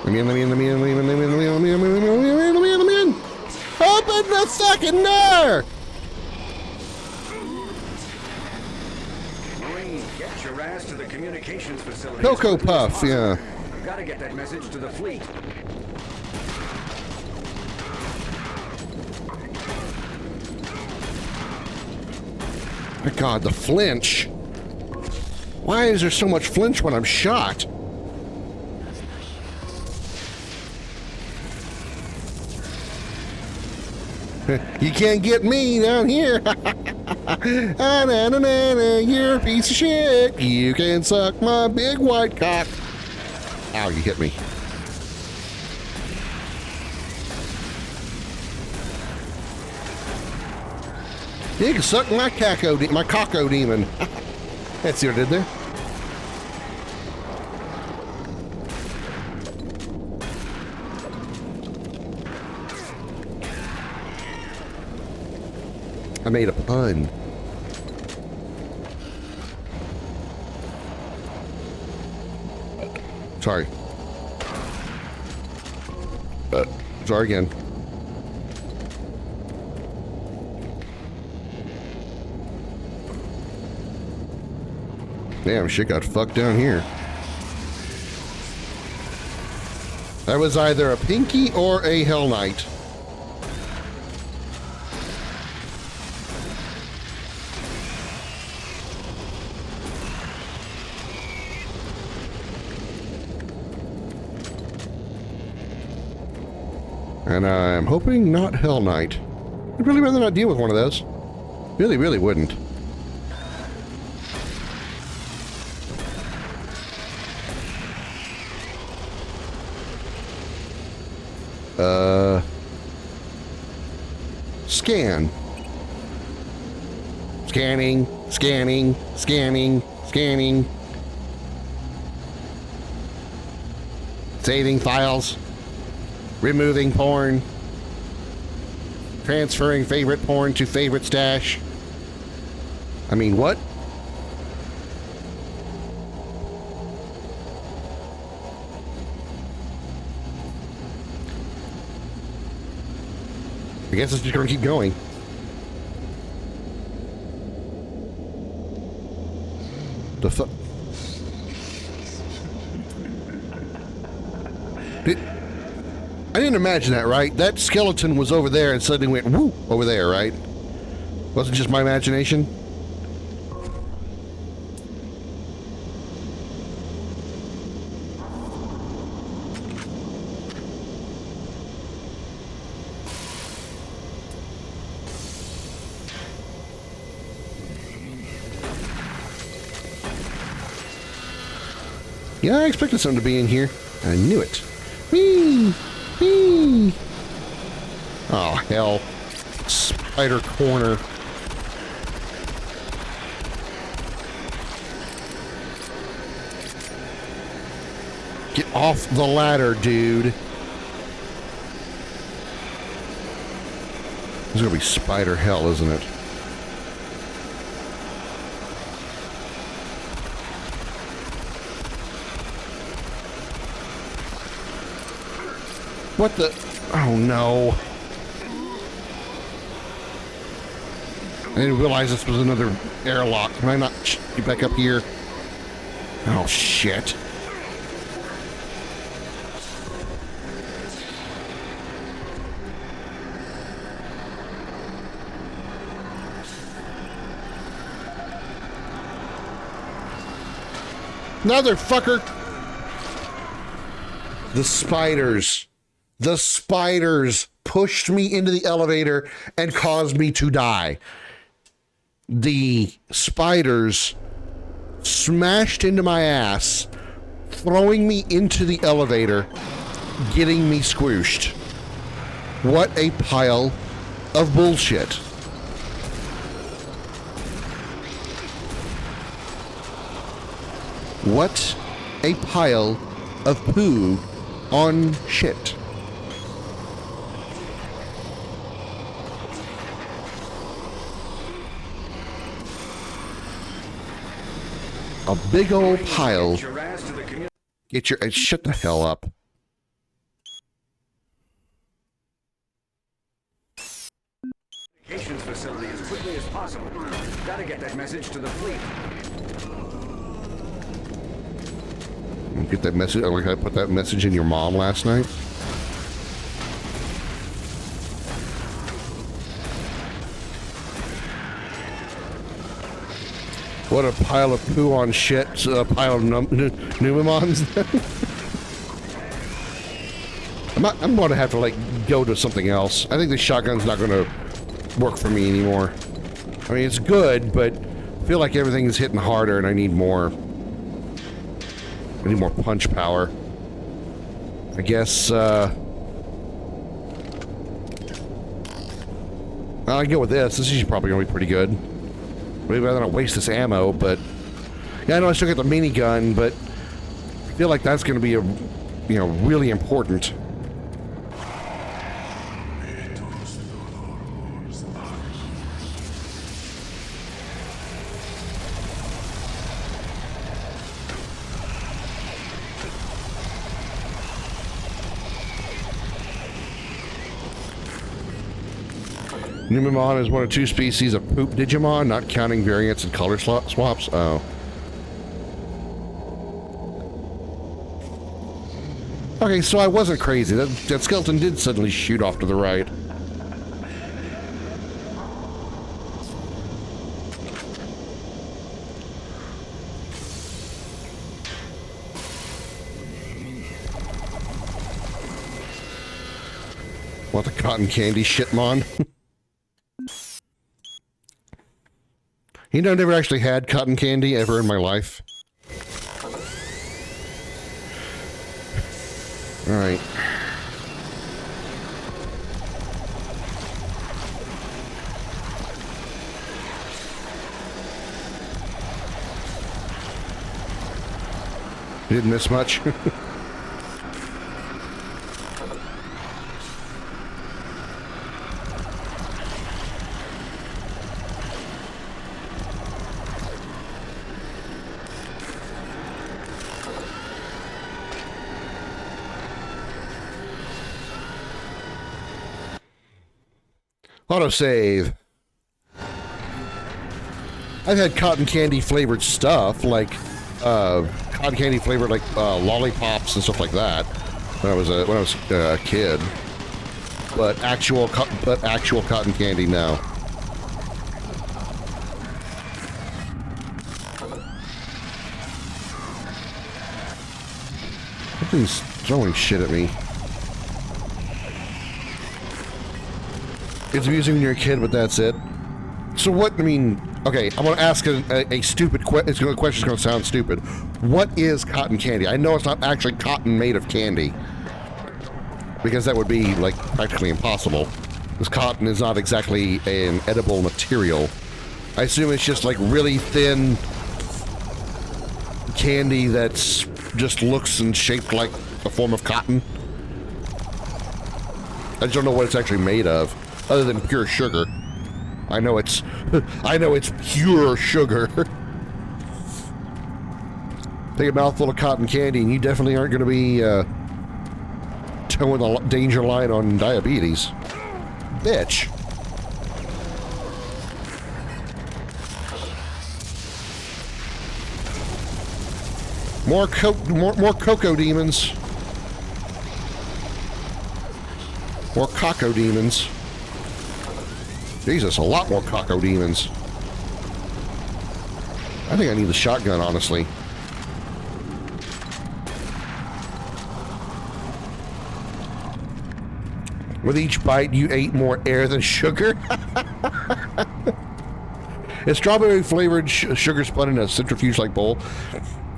Let me in. Open the fucking door! Marine, get your ass to the communications facility. Cocoa Puff, yeah. Gotta get that message to the fleet. My God, the flinch. Why is there so much flinch when I'm shot? You can't get me down here. You're a piece of shit. You can suck my big white cock. Ow, you hit me. You can suck my caco demon. That's what I did there. I made a pun. Sorry. Sorry again. Damn, shit got fucked down here. That was either a Pinky or a Hell Knight. And I'm hoping not Hell Knight. I'd really rather not deal with one of those. Really, really wouldn't. Scan. Scanning, scanning, scanning, scanning. Saving files. Removing porn. Transferring favorite porn to favorite stash. I mean, what? I guess it's just gonna keep going. The fuck? I didn't imagine that, right? That skeleton was over there and suddenly went woo over there, right? Wasn't just my imagination? Yeah, I expected something to be in here. I knew it. Whee! Whee! Oh, hell. Spider corner. Get off the ladder, dude. There's gonna be spider hell, isn't it? What the? Oh no. I didn't realize this was another airlock. Can I not get back up here? Oh shit. Another fucker. The spiders. The spiders. pushed me into the elevator and caused me to die. The spiders smashed into my ass, throwing me into the elevator, getting me squooshed. What a pile of bullshit. What a pile of poo on shit. A big old pile. Get your shut the hell up. Communications facility as quickly as possible. Gotta get that message to the fleet. Get that message. Like I put that message in your mom last night. What a pile of poo on shit. A pile of Numemons. I'm going to have to like go to something else. I think the shotgun's not going to work for me anymore. I mean, it's good, but I feel like everything is hitting harder, and I need more. I need more punch power. I guess. I'll go with this. This is probably going to be pretty good. Maybe I don't waste this ammo, but yeah, I know I still got the minigun, but I feel like that's going to be really important. Numemon is one of two species of poop Digimon, not counting variants and color swaps. Oh. Okay, so I wasn't crazy. That skeleton did suddenly shoot off to the right. What the cotton candy shitmon? You know, I never actually had cotton candy ever in my life. All right. You didn't miss much. Autosave. I've had cotton candy flavored stuff, like cotton candy flavored like lollipops and stuff like that when I was a kid. But actual cotton candy, no. Something's throwing shit at me. It's amusing when you're a kid, but that's it. So what, I mean, okay, I'm going to ask a stupid question. The question's going to sound stupid. What is cotton candy? I know it's not actually cotton made of candy, because that would be, like, practically impossible. Because cotton is not exactly an edible material. I assume it's just, like, really thin candy that's just looks and shaped like a form of cotton. I just don't know what it's actually made of. Other than pure sugar. I know it's pure sugar. Take a mouthful of cotton candy and you definitely aren't going to be towing the danger line on diabetes. Bitch. More cocoa demons. More cocoa demons. Jesus, a lot more cocoa demons. I think I need the shotgun, honestly. With each bite, you ate more air than sugar. It's strawberry flavored sugar spun in a centrifuge-like bowl.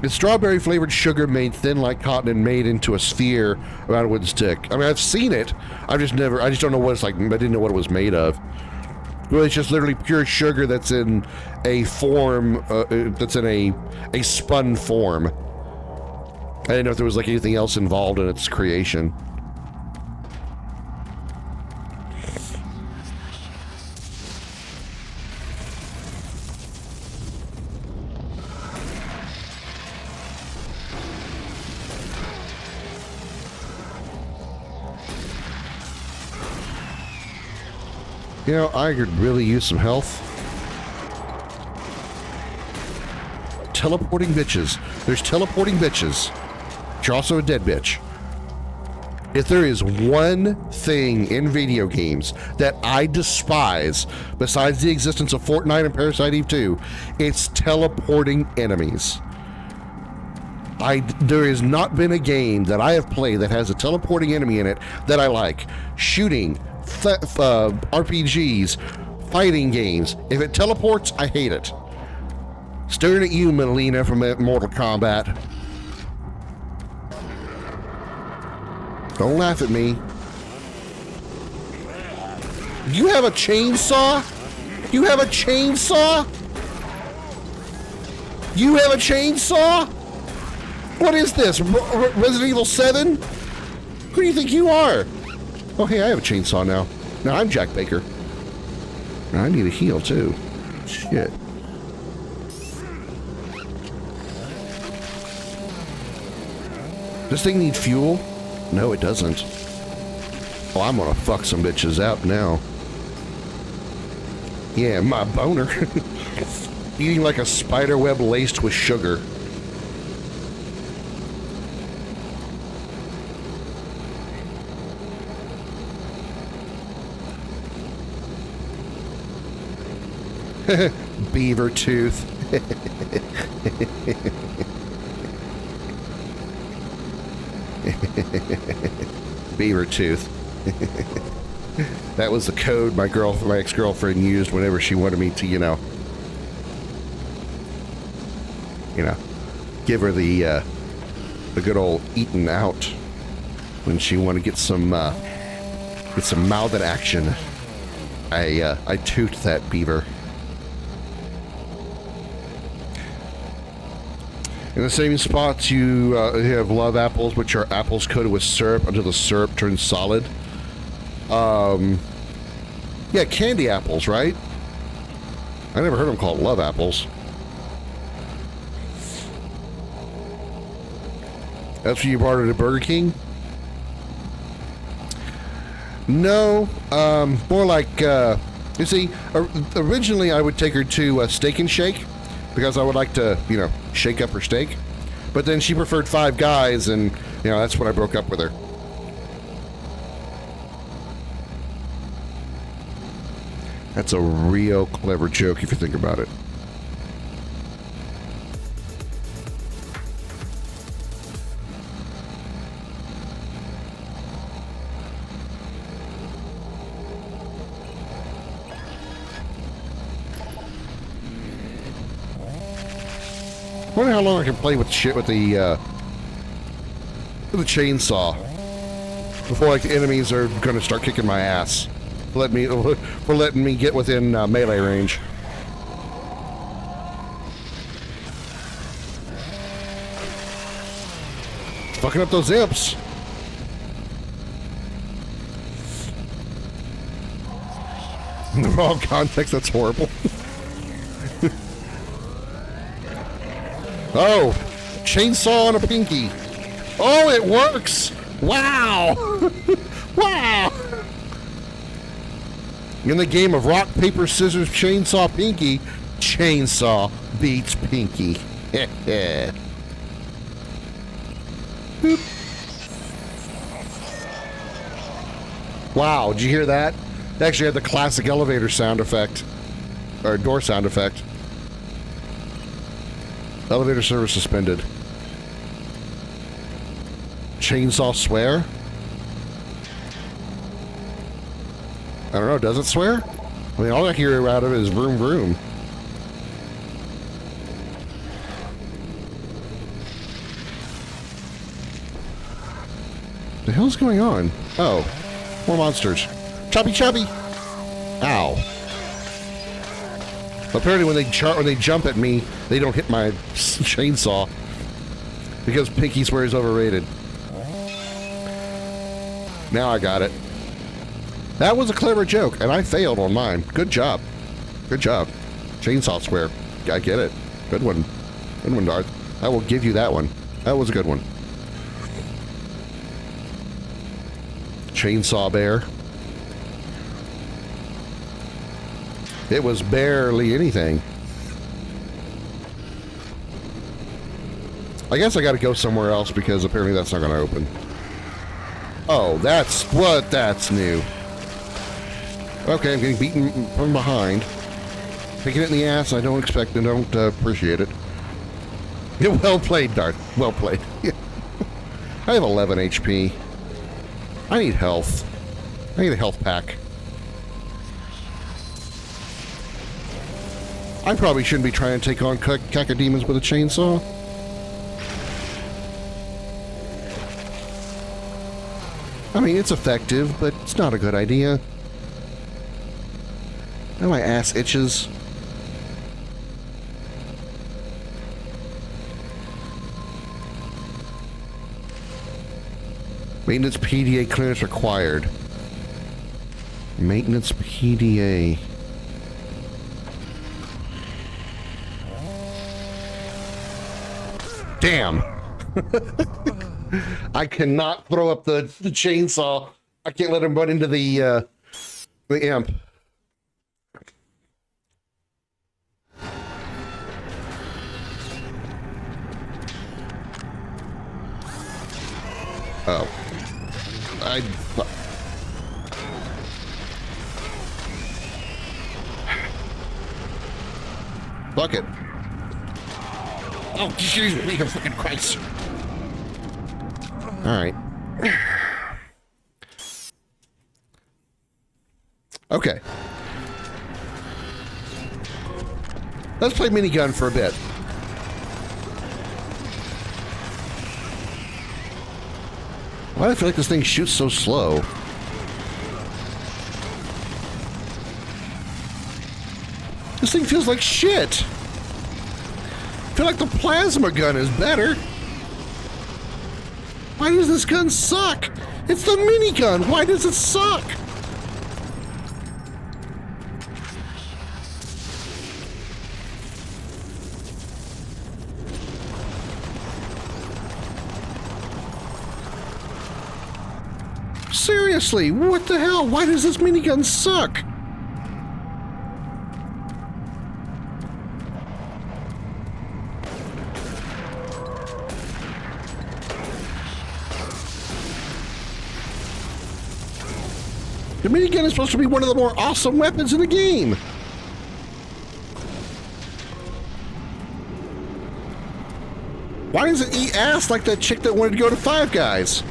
It's strawberry flavored sugar made thin like cotton and made into a sphere around a wooden stick. I mean, I've seen it. I just don't know what it's like. I didn't know what it was made of. Well, it's just literally pure sugar that's in a form, that's in a spun form. I didn't know if there was like anything else involved in its creation. You know, I could really use some health. Teleporting bitches. There's teleporting bitches. But you're also a dead bitch. If there is one thing in video games that I despise, besides the existence of Fortnite and Parasite Eve 2, it's teleporting enemies. There has not been a game that I have played that has a teleporting enemy in it that I like. Shooting, RPGs, fighting games. If it teleports, I hate it. Staring at you, Melina from Mortal Kombat. Don't laugh at me. You have a chainsaw? You have a chainsaw? You have a chainsaw? What is this? Resident Evil 7? Who do you think you are? Oh, hey, I have a chainsaw now. Now I'm Jack Baker. Now I need a heal, too. Shit. This thing need fuel? No, it doesn't. Oh, I'm gonna fuck some bitches out now. Yeah, my boner. Eating like a spider web laced with sugar. Beaver tooth. Beaver tooth. That was the code my ex-girlfriend used whenever she wanted me to, you know, give her the good old eating out when she wanted to get some mouth action. I toot that beaver. In the same spots, you have love apples, which are apples coated with syrup until the syrup turns solid. Yeah, candy apples, right? I never heard them called love apples. That's what you brought her to Burger King? No, more like, you see, originally I would take her to Steak and Shake because I would like to, you know, shake up her steak. But then she preferred Five Guys, and, you know, that's when I broke up with her. That's a real clever joke if you think about it. I wonder how long I can play with shit with the chainsaw before like the enemies are gonna start kicking my ass for letting me get within melee range. Fucking up those imps. In the wrong context, that's horrible. Oh, chainsaw on a pinky. Oh, it works. Wow. Wow. In the game of rock, paper, scissors, chainsaw, pinky, chainsaw beats pinky. Wow, did you hear that? They actually had the classic elevator sound effect, or door sound effect. Elevator service suspended. Chainsaw swear? I don't know, does it swear? I mean, all I hear out of it is vroom vroom. The hell's going on? Oh, more monsters. Chubby chubby! Ow. Apparently when they jump at me, they don't hit my chainsaw. Because Pinky swear is overrated. Now I got it. That was a clever joke, and I failed on mine. Good job. Good job. Chainsaw swear. I get it. Good one. Good one, Darth. I will give you that one. That was a good one. Chainsaw bear. It was barely anything. I guess I gotta go somewhere else because apparently that's not gonna open. Oh, that's what? That's new. Okay, I'm getting beaten from behind. Taking it in the ass, I don't expect and don't appreciate it. Yeah, well played, Darth. Well played. I have 11 HP. I need health. I need a health pack. I probably shouldn't be trying to take on cacodemons with a chainsaw. I mean, it's effective, but it's not a good idea. Now my ass itches. Maintenance PDA clearance required. Maintenance PDA. Damn. I cannot throw up the chainsaw. I can't let him run into the imp. Oh. Fuck it. Oh, excuse me, for fucking Christ. Alright. Okay. Let's play minigun for a bit. Why do I feel like this thing shoots so slow? This thing feels like shit. I feel like the plasma gun is better. Why does this gun suck? It's the minigun. Why does it suck? Seriously, what the hell? Why does this minigun suck? The minigun is supposed to be one of the more awesome weapons in the game. Why does it eat ass like that chick that wanted to go to Five Guys?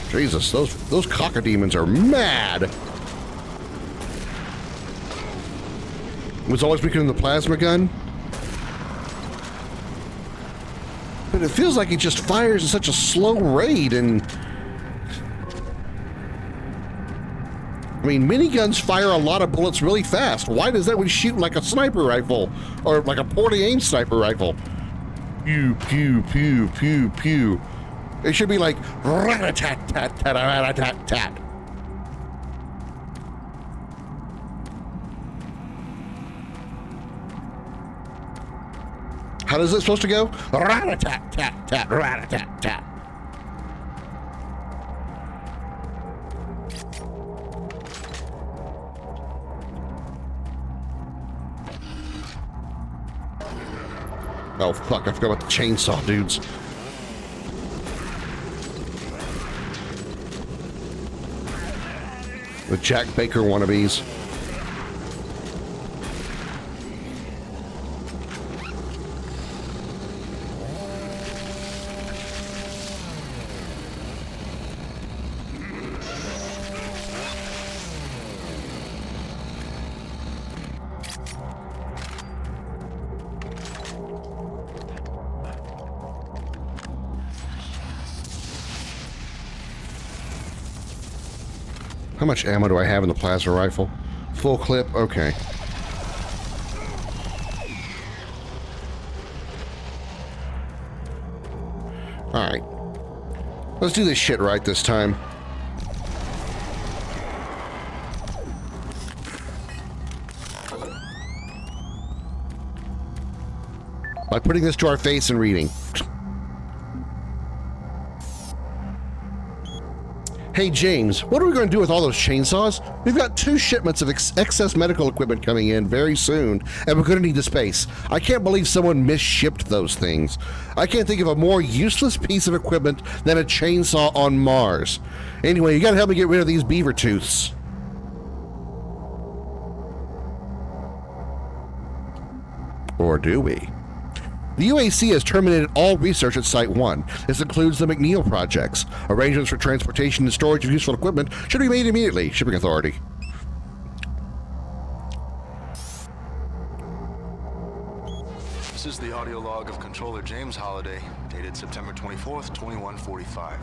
Jesus, those cocodemons are mad. It was always weaker than the plasma gun. But it feels like it just fires at such a slow rate, and I mean, miniguns fire a lot of bullets really fast. Why does that one shoot like a sniper rifle or like a poorly-aimed sniper rifle? Pew pew pew pew pew. It should be like rat-a-tat-tat-tat-rat-a-tat-tat. How is it supposed to go? Rat-a-tat-tat-tat, rat-a-tat-tat. Oh fuck, I forgot about the chainsaw dudes. The Jack Baker wannabes. How much ammo do I have in the plasma rifle? Full clip? Okay. Alright. Let's do this shit right this time. By putting this to our face and reading. Hey James, what are we going to do with all those chainsaws? We've got 2 shipments of excess medical equipment coming in very soon, and we're going to need the space. I can't believe someone misshipped those things. I can't think of a more useless piece of equipment than a chainsaw on Mars. Anyway, you got to help me get rid of these beaver tooths. Or do we? The UAC has terminated all research at Site 1. This includes the McNeil projects. Arrangements for transportation and storage of useful equipment should be made immediately. Shipping Authority. This is the audio log of Controller James Holliday, dated September 24th, 2145.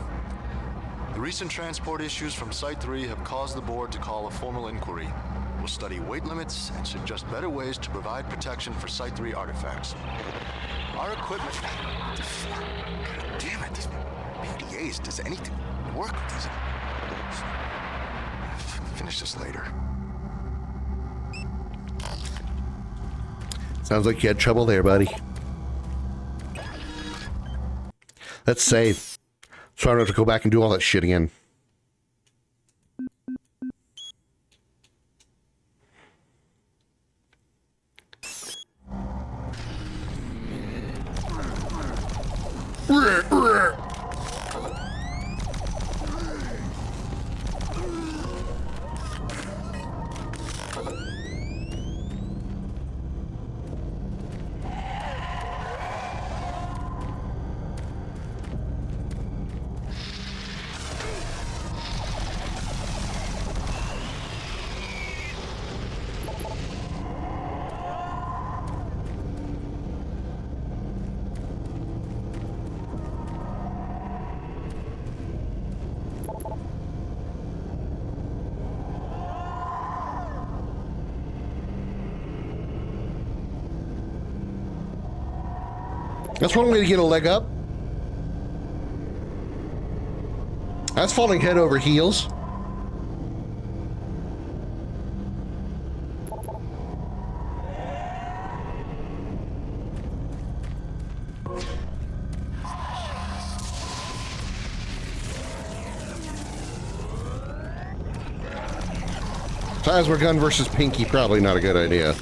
The recent transport issues from Site 3 have caused the board to call a formal inquiry. We'll study weight limits and suggest better ways to provide protection for Site 3 artifacts. Our equipment... God damn it, this PDAs, does anything work with these? Finish this later. Sounds like you had trouble there, buddy. Let's save. So I don't have to go back and do all that shit again. That's one way to get a leg up. That's falling head over heels. Plasma gun versus Pinky, probably not a good idea.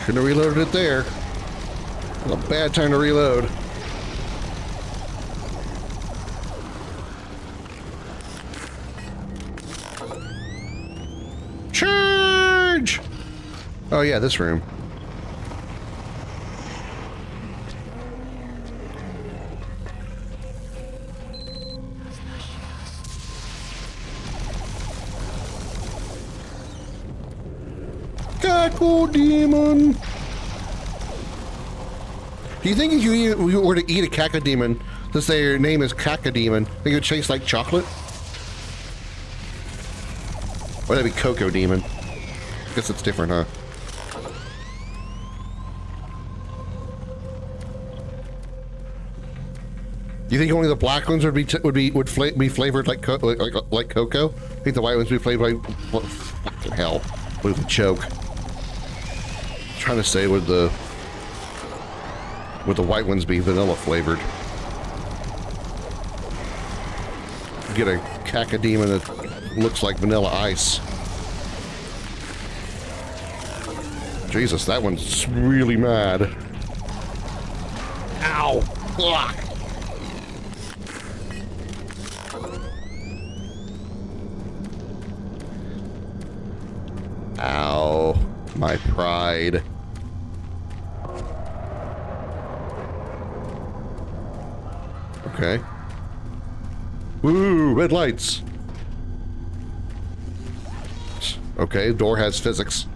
Shouldn't have reloaded it there. A bad time to reload. Charge! Oh yeah, this room. Cackle demon. Do you think if you were to eat a cacodemon, since their name is cacodemon, think it would taste like chocolate? Or that'd be cocoa demon. Guess it's different, huh? Do you think only the black ones would be flavored like cocoa? I think the white ones would be flavored like what, fucking hell? With the choke. I'm trying to say would the white ones be vanilla flavored? Get a cacodemon that looks like vanilla ice. Jesus, that one's really mad. Ow! Ugh. Ow, my pride. Okay. Woo, red lights. Okay, door has physics.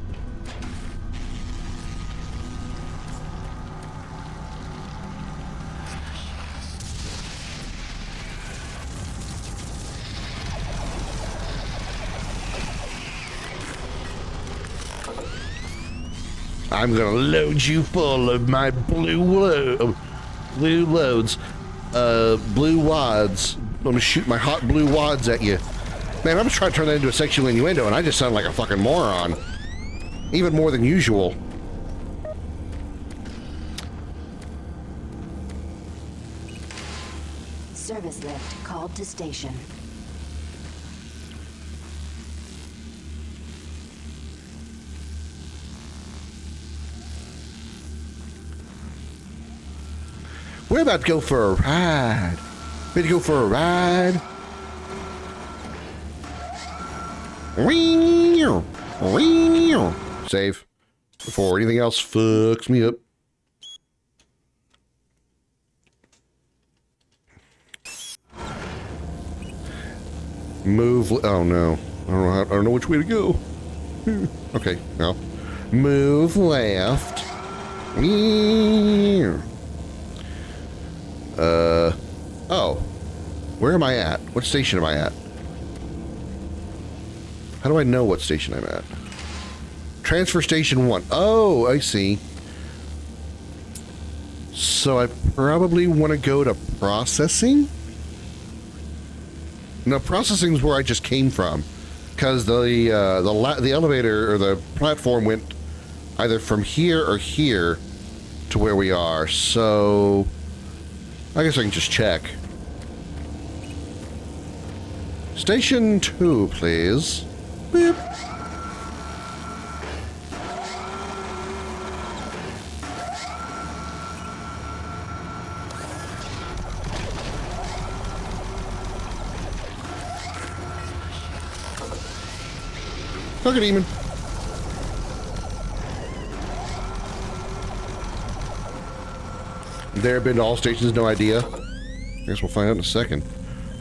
I'm gonna load you full of my blue loads, blue wads. I'm gonna shoot my hot blue wads at you. Man, I'm just trying to turn that into a sexual innuendo, and I just sound like a fucking moron. Even more than usual. Service lift called to station. We're about to go for a ride. Ready to go for a ride? Save. Before anything else fucks me up. Move. Oh no. I don't know which way to go. Okay, no. Move left. Oh. Where am I at? What station am I at? How do I know what station I'm at? Transfer station 1. Oh, I see. So I probably want to go to processing? No, processing is where I just came from. Because the elevator or the platform went either from here or here to where we are. So I guess I can just check. Station 2, please. Beep. Look at Demon. There have been to all stations, no idea. I guess we'll find out in a second.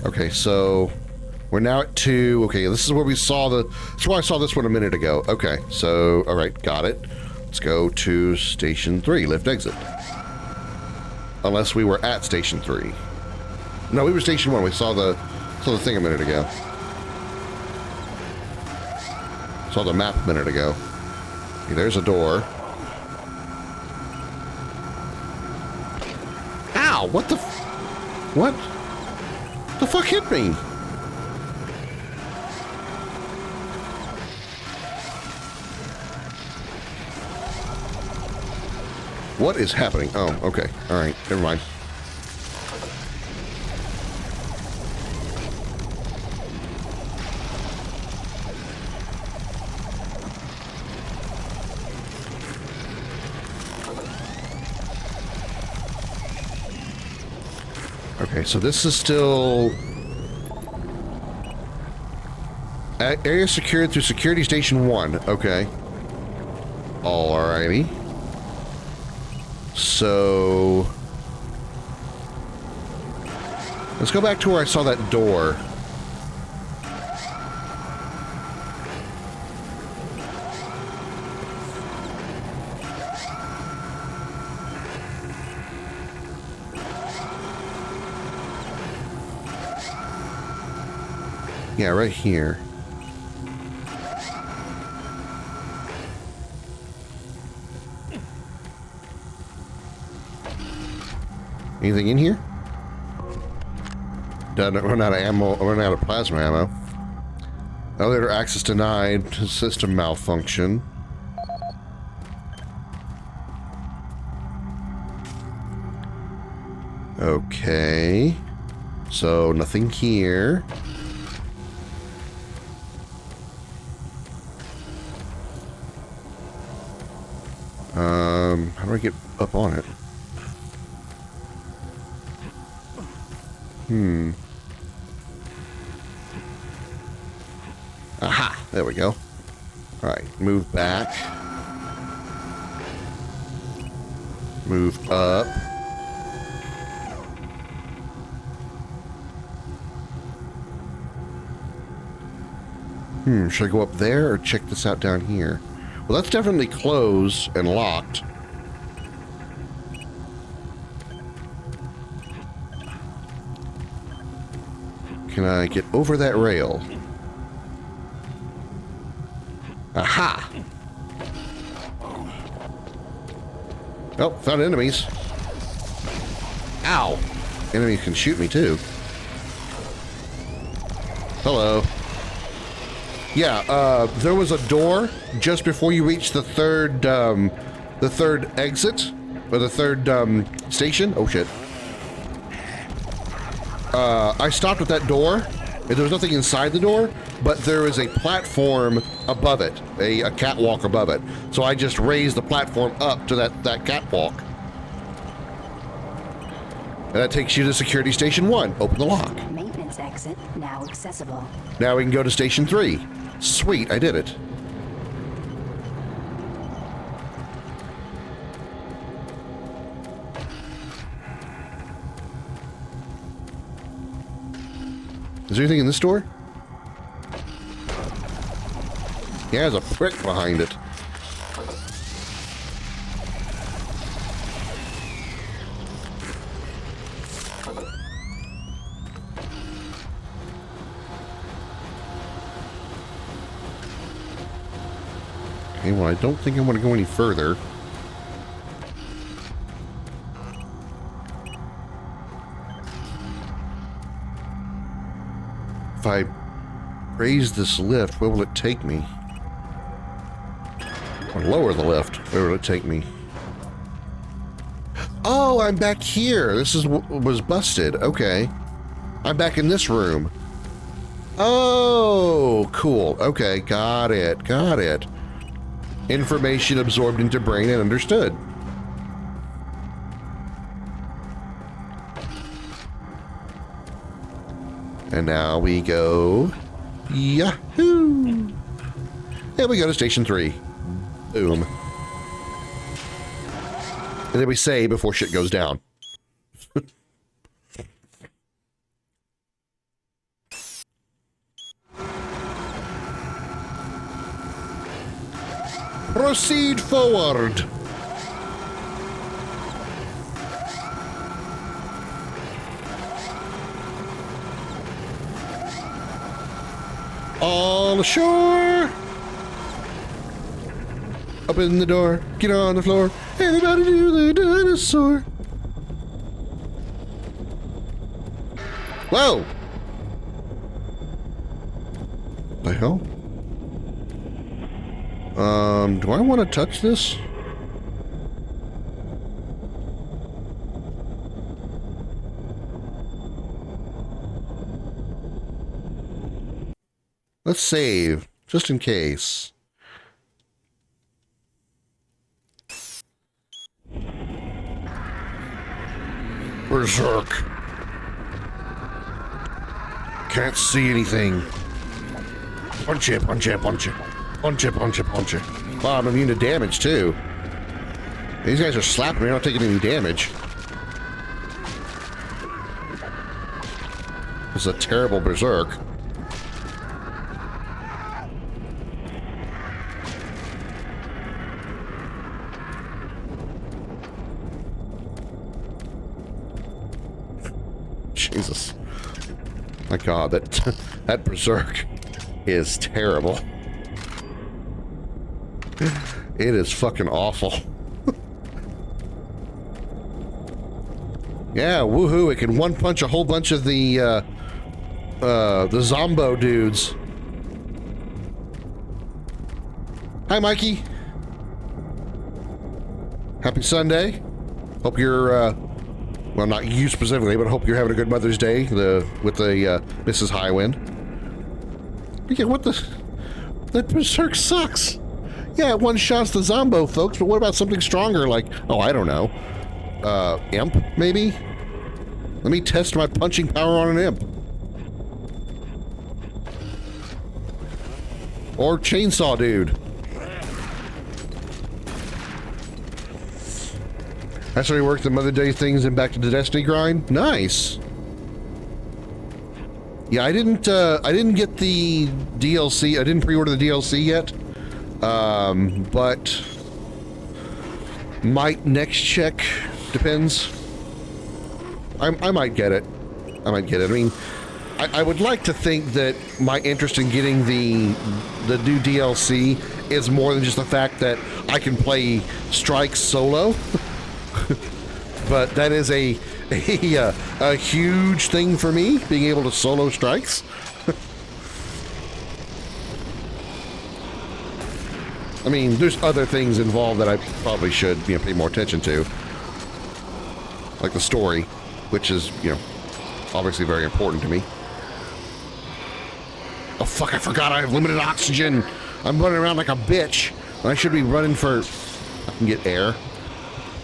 Okay, so we're now at 2. Okay, this is where we saw that's where I saw this one a minute ago. Okay, so, all right, got it. Let's go to station 3, lift exit. Unless we were at station 3. No, we were station 1. We saw the thing a minute ago. Saw the map a minute ago. Okay, there's a door. Ow! What the what? The fuck hit me? What is happening? Oh, okay. Alright, never mind. Okay, so this is still area secured through security station 1. Okay. Alrighty. So let's go back to where I saw that door. Yeah, right here. Anything in here? Done run out of ammo, run out of plasma ammo. Elevator access denied, system malfunction. Okay. So nothing here. How do I get up on it? Aha! There we go. Alright, move back. Move up. Should I go up there or check this out down here? Well, that's definitely closed and locked. Can I get over that rail? Aha! Oh, found enemies. Ow! Enemies can shoot me too. Hello. Yeah, there was a door just before you reach the third exit, or the third station. Oh shit. I stopped at that door, and there was nothing inside the door, but there is a platform above it, a catwalk above it. So I just raised the platform up to that catwalk. And that takes you to Security Station 1. Open the lock. Maintenance exit now accessible. Now we can go to Station 3. Sweet, I did it. Is there anything in this door? Yeah, there's a prick behind it. Okay, well, I don't think I want to go any further. If I raise this lift, where will it take me? Or lower the lift, where will it take me? Oh, I'm back here. This was busted. Okay. I'm back in this room. Oh, cool. Okay, got it. Got it. Information absorbed into brain and understood. And now we go Yahoo! And we go to Station 3. Boom. And then we save before shit goes down. Proceed forward. All ashore. Open the door. Get on the floor. Everybody do the dinosaur. Whoa. The hell? Do I want to touch this? Let's save, just in case. Berserk. Can't see anything. Punch it, punch it, punch it. Punch it, punch it, punch it. Wow, I'm immune to damage, too. These guys are slapping me, I'm not taking any damage. This is a terrible berserk. Jesus. My God, that berserk is terrible. It is fucking awful. Yeah, woohoo, it can one punch a whole bunch of the Zombo dudes. Hi, Mikey. Happy Sunday. Hope you're, well, not you specifically, but I hope you're having a good Mother's Day with the Mrs. Highwind. Yeah, what the? That berserk sucks. Yeah, it one-shots the Zombo, folks, but what about something stronger like, oh, I don't know, Imp, maybe? Let me test my punching power on an Imp. Or Chainsaw Dude. That's how we work the Mother Day things and back to the Destiny grind? Nice! Yeah, I didn't get the DLC. I didn't pre-order the DLC yet. But might next check, depends. I might get it. I might get it. I mean, I would like to think that my interest in getting the new DLC is more than just the fact that I can play Strike solo. But that is a huge thing for me, being able to solo Strikes. I mean, there's other things involved that I probably should, pay more attention to. Like the story, which is, obviously very important to me. Oh fuck, I forgot I have limited oxygen. I'm running around like a bitch. I should be running for... I can get air.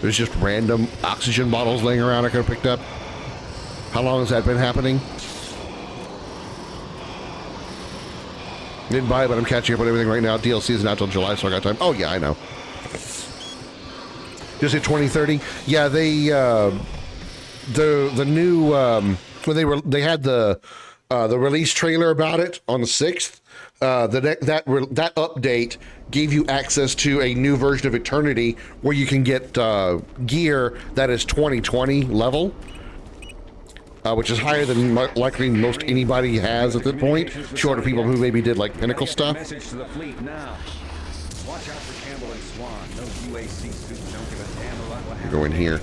There's just random oxygen bottles laying around I could have picked up. How long has that been happening? Didn't buy it, but I'm catching up on everything right now. DLC is not till July, so I got time. Oh yeah, I know. Just hit 2030. Yeah, they the new they had the release trailer about it on the 6th. That update gave you access to a new version of Eternity where you can get gear that is 2020 level. Which is higher than likely most anybody has at this point, short of people who maybe did like Pinnacle stuff. Message to the fleet now. Watch out for Campbell and Swan. Those UAC suits don't give a damn about what happens. Go in here.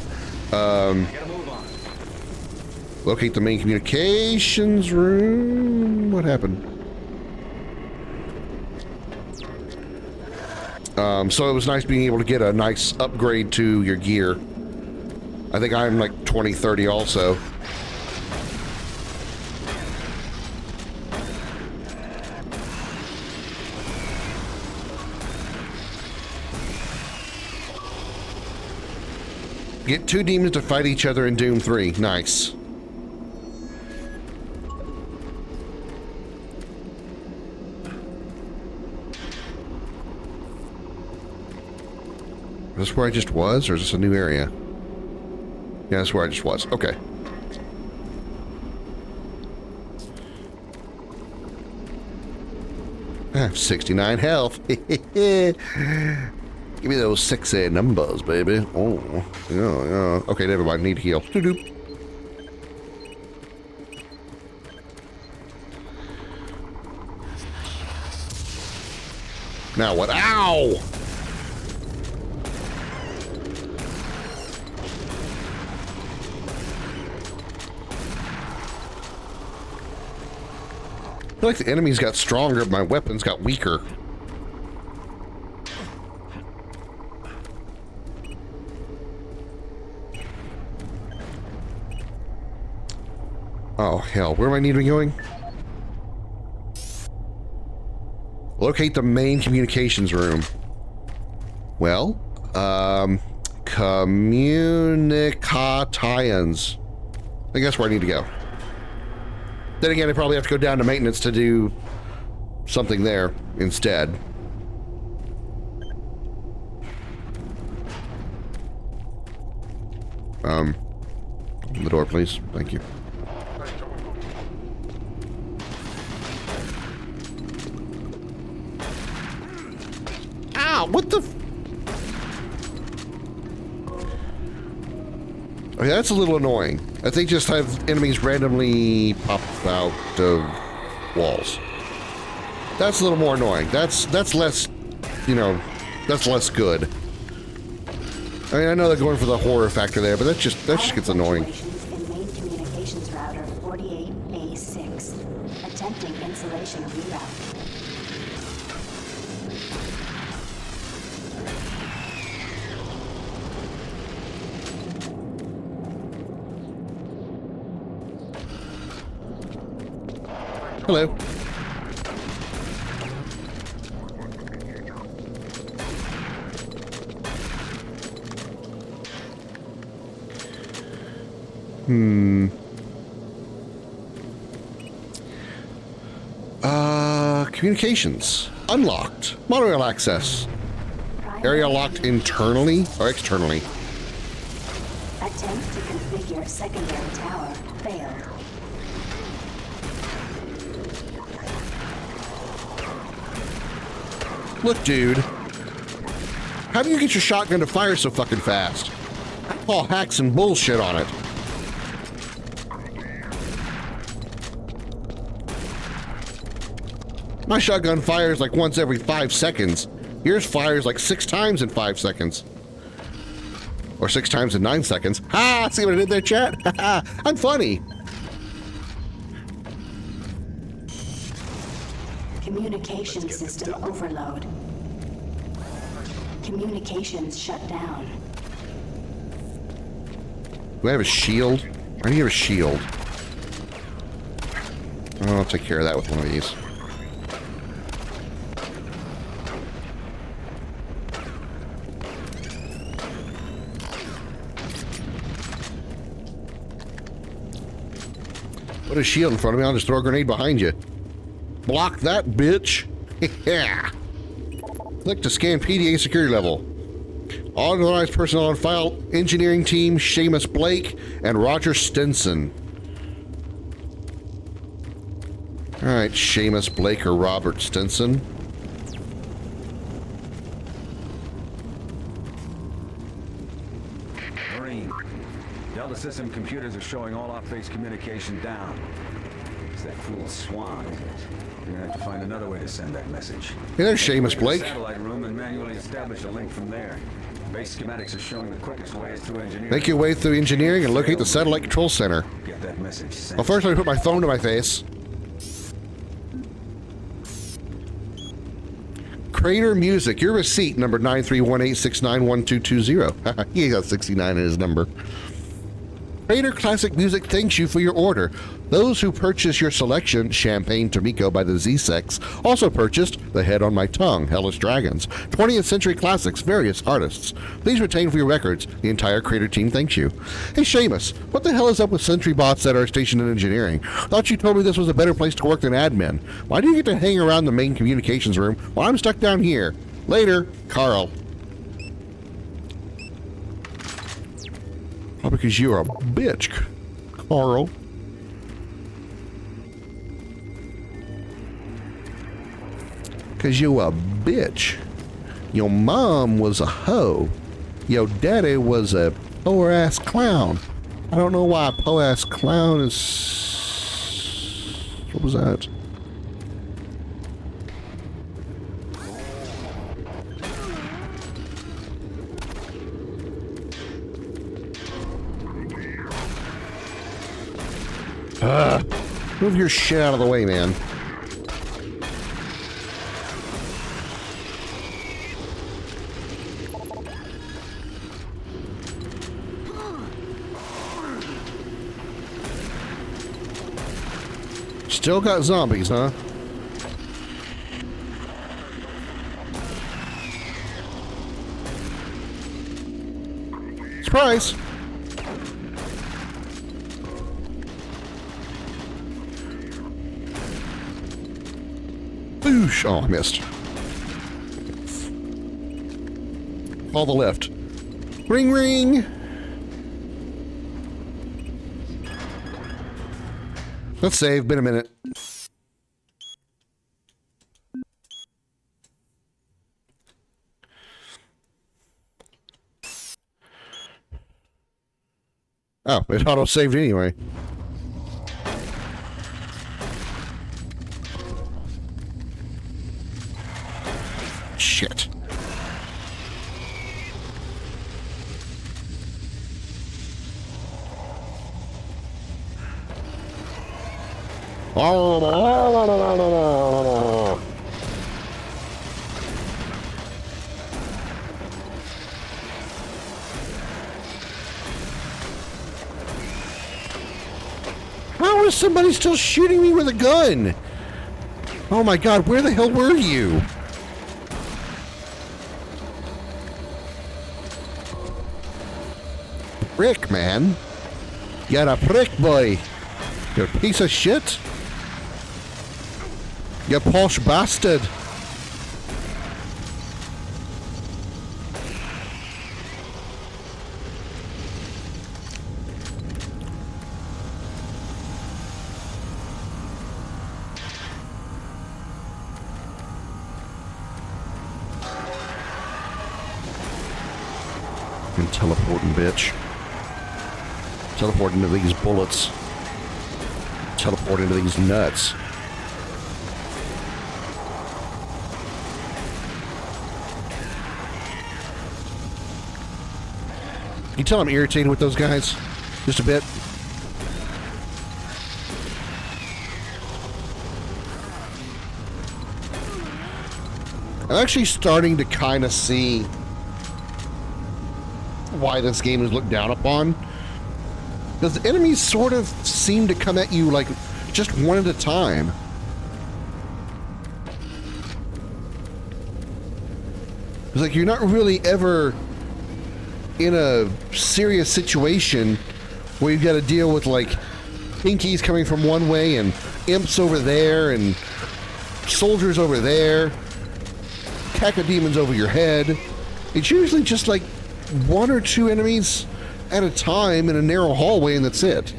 Locate the main communications room. What happened? So it was nice being able to get a nice upgrade to your gear. I think I'm like 2030 also. Get 2 demons to fight each other in Doom 3. Nice. Is this where I just was, or is this a new area? Yeah, that's where I just was. Okay. I have 69 health. Give me those sexy numbers, baby. Oh, yeah. Okay, never mind. Need to heal. Doo-doo. Now what? Ow! I feel like the enemies got stronger, but my weapons got weaker. Oh, hell. Where do I need to be going? Locate the main communications room. Well, communications. I think that's where I need to go. Then again, I probably have to go down to maintenance to do something there instead. Open the door, please. Thank you. Ow, what the... Okay, that's a little annoying. I think just have enemies randomly pop out of walls. That's a little more annoying. That's less, that's less good. I mean, I know they're going for the horror factor there, but that just gets annoying. In main communications router 48A6. Attempting insulation reroute. Hello. Communications. Unlocked. Monorail access. Area locked internally or externally? Attempt to configure secondary tower failed. Look, dude. How do you get your shotgun to fire so fucking fast? I call hacks and bullshit on it. My shotgun fires like once every 5 seconds. Yours fires like 6 times in 5 seconds. Or 6 times in 9 seconds. Ha! See what I did there, chat? Ha! I'm funny. Communication system overload. Communications shut down. Do I have a shield? I need a shield. I'll take care of that with one of these. Put a shield in front of me, I'll just throw a grenade behind you. Block that, bitch. Yeah. Click to scan PDA security level. Authorized personnel on file, engineering team, Seamus Blake, and Roger Stinson. All right, Seamus Blake or Robert Stinson. Marine, Delta system computers are showing all off-base communication down. It's that fool Swan. You're gonna have to find another way to send that message. Hey there, Seamus Blake. Satellite room and manually establish a link from there. Base schematics are showing the quickest way is through engineering. Make your way through engineering and locate the satellite control center. Get that message sent. Well, first let me put my phone to my face. Crater Music, your receipt, number 93186912220. He got 69 in his number. Crater Classic Music thanks you for your order. Those who purchase your selection, Champagne Tomiko by the Z-Sex, also purchased The Head on My Tongue, Hellish Dragons, 20th Century Classics, various artists. Please retain for your records. The entire Crater team thanks you. Hey, Seamus, what the hell is up with sentry bots that are stationed in engineering? Thought you told me this was a better place to work than admin. Why do you get to hang around the main communications room while I'm stuck down here? Later, Carl. Oh, because you're a bitch, Carl. Because you a bitch. Your mom was a hoe. Your daddy was a poor-ass clown. I don't know why a poor-ass clown is... What was that? Move your shit out of the way, man. Still got zombies, huh? Surprise! Boosh! Oh, I missed. All the left. Ring, ring! Let's save. Been a minute. Oh, it auto-saved anyway. Shit. How is somebody still shooting me with a gun? Oh my god, where the hell were you? Prick, man. You're a prick, boy. You're a piece of shit. You posh bastard. Fucking teleporting bitch. Teleport into these bullets. Teleport into these nuts. You tell I'm irritated with those guys? Just a bit? I'm actually starting to kind of see why this game is looked down upon. Because the enemies sort of seem to come at you like just one at a time. It's like you're not really ever in a serious situation where you've got to deal with like pinkies coming from one way and imps over there and soldiers over there, cacodemons over your head. It's usually just like one or two enemies at a time in a narrow hallway, and that's it.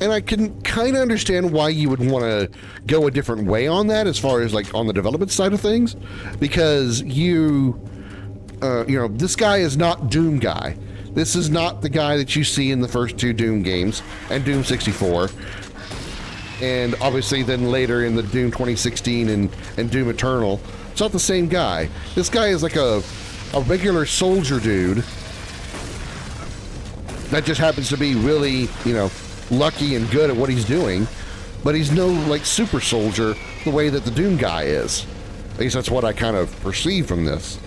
And I can kind of understand why you would want to go a different way on that as far as like on the development side of things, because you know, this guy is not Doom guy. This is not the guy that you see in the first two Doom games and Doom 64. And obviously then later in the Doom 2016 and Doom Eternal. It's not the same guy. This guy is like a regular soldier dude that just happens to be really, you know, lucky and good at what he's doing, but he's no like super soldier the way that the Doom guy is. At least that's what I kind of perceive from this.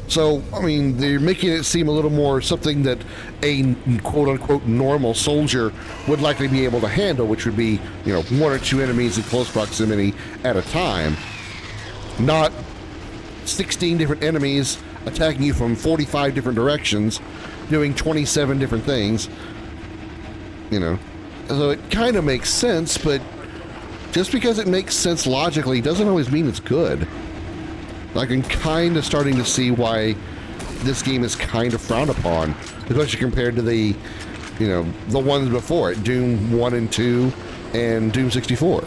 So, I mean, they're making it seem a little more something that a quote-unquote normal soldier would likely be able to handle, which would be, you know, one or two enemies in close proximity at a time. Not 16 different enemies attacking you from 45 different directions, doing 27 different things, you know. So it kind of makes sense, but just because it makes sense logically doesn't always mean it's good. Like, I'm kind of starting to see why this game is kind of frowned upon, especially compared to the, you know, the ones before it, Doom 1 and 2 and Doom 64.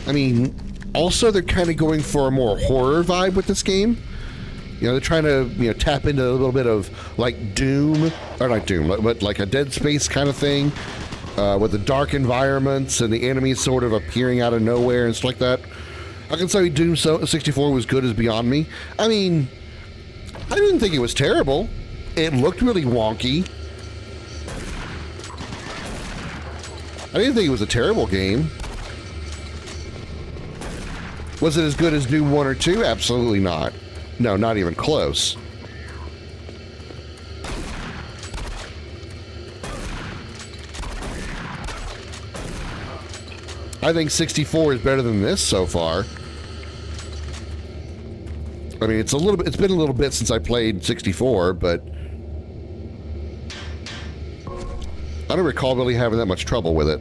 I mean, also they're kind of going for a more horror vibe with this game. You know, they're trying to, you know, tap into a little bit of like Doom, or not Doom, but like a Dead Space kind of thing, with the dark environments and the enemies sort of appearing out of nowhere and stuff like that. I can say Doom 64 was good as beyond me. I mean, I didn't think it was terrible. It looked really wonky. I didn't think it was a terrible game. Was it as good as Doom 1 or 2? Absolutely not. No, not even close. I think 64 is better than this so far. I mean, it's been a little bit since I played 64, but I don't recall really having that much trouble with it.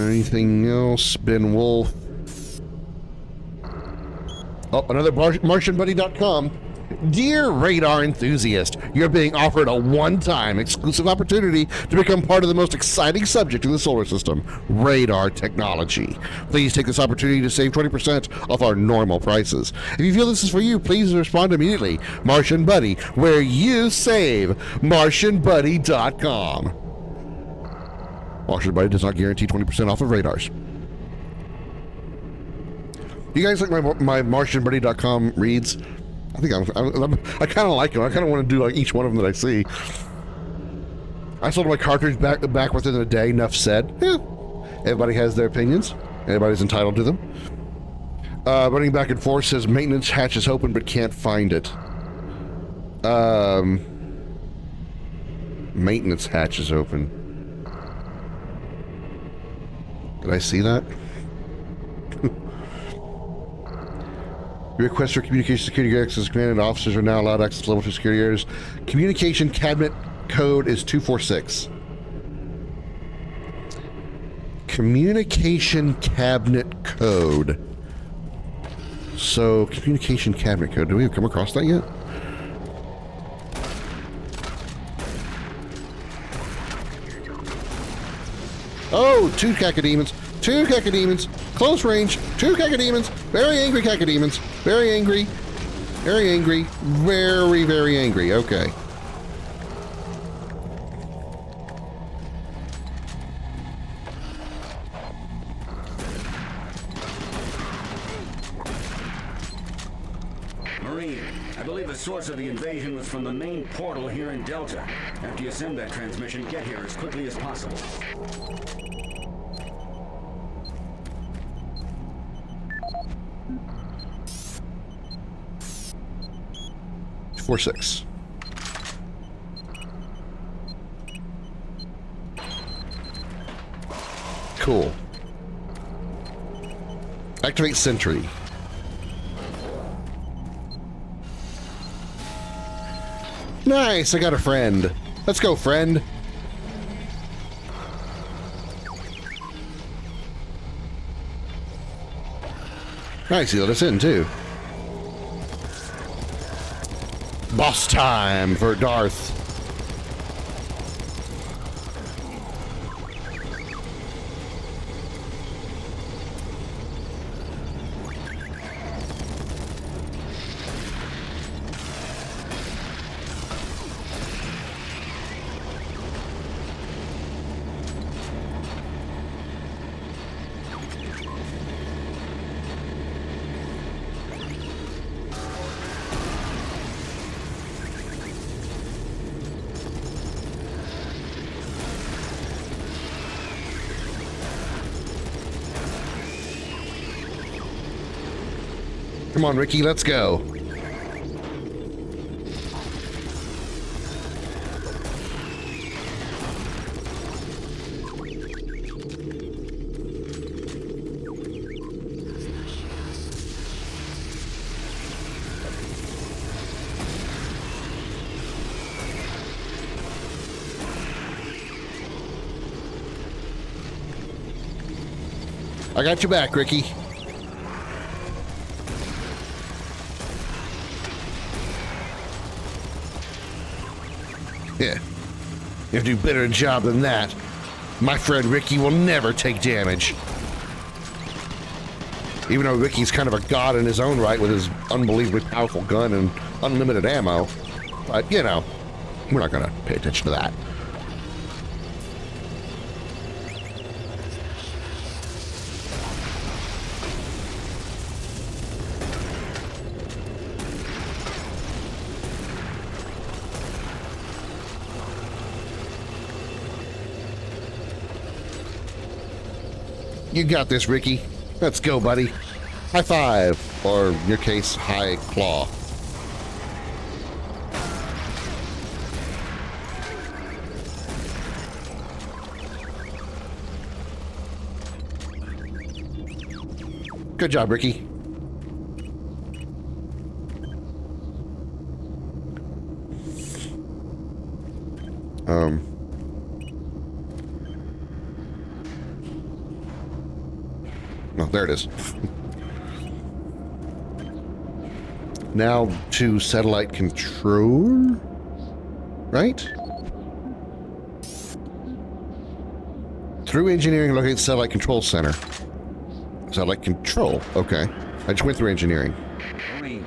Anything else? Ben Wolf. Oh, another MartianBuddy.com. Dear radar enthusiast, you're being offered a one-time exclusive opportunity to become part of the most exciting subject in the solar system, radar technology. Please take this opportunity to save 20% off our normal prices. If you feel this is for you, please respond immediately. Martian Buddy, where you save. MartianBuddy.com. Martian Buddy does not guarantee 20% off of radars. You guys like my MartianBuddy.com reads? I think I kind of like them. I kind of want to do like each one of them that I see. I sold my cartridge back within a day. Enough said. Yeah, Everybody has their opinions. Everybody's entitled to them. Running back and forth says maintenance hatch is open but can't find it. Maintenance hatch is open. Did I see that? Request for communication security access granted. Officers are now allowed access to level 2 security areas. Communication cabinet code is 246. Communication cabinet code. So, communication cabinet code. Do we come across that yet? Oh, 2 cacodemons. 2 cacodemons. Close range. 2 cacodemons. Very angry cacodemons. Very angry. Very angry. Very, very angry. Okay. Marine, I believe the source of the invasion was from the main portal here in Delta. After you send that transmission, get here as quickly as possible. Four six. Cool. Activate sentry. Nice, I got a friend. Let's go, friend. Nice, he let us in too. Boss time for Darth. Come on, Ricky, let's go. I got your back, Ricky. Yeah. You have to do a better job than that. My friend Ricky will never take damage. Even though Ricky's kind of a god in his own right with his unbelievably powerful gun and unlimited ammo. But, you know, we're not going to pay attention to that. You got this, Ricky. Let's go, buddy. High five, or in your case, high claw. Good job, Ricky. Oh, there it is. Now to satellite control, right? Through engineering, locate satellite control center. Satellite control, okay. I just went through engineering. Tony,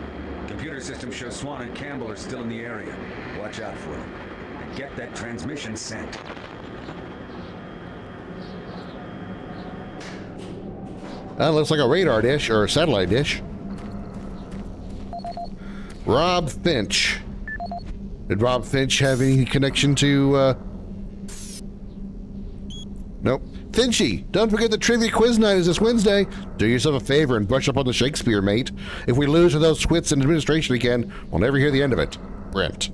computer system shows Swan and Campbell are still in the area. Watch out for them. And get that transmission sent. That looks like a radar dish or a satellite dish. Rob Finch. Did Rob Finch have any connection to, Nope. Finchy, don't forget the trivia quiz night is this Wednesday. Do yourself a favor and brush up on the Shakespeare, mate. If we lose to those twits in administration again, we'll never hear the end of it. Brent.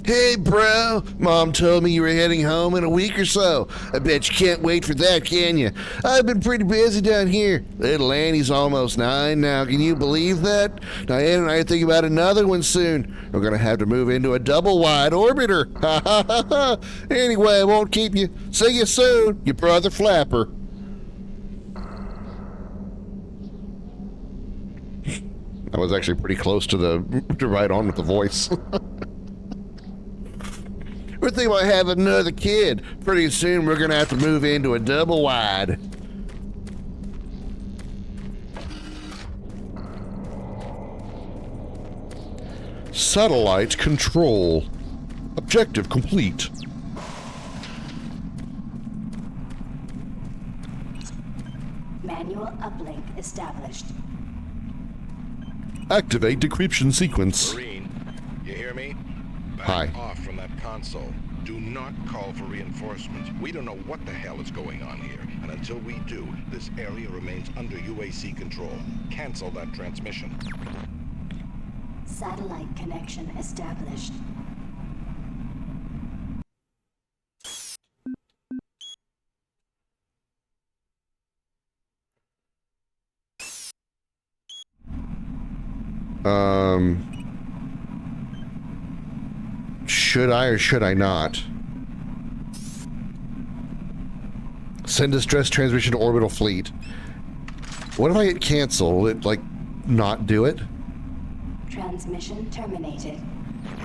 Hey, bro. Mom told me you were heading home in a week or so. I bet you can't wait for that, can you? I've been pretty busy down here. Little Annie's almost 9 now. Can you believe that? Diane and I are thinking about another one soon. We're going to have to move into a double-wide orbiter. Ha ha ha ha. Anyway, I won't keep you. See you soon, your brother Flapper. I was actually pretty close to right on with the voice. We're thinking about having another kid. Pretty soon we're gonna have to move into a double wide. Satellite control. Objective complete. Manual uplink established. Activate decryption sequence. Marine, you hear me? Back Hi. off from that console. Do not call for reinforcements. We don't know what the hell is going on here. And until we do, this area remains under UAC control. Cancel that transmission. Satellite connection established. Should I or should I not? Send distress transmission to orbital fleet. What if I hit cancel? Will it, like, not do it? Transmission terminated.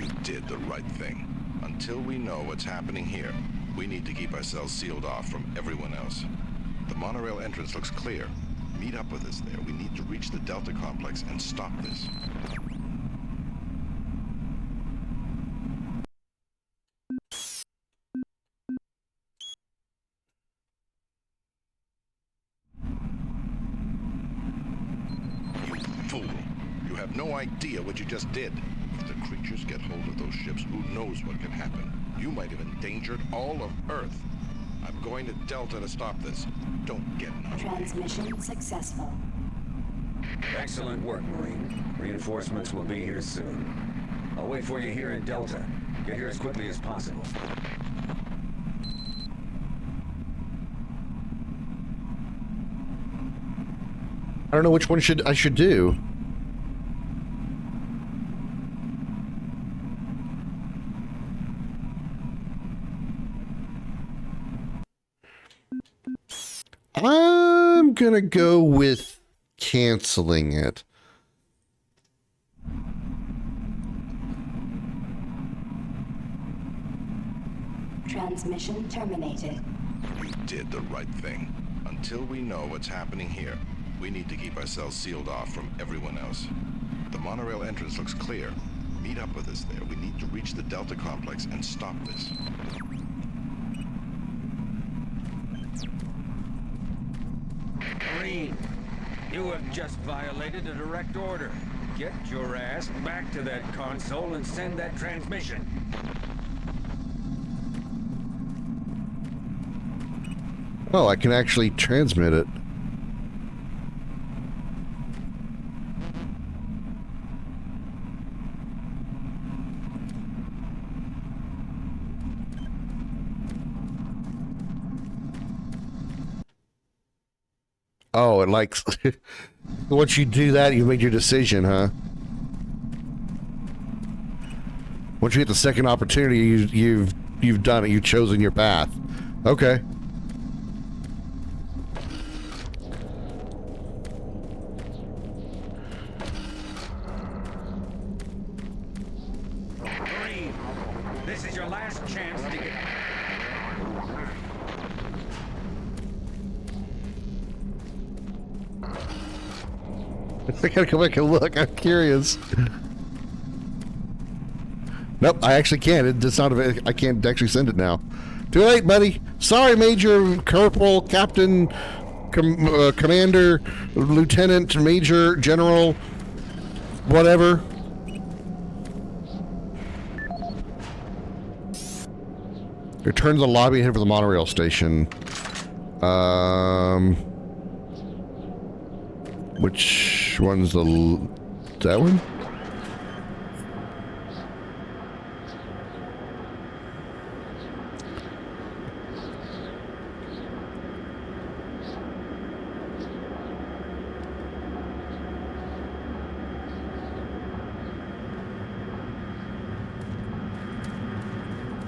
You did the right thing. Until we know what's happening here, we need to keep ourselves sealed off from everyone else. The monorail entrance looks clear. Meet up with us there. We need to reach the Delta complex and stop this. You fool. You have no idea what you just did. If the creatures get hold of those ships, who knows what can happen? You might have endangered all of Earth. I'm going to Delta to stop this. Don't get in our way. Transmission successful. Excellent work, Marine. Reinforcements will be here soon. I'll wait for you here in Delta. Get here as quickly as possible. I don't know which one I should do. I'm gonna go with canceling it. Transmission terminated. You did the right thing. Until we know what's happening here, we need to keep ourselves sealed off from everyone else. The monorail entrance looks clear. Meet up with us there. We need to reach the Delta complex and stop this. Marine, you have just violated a direct order. Get your ass back to that console and send that transmission. Oh, I can actually transmit it. Oh, it likes... Once you do that, you made your decision, huh? Once you get the second opportunity, you've done it. You've chosen your path. Okay. Marine, this is your last chance to get... I gotta go back and look. I'm curious. Nope, I actually can't. It's not. I can't actually send it now. Too late, buddy. Sorry, Major, Corporal, Captain, Commander, Lieutenant, Major, General, whatever. Return to the lobby and head for the monorail station. Which one's that one?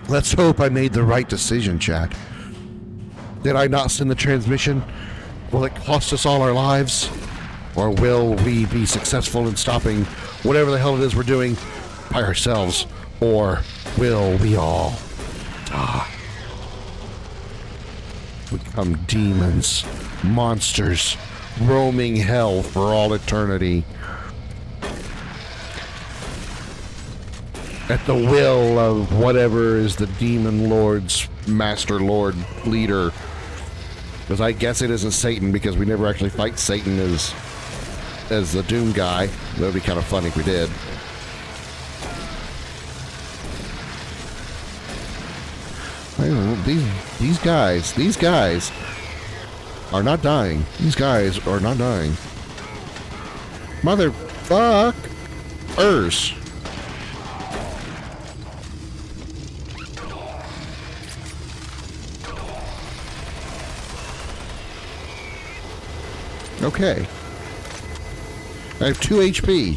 Let's hope I made the right decision, chat. Did I not send the transmission? Will it cost us all our lives? Or will we be successful in stopping whatever the hell it is we're doing by ourselves? Or will we all die? Become demons, monsters, roaming hell for all eternity. At the will of whatever is the demon lord's master lord leader. Because I guess it isn't Satan, because we never actually fight Satan as the Doom guy. That would be kind of funny if we did. I don't know, these guys are not dying. These guys are not dying. Motherfuckers. Okay. I have 2 HP.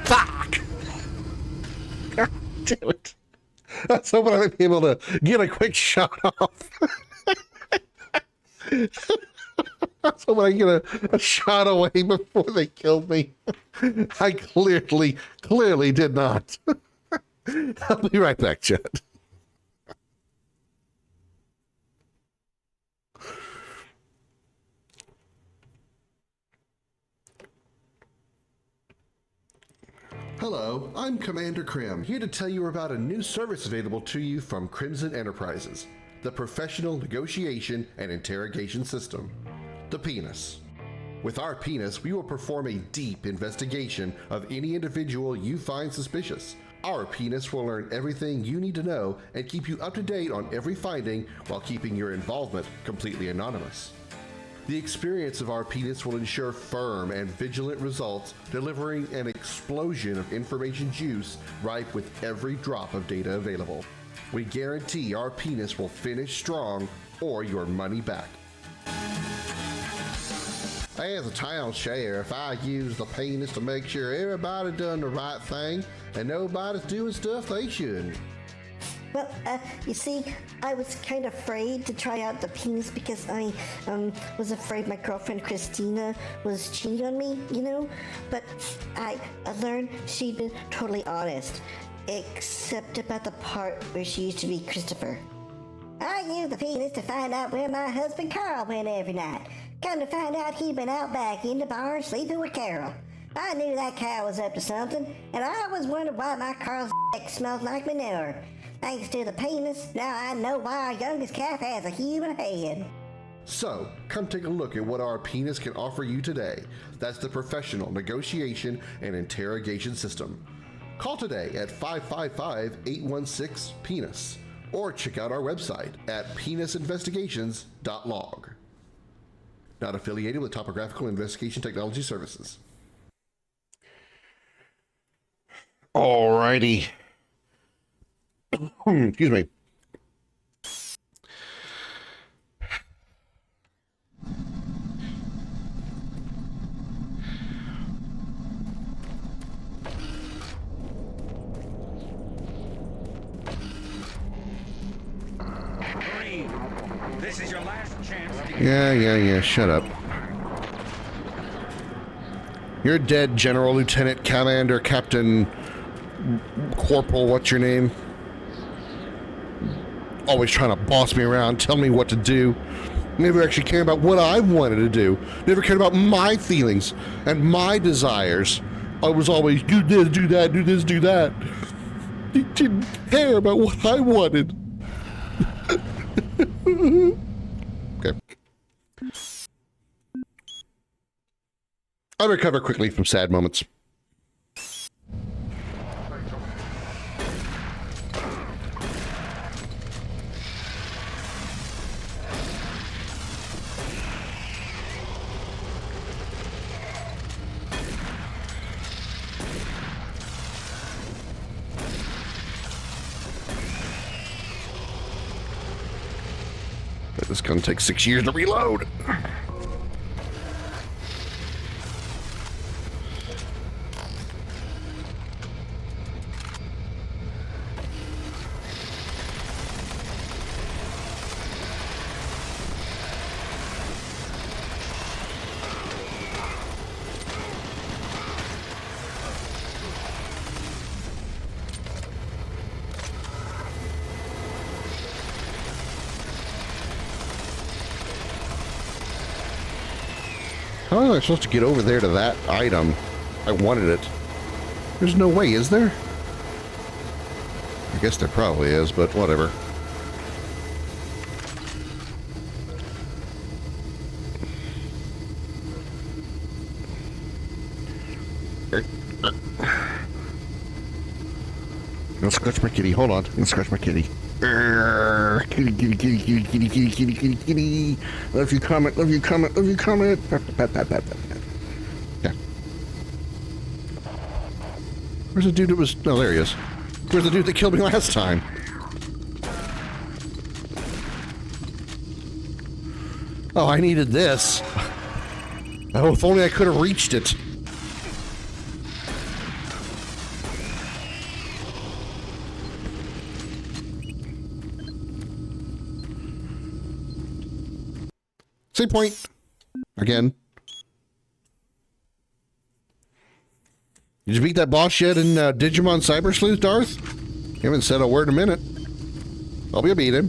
Fuck! God damn it. I was hoping I'd be able to get a quick shot off. I was hoping I'd get a shot away before they killed me. I clearly did not. I'll be right back, chat. Hello, I'm Commander Krim, here to tell you about a new service available to you from Crimson Enterprises, the Professional Negotiation and Interrogation System, the Penis. With our Penis, we will perform a deep investigation of any individual you find suspicious. Our Penis will learn everything you need to know and keep you up to date on every finding while keeping your involvement completely anonymous. The experience of our Penis will ensure firm and vigilant results, delivering an explosion of information juice ripe with every drop of data available. We guarantee our Penis will finish strong or your money back. As a town sheriff, I use the Penis to make sure everybody done the right thing and nobody's doing stuff they shouldn't. Well, you see, I was kind of afraid to try out the Penis because I was afraid my girlfriend Christina was cheating on me, you know? But I learned she'd been totally honest, except about the part where she used to be Christopher. I used the Penis to find out where my husband Carl went every night. Come to find out he'd been out back in the bar sleeping with Carol. I knew that cow was up to something, and I always wondered why my Carl's smelled like manure. Thanks to the Penis, now I know why our youngest calf has a human head. So, come take a look at what our Penis can offer you today. That's the Professional Negotiation and Interrogation System. Call today at 555-816-PENIS or check out our website at penisinvestigations.log. Not affiliated with Topographical Investigation Technology Services. Alrighty. Excuse me. This is your last chance to Yeah, shut up. You're dead, General, Lieutenant, Commander, Captain, Corporal, what's your name? Always trying to boss me around, tell me what to do. Never actually cared about what I wanted to do. Never cared about my feelings and my desires. I was always, do this, do that, do this, do that. He didn't care about what I wanted. Okay. I'll recover quickly from sad moments. This gun takes 6 years to reload. How am I supposed to get over there to that item? I wanted it. There's no way, is there? I guess there probably is, but whatever. Let's scratch my kitty. Hold on. Let's scratch my kitty. Kitty, kitty, kitty, kitty, kitty, kitty, kitty, kitty, kitty. Love you, comment, love you, comment, love you, comment. Pat, pat, pat, pat, pat. Yeah. Where's the dude that was... Oh, there he is. Where's the dude that killed me last time? Oh, I needed this. Oh, if only I could have reached it. Same point. Again. Did you beat that boss yet in Digimon Cyber Sleuth, Darth? You haven't said a word in a minute. Hope you beat him.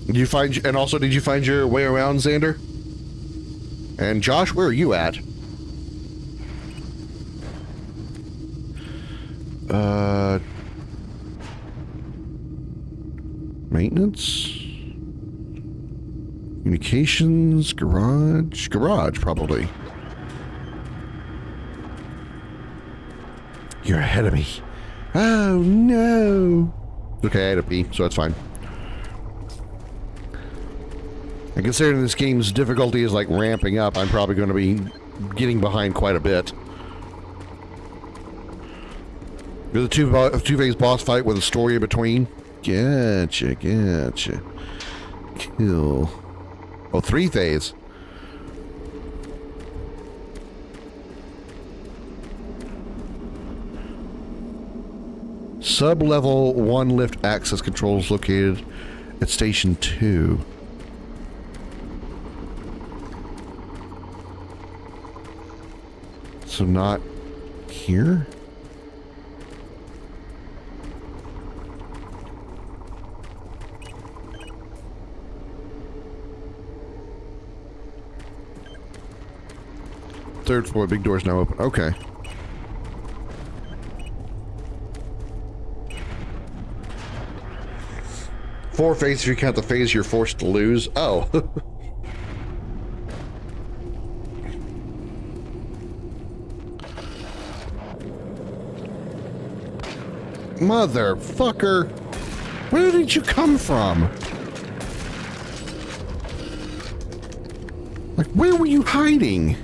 Did you find, and also did you find your way around, Xander? And Josh, where are you at? Maintenance? Communications, garage, probably. You're ahead of me. Oh no. Okay, I had a pee, so that's fine. And considering this game's difficulty is like ramping up, I'm probably going to be getting behind quite a bit. There's a two-phase boss fight with a story in between. Gotcha, gotcha. Cool. Oh, 3-phase. Sub-level 1 lift access controls located at Station 2. So not here? Third floor, big door's now open. Okay. Four phases if you count the phase you're forced to lose. Oh. Motherfucker. Where did you come from? Like, where were you hiding?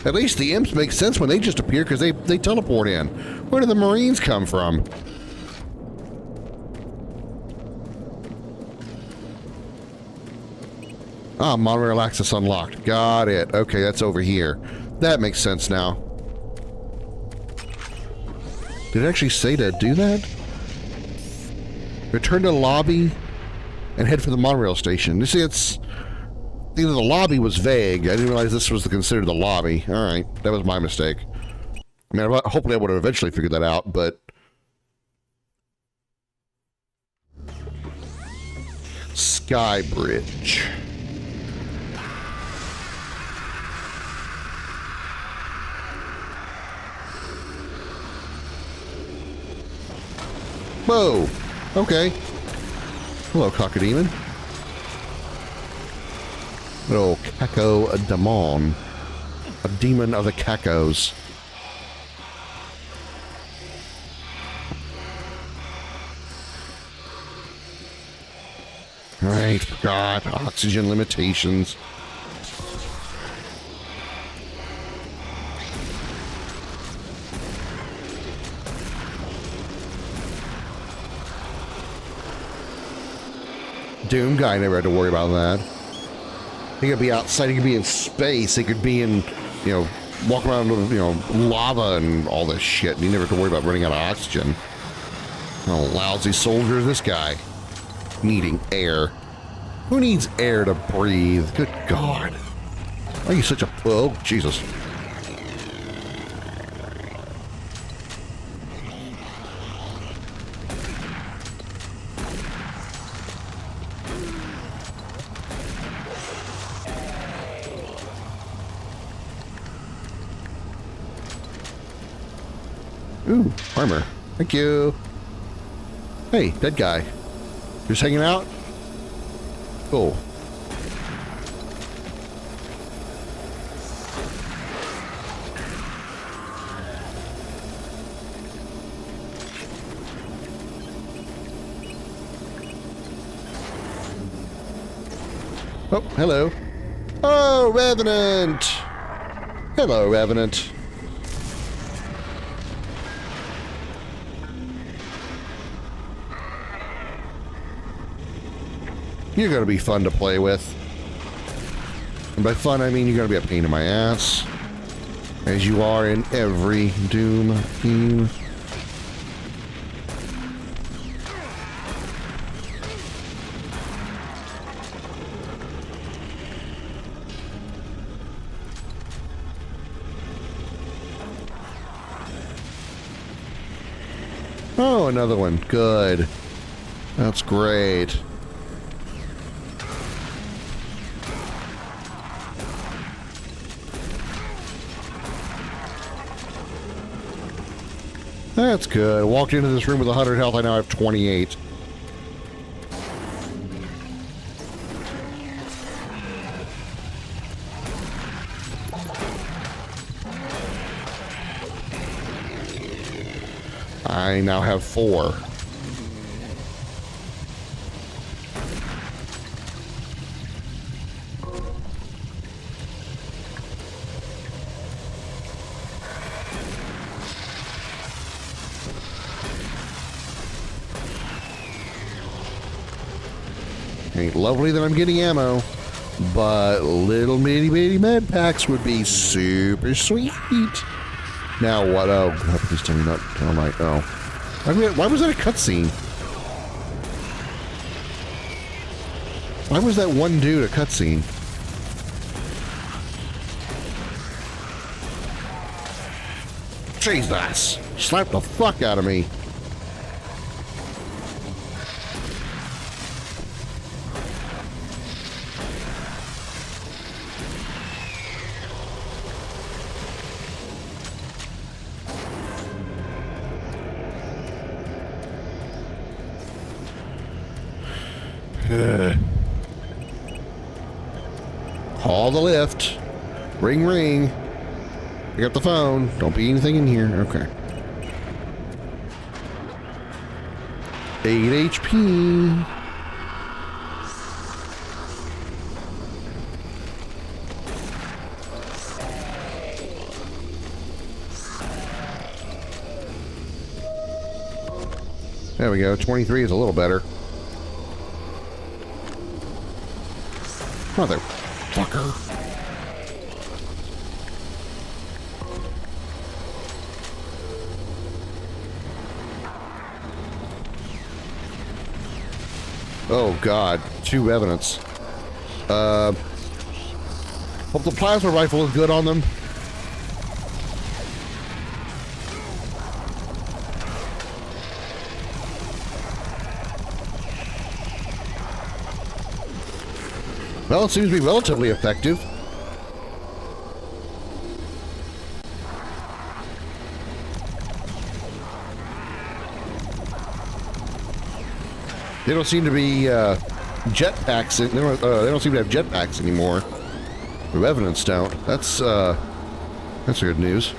At least the imps make sense when they just appear because they teleport in. Where do the Marines come from? Ah, monorail access unlocked. Got it. Okay, that's over here. That makes sense now. Did it actually say to do that? Return to the lobby and head for the monorail station. You see, it's... Either the lobby was vague. I didn't realize this was considered the lobby. Alright, that was my mistake. I mean, hopefully I would have eventually figured that out, but... Sky Bridge. Whoa! Okay. Hello, Cockademon. Little Caco Demon. A demon of the Cacos. Right, God, oxygen limitations. Doom guy never had to worry about that. He could be outside, he could be in space, he could be in, you know, walk around with, you know, lava and all this shit, and he never had to worry about running out of oxygen. Oh, lousy soldier is this guy. Needing air. Who needs air to breathe? Good God. Why are you such a... Oh, Jesus. Ooh, armor. Thank you. Hey, dead guy. Just hanging out? Cool. Oh, hello. Oh, Revenant! Hello, Revenant. You're going to be fun to play with. And by fun, I mean you're going to be a pain in my ass. As you are in every Doom game. Oh, another one. Good. That's great. That's good. I walked into this room with 100 health. I now have 28. I now have 4. Ain't lovely that I'm getting ammo, but little bitty med packs would be super sweet. Now what? Oh, please tell me not. Oh my. Oh, why was that a cutscene? Why was that one dude a cutscene? Jesus! Slapped the fuck out of me. Call the lift. Ring, ring. Pick up the phone. Don't be anything in here. Okay. 8 HP. There we go. 23 is a little better. Motherfucker. Oh God, 2 evidence. Hope the plasma rifle is good on them. Well, it seems to be relatively effective. They don't seem to be jetpacks. They don't seem to have jetpacks anymore. The Revenants don't. That's good news.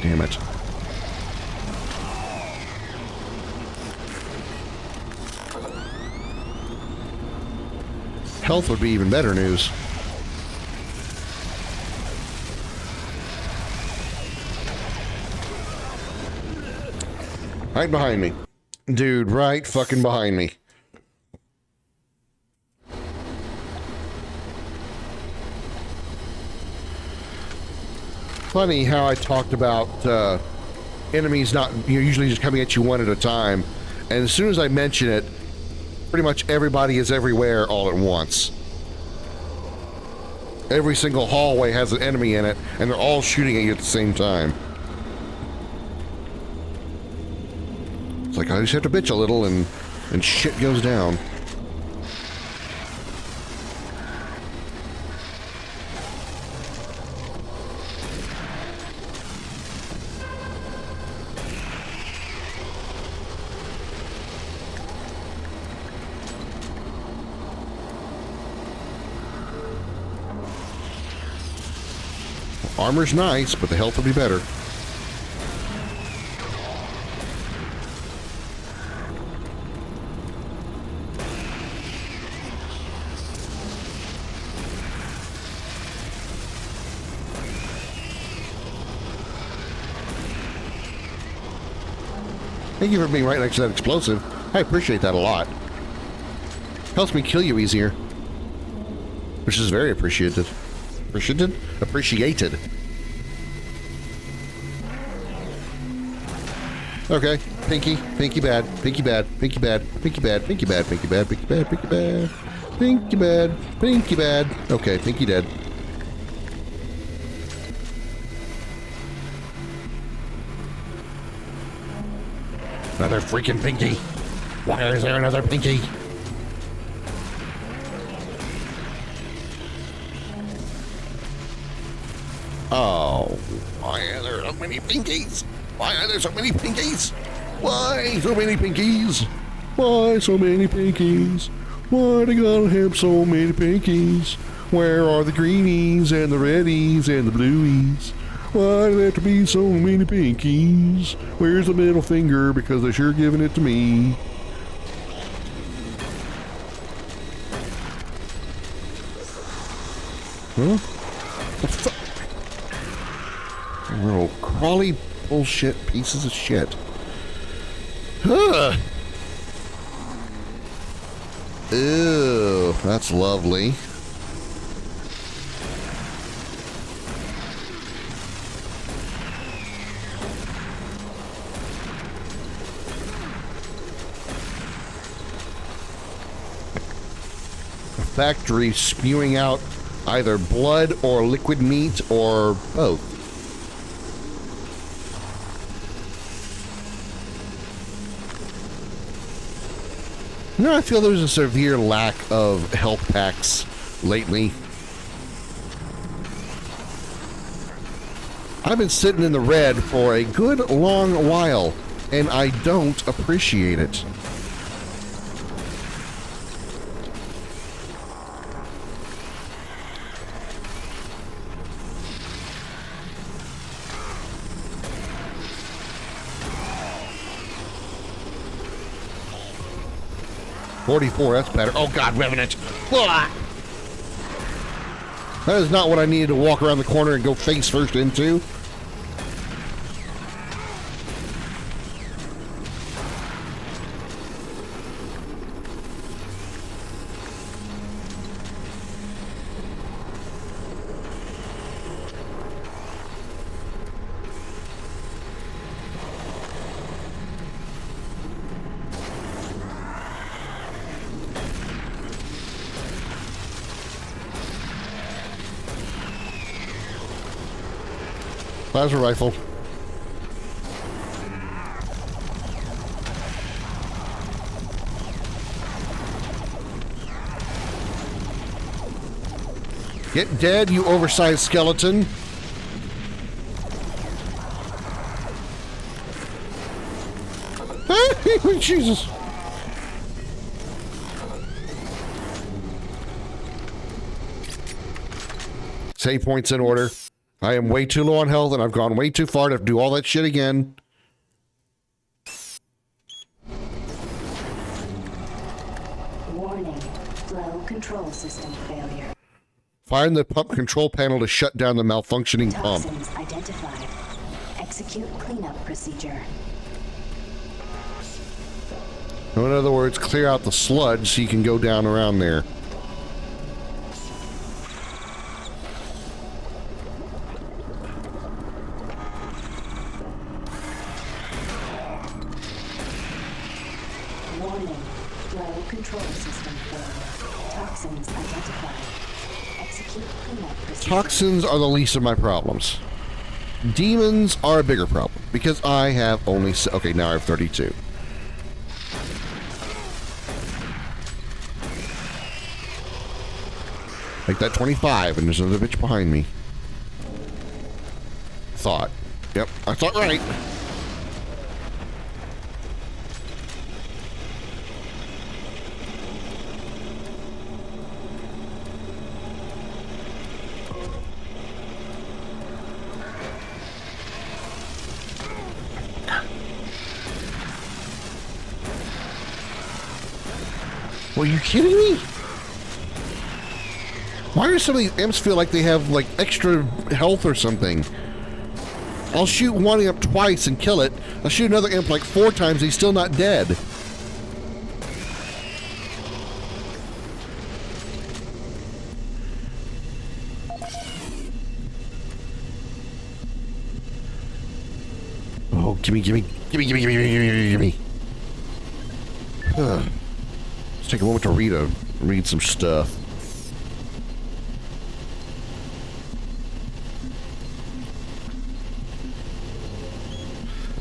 Damn it. Health would be even better news. Right behind me. Dude, right fucking behind me. Funny how I talked about enemies not usually just coming at you one at a time, and as soon as I mention it, pretty much everybody is everywhere all at once. Every single hallway has an enemy in it, and they're all shooting at you at the same time. It's like I just have to bitch a little and shit goes down. Armor's nice, but the health will be better. Thank you for being right next to that explosive. I appreciate that a lot. Helps me kill you easier. Which is very appreciated. Appreciated. Okay, pinky bad, pinky bad, pinky bad, pinky bad, pinky bad, pinky bad, pinky bad, pinky bad, pinky bad, pinky bad. Okay, pinky dead. Another freaking pinky. Why is there another pinky? Oh, why are there so many pinkies? Why are there so many pinkies? Why so many pinkies? Why so many pinkies? Why they gotta have so many pinkies? Where are the greenies and the reddies and the blueies? Why do there have to be so many pinkies? Where's the middle finger? Because they're sure giving it to me. Huh? What the fuck? Little crawly bullshit pieces of shit. Huh. Ew, that's lovely. A factory spewing out either blood or liquid meat or both. You know, I feel there's a severe lack of health packs lately. I've been sitting in the red for a good long while, and I don't appreciate it. $44, that's better. Oh God, Revenant. Blah! That is not what I needed to walk around the corner and go face first into. Plasma rifle. Get dead, you oversized skeleton. Jesus. Save points in order. I am way too low on health, and I've gone way too far to do all that shit again. Warning. Flow control system failure. Find the pump control panel to shut down the malfunctioning pump. Toxins identified. Execute cleanup procedure. So in other words, clear out the sludge so you can go down around there. Warning. Flow control system failure. Toxins identified. Execute cleanup procedure. Toxins are the least of my problems. Demons are a bigger problem because I have only... Okay, now I have 32. Make that 25, and there's another bitch behind me. Thought. Yep, I thought right. Are you kidding me? Why do some of these imps feel like they have like extra health or something? I'll shoot one imp twice and kill it. I'll shoot another imp like 4 times, he's still not dead. Oh, gimme. Let's take a moment to read some stuff.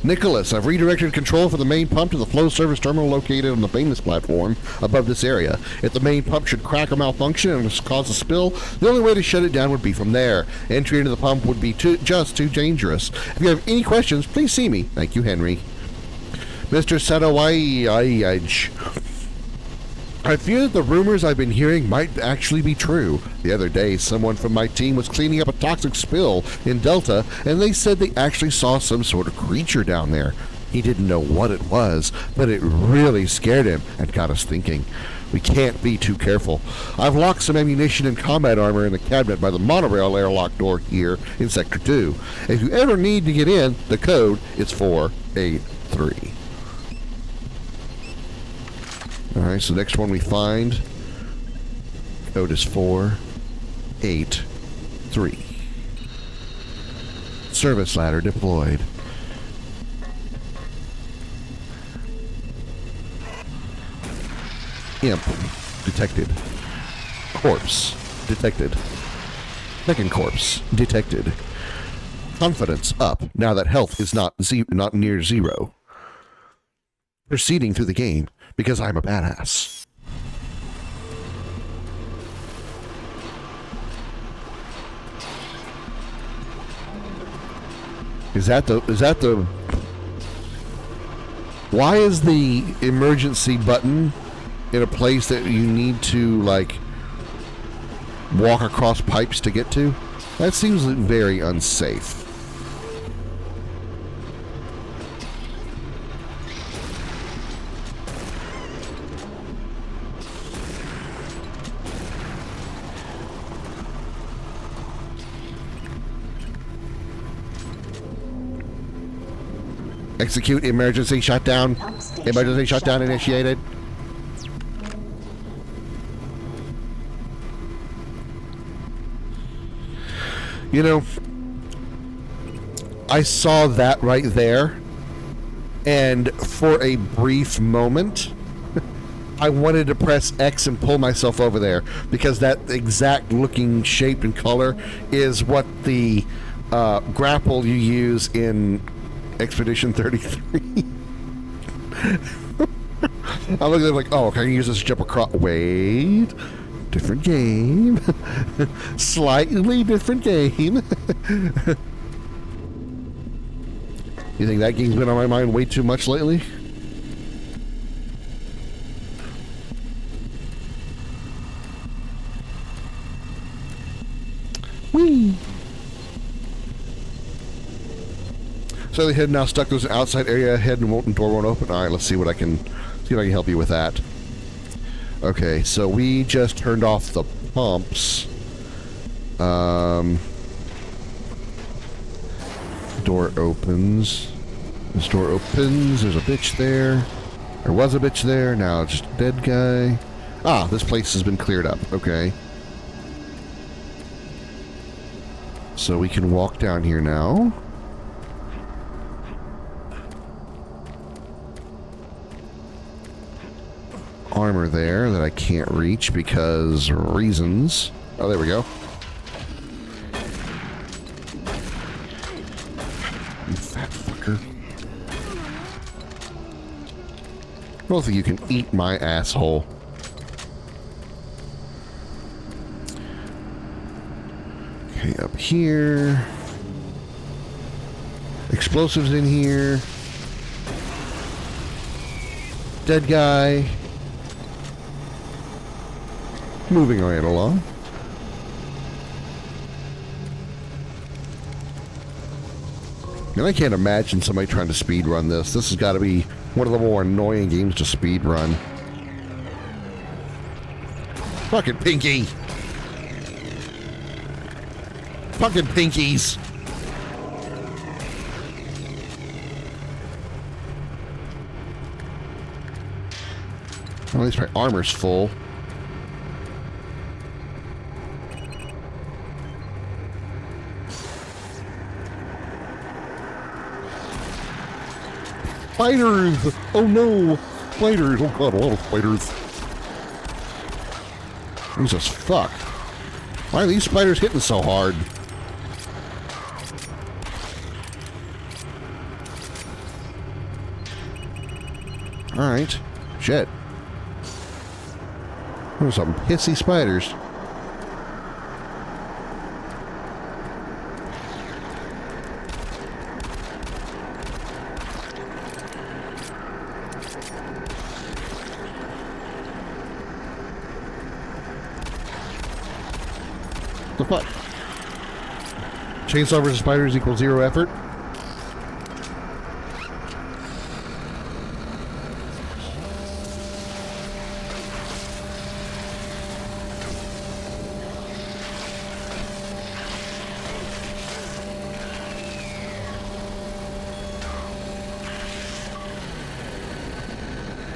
Nicholas, I've redirected control for the main pump to the flow service terminal located on the maintenance platform above this area. If the main pump should crack or malfunction and cause a spill, the only way to shut it down would be from there. Entry into the pump would be just too dangerous. If you have any questions, please see me. Thank you, Henry. Mr. Sadawai, I fear that the rumors I've been hearing might actually be true. The other day, someone from my team was cleaning up a toxic spill in Delta, and they said they actually saw some sort of creature down there. He didn't know what it was, but it really scared him and got us thinking. We can't be too careful. I've locked some ammunition and combat armor in the cabinet by the monorail airlock door here in Sector 2. If you ever need to get in, the code is 483. Alright, so the next one we find, code is 483. Service ladder deployed. Imp detected. Corpse detected. Second corpse detected. Confidence up now that health is not near 0. Proceeding through the game because I'm a badass. Is that the why is the emergency button in a place that you need to like walk across pipes to get to? That seems very unsafe. Execute emergency shutdown. Emergency shutdown initiated. You know, I saw that right there, and for a brief moment, I wanted to press X and pull myself over there, because that exact looking shape and color is what the grapple you use in Expedition 33. I looked at it like, oh, can I use this to jump across? Wait, different game. Slightly different game. You think that game's been on my mind way too much lately? Whee! So the head now stuck. There's an outside area ahead and door won't open. All right, let's see what I can help you with that. Okay, so we just turned off the pumps. Door opens. This door opens. There's a bitch there. There was a bitch there. Now it's just a dead guy. Ah, this place has been cleared up. Okay. So we can walk down here now. Armor there that I can't reach because reasons. Oh, there we go. You fat fucker. Both of you can eat my asshole. Okay, up here. Explosives in here. Dead guy. Moving right along. And I can't imagine somebody trying to speed run this. This has got to be one of the more annoying games to speed run. Fucking Pinky! Fucking Pinkies! Well, at least my armor's full. Spiders! Oh no! Spiders! Oh god, a lot of spiders. Jesus fuck. Why are these spiders hitting so hard? Alright. Shit. There's some pissy spiders. The fuck? Chainsaw versus spiders equals 0 effort?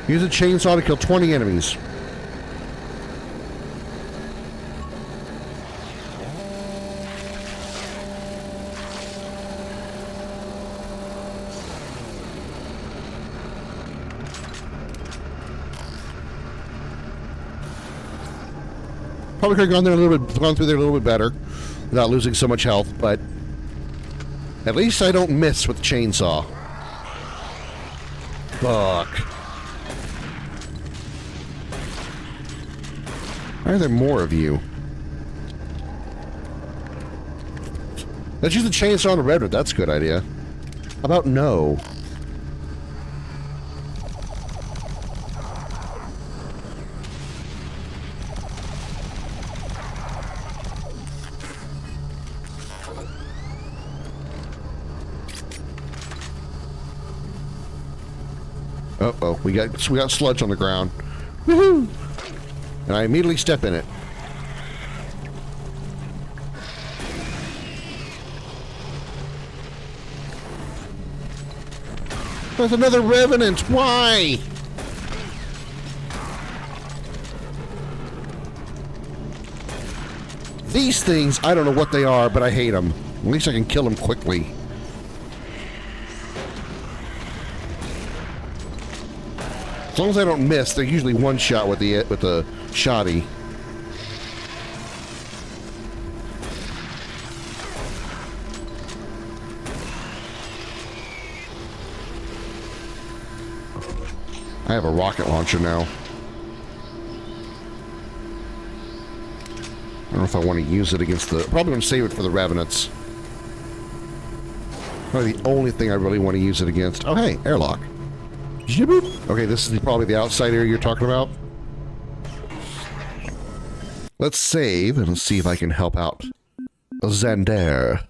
Use a chainsaw to kill 20 enemies. Probably could have gone there a little bit, gone through there a little bit better, without losing so much health. But at least I don't miss with the chainsaw. Fuck. Why are there more of you? Let's use the chainsaw on the redwood. That's a good idea. How about no? Uh-oh, we got sludge on the ground. Woohoo! And I immediately step in it. There's another revenant. Why? These things, I don't know what they are, but I hate them. At least I can kill them quickly. As long as I don't miss, they're usually one shot with the shoddy. I have a rocket launcher now. I don't know if I want to use it against the... Probably going to save it for the revenants. Probably the only thing I really want to use it against. Oh, hey, airlock. Okay, this is probably the outside area you're talking about. Let's save and see if I can help out Xander.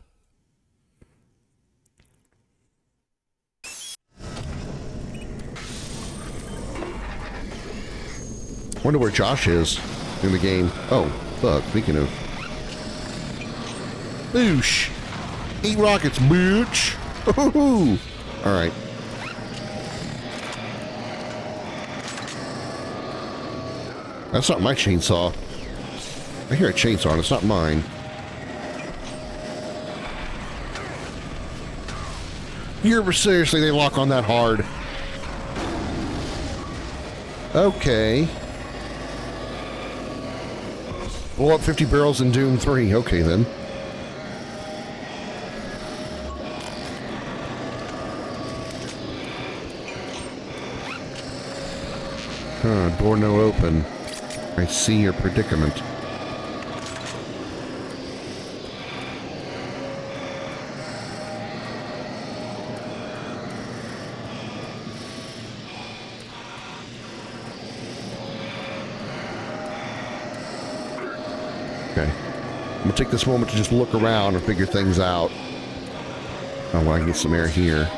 Wonder where Josh is in the game. Oh, fuck. Speaking of. Boosh. Eat rockets, bitch. All right. That's not my chainsaw. I hear a chainsaw and it's not mine. You're seriously, they lock on that hard. Okay. Blow up 50 barrels in Doom 3. Okay, then. Door no open. I see your predicament. Okay. I'm gonna take this moment to just look around and figure things out. Oh, well, I can get some air here.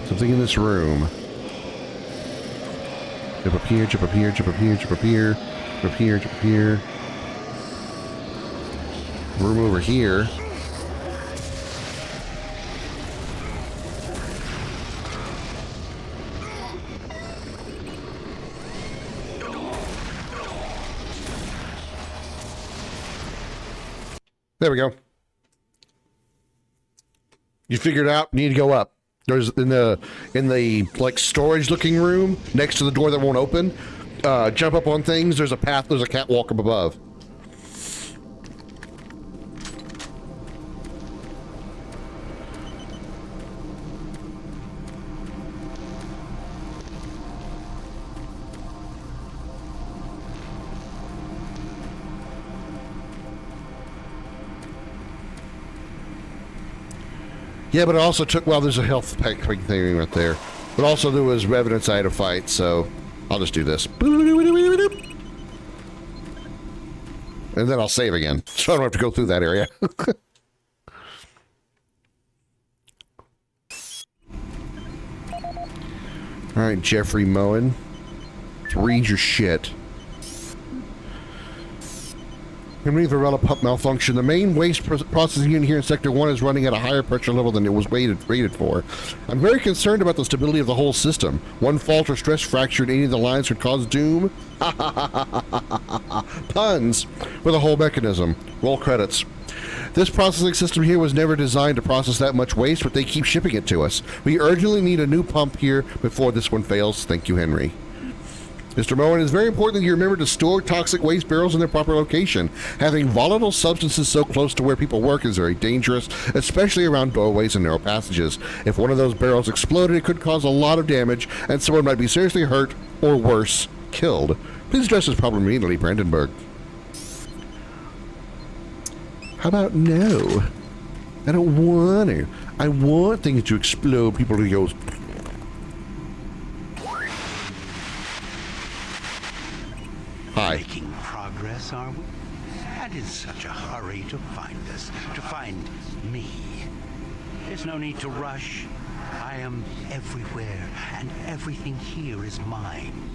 Something in this room. Jump up here, jump up here, jump up here, jump up here, jump up here, jump up here. Room over here. There we go. You figured it out, need to go up. There's in the like storage looking room next to the door that won't open. Jump up on things. There's a path. There's a catwalk up above. Yeah, but it also took, well, there's a health pack thing right there. But also there was evidence I had to fight, so I'll just do this. And then I'll save again, so I don't have to go through that area. Alright, Jeffrey Moen. Read your shit. Henry Varela pump malfunction. The main waste processing unit here in Sector 1 is running at a higher pressure level than it was rated for. I'm very concerned about the stability of the whole system. One fault or stress fracture in any of the lines could cause doom. Puns for the whole mechanism. Roll credits. This processing system here was never designed to process that much waste, but they keep shipping it to us. We urgently need a new pump here before this one fails. Thank you, Henry. Mr. Moen, it is very important that you remember to store toxic waste barrels in their proper location. Having volatile substances so close to where people work is very dangerous, especially around doorways and narrow passages. If one of those barrels exploded, it could cause a lot of damage, and someone might be seriously hurt, or worse, killed. Please address this problem immediately, Brandenburg. How about no? I don't want to. I want things to explode. People to go... Hi. Making progress, are we? And in such a hurry to find us, to find me. There's no need to rush. I am everywhere, and everything here is mine.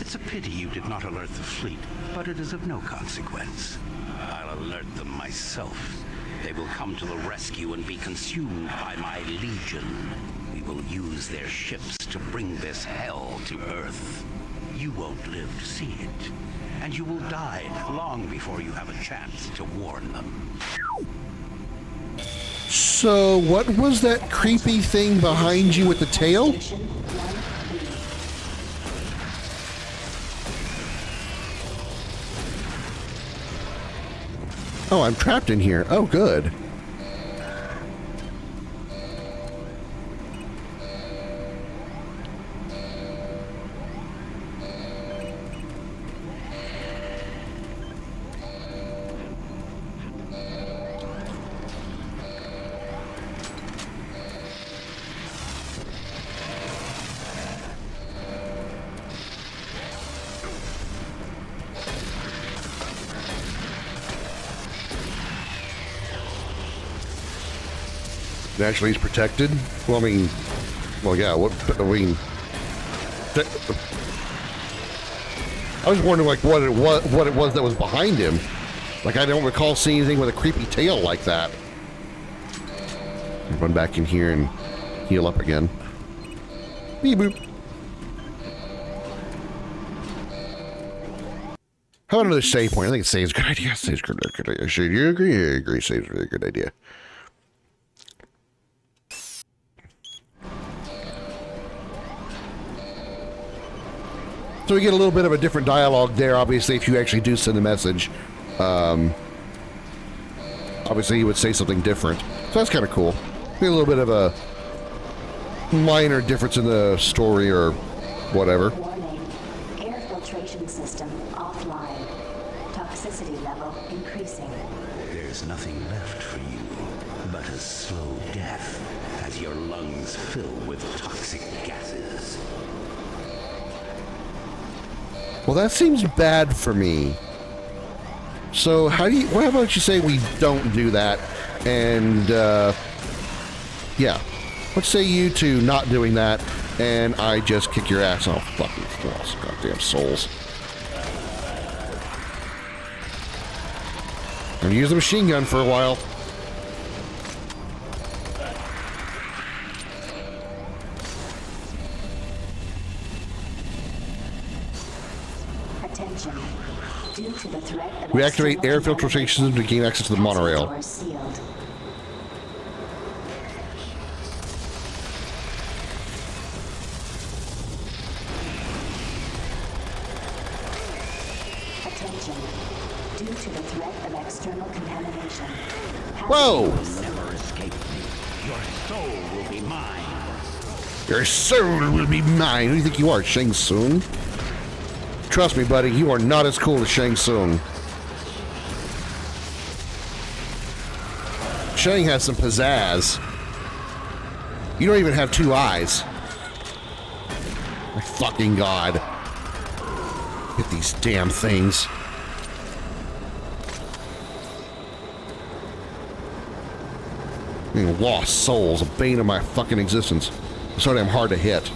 It's a pity you did not alert the fleet, but it is of no consequence. I'll alert them myself. They will come to the rescue and be consumed by my legion. We will use their ships to bring this hell to Earth. You won't live to see it. And you will die long before you have a chance to warn them. So, what was that creepy thing behind you with the tail? Oh, I'm trapped in here. Oh, good. Naturally, he's protected. Well, I mean, well, yeah. What I mean, I was wondering like what it was that was behind him. Like I don't recall seeing anything with a creepy tail like that. Run back in here and heal up again. Beep boop. How about another save point? I think save's a good idea. Save's a good idea. Should you agree? I agree. Save's a really good idea. So we get a little bit of a different dialogue there, obviously, if you actually do send a message. Obviously, you would say something different. So that's kind of cool. Get a little bit of a minor difference in the story or whatever. Warning. Air filtration system offline. Toxicity level increasing. There's nothing left for you but a slow death as your lungs fill with toxic gases. Well, that seems bad for me. So how about you say we don't do that? And yeah, let's say you two not doing that, and I just kick your ass off. Fucking goddamn souls. I'm gonna use the machine gun for a while. Attention. Due to the threat of Reactivate air filtration system to gain access to the monorail. doors sealed. Attention. Due to the threat of external contamination. Whoa! Never escape me. Your soul will be mine. Your soul will be mine. Who do you think you are, Shang Tsung? Trust me, buddy, you are not as cool as Shang Tsung. Shang has some pizzazz. You don't even have two eyes. My fucking god. Hit these damn things. I mean, lost souls, a bane of my fucking existence. So damn hard to hit.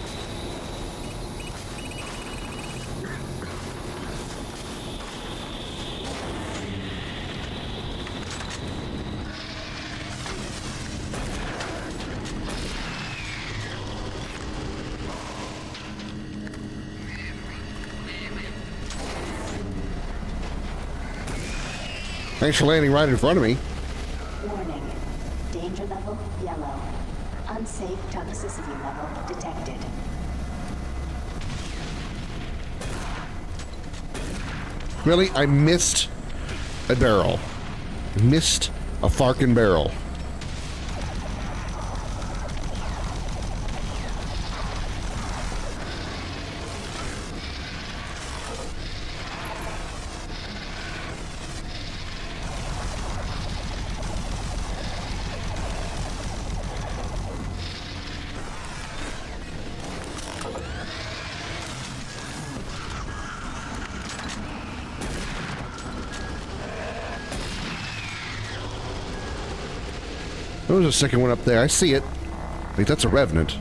Thanks for landing right in front of me. Warning. Danger level yellow. Unsafe toxicity level detected. Really? I missed a barrel. Missed a farkin' barrel. There's a second one up there. I see it. I think that's a revenant.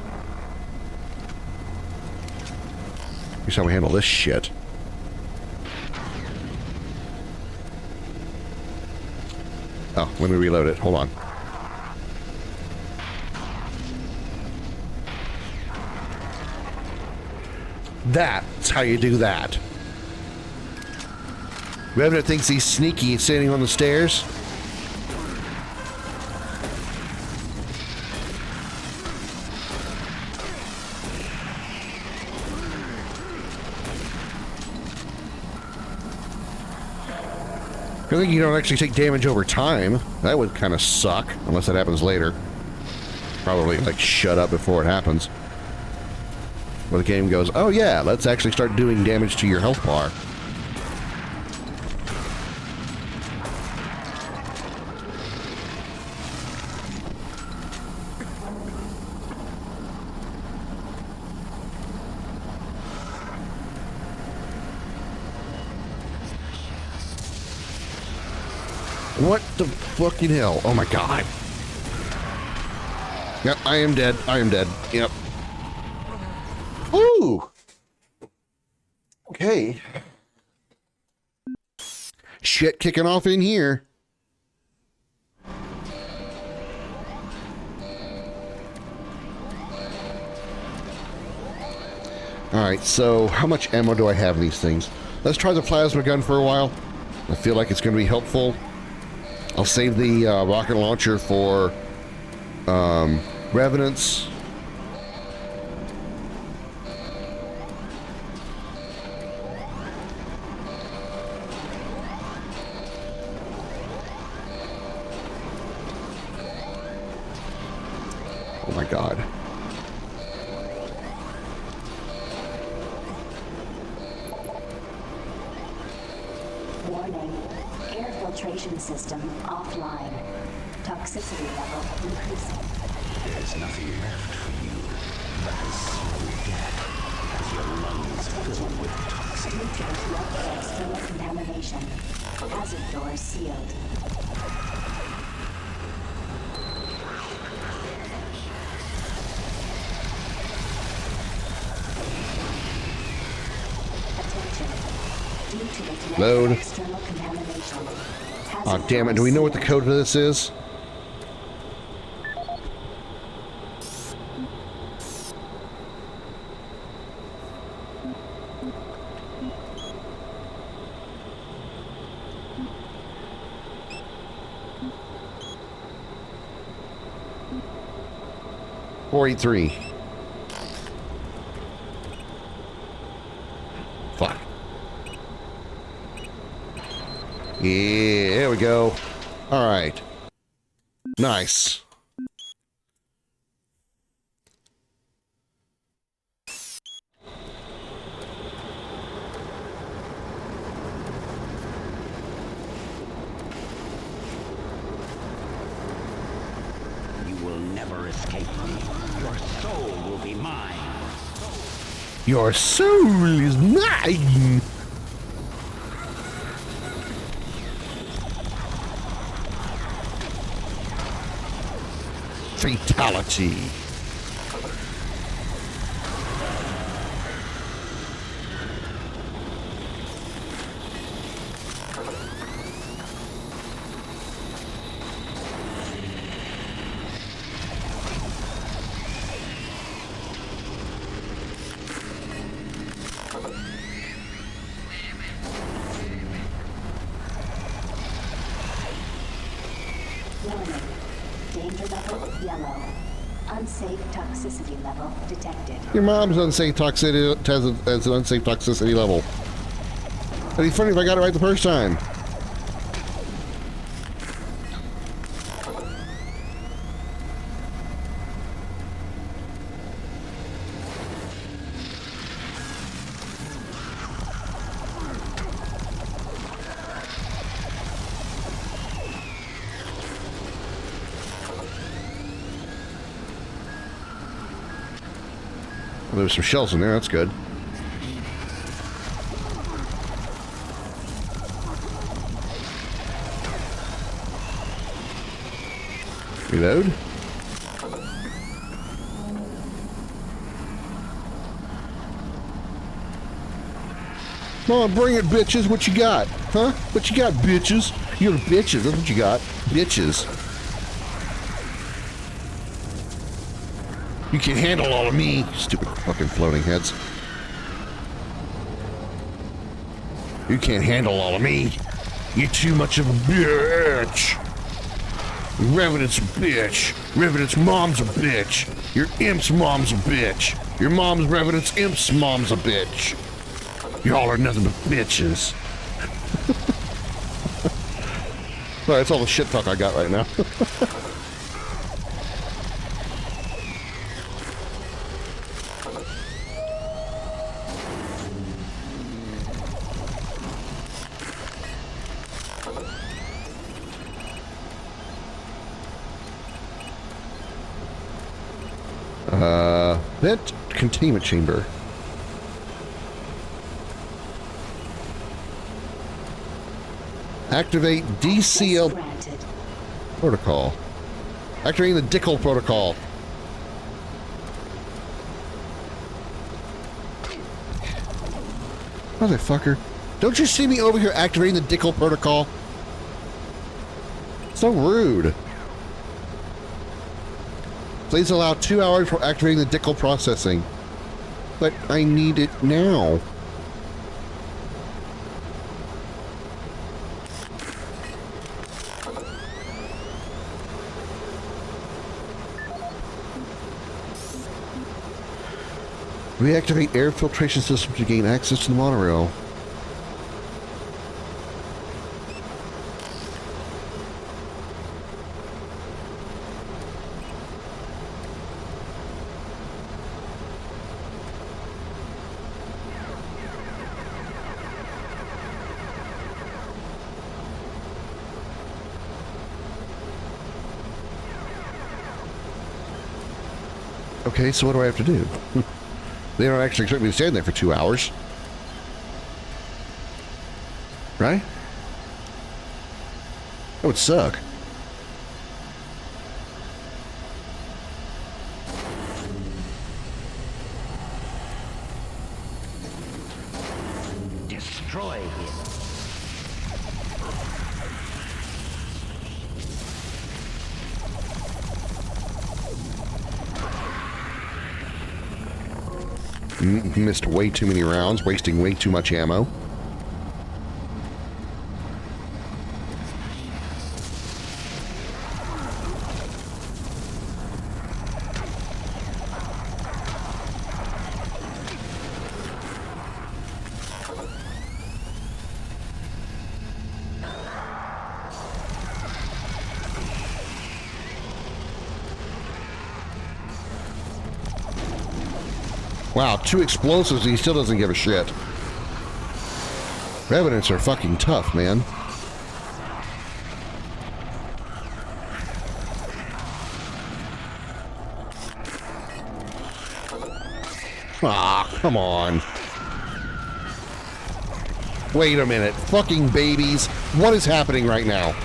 Here's how we handle this shit. Oh, let me reload it. Hold on. That's how you do that. Revenant thinks he's sneaky and standing on the stairs. I think you don't actually take damage over time. That would kind of suck, unless that happens later. Probably, like, shut up before it happens. Where the game goes, oh yeah, let's actually start doing damage to your health bar. What the fucking hell? Oh my god. Yep, I am dead. I am dead. Yep. Ooh! Okay. Shit kicking off in here. Alright, so how much ammo do I have in these things? Let's try the plasma gun for a while. I feel like it's going to be helpful. I'll save the rocket launcher for Revenants. Oh my god. Warning. Air filtration system offline. Toxicity level increasing. There's nothing left for you but the slow death as your lungs fill with toxic gas. External contamination. Hazard doors sealed. Load. Oh, damn it. Do we know what the code for this is? .483. Fuck. Yeah, there we go. All right. Nice. You will never escape me. Your soul will be mine. Your soul is mine. Fatality. Warning. Danger level yellow. Unsafe toxicity level detected. Your mom's unsafe toxicity has an unsafe toxicity level. It'd be funny if I got it right the first time. Well, there's some shells in there, that's good. Reload. Come on, bring it, bitches. What you got? Huh? What you got, bitches? You're the bitches. That's what you got. Bitches. You can handle all of me. Stupid fucking floating heads. You can't handle all of me. You're too much of a bitch. Revenant's a bitch. Revenant's mom's a bitch. Your imp's mom's a bitch. Your mom's Revenant's imp's mom's a bitch. Y'all are nothing but bitches. Sorry, that's all the shit talk I got right now. Vent containment chamber. Activate DCL protocol. Activating the Dickel protocol. Motherfucker. Don't you see me over here activating the Dickel protocol? So rude. Please allow 2 hours for activating the Dickel processing. But I need it now. Reactivate air filtration system to gain access to the monorail. Okay, so what do I have to do? They don't actually expect me to stand there for 2 hours. Right? That would suck. Destroy him. Missed way too many rounds, wasting way too much ammo. Wow, 2 explosives and he still doesn't give a shit. Revenants are fucking tough, man. Ah, come on. Wait a minute. Fucking babies. What is happening right now?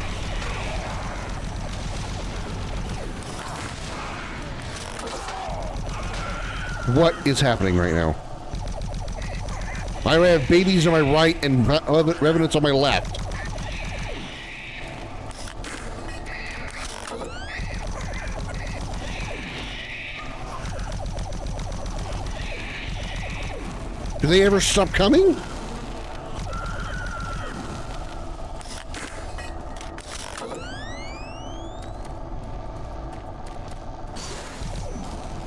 What is happening right now? I have babies on my right and revenants on my left. Do they ever stop coming?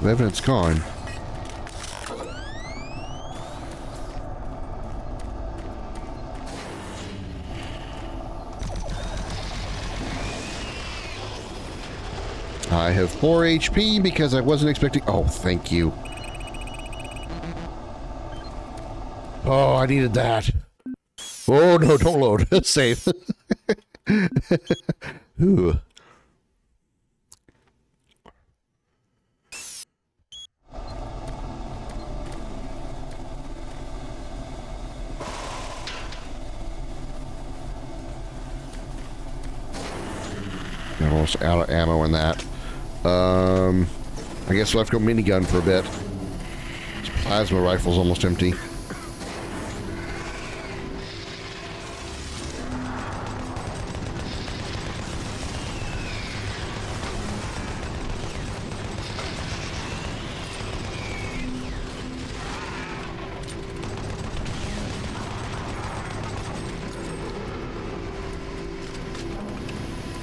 Revenant's gone. I have 4 HP because I wasn't expecting... Oh, thank you. Oh, I needed that. Oh, no, don't load. Save. Ooh. I'm almost out of ammo in that. I guess we'll have to go minigun for a bit. This plasma rifle's almost empty.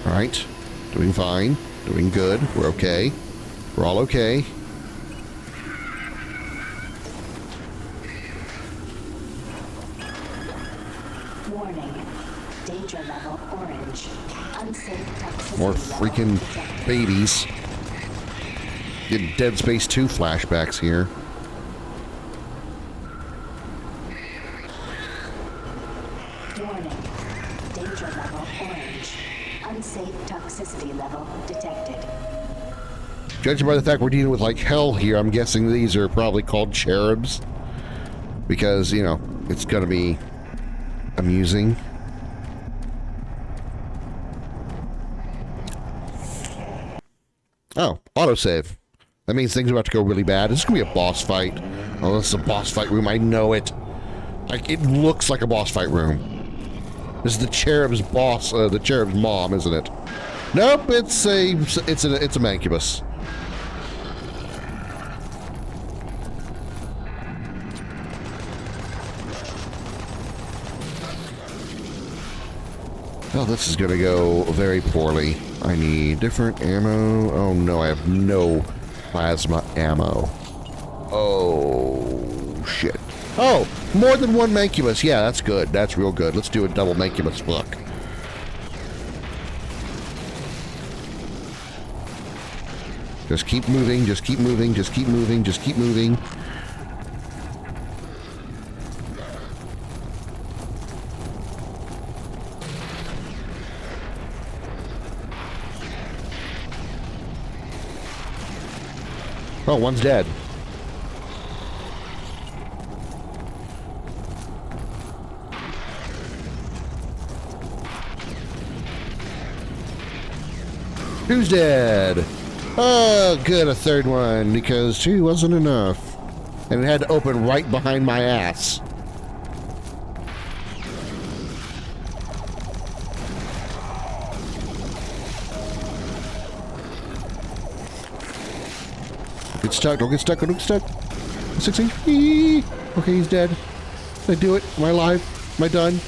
All right, doing fine, doing good. We're okay. We're all okay. Warning. Danger level orange. Unsafe toxicity. More freaking babies. Getting Dead Space 2 flashbacks here. Warning. Danger level orange. Unsafe toxicity level detected. Judging by the fact we're dealing with like hell here, I'm guessing these are probably called cherubs. Because, you know, it's gonna be amusing. Oh, autosave. That means things are about to go really bad. This is gonna be a boss fight. Oh, this is a boss fight room. I know it. Like, it looks like a boss fight room. This is the Cherub's boss, the Cherub's mom, isn't it? Nope, it's a Mancubus. Oh, this is gonna go very poorly. I need different ammo. Oh no, I have no plasma ammo. Oh, shit. Oh, more than one Mancubus. Yeah, that's good. That's real good. Let's do a double Mancubus look. Just keep moving, just keep moving, just keep moving, just keep moving. Oh, one's dead. Who's dead? Oh, good, a third one, because two wasn't enough. And it had to open right behind my ass. Get stuck, don't get stuck, don't get stuck. 6 HP. Okay, he's dead. Did I do it? Am I alive? Am I done?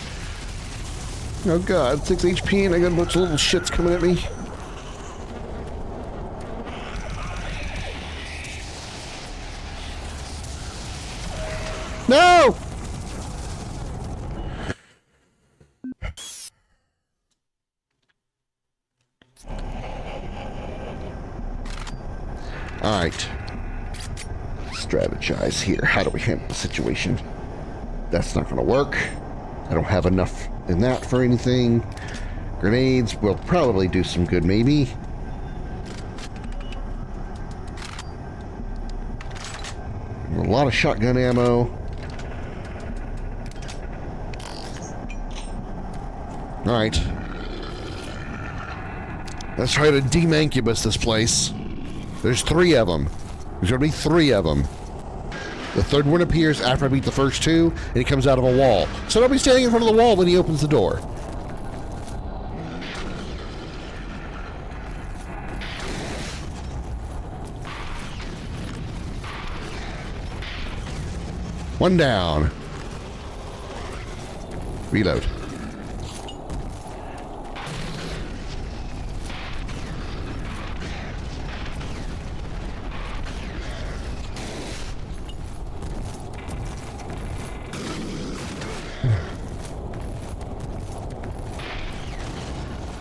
Oh god, 6 HP and I got a bunch of little shits coming at me. No! Alright. Strategize here. How do we handle the situation? That's not going to work. I don't have enough in that for anything. Grenades will probably do some good, maybe. A lot of shotgun ammo. Alright. Let's try to demancubus this place. There's 3 of them. There's gonna be 3 of them. The third one appears after I beat the first 2, and he comes out of a wall. So don't be standing in front of the wall when he opens the door. One down. Reload.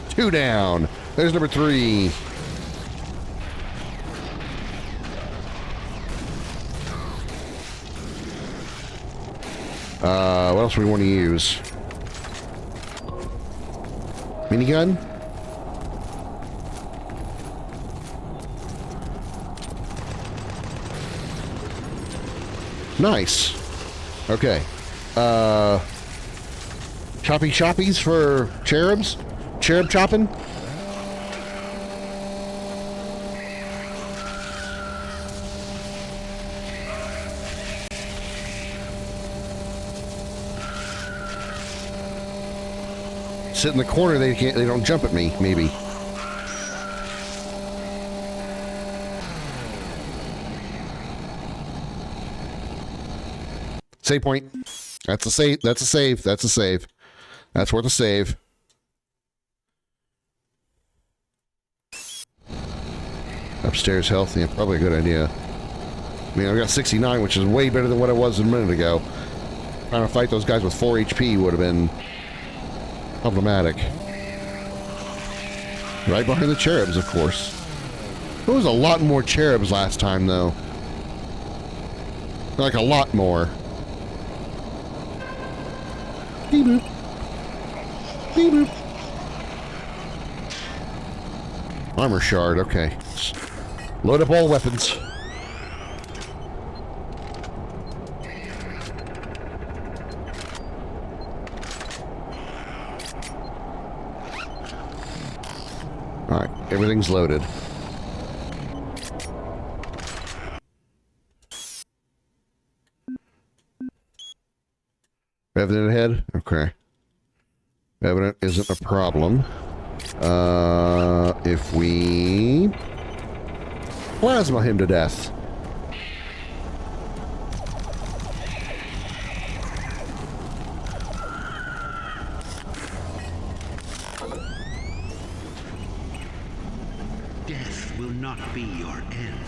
Two down. There's number 3. What else do we want to use? Minigun? Nice. Okay. Choppy choppies for cherubs? Cherub chopping? Sit in the corner, they don't jump at me, maybe. Save point. That's a save. That's a save. That's a save. That's worth a save. Upstairs health, yeah, probably a good idea. I mean, I've got 69, which is way better than what I was a minute ago. Trying to fight those guys with 4 HP would have been problematic. Right behind the cherubs, of course. There was a lot more cherubs last time, though. Like, a lot more. Beep boop. Beep boop. Armor shard, okay. Load up all weapons. Alright, everything's loaded. Revenant ahead? Okay. Revenant isn't a problem. If we plasma him to death. Death will not be your end.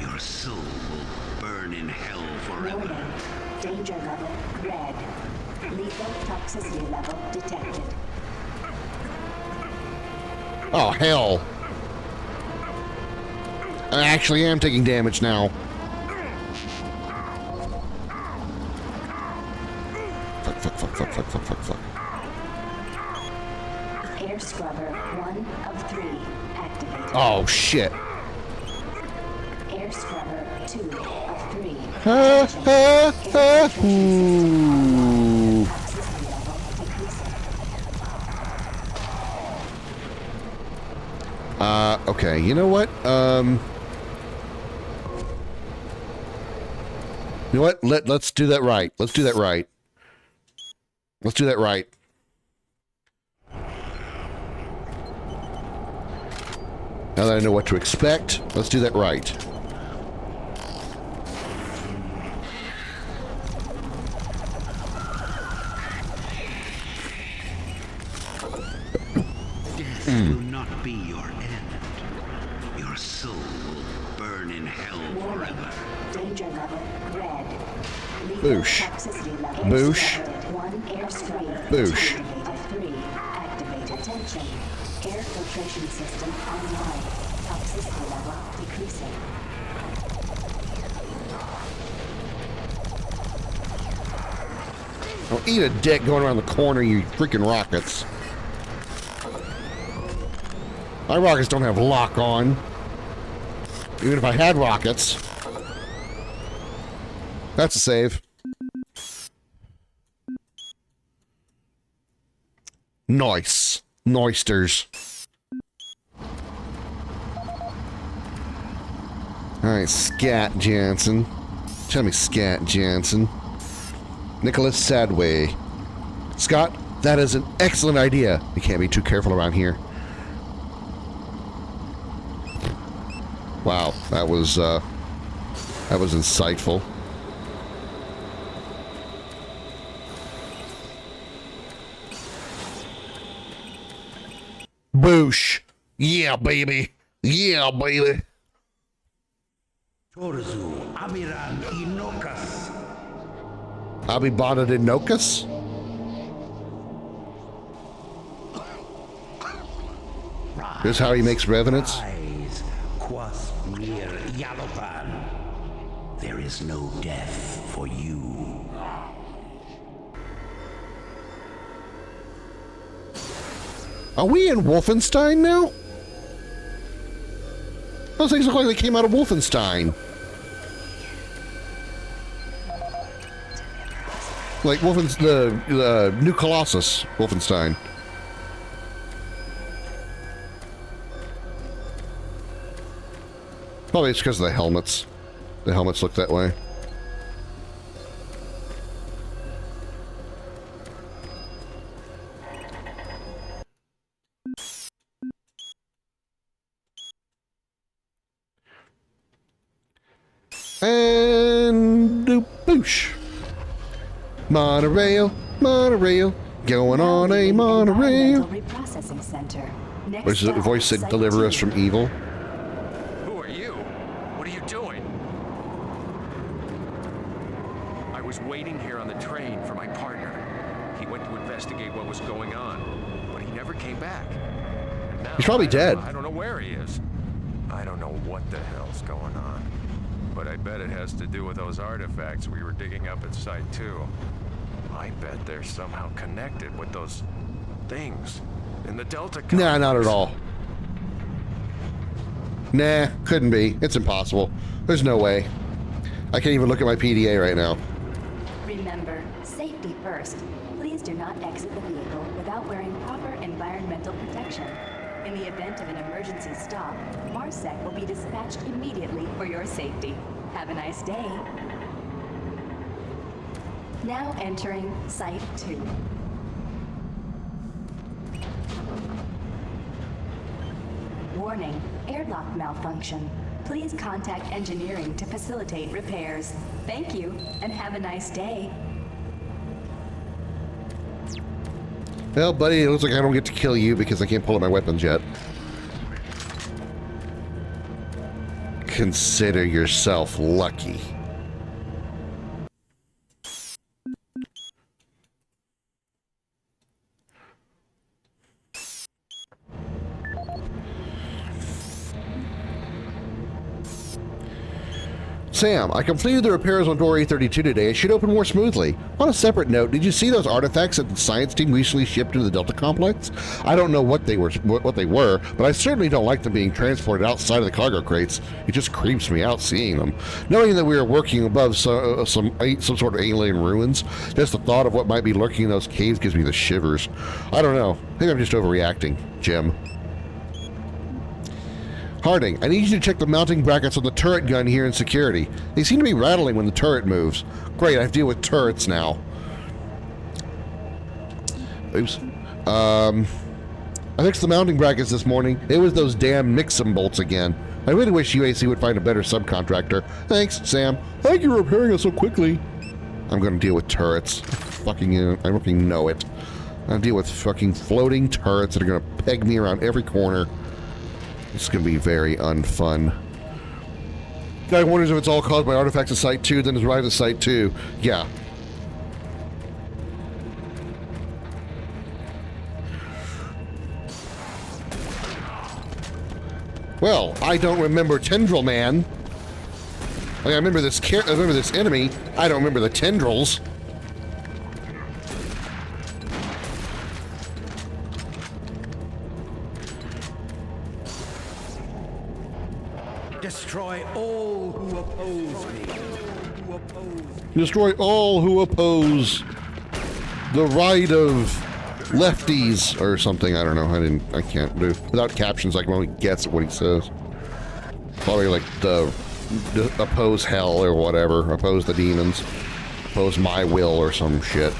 Your soul will burn in hell forever. Danger level red. Lethal toxicity level detected. Oh, hell. I actually am taking damage now. Fuck. Air scrubber 1 of 3 activated. Oh, shit. Air scrubber 2 of 3. Ooh. Okay, you know what? You know what? Let's do that right. Let's do that right. Let's do that right. Now that I know what to expect, let's do that right. Death will not be your end. Your soul will burn in hell forever. Danger level red. Boosh. Boosh. Boosh. 3 activated. Attention. Air filtration system online. Toxicity level decreasing. Oh, eat a dick going around the corner, you freaking rockets. My rockets don't have lock on. Even if I had rockets. That's a save. Nice. Noisters. Alright, Scat Jansen. Tell me, Scat Jansen. Nicholas Sadway. Scott, that is an excellent idea. You can't be too careful around here. Wow, that was insightful. Boosh. Yeah, baby. Yeah, baby. Torzu, Amiran, Inokas. Abibana de Nokas? This is how he makes revenants? Quas mir Yalopan. There is no death for you. Are we in Wolfenstein now? Those things look like they came out of Wolfenstein. Like the New Colossus Wolfenstein. Probably it's because of the helmets. The helmets look that way. And boosh. Monorail, monorail, going on a monorail. Reprocessing center. Where's the voice said, "Deliver us from evil"? Who are you? What are you doing? I was waiting here on the train for my partner. He went to investigate what was going on, but he never came back. And now, He's probably dead. I don't know where he is. I don't know what the hell's going on. But I bet it has to do with those artifacts we were digging up at Site 2. I bet they're somehow connected with those things in the Delta Complex. Nah, not at all. Nah, couldn't be. It's impossible. There's no way. I can't even look at my PDA right now. Remember, safety first. Please do not exit the vehicle without wearing proper environmental protection. In the event of an emergency stop, MARSEC will be dispatched immediately for your safety. Have a nice day. Now entering Site 2. Warning, airlock malfunction. Please contact engineering to facilitate repairs. Thank you, and have a nice day. Well, buddy, it looks like I don't get to kill you because I can't pull out my weapons yet. Consider yourself lucky. Sam, I completed the repairs on door A32 today. It should open more smoothly. On a separate note, did you see those artifacts that the science team recently shipped into the Delta complex? I don't know what they were, but I certainly don't like them being transported outside of the cargo crates. It just creeps me out seeing them. Knowing that we are working above some sort of alien ruins, just the thought of what might be lurking in those caves gives me the shivers. I don't know. Maybe I'm just overreacting, Jim. Harding, I need you to check the mounting brackets on the turret gun here in security. They seem to be rattling when the turret moves. Great, I have to deal with turrets now. Oops. I fixed the mounting brackets this morning. It was those damn Mixum bolts again. I really wish UAC would find a better subcontractor. Thanks, Sam. Thank you for repairing it so quickly. I'm gonna deal with turrets. I fucking know it. I'm gonna deal with fucking floating turrets that are gonna peg me around every corner. It's going to be very unfun. Guy wonders if it's all caused by artifacts at Site 2, then it's arrived at Site 2. Yeah. Well, I don't remember Tendril Man. I remember this enemy. I don't remember the tendrils. Destroy all who oppose me. Destroy all who oppose the right of lefties or something. I don't know. I can't do. Without captions, I can only guess at what he says. Probably like the oppose hell or whatever. Oppose the demons. Oppose my will or some shit.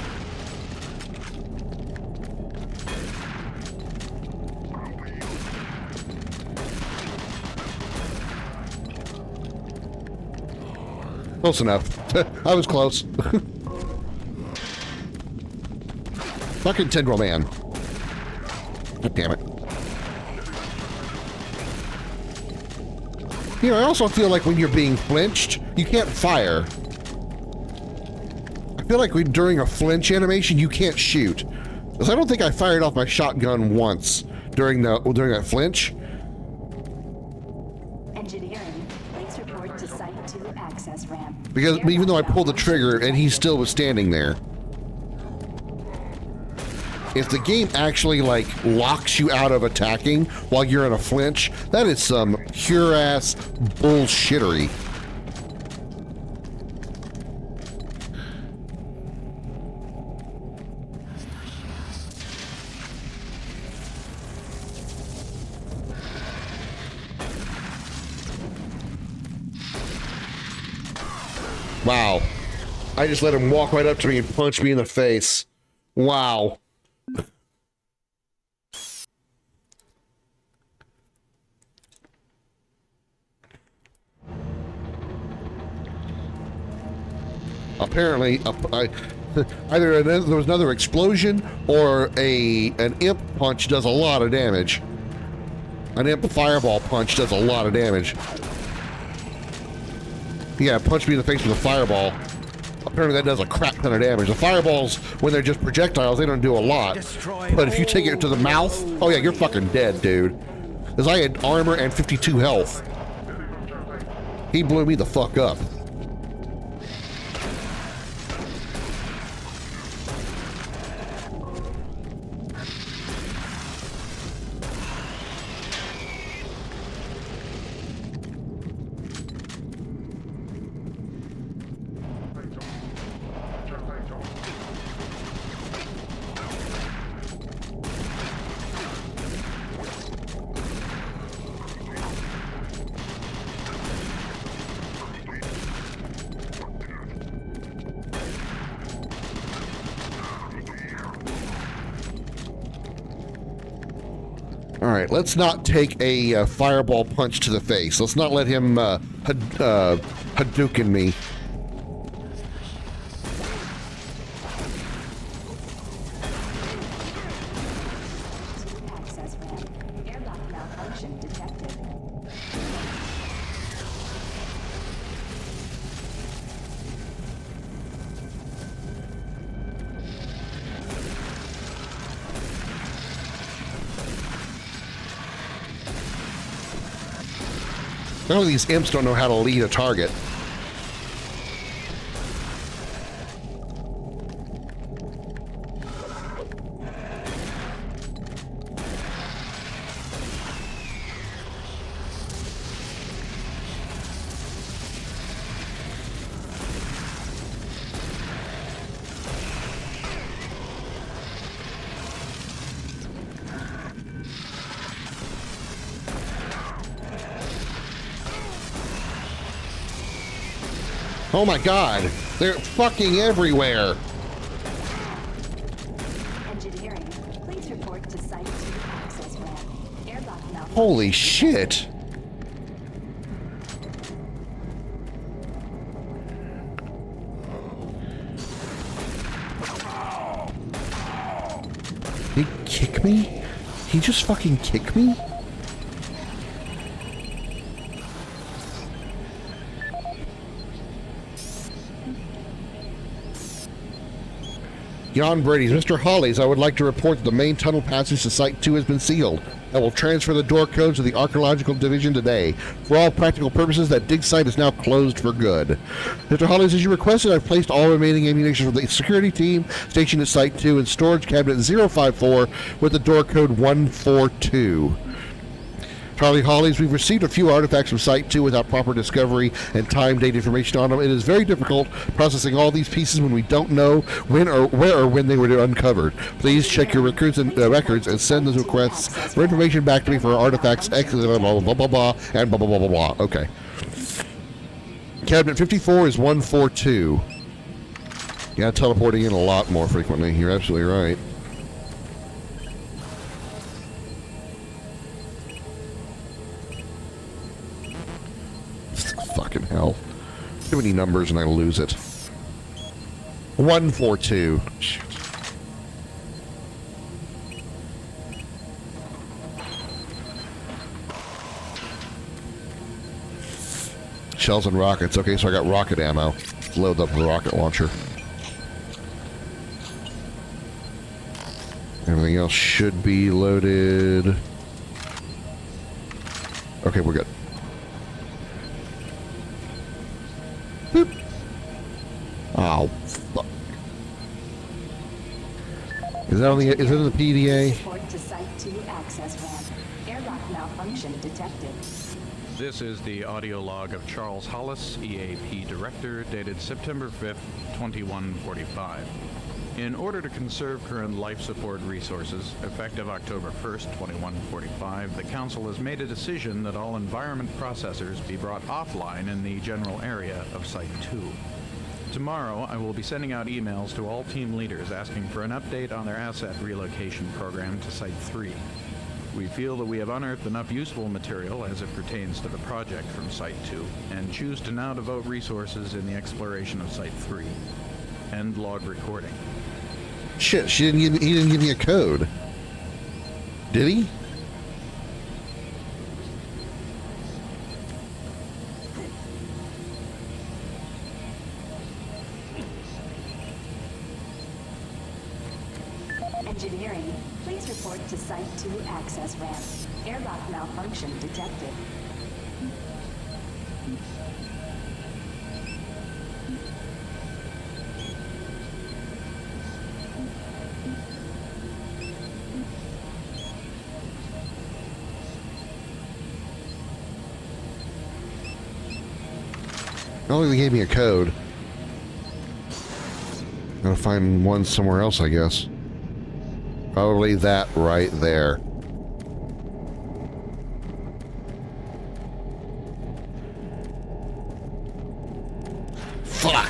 Close enough. I was close. Fucking Tendril Man. God damn it. You know, I also feel like when you're being flinched, you can't fire. I feel like during a flinch animation, you can't shoot. Because I don't think I fired off my shotgun once during that flinch. Engineering, please report to Site 2 access ramp. Because even though I pulled the trigger and he still was standing there. If the game actually like locks you out of attacking while you're in a flinch, that is some pure ass bullshittery. Wow. I just let him walk right up to me and punch me in the face. Wow. Apparently, either there was another explosion or an imp punch does a lot of damage. An imp fireball punch does a lot of damage. Yeah, punch me in the face with a fireball. Apparently that does a crap ton of damage. The fireballs, when they're just projectiles, they don't do a lot. But if you take it to the mouth, oh yeah, you're fucking dead, dude. Because I had armor and 52 health. He blew me the fuck up. All right, let's not take a fireball punch to the face. Let's not let him Hadouken me. None of these imps don't know how to lead a target. Oh my god, they're fucking everywhere. Engineering, please report to Site 2 access ramp. Airlock malfunction. Holy shit. He kick me? He just fucking kick me? Jan Brady's, Mr. Hollies, I would like to report that the main tunnel passage to Site 2 has been sealed. I will transfer the door codes to the Archaeological Division today. For all practical purposes, that dig site is now closed for good. Mr. Hollies, as you requested, I've placed all remaining ammunition for the security team stationed at Site 2 in storage cabinet 054 with the door code 142. Charlie Hollies, we've received a few artifacts from Site 2 without proper discovery and time date information on them. It is very difficult processing all these pieces when we don't know when or where or when they were uncovered. Please check your records and send those requests for information back to me for artifacts X, blah, blah, blah, blah, blah, and blah, blah, blah, blah, blah. Okay. Cabinet 54 is 142. Yeah, teleporting in a lot more frequently. You're absolutely right. Fucking hell. Too many numbers and I lose it. 142. Shit. Shells and rockets. Okay, so I got rocket ammo. Load up the rocket launcher. Everything else should be loaded. Okay, we're good. Boop. Oh, fuck. Is that on the? Is it in the PDA? Report to Site 2 access ramp. Airlock malfunction detected. This is the audio log of Charles Hollis, EAP Director, dated September 5th, 2145. In order to conserve current life support resources, effective October 1st, 2145, the Council has made a decision that all environment processors be brought offline in the general area of Site 2. Tomorrow, I will be sending out emails to all team leaders asking for an update on their asset relocation program to Site 3. We feel that we have unearthed enough useful material as it pertains to the project from Site 2, and choose to now devote resources in the exploration of Site 3. End log recording. Shit, he didn't give me a code. Did he? Engineering, please report to Site 2 access ramp. Airlock malfunction detected. I don't think they gave me a code. Gotta find one somewhere else, I guess. Probably that right there. Fuck!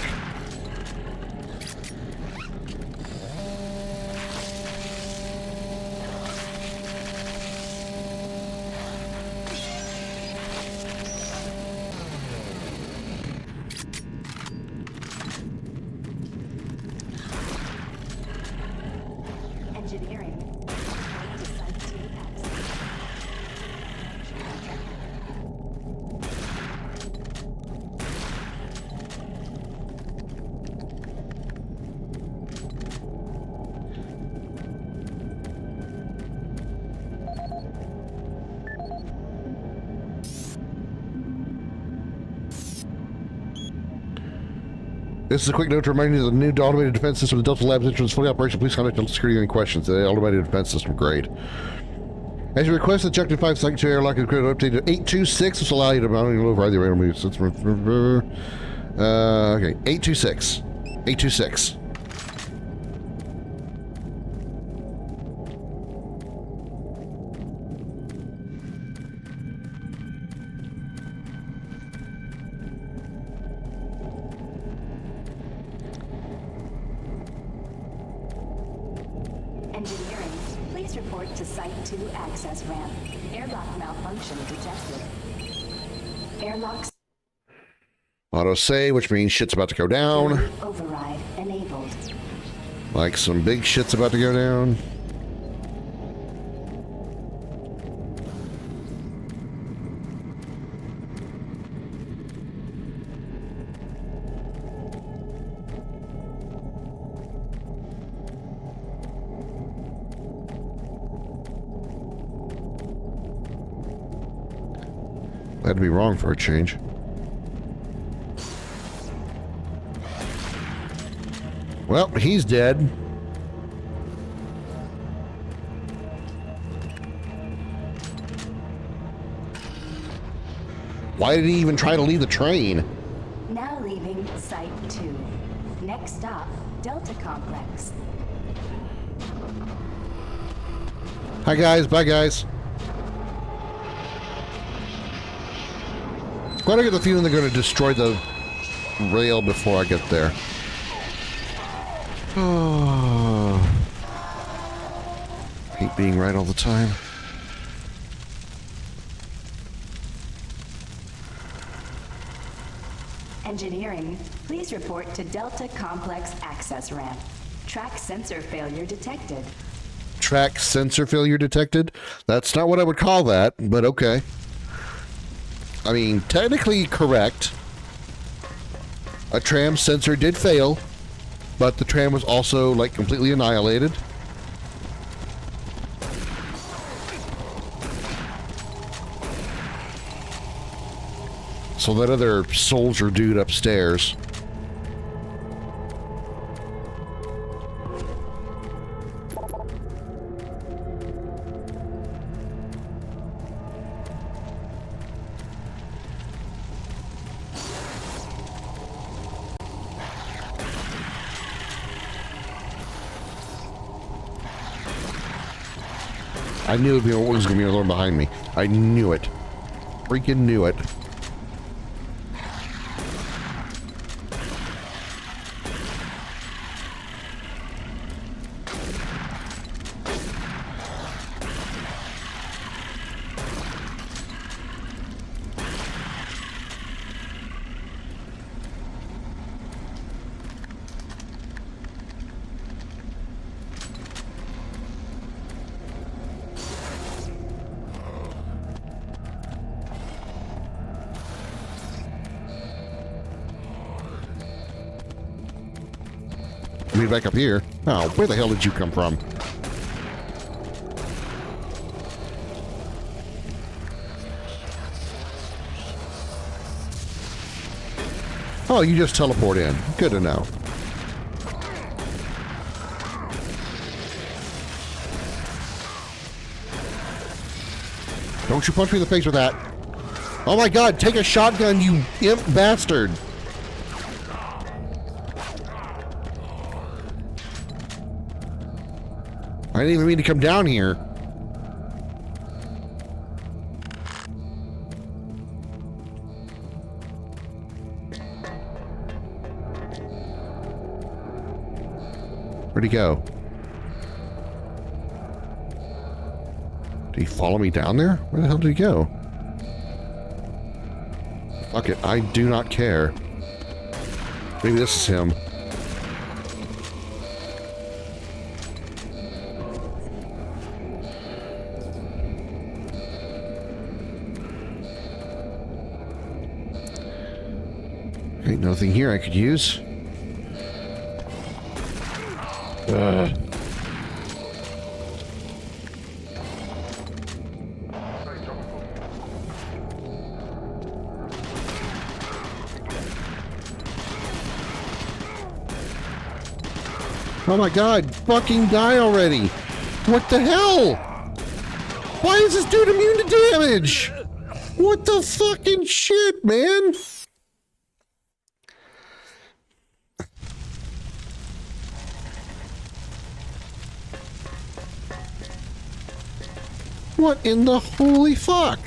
Engineering. This is a quick note to remind you that the new automated defense system, the Delta Labs entrance, fully operational. Please contact Delta Security any questions. The automated defense system, great. As you request, the Objective 5 Secretary Airlock and Credit updated 826, which will allow you to mount and override the random move system. Okay, 826. 826. Engineering, please report to Site 2 access ramp. Airlock malfunction detected. Airlocks. Auto save, which means shit's about to go down. Override enabled. Like some big shit's about to go down. That'd be wrong for a change. Well, he's dead. Why did he even try to leave the train? Now leaving Site 2. Next stop, Delta Complex. Hi guys, bye guys. Why do I get the feeling they're going to destroy the rail before I get there? Oh. Hate being right all the time. Engineering, please report to Delta Complex access ramp. Track sensor failure detected. Track sensor failure detected? That's not what I would call that, but okay. I mean, technically correct. A tram sensor did fail, but the tram was also, like, completely annihilated. So that other soldier dude upstairs. I knew it was going to be a little behind me. I knew it. Freaking knew it. Me back up here. Oh, where the hell did you come from? Oh, you just teleport in. Good to know. Don't you punch me in the face with that. Oh my god, take a shotgun, you imp bastard. I didn't even mean to come down here. Where'd he go? Did he follow me down there? Where the hell did he go? Fuck it, I do not care. Maybe this is him. Ain't nothing here I could use. Oh my god, fucking die already! What the hell? Why is this dude immune to damage? What the fucking shit, man? What in the holy fuck?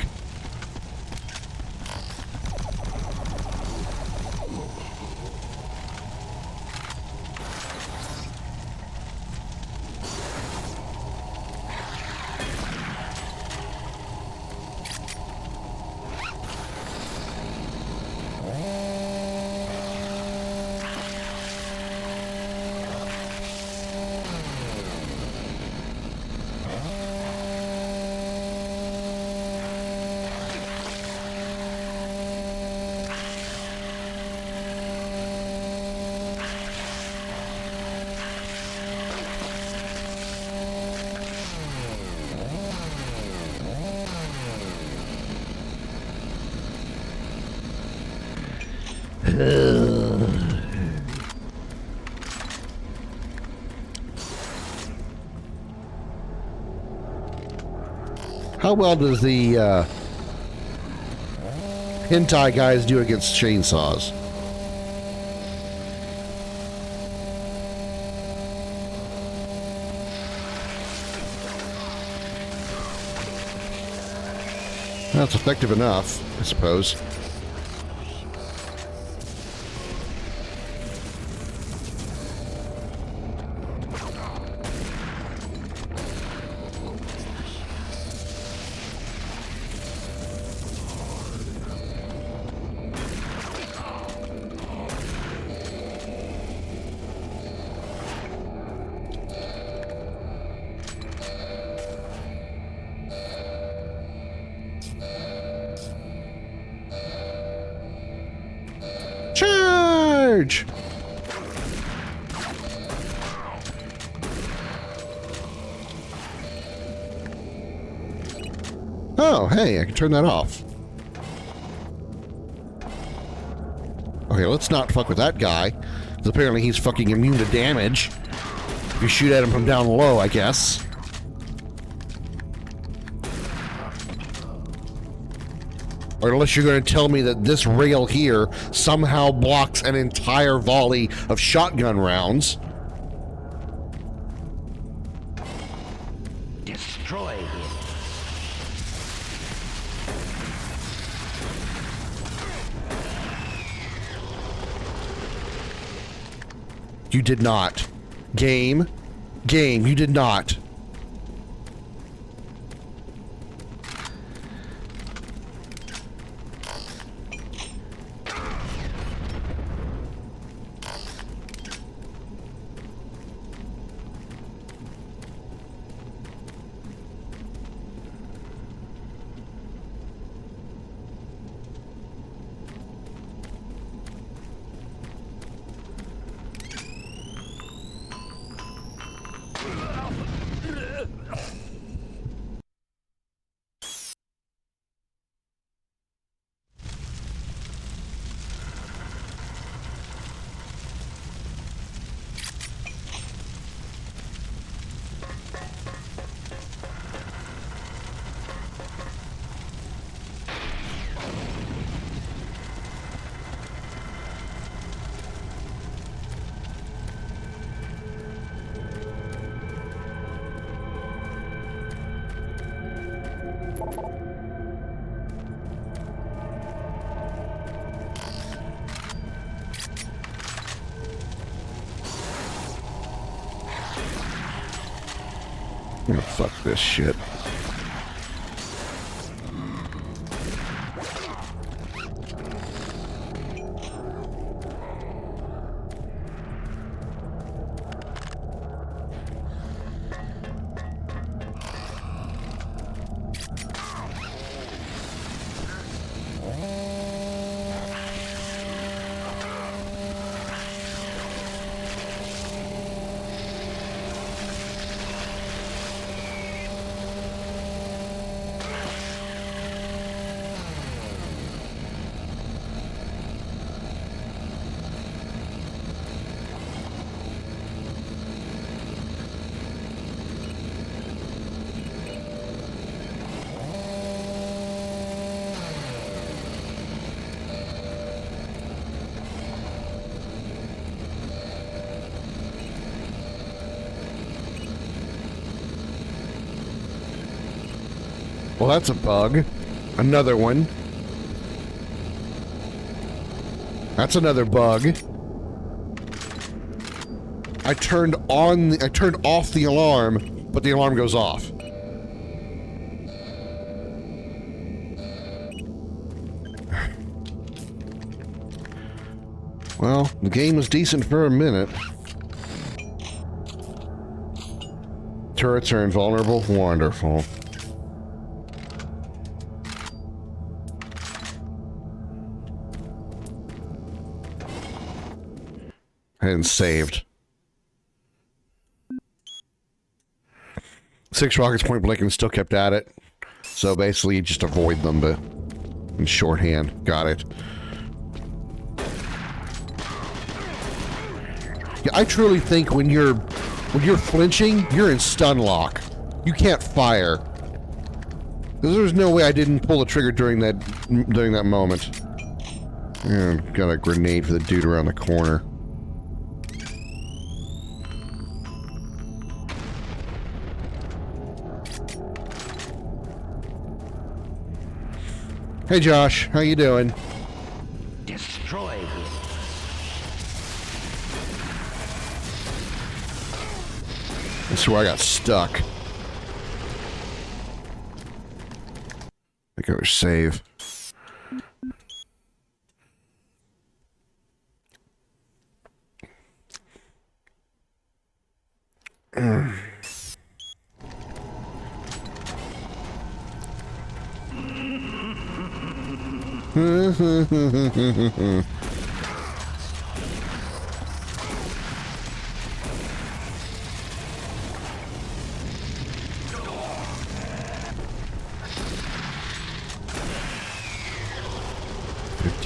How well does the hentai guys do against chainsaws? That's effective enough, I suppose. Charge! Oh, hey, I can turn that off. Okay, let's not fuck with that guy, because apparently he's fucking immune to damage. If you shoot at him from down low, I guess. Or unless you're going to tell me that this rail here somehow blocks an entire volley of shotgun rounds. Destroy him. You did not. Game, you did not. Oh, fuck this shit. Well, that's a bug. Another one. That's another bug. I turned off the alarm, but the alarm goes off. Well, the game was decent for a minute. Turrets are invulnerable. Wonderful. And saved. 6 rockets point blank and still kept at it. So basically you just avoid them, but in shorthand. Got it. Yeah, I truly think when you're flinching, you're in stun lock. You can't fire. Because there's no way I didn't pull the trigger during that moment. Yeah, got a grenade for the dude around the corner. Hey Josh, how you doing? Destroy him. This is where I got stuck. I go save.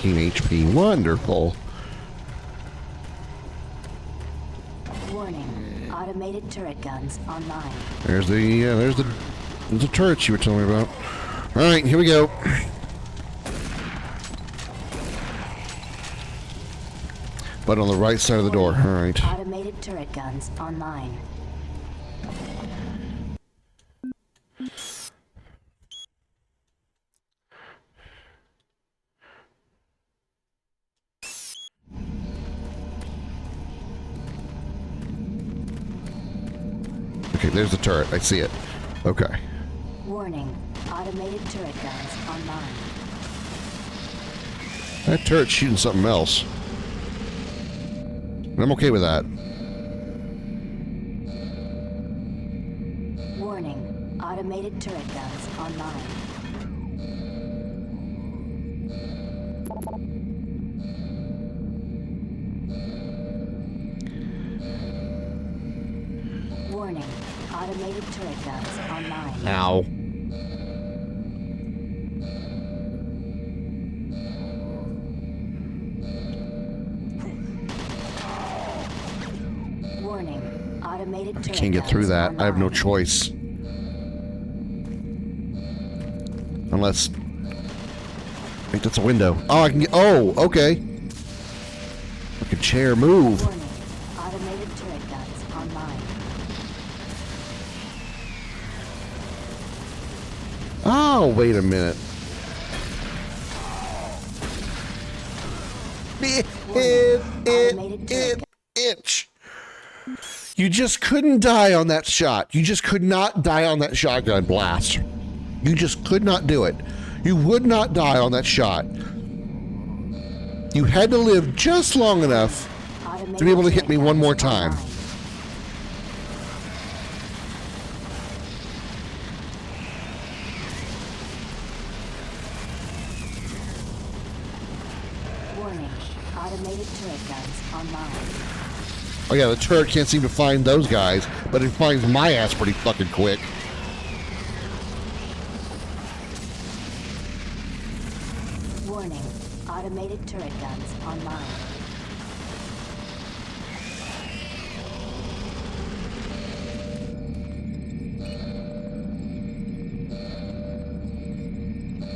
HP. Wonderful. Warning. Automated turret guns online. There's the turrets you were telling me about. All right, here we go. But on the right side of the door. All right. Automated turret guns online. Okay, there's the turret. I see it. Okay. Warning. Automated turret guns online. That turret's shooting something else. And I'm okay with that. Warning. Automated turret guns online. Warning. Automated turret guns online. Ow. Warning. Automated turret I can't get through that. I have no choice. Unless... I think that's a window. Oh, I can get... Oh, okay. Like a chair move. Warning. Automated turret guns online. Oh, wait a minute. Itch. You just couldn't die on that shot. You just could not die on that shotgun blast. You just could not do it. You would not die on that shot. You had to live just long enough to be able to hit me one more time. Warning. Automated turret guns online. Oh yeah, the turret can't seem to find those guys, but it finds my ass pretty fucking quick. Warning. Automated turret guns online.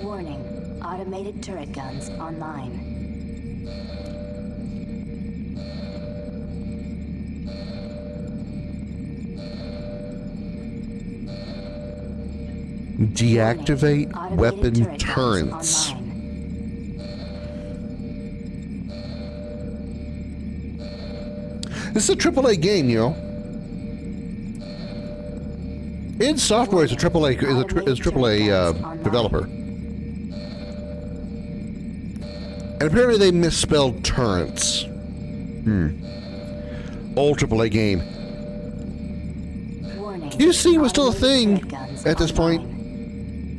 Warning. Automated turret guns online. Deactivate Automated weapon turret guns turrets. online. This is a AAA game, you know. id Software is a AAA developer, and apparently they misspelled turrets. Old AAA game. QC was still a thing at this point.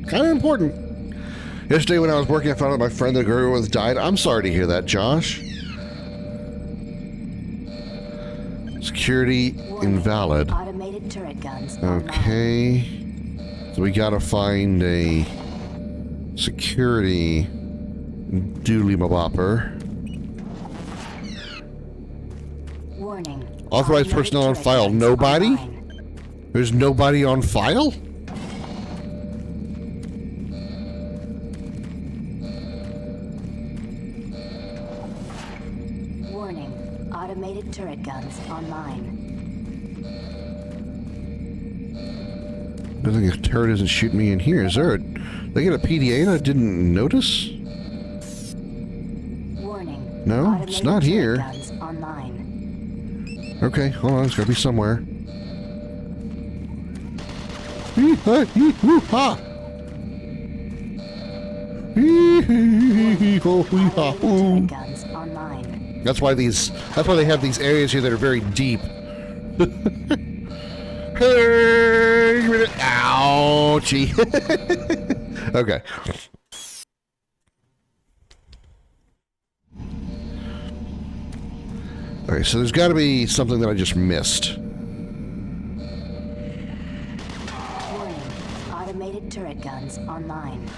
Kind of important. Yesterday when I was working, I found out my friend the girl was died. I'm sorry to hear that, Josh. Security invalid. Automated turret guns Okay. So we gotta find a security dooley bopper. Warning. Authorized personnel on file. Nobody? There's nobody on file? Warning. Automated turret guns online. I think a turret isn't shooting me in here. Is there a... They get a PDA and I didn't notice? Warning. No, it's not here. Guns online. Okay, hold on. It's gotta be somewhere. Guns online. That's why they have these areas here that are very deep. Hey, give me the- ouchie. Okay. Okay, so there's got to be something that I just missed. Warning. Automated turret guns online.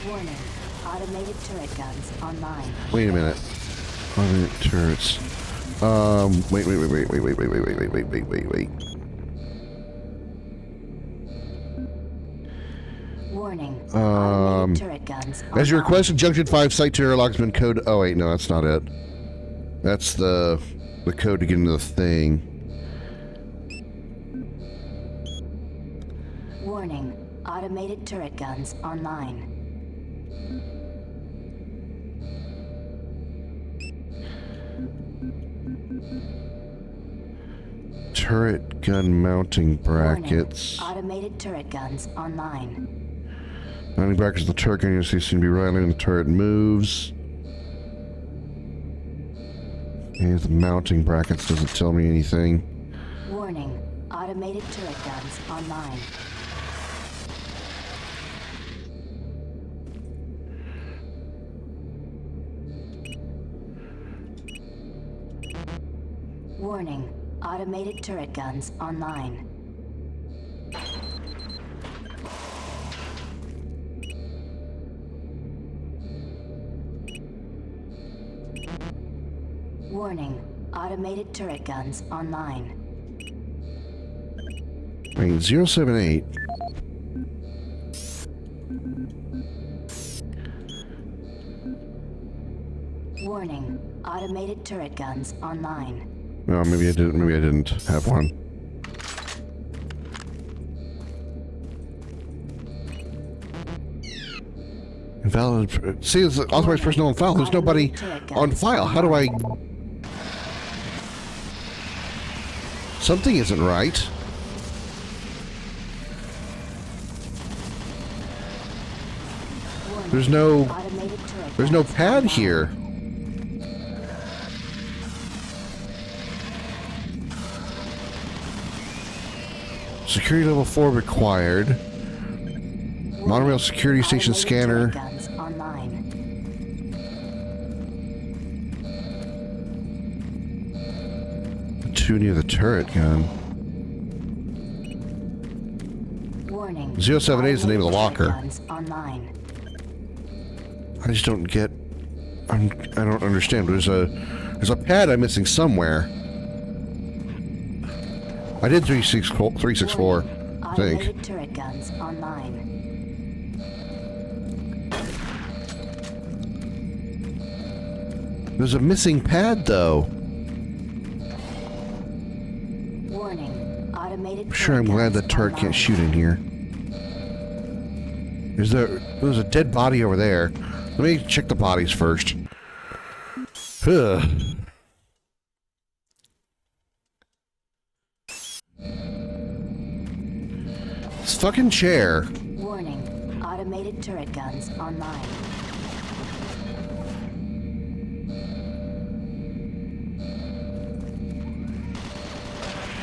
Warning. Automated turret guns online. Wait a minute. Other turrets. Wait. Warning. Automated turret guns As you online. requested, Junction 5 site terror locksman code. Oh wait, no, that's not it. That's the code to get into the thing. Warning. Automated turret guns online. Turret gun mounting brackets. Warning. Automated turret guns online. Mounting brackets of the turret gun, you see, seem to be rattling when the turret moves. And the mounting brackets doesn't tell me anything. Warning. Automated turret guns online. Warning. Automated turret guns online. Warning. Automated turret guns online. Wait, 078. Warning. Automated turret guns online. No, maybe I didn't. Maybe I didn't have one. Invalid. See, it's authorized personnel on file. There's nobody on file. How do I? Something isn't right. There's no pad here. Security level 4 required. Monorail security station scanner. Guns online. Too near the turret gun. Warning. 078 is the name of the locker. Guns online. I just don't get. I don't understand. There's a pad I'm missing somewhere. I did 364, I think. Automated turret guns online. There's a missing pad, though. Warning. Automated. I'm sure I'm glad the turret can't shoot in here. There's a dead body over there. Let me check the bodies first. Ugh. This fucking chair. Warning. Automated turret guns online.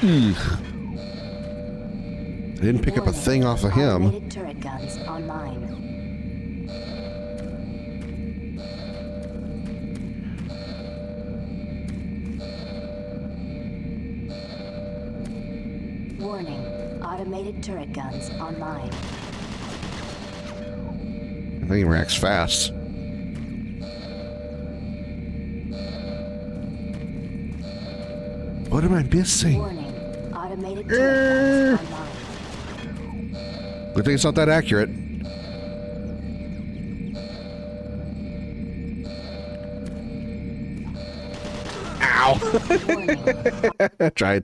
Ugh. I didn't pick up a thing off of him. Automated turret guns online. Warning. Automated turret guns online. I think he reacts fast. What am I missing? Warning. Automated turret guns online. Good thing it's not that accurate. Ow! I tried.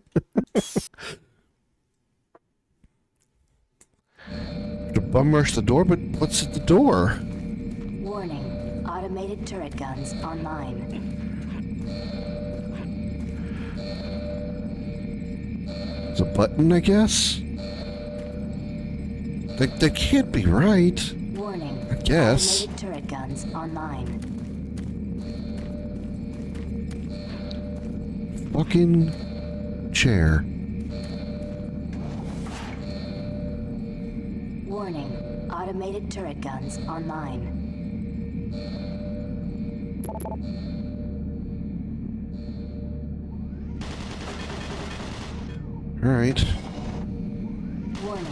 To bum rush the door, but what's at the door? Warning. Automated turret guns online. There's a button, I guess? That can't be right. Warning. I guess. Automated turret guns online. Fucking chair. Warning. Automated turret guns online. All right. Warning.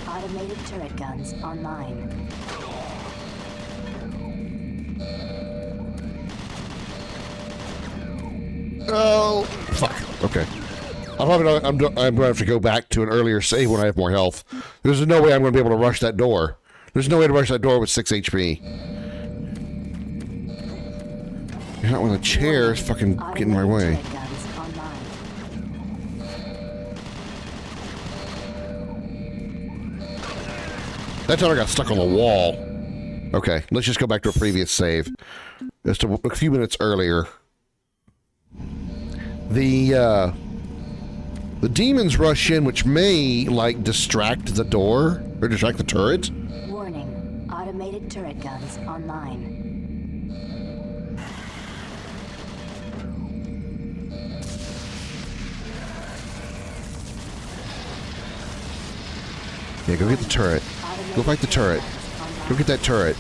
Automated turret guns online. Oh, fuck. Okay. I'm gonna have to go back to an earlier save when I have more health. There's no way I'm gonna be able to rush that door. There's no way to rush that door with 6 HP. Not when the chair is fucking getting in my way. That time I got stuck on the wall. Okay, let's just go back to a previous save. Just a few minutes earlier. The demons rush in, which may, like, distract the door, or distract the turret. Warning. Automated turret guns online. Yeah, go get the turret. Go fight the turret. Go get that turret.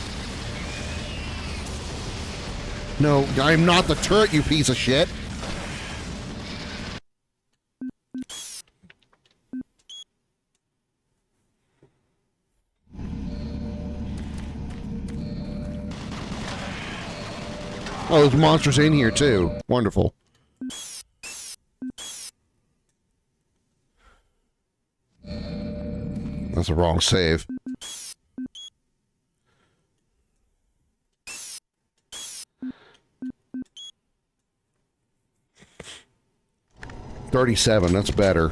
No, I'm not the turret, you piece of shit. Oh, there's monsters in here too. Wonderful. That's the wrong save. $37, that's better.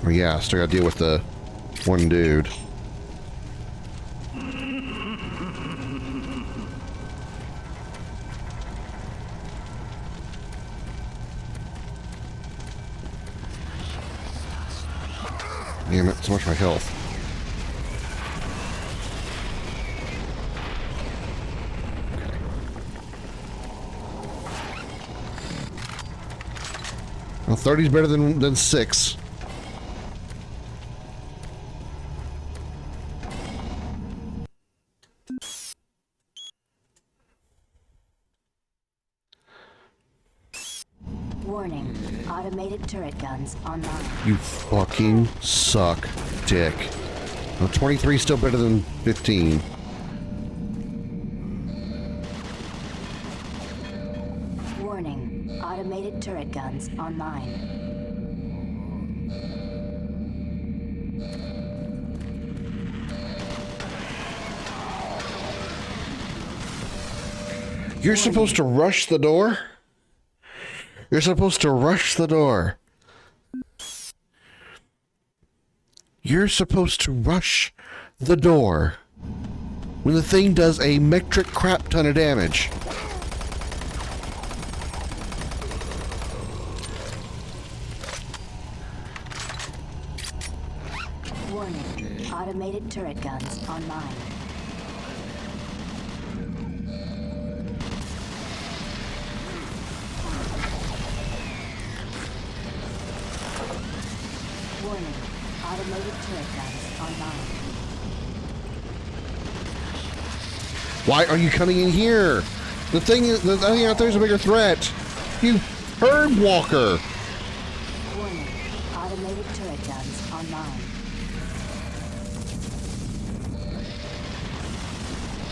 Oh yeah, still gotta deal with the one dude. Damn it, so much for my health. Well, 30's better than 6. Warning. Automated turret guns online. You fucking suck, dick. Well, 23 is still better than 15. Warning. Automated turret guns online. You're supposed to rush the door? You're supposed to rush the door. You're supposed to rush the door when the thing does a metric crap ton of damage. Warning. Automated turret guns online. Warning. Automated turret guns online. Why are you coming in here? The thing out there is a bigger threat. You herd walker. Warning. Automated turret guns online.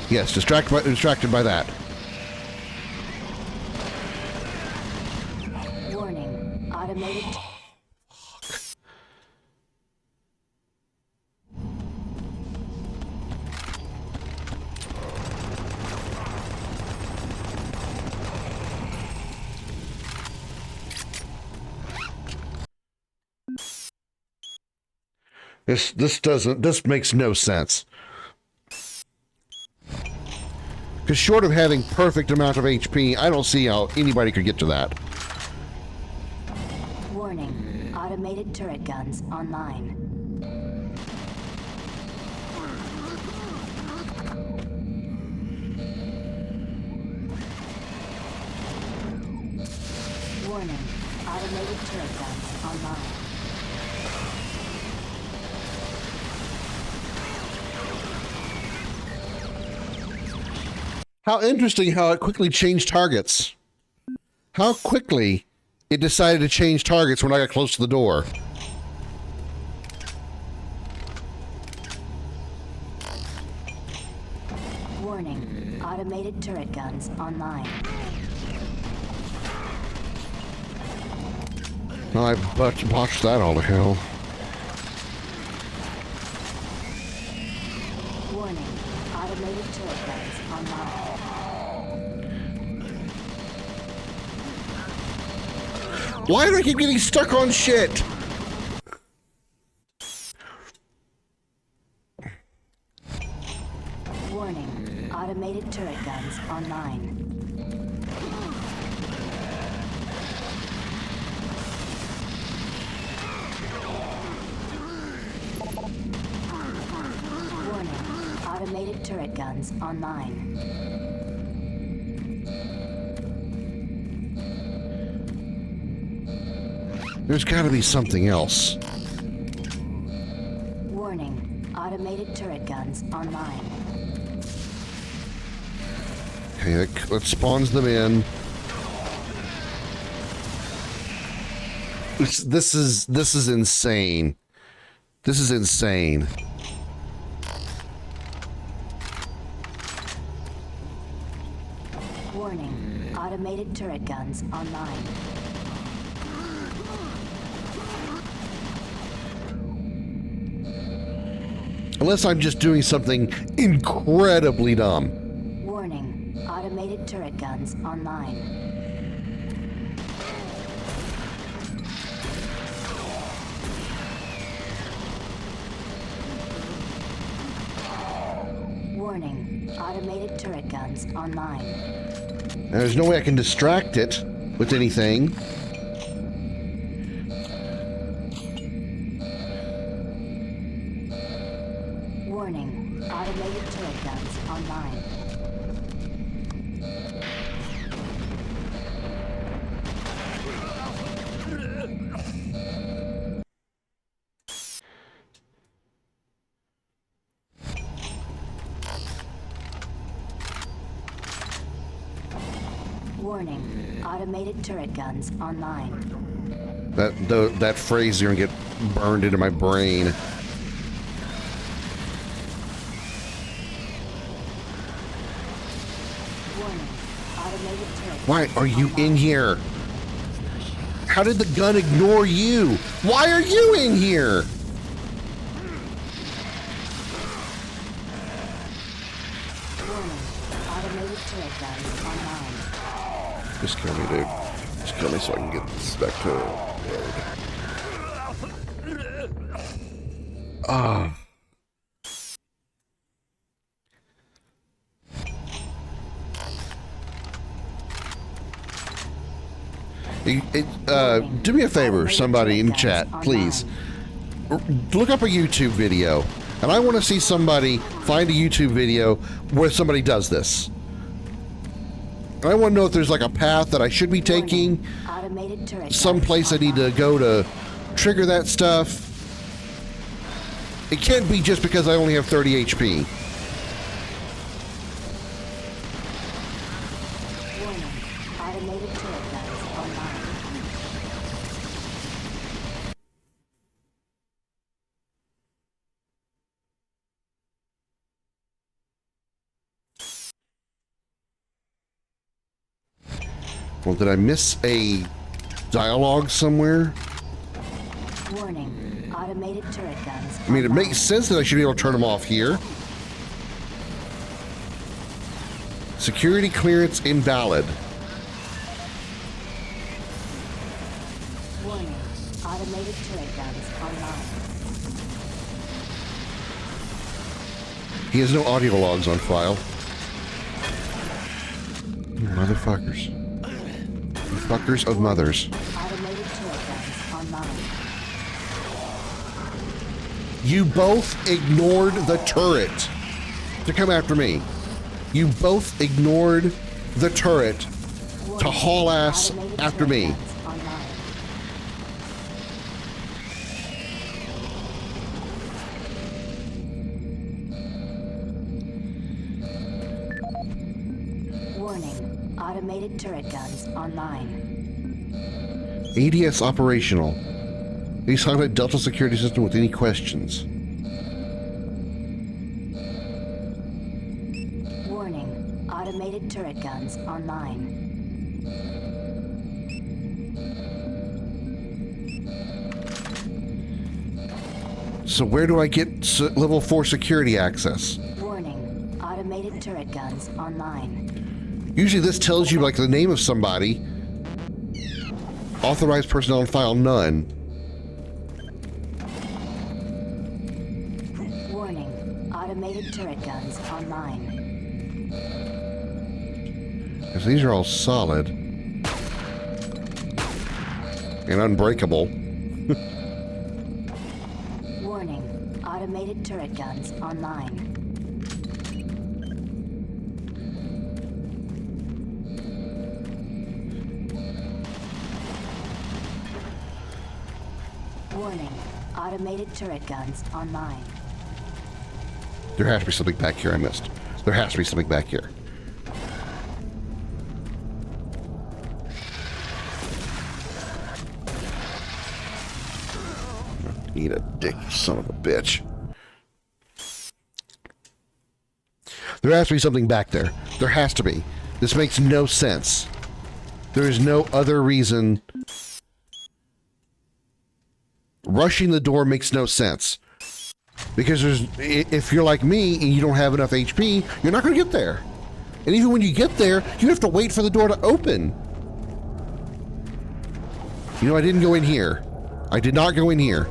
Yes, distracted by that. Warning. Automated. This makes no sense. Because short of having perfect amount of HP, I don't see how anybody could get to that. Warning. Automated turret guns online. Warning. Automated turret guns online. How interesting how it quickly changed targets. How quickly it decided to change targets when I got close to the door. Warning. Automated turret guns online. I botched that all to hell. Warning. Automated turret guns online. Why do I keep getting stuck on shit? Warning. Automated turret guns online. Warning. Automated turret guns online. There's got to be something else. Warning. Automated turret guns online. Okay, that spawns them in. This is insane. This is insane. Warning. Automated turret guns online. Unless I'm just doing something incredibly dumb. Warning. Automated turret guns online. Warning. Automated turret guns online. There's no way I can distract it with anything. Warning. Automated turret guns online. Warning. Automated turret guns online. That phrase is gonna get burned into my brain. Warning. Automated turret. Why are you in here? How did the gun ignore you? Why are you in here? Warning. Automated turret guns online. Just kill me, dude. Just kill me so I can get this back to road. Ah. Do me a favor, somebody in chat, please. Look up a YouTube video, and I want to see somebody find a YouTube video where somebody does this. And I want to know if there's like a path that I should be taking, some place I need to go to trigger that stuff. It can't be just because I only have 30 HP. Well, did I miss a dialogue somewhere? Warning. Automated turret guns. I mean, it makes sense that I should be able to turn them off here. Security clearance invalid. Warning. Automated turret guns online. He has no audio logs on file. You motherfuckers. You fuckers of mothers. Automated turret guns online. You both ignored the turret to come after me. You both ignored the turret to haul ass after me. Warning. Automated turret guns online. ADS operational. Please contact Delta Security System with any questions. Warning. Automated turret guns online. So where do I get level 4 security access? Warning. Automated turret guns online. Usually this tells you like the name of somebody. Authorized personnel on file, none. Warning. Automated turret guns online. Because these are all solid. And unbreakable. Warning. Automated turret guns online. Warning. Automated turret guns online. There has to be something back here I missed. There has to be something back here. Eat a dick, you son of a bitch. There has to be something back there. There has to be. This makes no sense. There is no other reason. Rushing the door makes no sense. Because if you're like me and you don't have enough HP, you're not going to get there. And even when you get there, you have to wait for the door to open. You know, I didn't go in here. I did not go in here.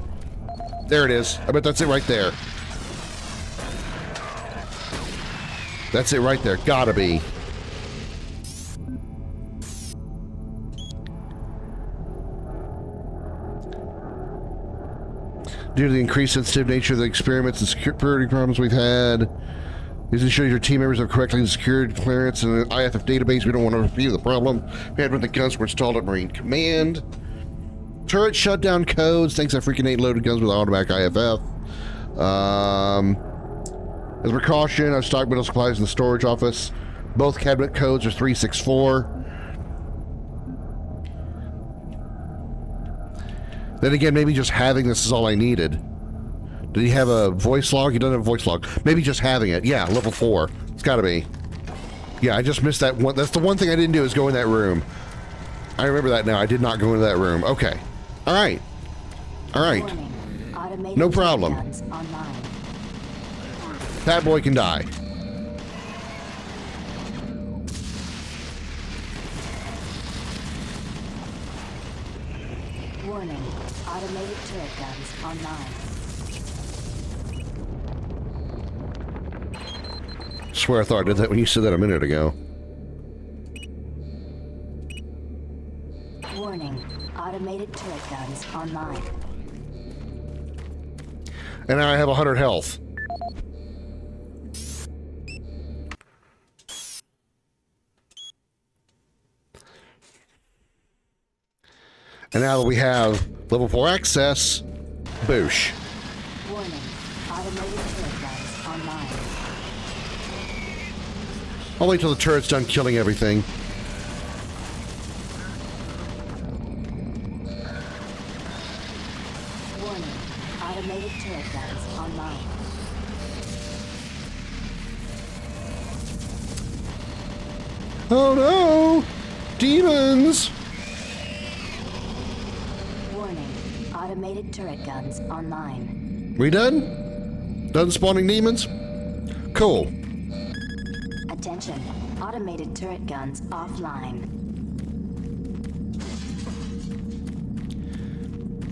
There it is. I bet that's it right there. That's it right there. Gotta be. Due to the increased sensitive nature of the experiments and security problems we've had, these ensure your team members have correctly secured clearance in the IFF database. We don't want to repeat the problem we had when the guns were installed at Marine Command. Turret shutdown codes. Thanks, I freaking ate loaded guns with automatic IFF. As a precaution, I've stocked medical supplies in the storage office. Both cabinet codes are 364. Then again, maybe just having this is all I needed. Did he have a voice log? He doesn't have a voice log. Maybe just having it. Yeah, level 4. It's gotta be. Yeah, I just missed that one. That's the one thing I didn't do is go in that room. I remember that now. I did not go into that room. Okay. All right. All right. No problem. That boy can die. Warning. Automated turret guns online. Swear I thought I did that when you said that a minute ago. Warning. Automated turret guns online. And now I have 100 health. And now that we have level 4 access, boosh. Warning. Automated turret guns online. I'll wait till the turret's done killing everything. Warning. Automated turret guns online. Oh no! Demons! Warning. Automated turret guns online. We done? Done spawning demons? Cool. Attention. Automated turret guns offline.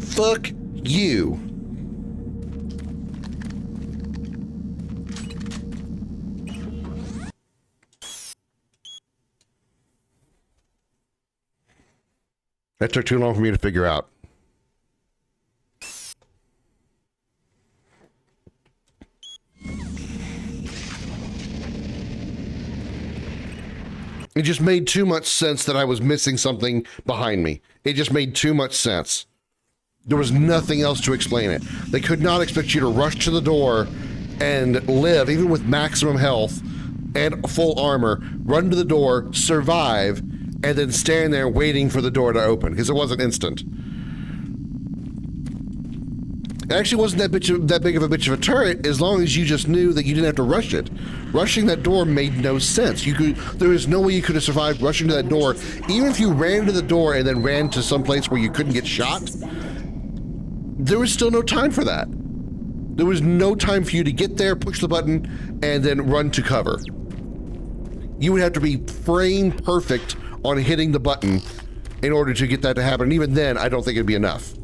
Fuck you. That took too long for me to figure out. It just made too much sense that I was missing something behind me. It just made too much sense. There was nothing else to explain it. They could not expect you to rush to the door and live, even with maximum health and full armor, run to the door, survive, and then stand there waiting for the door to open, because it wasn't instant. It actually wasn't that big of a bitch of a turret, as long as you just knew that you didn't have to rush it. Rushing that door made no sense. There was no way you could have survived rushing to that door. Even if you ran to the door and then ran to some place where you couldn't get shot, there was still no time for that. There was no time for you to get there, push the button, and then run to cover. You would have to be frame perfect on hitting the button in order to get that to happen. And even then, I don't think it'd be enough.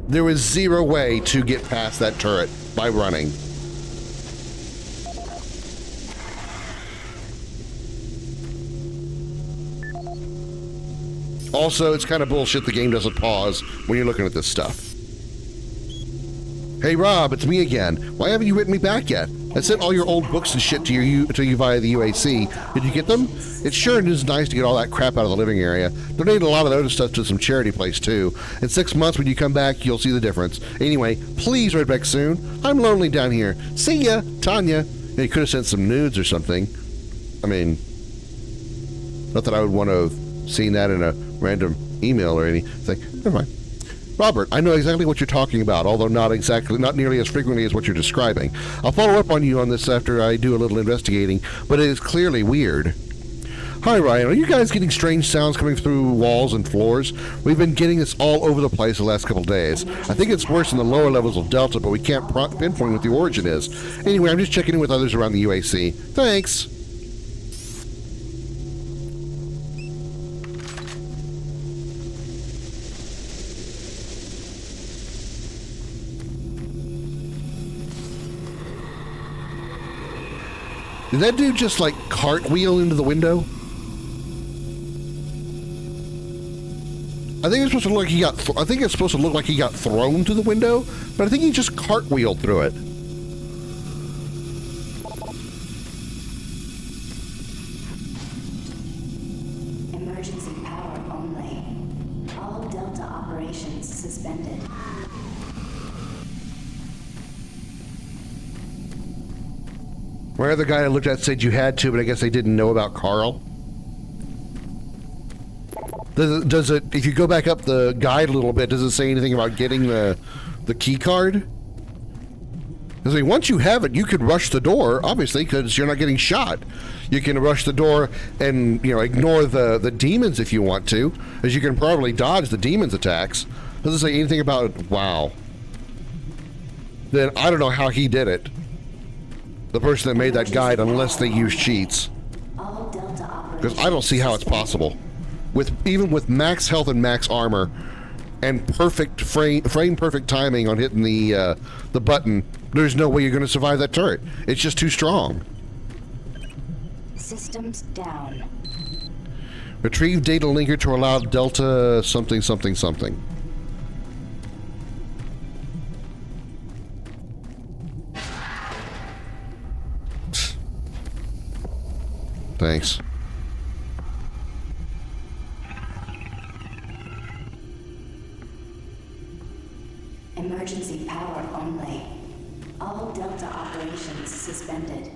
There was zero way to get past that turret by running. Also, it's kind of bullshit the game doesn't pause when you're looking at this stuff. Hey Rob, it's me again. Why haven't you written me back yet? I sent all your old books and shit to you via the UAC. Did you get them? It sure is nice to get all that crap out of the living area. Donate a lot of those stuff to some charity place too. In 6 months when you come back, you'll see the difference. Anyway, please write back soon. I'm lonely down here. See ya, Tanya. You could have sent some nudes or something. I mean, not that I would want to have seen that in a random email or anything. Never mind. Robert, I know exactly what you're talking about, although not nearly as frequently as what you're describing. I'll follow up on you on this after I do a little investigating, but it is clearly weird. Hi Ryan, are you guys getting strange sounds coming through walls and floors? We've been getting this all over the place the last couple days. I think it's worse in the lower levels of Delta, but we can't pinpoint what the origin is. Anyway, I'm just checking in with others around the UAC. Thanks. Did that dude just like cartwheel into the window? I think it's supposed to look like he got. I think it's supposed to look like he got thrown through the window, but I think he just cartwheeled through it. Emergency power only. All Delta operations suspended. Where the guy I looked at said you had to, but I guess they didn't know about Carl. Does it, if you go back up the guide a little bit, does it say anything about getting the key card? Because I mean, once you have it, you could rush the door, obviously, because you're not getting shot. You can rush the door and, you know, ignore the demons if you want to, as you can probably dodge the demons' attacks. Doesn't say anything about, wow. Then I don't know how he did it. The person that made that guide, unless they use cheats. Because I don't see how it's possible. Even with max health and max armor, and perfect frame perfect timing on hitting the button, there's no way you're going to survive that turret. It's just too strong. Systems down. Retrieve data linker to allow Delta something something something. Thanks. Emergency power only. All Delta operations suspended.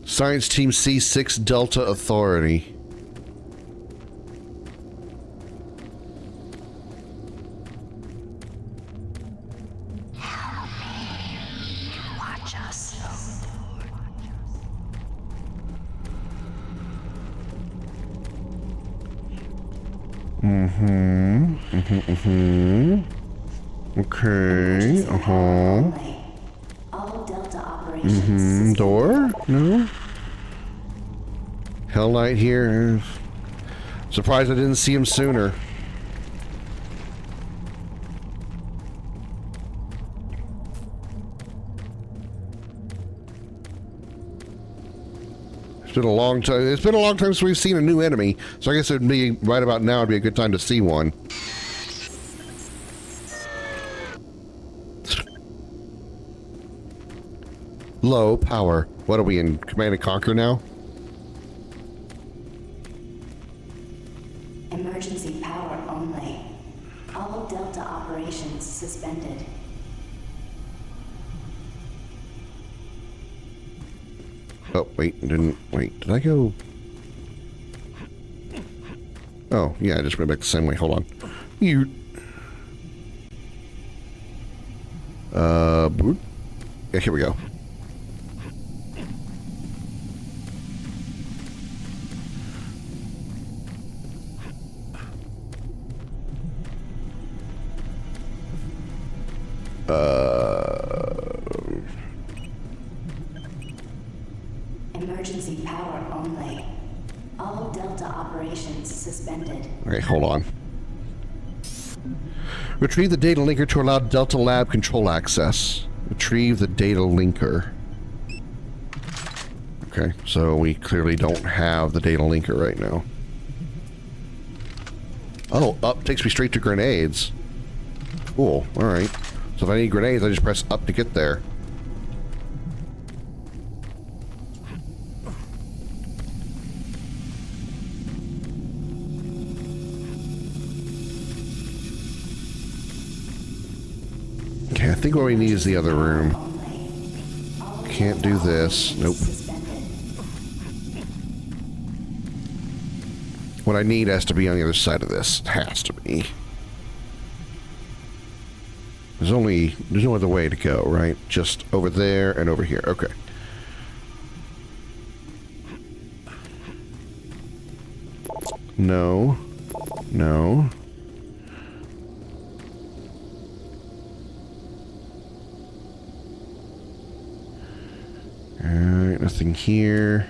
Science Team C6 Delta Authority. Watch us. Okay. All Delta operations. Door? No? Hell Knight here. Surprised I didn't see him sooner. It's been a long time. It's been a long time since we've seen a new enemy, so I guess it'd be right about now. It'd be a good time to see one. Low power. What are we in Command and Conquer now? Emergency power only. All Delta operations suspended. Oh, wait, did I go? Oh, yeah, I just went back the same way. Hold on. You. Boot. Yeah, here we go. Emergency power only. All Delta operations suspended. Okay, hold on. Retrieve the data linker to allow Delta Lab control access. Retrieve the data linker. Okay, so we clearly don't have the data linker right now. Oh, up takes me straight to grenades. Cool, alright. So if I need grenades, I just press up to get there. Okay, I think what we need is the other room. Can't do this. Nope. What I need has to be on the other side of this. It has to be. There's no other way to go, right? Just over there and over here. Okay. No. No. Alright, nothing here.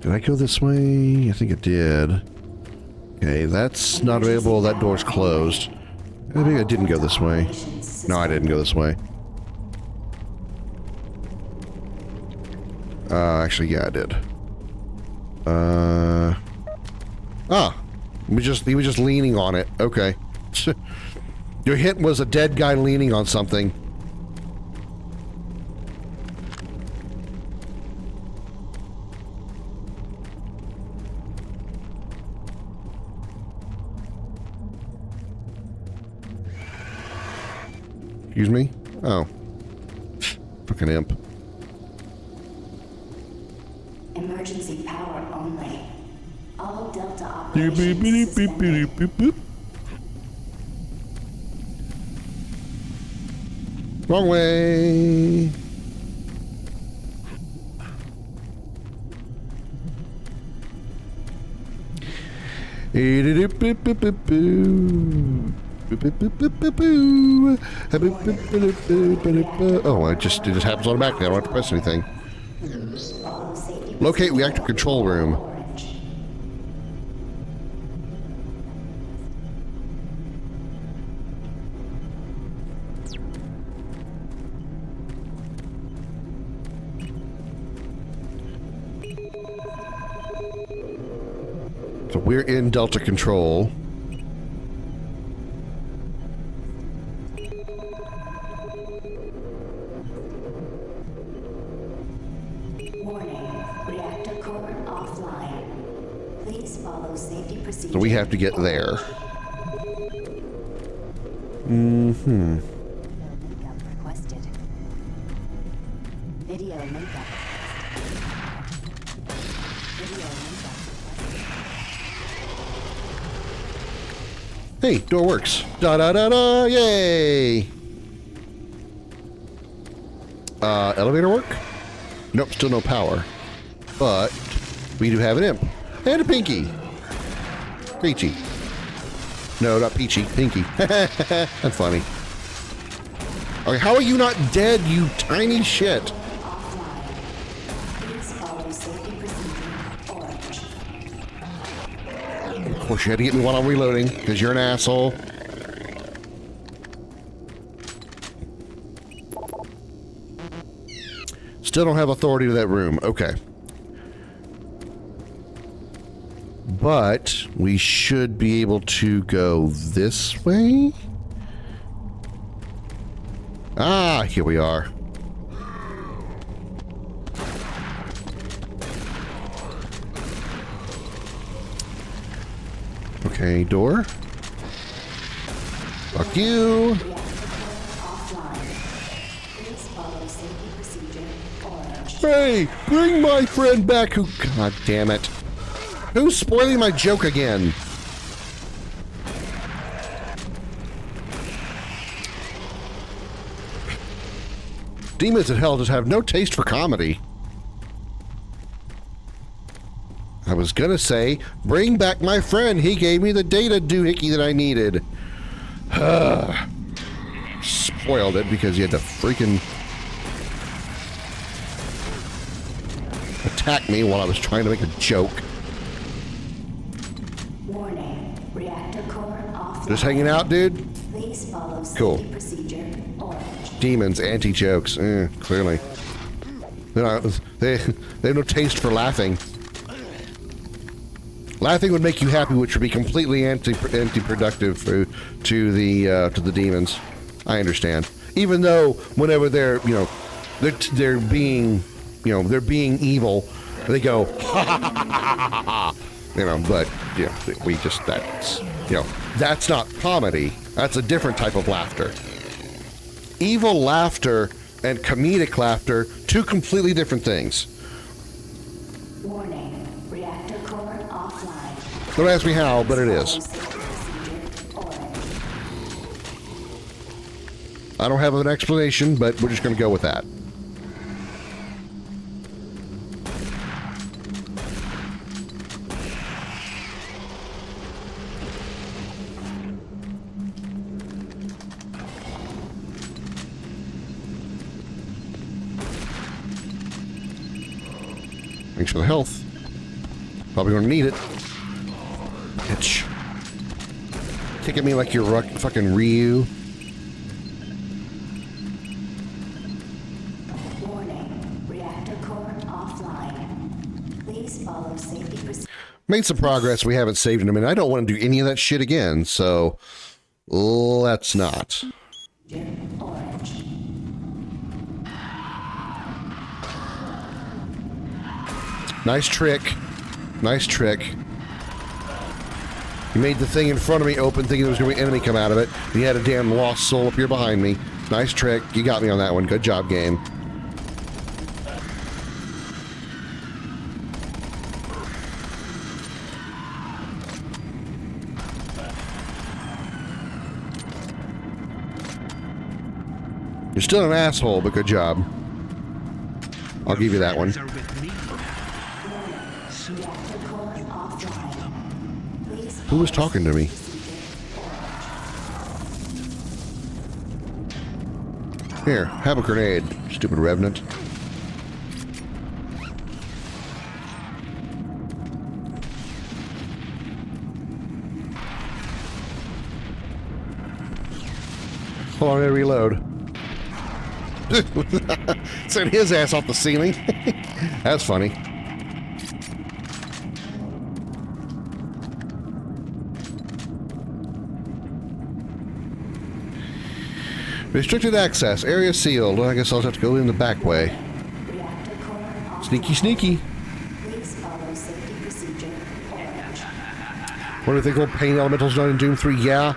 Did I go this way? I think it did. Okay, that's not available. That door's closed. I think I didn't go this way. No, I didn't go this way. Actually, yeah, I did. He was just leaning on it. Okay. Your hit was a dead guy leaning on something. Excuse me? Oh. Fucking imp. Emergency power only. All Delta operations suspended. Wrong way. Oh, it just happens automatically. I don't have to press anything. Locate reactor control room. So we're in Delta Control. So we have to get there. Mm-hmm. Hey, door works. Da da da da! Yay! Elevator work? Nope, still no power. But we do have an imp and a pinky. Peachy. No, not Peachy. Pinky. That's funny. Okay, how are you not dead, you tiny shit? Of course, you had to get me while I'm reloading, because you're an asshole. Still don't have authority to that room. Okay. But we should be able to go this way. Ah, here we are. Okay, door. Fuck you. Hey, bring my friend back who... God damn it. Who's spoiling my joke again? Demons in hell just have no taste for comedy. I was gonna say, bring back my friend. He gave me the data doohickey that I needed. Spoiled it because he had to freaking attack me while I was trying to make a joke. Warning. Reactor core off. Just hanging out, dude? Please follow cool. safety procedure. Orange. Demons, anti-jokes. Clearly. They have no taste for laughing. Laughing would make you happy, which would be completely anti-productive to the demons. I understand. Even though whenever they're they're being evil, they go ha ha ha ha ha ha. But we just that's not comedy. That's a different type of laughter. Evil laughter and comedic laughter, two completely different things. Warning. Reactor core offline. Don't ask me how, but it is. I don't have an explanation, but we're just going to go with that. Thanks for the health. Probably gonna need it. Bitch. Kick at me like you're fucking Ryu. Warning. Reactor core offline. Please follow safety procedures. Made some progress. We haven't saved in a minute. I don't want to do any of that shit again, so let's not. Orange. Nice trick. Nice trick. You made the thing in front of me open thinking there was going to be an enemy come out of it. You had a damn lost soul up here behind me. Nice trick. You got me on that one. Good job, game. You're still an asshole, but good job. I'll give you that one. Who was talking to me? Here, have a grenade, stupid revenant. Hold on, I gotta reload. Sent his ass off the ceiling. That's funny. Restricted access. Area sealed. Well, I guess I'll just have to go in the back way. Sneaky, sneaky. What do you think old pain elementals done in Doom 3? Yeah.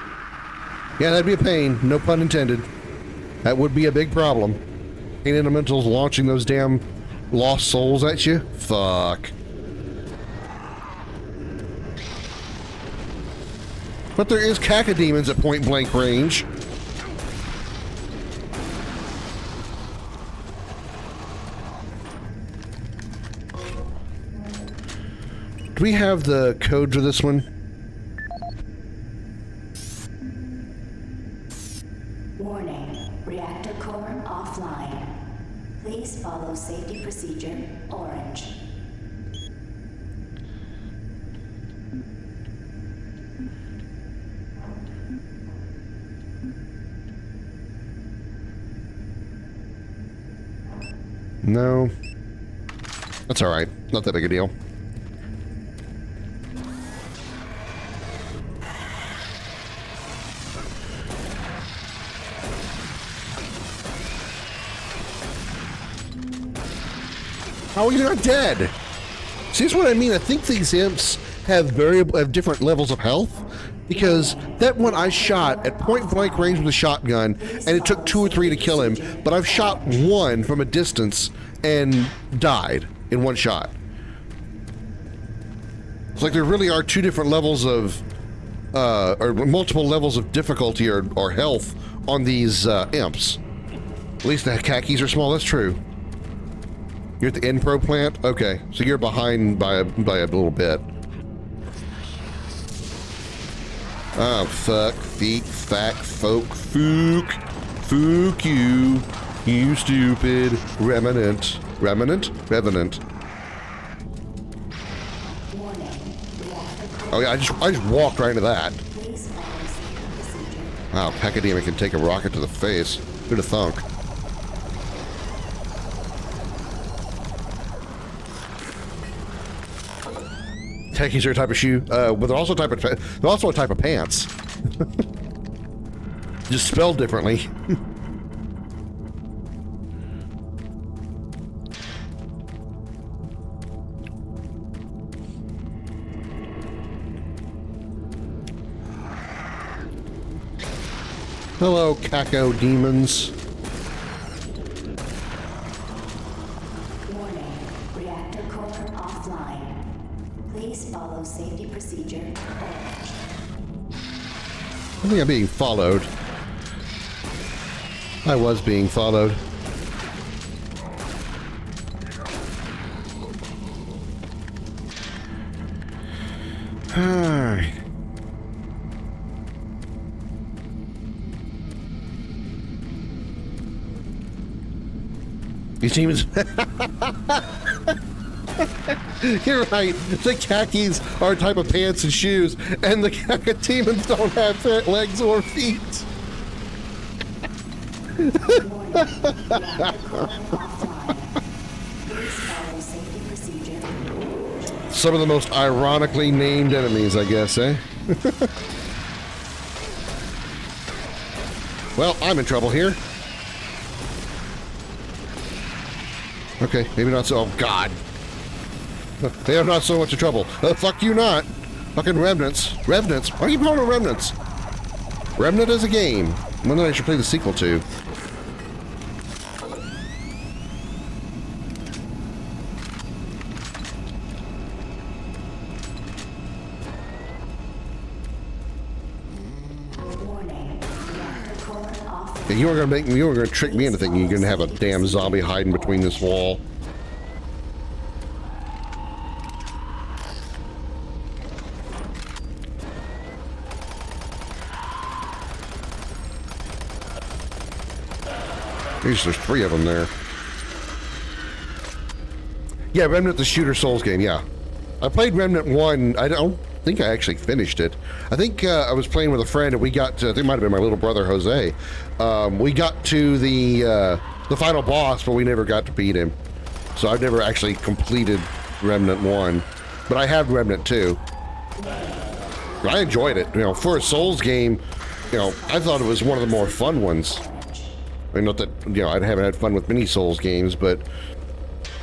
Yeah, that'd be a pain. No pun intended. That would be a big problem. Pain elementals launching those damn lost souls at you? Fuck. But there is cacodemons at point blank range. Do we have the code for this one? Warning. Reactor core offline. Please follow safety procedure orange. No. That's alright. Not that big a deal. Oh, you're not dead. See, that's what I mean. I think these imps have different levels of health, because that one I shot at point blank range with a shotgun, and it took 2 or 3 to kill him. But I've shot one from a distance and died in one shot. It's like there really are 2 different levels of, or multiple levels of difficulty or health on these imps. At least the khakis are small. That's true. You're at the N-Pro plant? Okay, so you're behind by a little bit. Oh, fuck, feek, fack, folk, fook. Fook you. You stupid revenant. Revenant? Revenant. Oh yeah, I just walked right into that. Wow, Pacademia can take a rocket to the face. Who'd have thunk? Khakis are a type of shoe, but they're also a type of pants. Just spelled differently. Hello, Caco demons. Warning. Reactor core offline. Please follow safety procedure orange. I think I'm being followed. I was being followed. Alright. These demons. You're right. The khakis are a type of pants and shoes, and the demons don't have legs or feet. Some of the most ironically named enemies, I guess, eh? Well, I'm in trouble here. Okay, maybe not so. Oh, God. They are not so much in trouble. Fuck you not. Fucking Remnants. Revenants. Why are you calling them Remnants? Remnant is a game. One that I should play the sequel to. Yeah, you were gonna trick me into thinking you're gonna have a damn zombie hiding between this wall. There's 3 of them there. Yeah, Remnant, the shooter Souls game, yeah. I played Remnant 1. I don't think I actually finished it. I think I was playing with a friend and we got to, I think it might have been my little brother, Jose. We got to the final boss, but we never got to beat him. So I've never actually completed Remnant 1. But I have Remnant 2. I enjoyed it. You know, for a Souls game, you know, I thought it was one of the more fun ones. I mean, not that, you know, I haven't had fun with many Souls games, but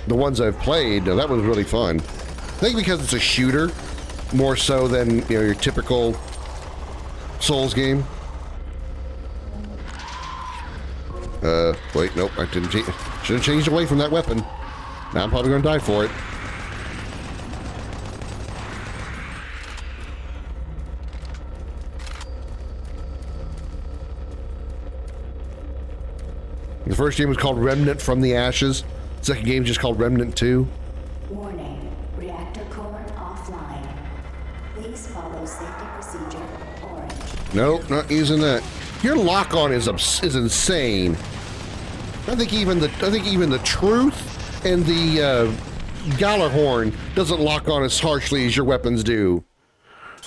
the ones I've played, that was really fun. I think because it's a shooter, more so than, you know, your typical Souls game. Wait, nope, I didn't change. Should have changed away from that weapon. Now I'm probably going to die for it. The first game was called Remnant from the Ashes. The second game is just called Remnant 2. Warning, reactor core offline. Please follow safety procedure orange. Nope, not using that. Your lock-on is insane. I think even the Truth and the Gallarhorn doesn't lock on as harshly as your weapons do.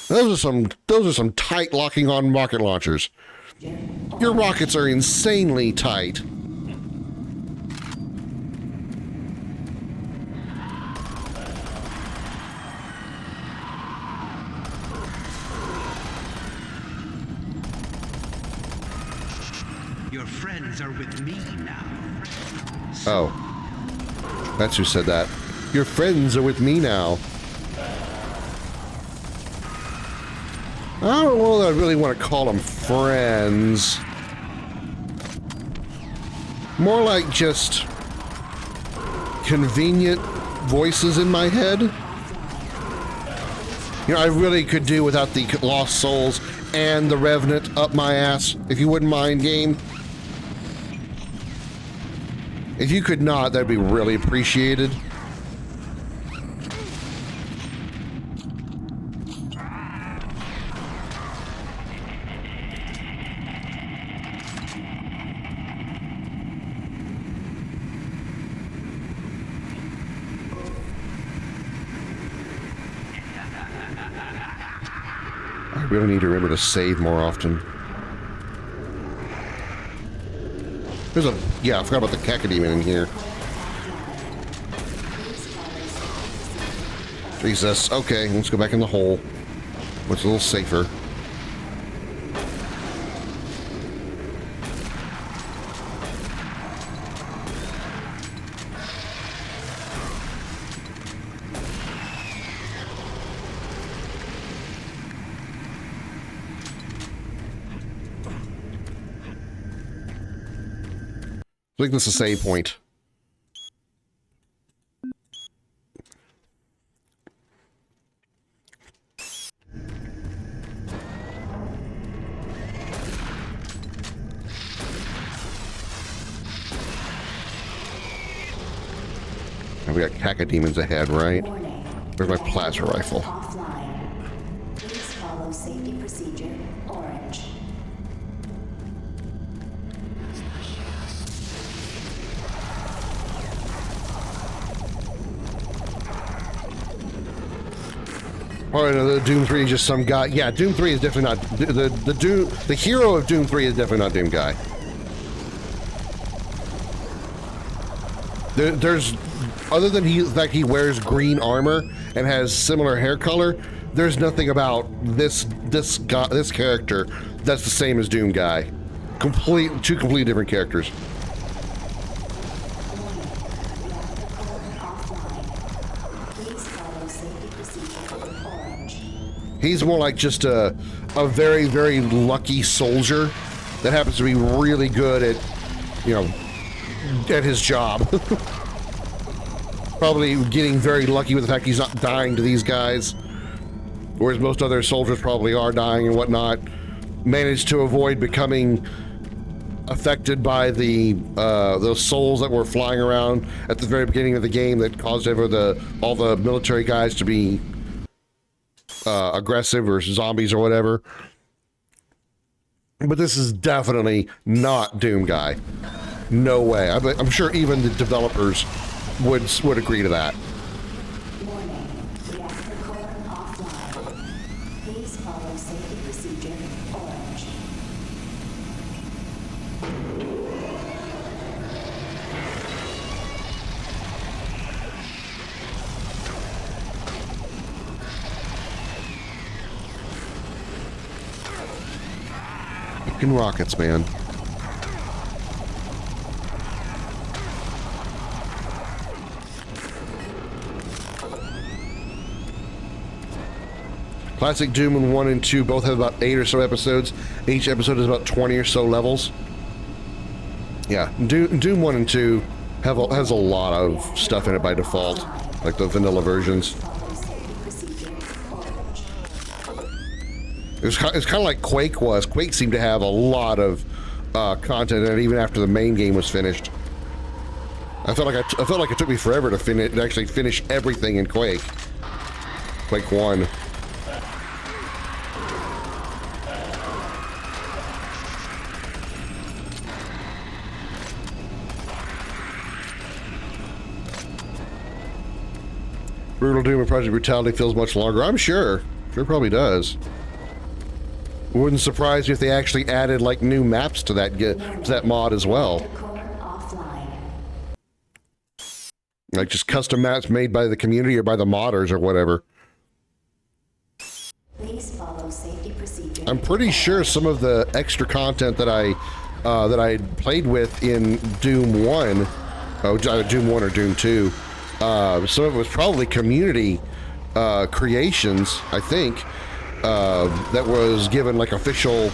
Those are some tight locking on rocket launchers. Your rockets are insanely tight. Your friends are with me now. Oh. That's who said that. Your friends are with me now. I don't know that I really want to call them friends. More like just convenient voices in my head. You know, I really could do without the Lost Souls and the Revenant up my ass, if you wouldn't mind, game. If you could not, that'd be really appreciated. I really need to remember to save more often. There's a... yeah, I forgot about the cacodemon in here. Jesus. Okay, let's go back in the hole. It's a little safer. I think this is a save point. And we got cacodemons ahead, right? Where's my plasma rifle? Offline. Please follow safety procedure orange. Oh, no, the Doom 3 is just some guy. Yeah, Doom 3 is definitely not the hero of Doom 3 is definitely not Doom Guy. There's other than the fact he wears green armor and has similar hair color, there's nothing about this character that's the same as Doom Guy. Two completely different characters. He's more like just a very, very lucky soldier that happens to be really good at, you know, at his job. Probably getting very lucky with the fact he's not dying to these guys, whereas most other soldiers probably are dying and whatnot. Managed to avoid becoming affected by the those souls that were flying around at the very beginning of the game that caused all the military guys to be aggressive or zombies or whatever. But this is definitely not Doom Guy. No way. I'm sure even the developers would agree to that. Warning. Reactor core offline. Please follow safety procedure orange. Fucking rockets, man. Classic Doom and 1 and 2 both have about 8 or so episodes. Each episode is about 20 or so levels. Yeah, Doom 1 and 2 has a lot of stuff in it by default, like the vanilla versions. It's kind of like Quake was. Quake seemed to have a lot of content in it even after the main game was finished. I felt like it took me forever to actually finish everything in Quake. Quake 1. Brutal Doom and Project Brutality feels much longer. I'm sure. Sure probably does. Wouldn't surprise me if they actually added like new maps to that mod as well. Like just custom maps made by the community or by the modders or whatever. Please follow safety procedure. I'm pretty sure some of the extra content that I played with in Doom 1, Doom 1 or Doom 2, some of it was probably community creations, I think, that was given like official,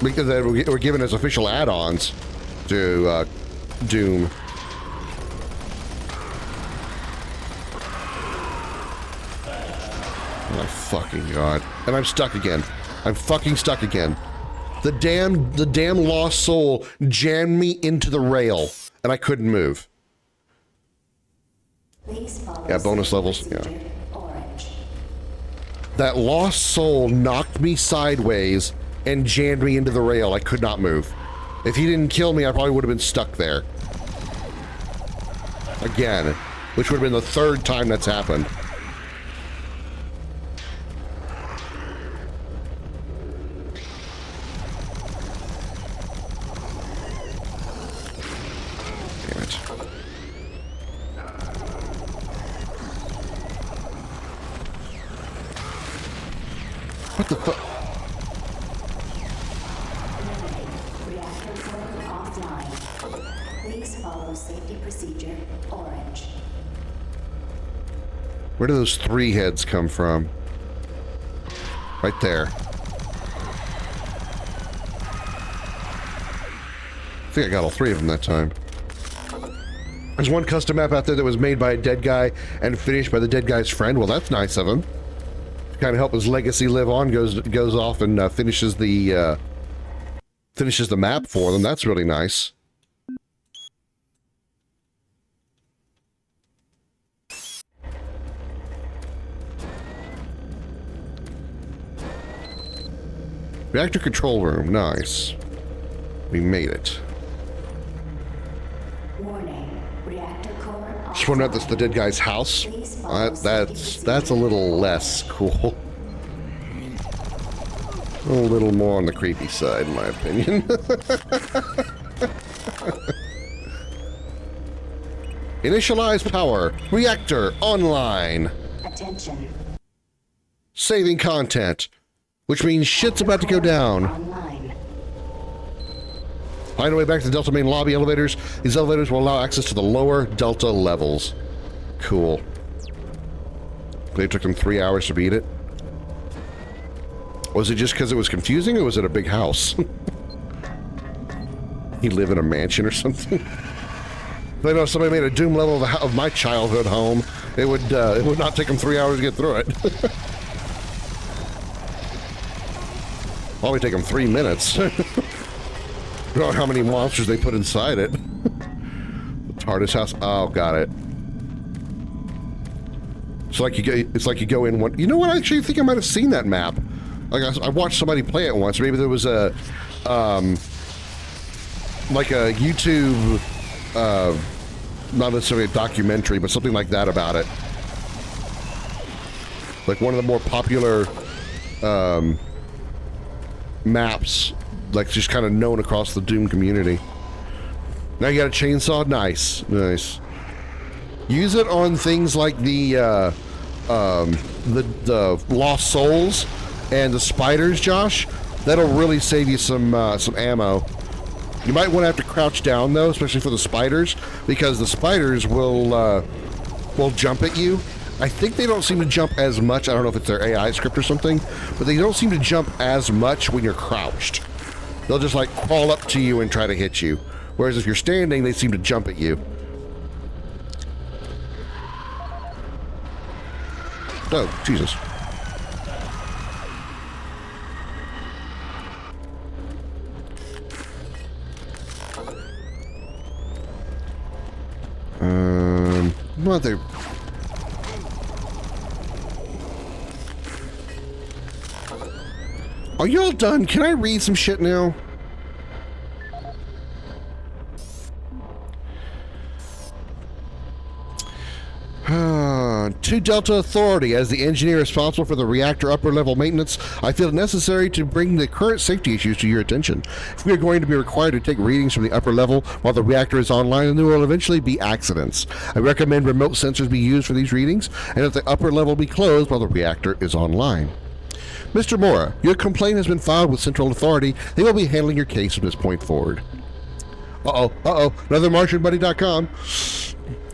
because they were given as official add-ons to Doom. Oh my fucking god. And I'm stuck again. I'm fucking stuck again. The damn lost soul jammed me into the rail and I couldn't move. Yeah, bonus levels. Yeah. That lost soul knocked me sideways and jammed me into the rail. I could not move. If he didn't kill me, I probably would have been stuck there. Again, which would have been the third time that's happened. Damn it. What the fuck? Where do those 3 heads come from? Right there. I think I got all 3 of them that time. There's one custom map out there that was made by a dead guy and finished by the dead guy's friend. Well, that's nice of him. To kind of help his legacy live on, goes off and finishes the map for them. That's really nice. Reactor control room, nice. We made it. Warning. Reactor core Just wondering if that's the dead guy's house. That's a little less cool. A little more on the creepy side, in my opinion. Initialize power. Reactor online. Attention. Saving content. Which means shit's about to go down. Find a way back to the Delta main lobby elevators. These elevators will allow access to the lower Delta levels. Cool. It took them 3 hours to beat it. Was it just because it was confusing, or was it a big house? You live in a mansion or something? If I know somebody made a Doom level of my childhood home, it would not take them 3 hours to get through it. Probably take them 3 minutes. I don't know how many monsters they put inside it. The TARDIS house. Oh, got it. It's like you go in one. You know what? I actually think I might have seen that map. Like I watched somebody play it once. Maybe there was a like a YouTube, not necessarily a documentary, but something like that about it. Like one of the more popular maps, like just kind of known across the Doom community. Now you got a chainsaw? Nice, nice. Use it on things like the Lost Souls and the spiders, Josh. That'll really save you some ammo. You might want to have to crouch down though, especially for the spiders, because the spiders will jump at you. I think they don't seem to jump as much. I don't know if it's their AI script or something, but they don't seem to jump as much when you're crouched. They'll just like crawl up to you and try to hit you. Whereas if you're standing, they seem to jump at you. Oh, Jesus. What they... Are you all done? Can I read some shit now? To Delta Authority, as the engineer responsible for the reactor upper level maintenance, I feel it necessary to bring the current safety issues to your attention. If we are going to be required to take readings from the upper level while the reactor is online, then there will eventually be accidents. I recommend remote sensors be used for these readings, and that the upper level be closed while the reactor is online. Mr. Mora, your complaint has been filed with Central Authority. They will be handling your case from this point forward. Another MartianBuddy.com.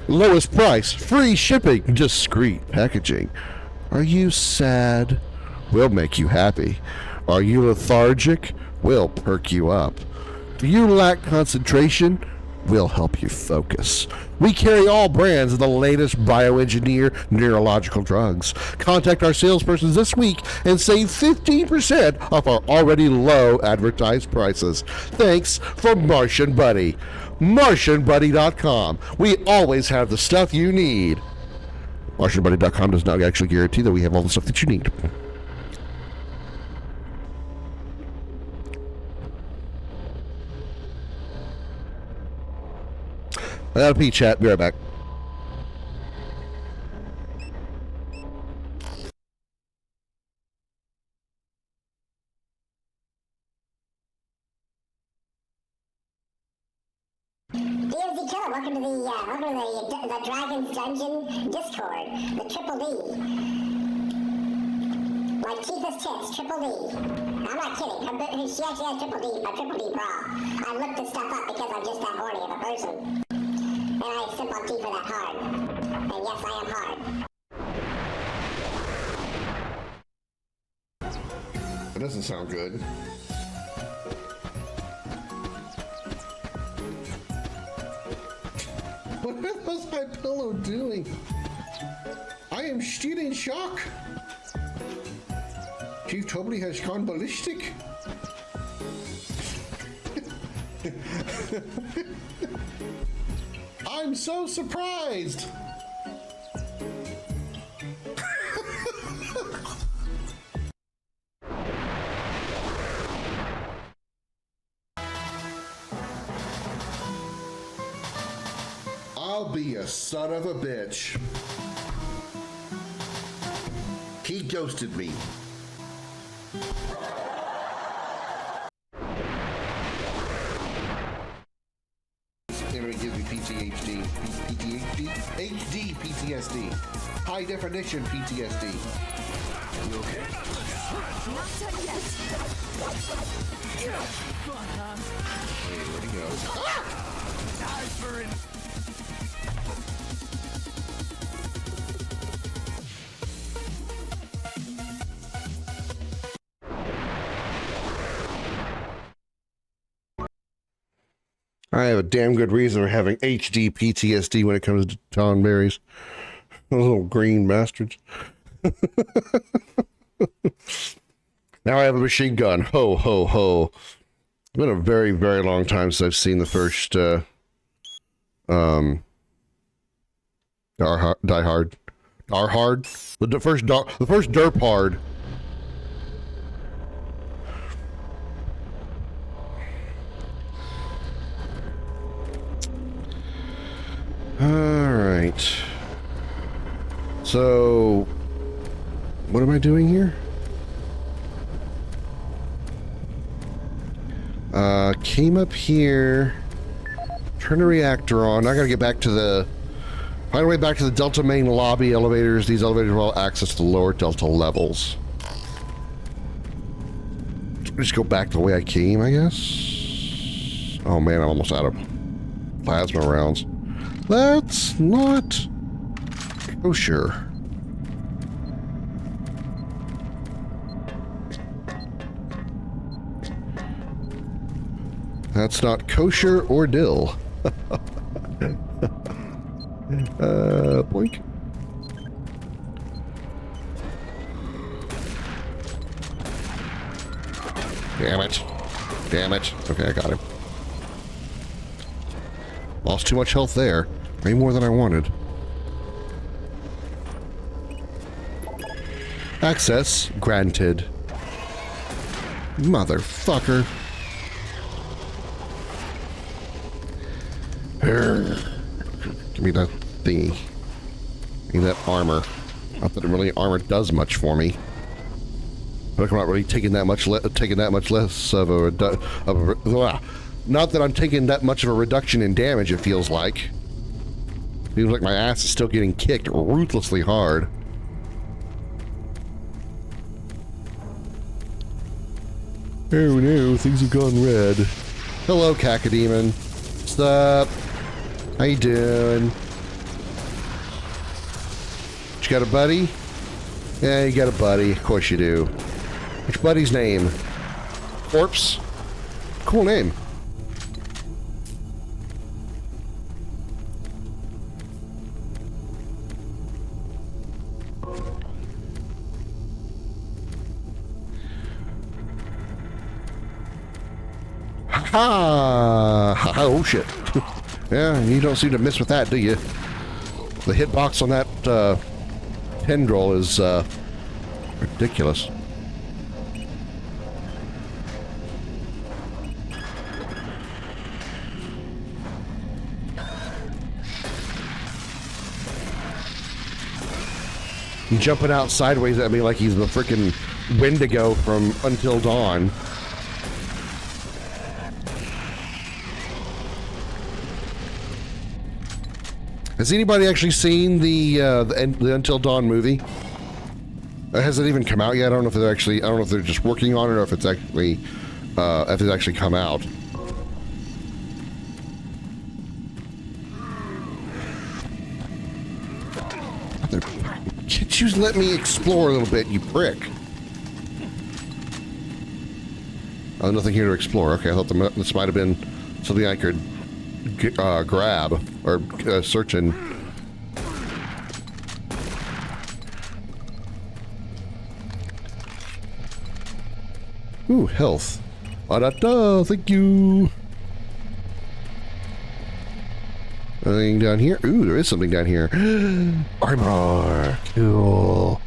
Lowest price, free shipping, discreet packaging. Are you sad? We'll make you happy. Are you lethargic? We'll perk you up. Do you lack concentration? We'll help you focus. We carry all brands of the latest bioengineered neurological drugs. Contact our salespersons this week and save 15% off our already low advertised prices. Thanks from Martian Buddy. MartianBuddy.com. We always have the stuff you need. MartianBuddy.com does not actually guarantee that we have all the stuff that you need. I gotta pee, chat. Be right back. DMZ Killer, welcome to the Dragon's Dungeon Discord, the Triple D. Like Tifa's tits, Triple D. I'm not kidding. She actually has Triple D, a Triple D bra. I looked this stuff up because I'm just that horny of a person. And I sip on Tifa that hard. And yes, I am hard. That doesn't sound good. What was my pillow doing? I am still in shock. Chief Toby has gone ballistic. I'm so surprised. I'll be a son of a bitch. He ghosted me. It gives me PTSD. PTSD? HD PTSD. High definition PTSD. You okay? Not done yet. Hey, where'd he go? Die for it. I have a damn good reason for having HD PTSD when it comes to Tom Berries. Those little green bastards. Now I have a machine gun. Ho, ho, ho. It's been a very, very long time since I've seen the first, Die Hard. The first Derp Hard. right. So, what am I doing here? Came up here, turn the reactor on. I gotta get back to the, find a way back to the Delta main lobby elevators. These elevators will allow access to the lower Delta levels. Just go back the way I came, I guess. Oh man, I'm almost out of plasma rounds. That's not kosher. That's not kosher or dill. Boink. Damn it. Damn it. Okay, I got him. Lost too much health there. Way more than I wanted. Access granted. Motherfucker. Give me that thingy. Give me that armor. Not that really armor does much for me. But I'm not really taking that much less of a not that I'm taking that much of a reduction in damage. It feels like. Feels like my ass is still getting kicked ruthlessly hard. Oh no, things have gone red. Hello, Cacodemon. What's up? How you doing? You got a buddy? Yeah, you got a buddy. Of course you do. Which buddy's name? Corpse? Cool name. Ha! Oh shit. Yeah, you don't seem to miss with that, do you? The hitbox on that tendril is ridiculous. He's jumping out sideways at me like he's the freaking Wendigo from Until Dawn. Has anybody actually seen the Until Dawn movie? Has it even come out yet? I don't know if they're actually. I don't know if they're just working on it or if it's actually come out. Can't you let me explore a little bit, you prick? Oh, nothing here to explore. Okay, I thought this might have been something I could grab or search in. Ooh, health. Da-da-da, thank you. Anything down here? Ooh, there is something down here. Armor. Cool.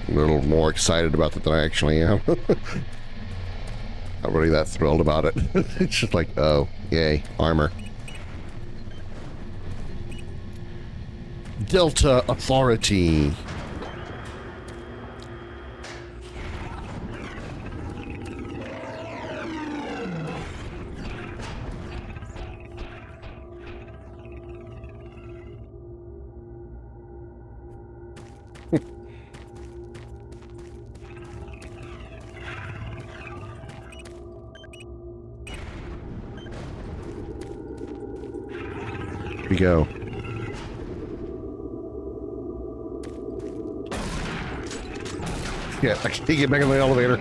I'm a little more excited about that than I actually am. Not really that thrilled about it. It's just like, oh, yay, armor. Delta Authority. Here we go. Yeah, I can't get back in the elevator.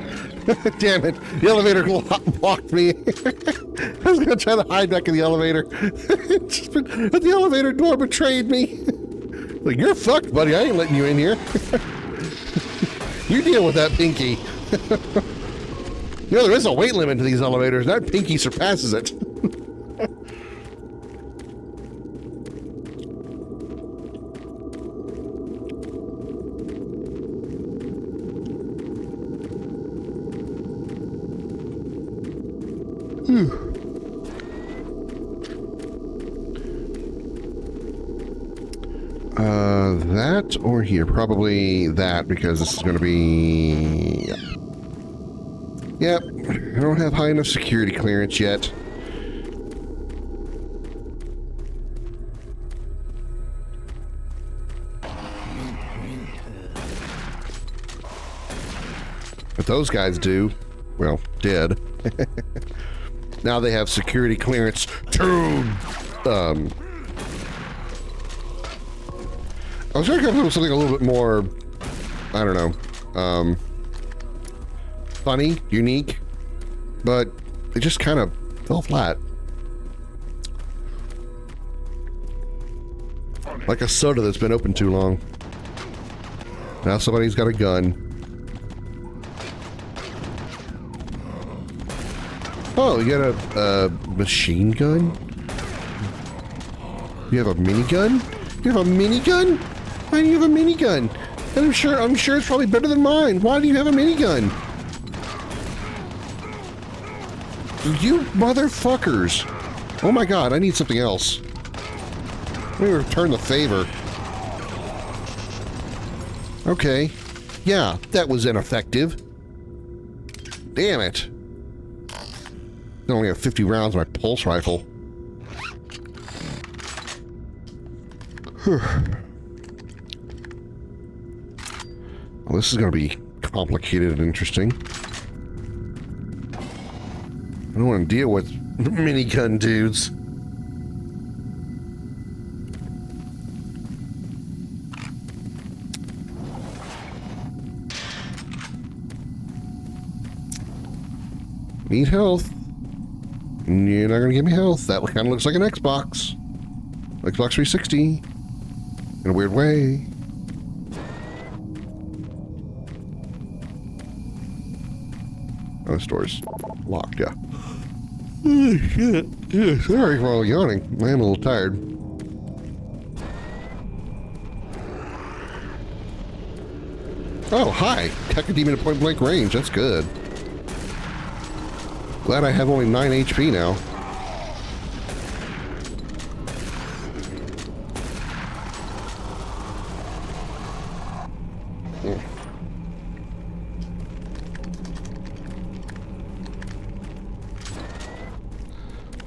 Damn it. The elevator blocked me. I was going to try to hide back in the elevator. But the elevator door betrayed me. Like, you're fucked, buddy. I ain't letting you in here. You deal with that, Pinky. You know, there is a weight limit to these elevators. That Pinky surpasses it. that or here? Probably that, because this is going to be... Yep. I don't have high enough security clearance yet. But those guys do. Well, did. Now they have security clearance too. I was trying to come up with something a little bit more, I don't know, funny, unique, but it just kind of fell flat. Like a soda that's been open too long. Now somebody's got a gun. Oh, you got a machine gun? You have a minigun? You have a minigun? Why do you have a minigun? And I'm sure it's probably better than mine. Why do you have a minigun? You motherfuckers. Oh my god, I need something else. Let me return the favor. Okay. Yeah, that was ineffective. Damn it. I only have 50 rounds in my pulse rifle. Well, this is going to be complicated and interesting. I don't want to deal with minigun dudes. Need health. You're not going to give me health. That kind of looks like an Xbox. Xbox 360. In a weird way. Oh, this door's locked, yeah. Oh, shit. Yeah, sorry for all yawning. I am a little tired. Oh, hi. Tech a demon at point blank range. That's good. Glad I have only 9 HP now.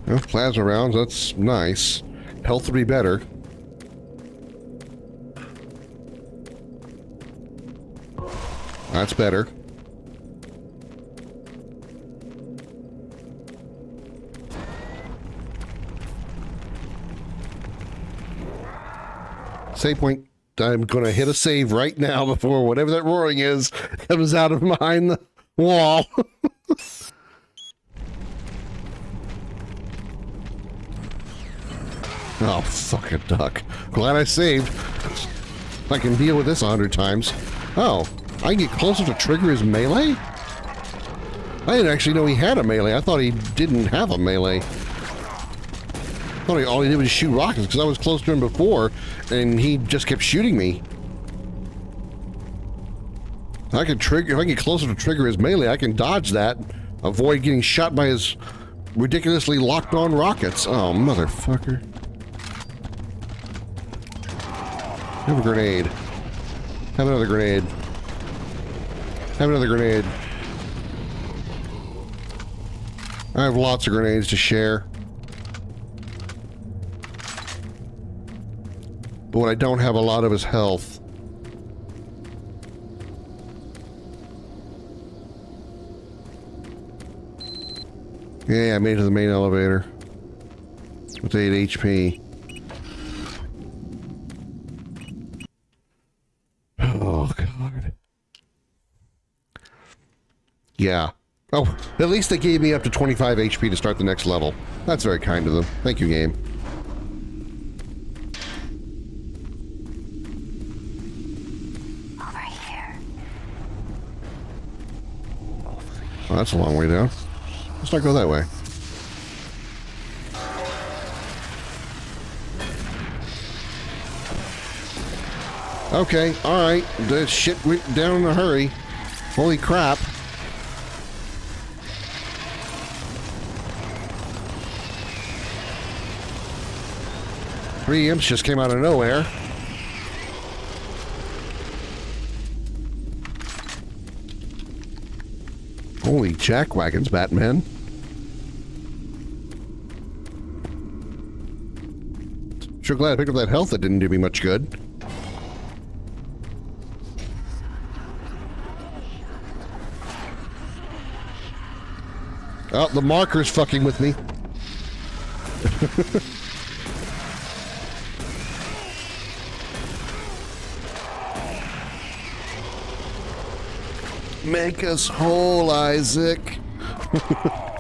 Well, plasma rounds, that's nice. Health would be better. That's better. Save point. I'm going to hit a save right now before whatever that roaring is comes out of behind the wall. Oh, fuck a duck. Glad I saved. I can deal with this 100 times. Oh, I can get closer to trigger his melee? I didn't actually know he had a melee. I thought he didn't have a melee. I thought all he did was shoot rockets because I was close to him before and he just kept shooting me. I can trigger, if I get closer to trigger his melee, I can dodge that, avoid getting shot by his ridiculously locked on rockets. Oh, motherfucker. Have a grenade. Have another grenade. Have another grenade. I have lots of grenades to share. But what I don't have a lot of is health. Yeah, I made it to the main elevator. With 8 HP. Oh, God. Yeah. Oh, at least they gave me up to 25 HP to start the next level. That's very kind of them. Thank you, game. Over here. Oh, that's a long way down. Let's not go that way. Okay, alright. The shit went down in a hurry. Holy crap. Three imps just came out of nowhere. Holy jackwagons, Batman. Sure glad I picked up that health that didn't do me much good. Oh, the marker's fucking with me. Make us whole, Isaac.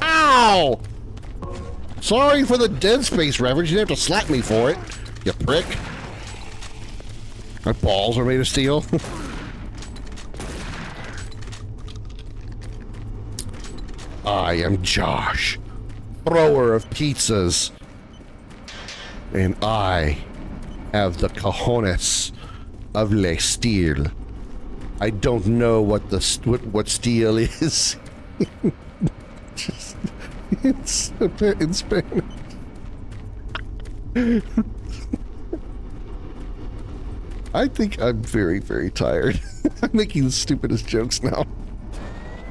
Ow! Sorry for the Dead Space reference. You didn't have to slap me for it, you prick. My balls are made of steel. I am Josh, thrower of pizzas, and I have the cojones of Le Steel. I don't know what what steel is. Just, it's a bit in Spanish. I think I'm very, very tired. I'm making the stupidest jokes now.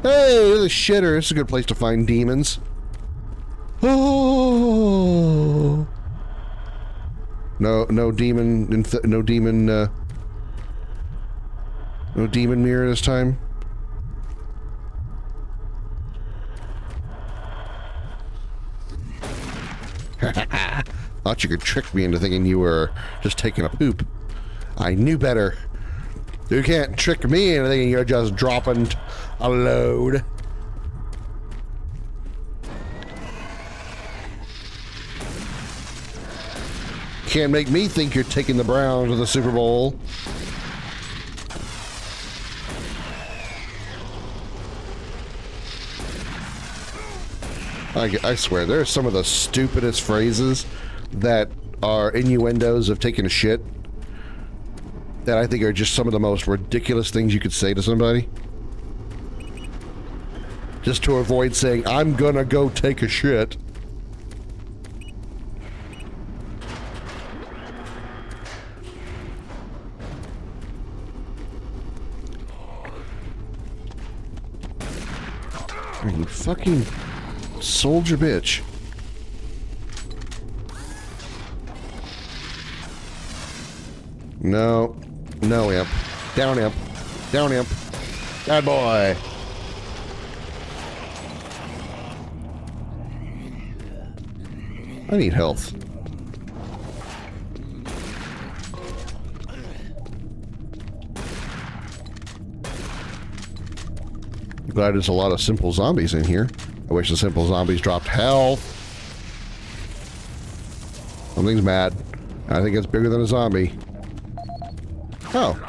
Hey, there's a shitter. This is a good place to find demons. Oh. No demon, no demon mirror this time. Thought you could trick me into thinking you were just taking a poop. I knew better. You can't trick me into thinking you're just dropping a load. Can't make me think you're taking the Browns to the Super Bowl. I swear, there are some of the stupidest phrases that are innuendos of taking a shit that I think are just some of the most ridiculous things you could say to somebody. Just to avoid saying, I'm gonna go take a shit. You fucking soldier bitch. No. No, imp. Down, imp. Down, imp. Bad boy. I need health. Glad there's a lot of simple zombies in here. I wish the simple zombies dropped health. Something's mad. I think it's bigger than a zombie. Oh.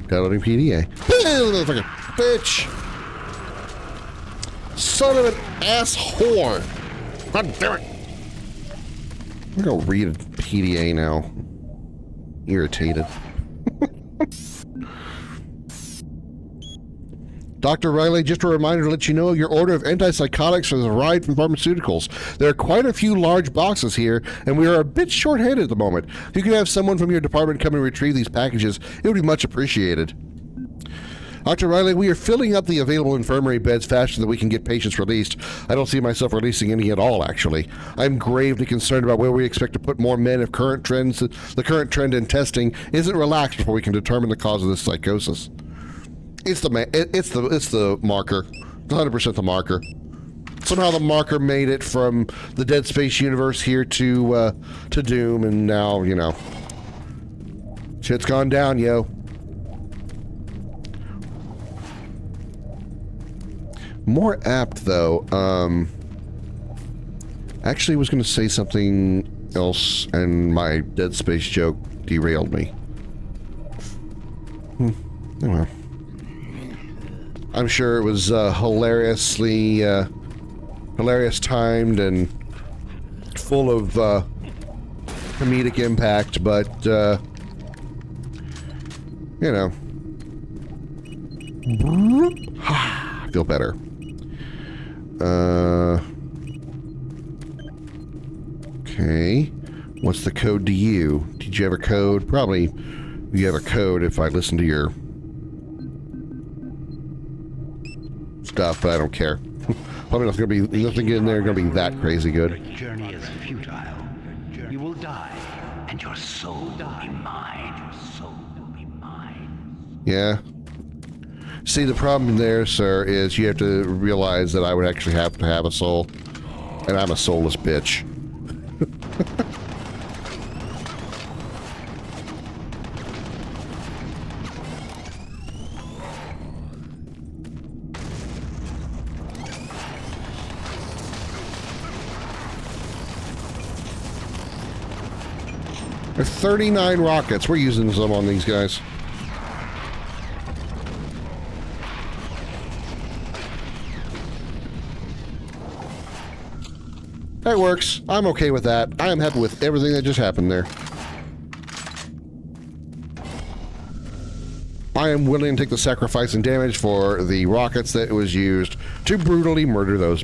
Downloading PDA. Motherfucker. Bitch. Son of an ass whore. God damn it. I'm gonna read a PDA now. Irritated. Dr. Riley, just a reminder to let you know your order of antipsychotics has arrived from pharmaceuticals. There are quite a few large boxes here, and we are a bit short-handed at the moment. If you could have someone from your department come and retrieve these packages, it would be much appreciated. Dr. Riley, we are filling up the available infirmary beds faster than we can get patients released. I don't see myself releasing any at all, actually. I'm gravely concerned about where we expect to put more men if current trends, the current trend in testing isn't relaxed before we can determine the cause of this psychosis. It's the marker. It's 100% the marker. Somehow the marker made it from the Dead Space universe here to Doom, and now, you know, shit's gone down, yo. More apt, though. Actually, was going to say something else, and my Dead Space joke derailed me. Oh well. I'm sure it was hilarious timed and full of comedic impact, but you know, I feel better. Okay, what's the code to you? Did you have a code? Probably you have a code if I listen to your stuff, but I don't care. Probably not gonna be nothing in there gonna be that crazy good. Your journey is futile. You will die, and your soul will be mine. Your soul will be mine. Yeah. See, the problem there, sir, is you have to realize that I would actually have to have a soul, and I'm a soulless bitch. There are 39 rockets. We're using some on these guys. That works. I'm okay with that. I am happy with everything that just happened there. I am willing to take the sacrifice and damage for the rockets that was used to brutally murder those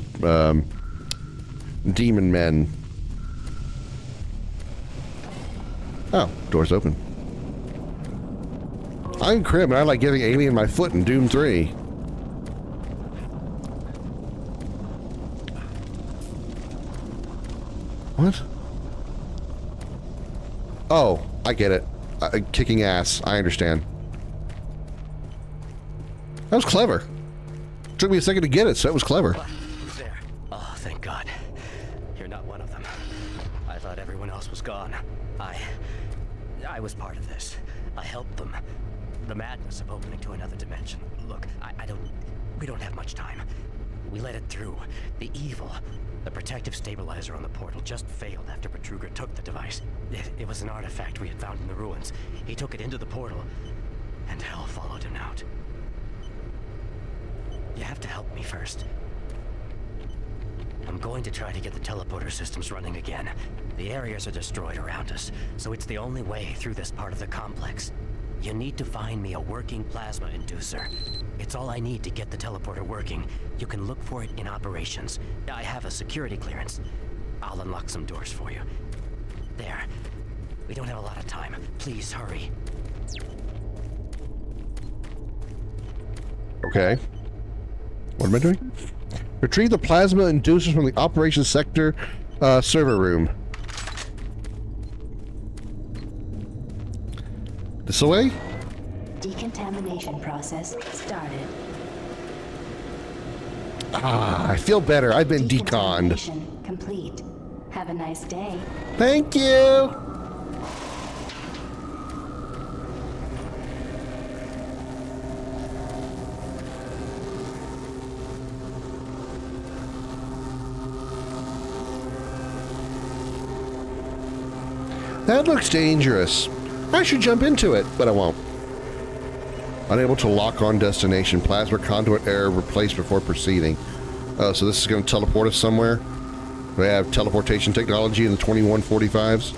demon men. Oh, door's open. I'm Krim, and I like giving Alien my foot in Doom 3. What? Oh, I get it. Kicking ass. I understand. That was clever. Took me a second to get it, so it was clever. Who's there? Oh, thank God. You're not one of them. I thought everyone else was gone. I was part of this. I helped them. The madness of opening to another dimension. Look, we don't have much time. We let it through. The evil, the protective stabilizer on the portal just failed after Petruger took the device. It was an artifact we had found in the ruins. He took it into the portal, and hell followed him out. You have to help me first. I'm going to try to get the teleporter systems running again. The areas are destroyed around us, so it's the only way through this part of the complex. You need to find me a working plasma inducer. It's all I need to get the teleporter working. You can look for it in operations. I have a security clearance. I'll unlock some doors for you. There. We don't have a lot of time. Please hurry. Okay. What am I doing? Retrieve the plasma inducers from the operations sector server room. This way? Decontamination process started. Ah, I feel better. I've been deconned. Decontamination complete. Have a nice day. Thank you. That looks dangerous. I should jump into it, but I won't. Unable to lock on destination. Plasma conduit error replaced before proceeding. Oh, so this is going to teleport us somewhere? They have teleportation technology in the 2145s.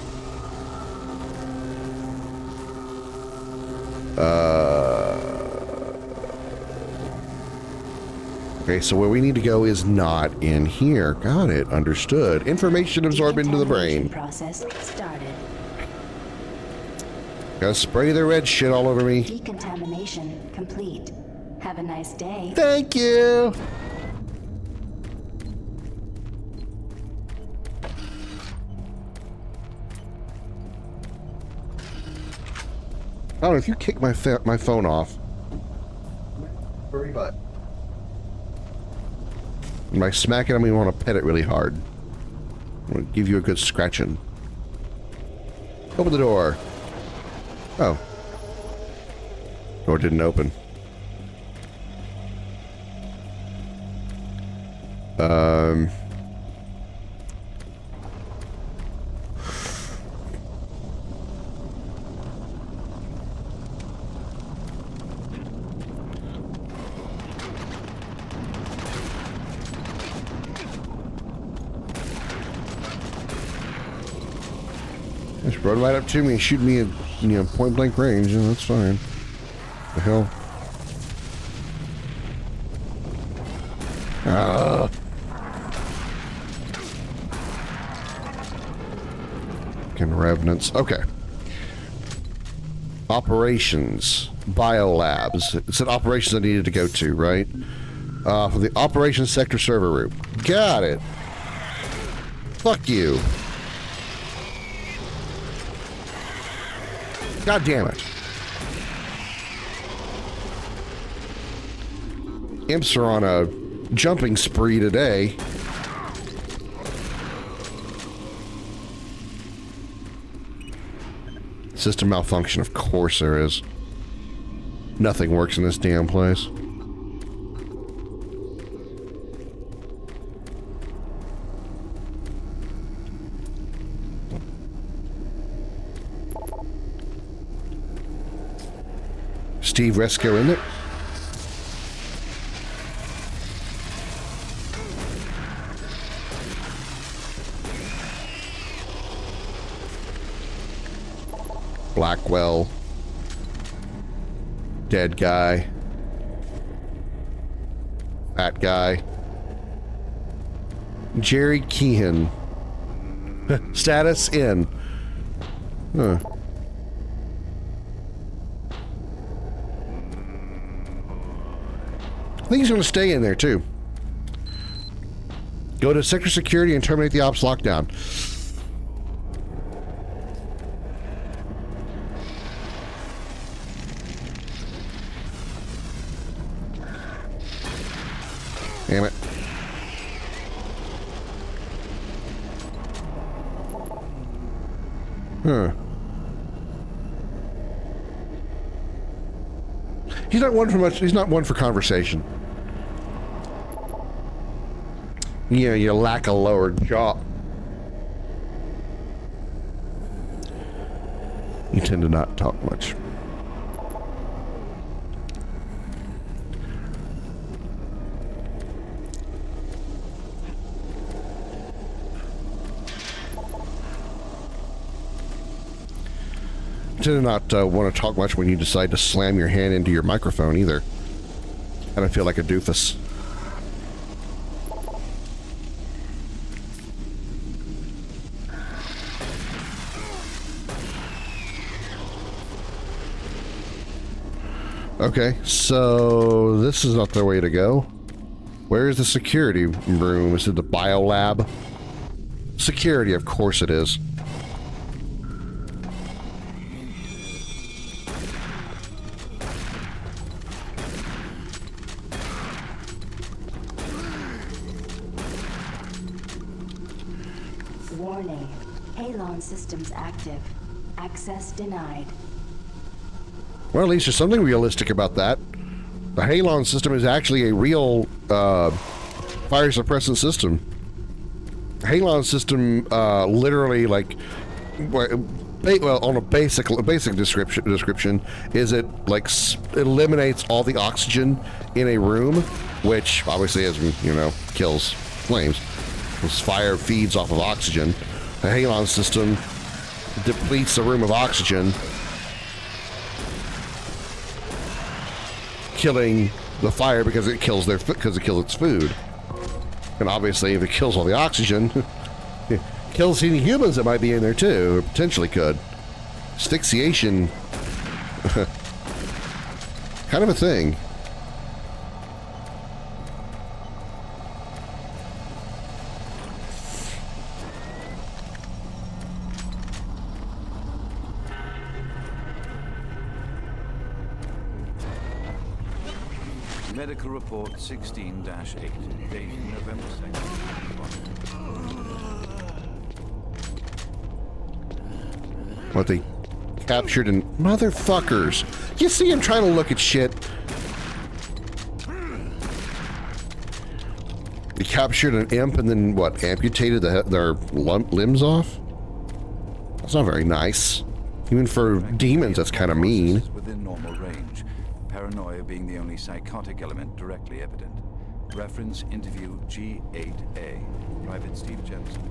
Okay, so where we need to go is not in here. Got it. Understood. Information absorbed into the brain. Process started. Gotta spray the red shit all over me. Decontamination complete. Have a nice day. Thank you. I don't know if you kick my phone off. Furry butt. And by smacking, I mean, want to pet it really hard. I'm gonna give you a good scratching. Open the door. Oh. Door didn't open. Just run right up to me and shoot me at, point blank range. Yeah, that's fine. The hell? Ah. Fucking revenants. Okay. Operations. Biolabs. It said operations I needed to go to, right? For the Operations Sector server room. Got it. Fuck you. God damn it. Imps are on a jumping spree today. System malfunction, of course there is. Nothing works in this damn place. Steve Resco in it. Blackwell. Dead guy. Fat guy. Jerry Keehan. Status in. Huh. I think he's going to stay in there too. Go to sector security and terminate the ops lockdown. Damn it. Huh. He's not one for much. He's not one for conversation. Yeah, you lack a lower jaw. You tend to not talk much. You tend to not want to talk much when you decide to slam your hand into your microphone either. I don't feel like a doofus. Okay, so this is not the way to go. Where is the security room? Is it the biolab? Security, of course it is. Warning. Halon systems active. Access denied. Well, at least there's something realistic about that. The Halon system is actually a real fire suppressant system. Halon system literally, like, well, on a basic description is it like eliminates all the oxygen in a room, which obviously, as you know, kills flames. Because fire feeds off of oxygen. The Halon system depletes the room of oxygen, killing the fire because it kills its food. And obviously, if it kills all the oxygen, it kills any humans that might be in there too, or potentially could. Asphyxiation, kind of a thing. Medical report 16-8, dated November 2nd. What they captured in motherfuckers. You see him trying to look at shit. They captured an imp and then what? Amputated their limbs off? That's not very nice. Even for demons, that's kind of mean. Within normal range. Paranoia being the only psychotic element directly evident. Reference interview G8A. Private Steve Jemison.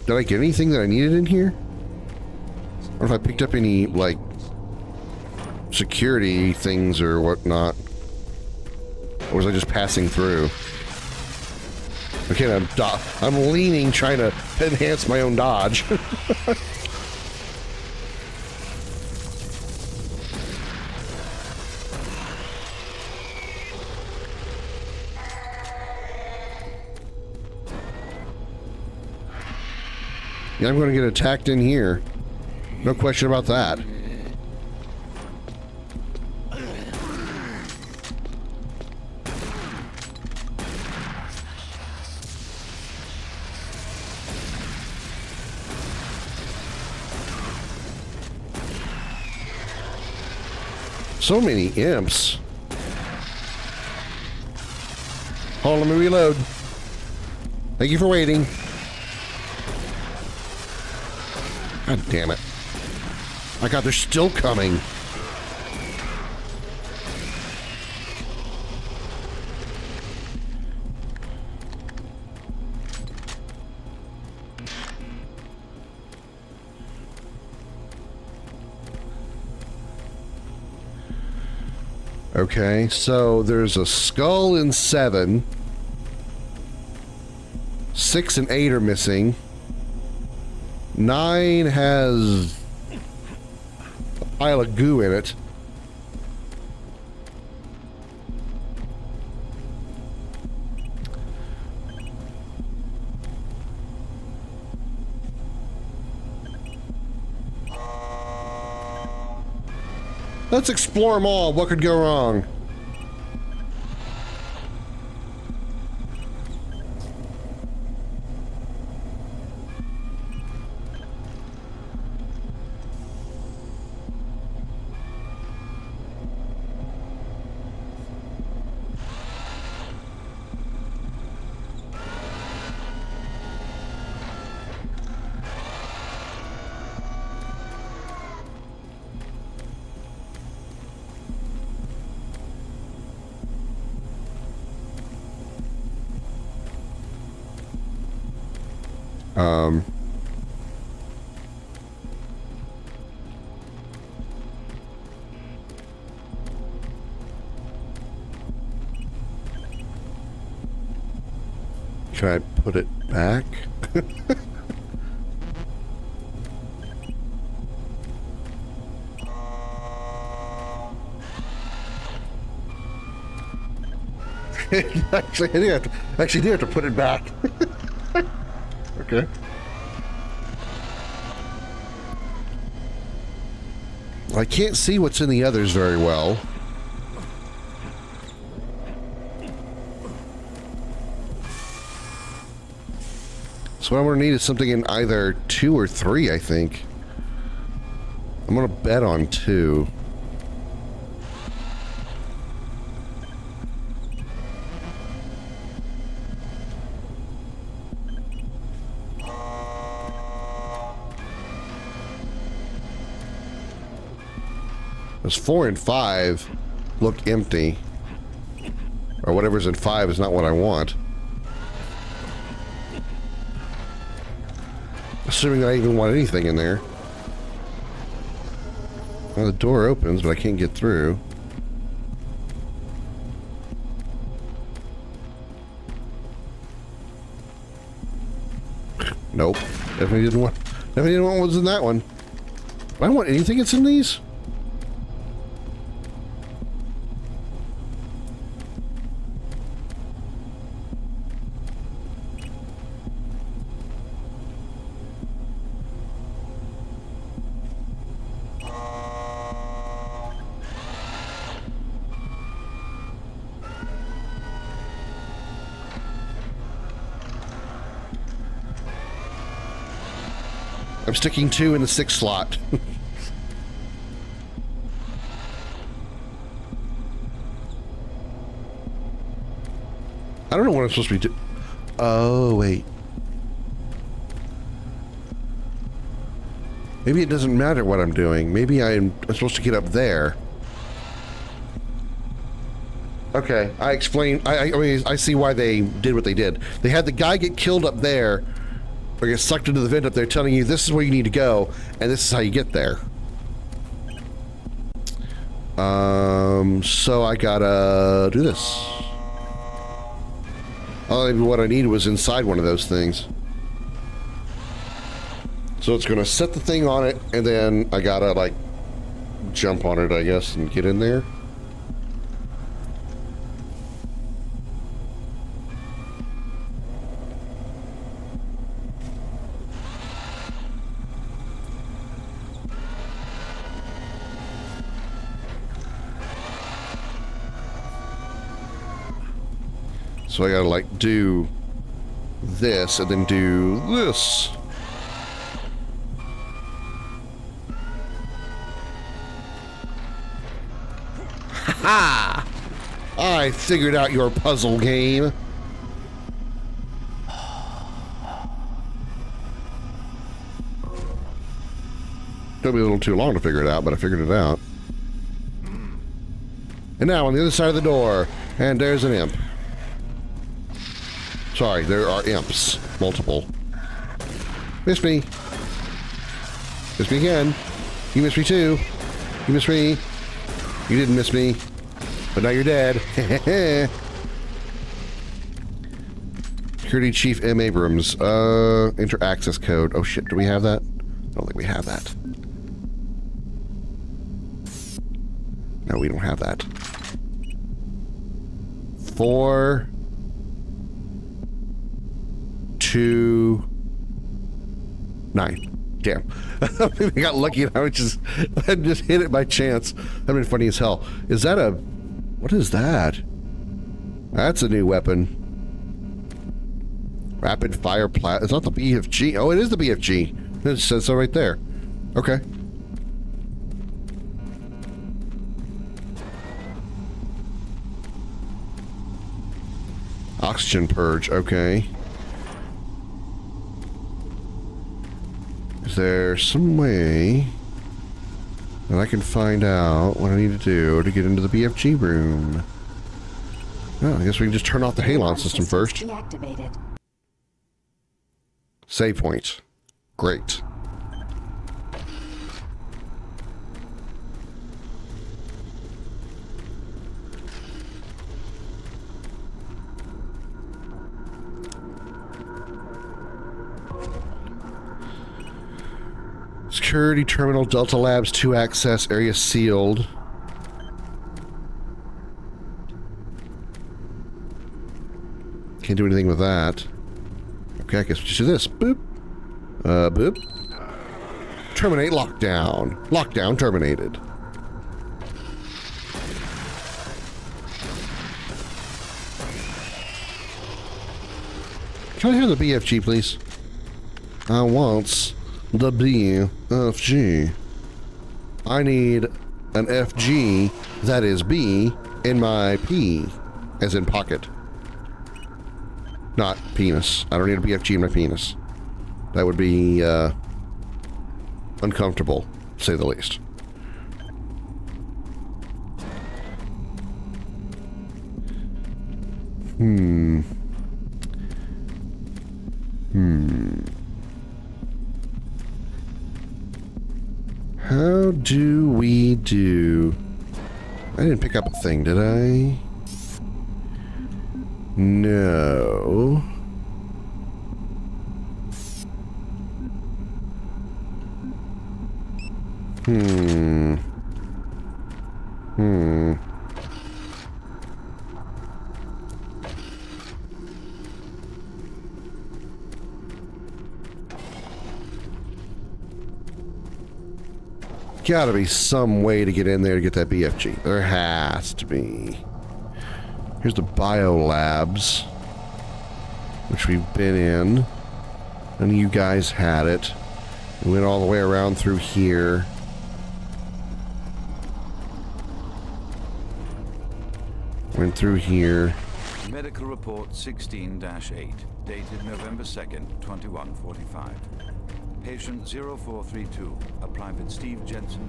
Did I get anything that I needed in here? Or if I picked up any, like, security things or whatnot? Or was I just passing through? Okay, I'm leaning, trying to enhance my own dodge. Yeah, I'm going to get attacked in here. No question about that. So many imps. Hold on, let me reload. Thank you for waiting. God damn it. My God, they're still coming. Okay, so there's a skull in 7. 6 and 8 are missing. 9 has a pile of goo in it. Let's explore them all. What could go wrong? Can I put it back? Actually, I do have to put it back. Okay. I can't see what's in the others very well. So what I'm going to need is something in either 2 or 3, I think. I'm going to bet on 2. Those 4 and 5 look empty. Or whatever's in 5 is not what I want. Assuming that I even want anything in there. Well, the door opens, but I can't get through. Nope. Definitely didn't want what was in that one. Do I want anything that's in these? I'm sticking 2 in the 6 slot. I don't know what I'm supposed to be doing. Oh, wait. Maybe it doesn't matter what I'm doing. Maybe I'm supposed to get up there. Okay, I explained. I mean, I see why they did what they did. They had the guy get killed up there, or get sucked into the vent up there, telling you this is where you need to go, and this is how you get there. So I gotta do this. Maybe what I needed was inside one of those things. So it's gonna set the thing on it, and then I gotta like jump on it, I guess, and get in there. So I gotta like do this and then do this. Ha! I figured out your puzzle game. Took me a little too long to figure it out, but I figured it out. And now on the other side of the door, and there's an imp. Sorry, there are imps. Multiple. Missed me. Missed me again. You missed me too. You missed me. You didn't miss me. But now you're dead. Security Chief M. Abrams. Enter access code. Oh shit, do we have that? I don't think we have that. No, we don't have that. 4, 2, 9. Damn. I got lucky and I just hit it by chance. That'd been funny as hell. Is that a... What is that? That's a new weapon. Rapid fire plat. It's not the BFG. Oh, it is the BFG. It says so right there. Okay. Oxygen purge. Okay. Is there some way that I can find out what I need to do to get into the BFG room? Oh, I guess we can just turn off the halon system first. Deactivated. Save point. Great. Security terminal, Delta Labs 2 access, area sealed. Can't do anything with that. Okay, I guess we just do this. Boop. Boop. Terminate lockdown. Lockdown terminated. Can I hear the BFG, please? I want the BFG. I need an FG that is B in my P, as in pocket. Not penis. I don't need a BFG in my penis. That would be uncomfortable, to say the least. How do we do... I didn't pick up a thing, did I? No. Gotta be some way to get in there to get that BFG. There has to be. Here's the bio labs, which we've been in. None of you guys had it. We went all the way around through here. Went through here. Medical report 16-8, dated November 2nd, 2145. Patient 0432, a Private Steve Jensen.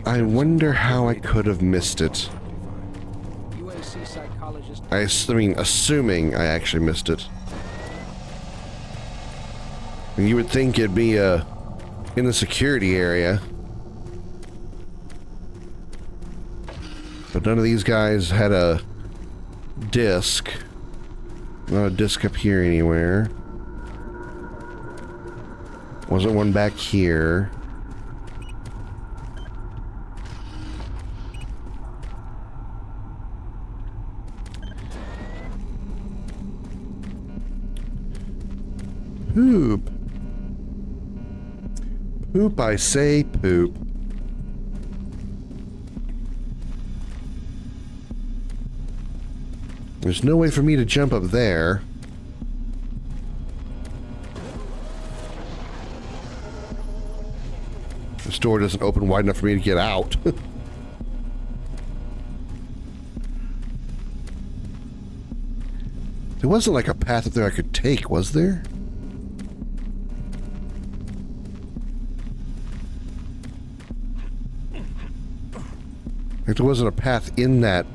I wonder how I could have missed it. I mean, assuming I actually missed it. And you would think it'd be in the security area. But none of these guys had a disc. Not a disc up here anywhere. Wasn't one back here. Poop. Poop, I say poop. There's no way for me to jump up there. This door doesn't open wide enough for me to get out. There wasn't like a path up there I could take, was there? Like there wasn't a path in that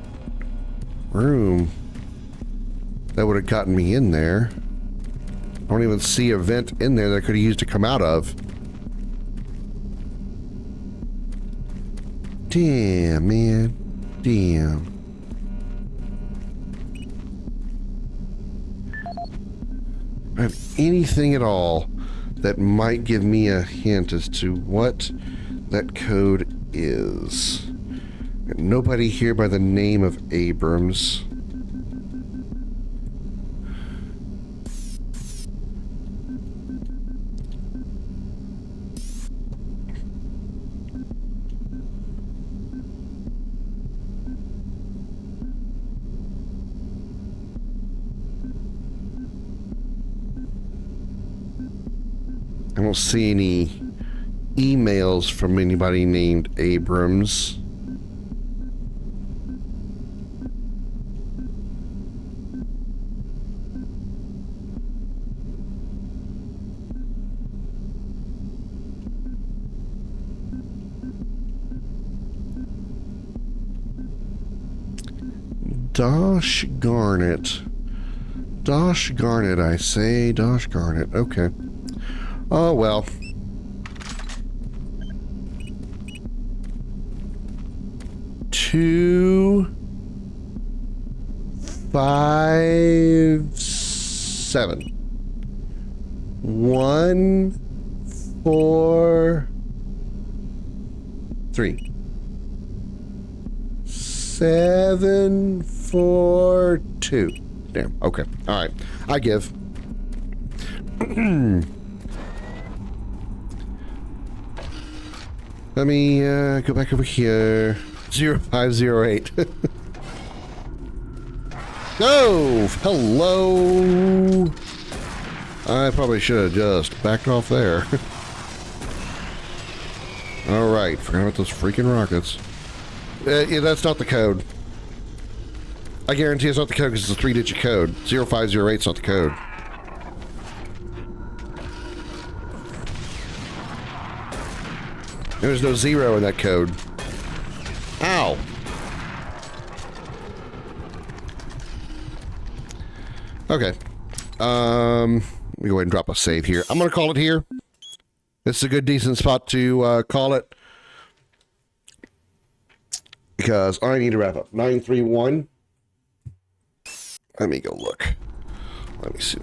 room that would have gotten me in there. I don't even see a vent in there that I could have used to come out of. Damn, man. Damn. I have anything at all that might give me a hint as to what that code is. Nobody here by the name of Abrams. I don't see any emails from anybody named Abrams. Dosh Garnet. Dosh Garnet, I say. Dosh Garnet. Okay. Oh, well. Two, 5, 7. 1, 4, 3. 7, 4, 2. Damn. Okay. All right. I give. Let me go back over here. 0508. Oh, hello. I probably should have just backed off there. All right, forgot about those freaking rockets. Yeah, that's not the code. I guarantee it's not the code because it's a 3-digit code. 0508 is not the code. There's no 0 in that code. Ow. Okay. Let me go ahead and drop a save here. I'm going to call it here. This is a good, decent spot to call it. Because I need to wrap up. 931. Let me go look. Let me see.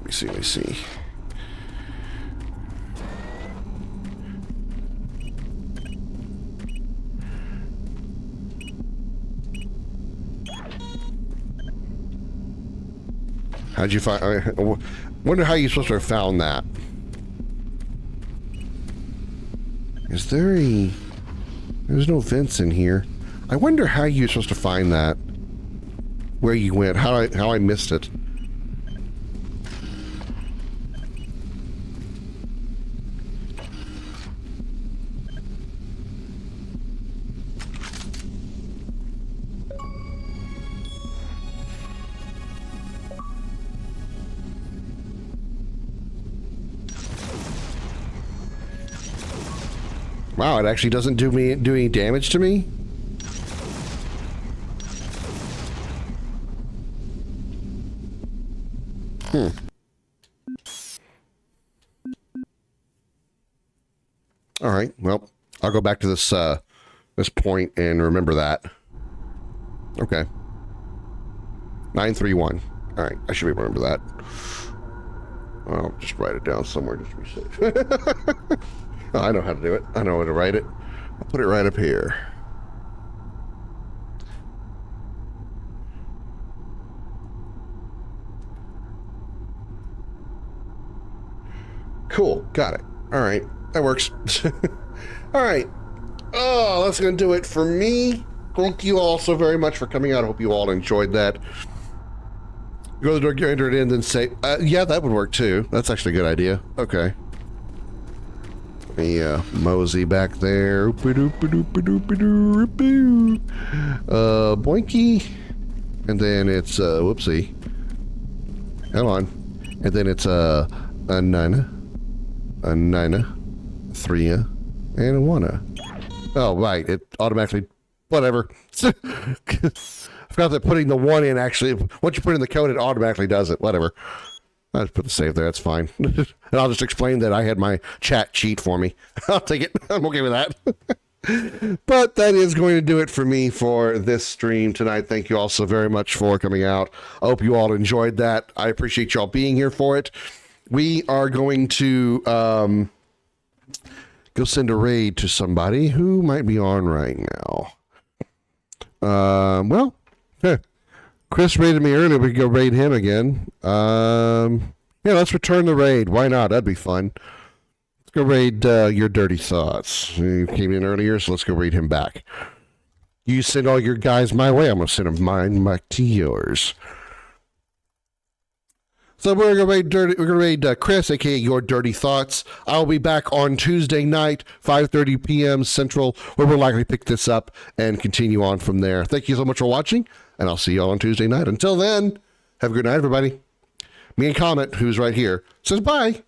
How'd you find? I wonder how you're supposed to have found that. Is there a? There's no vents in here. I wonder how you're supposed to find that. Where you went? How I missed it. Wow, it actually doesn't do any damage to me? All right, well, I'll go back to this this point and remember that. Okay. 931. All right, I should be able to remember that. I'll just write it down somewhere just to be safe. Oh, I know how to do it. I know how to write it. I'll put it right up here. Cool. Got it. All right. That works. All right. Oh, that's going to do it for me. Thank you all so very much for coming out. I hope you all enjoyed that. Go to the door, enter it in, then say, yeah, that would work too. That's actually a good idea. Okay. Let me mosey back there. Boinky. And then it's, whoopsie. Come on. And then it's a nina, three, and a one. Oh, right. It automatically, whatever. I forgot that putting the one in actually, once you put in the code, it automatically does it. Whatever. I'll just put the save there. That's fine. And I'll just explain that I had my chat cheat for me. I'll take it. I'm okay with that. But that is going to do it for me for this stream tonight. Thank you all so very much for coming out. I hope you all enjoyed that. I appreciate y'all being here for it. We are going to go send a raid to somebody who might be on right now. Well, Chris raided me earlier. We can go raid him again. Yeah, let's return the raid. Why not? That'd be fun. Let's go raid your dirty thoughts. You came in earlier, so let's go raid him back. You send all your guys my way. I'm going to send mine back to yours. So we're gonna raid Chris, aka Your Dirty Thoughts. I'll be back on Tuesday night, 5:30 p.m. Central, where we'll likely pick this up and continue on from there. Thank you so much for watching, and I'll see you all on Tuesday night. Until then, have a good night, everybody. Me and Comet, who's right here, says bye.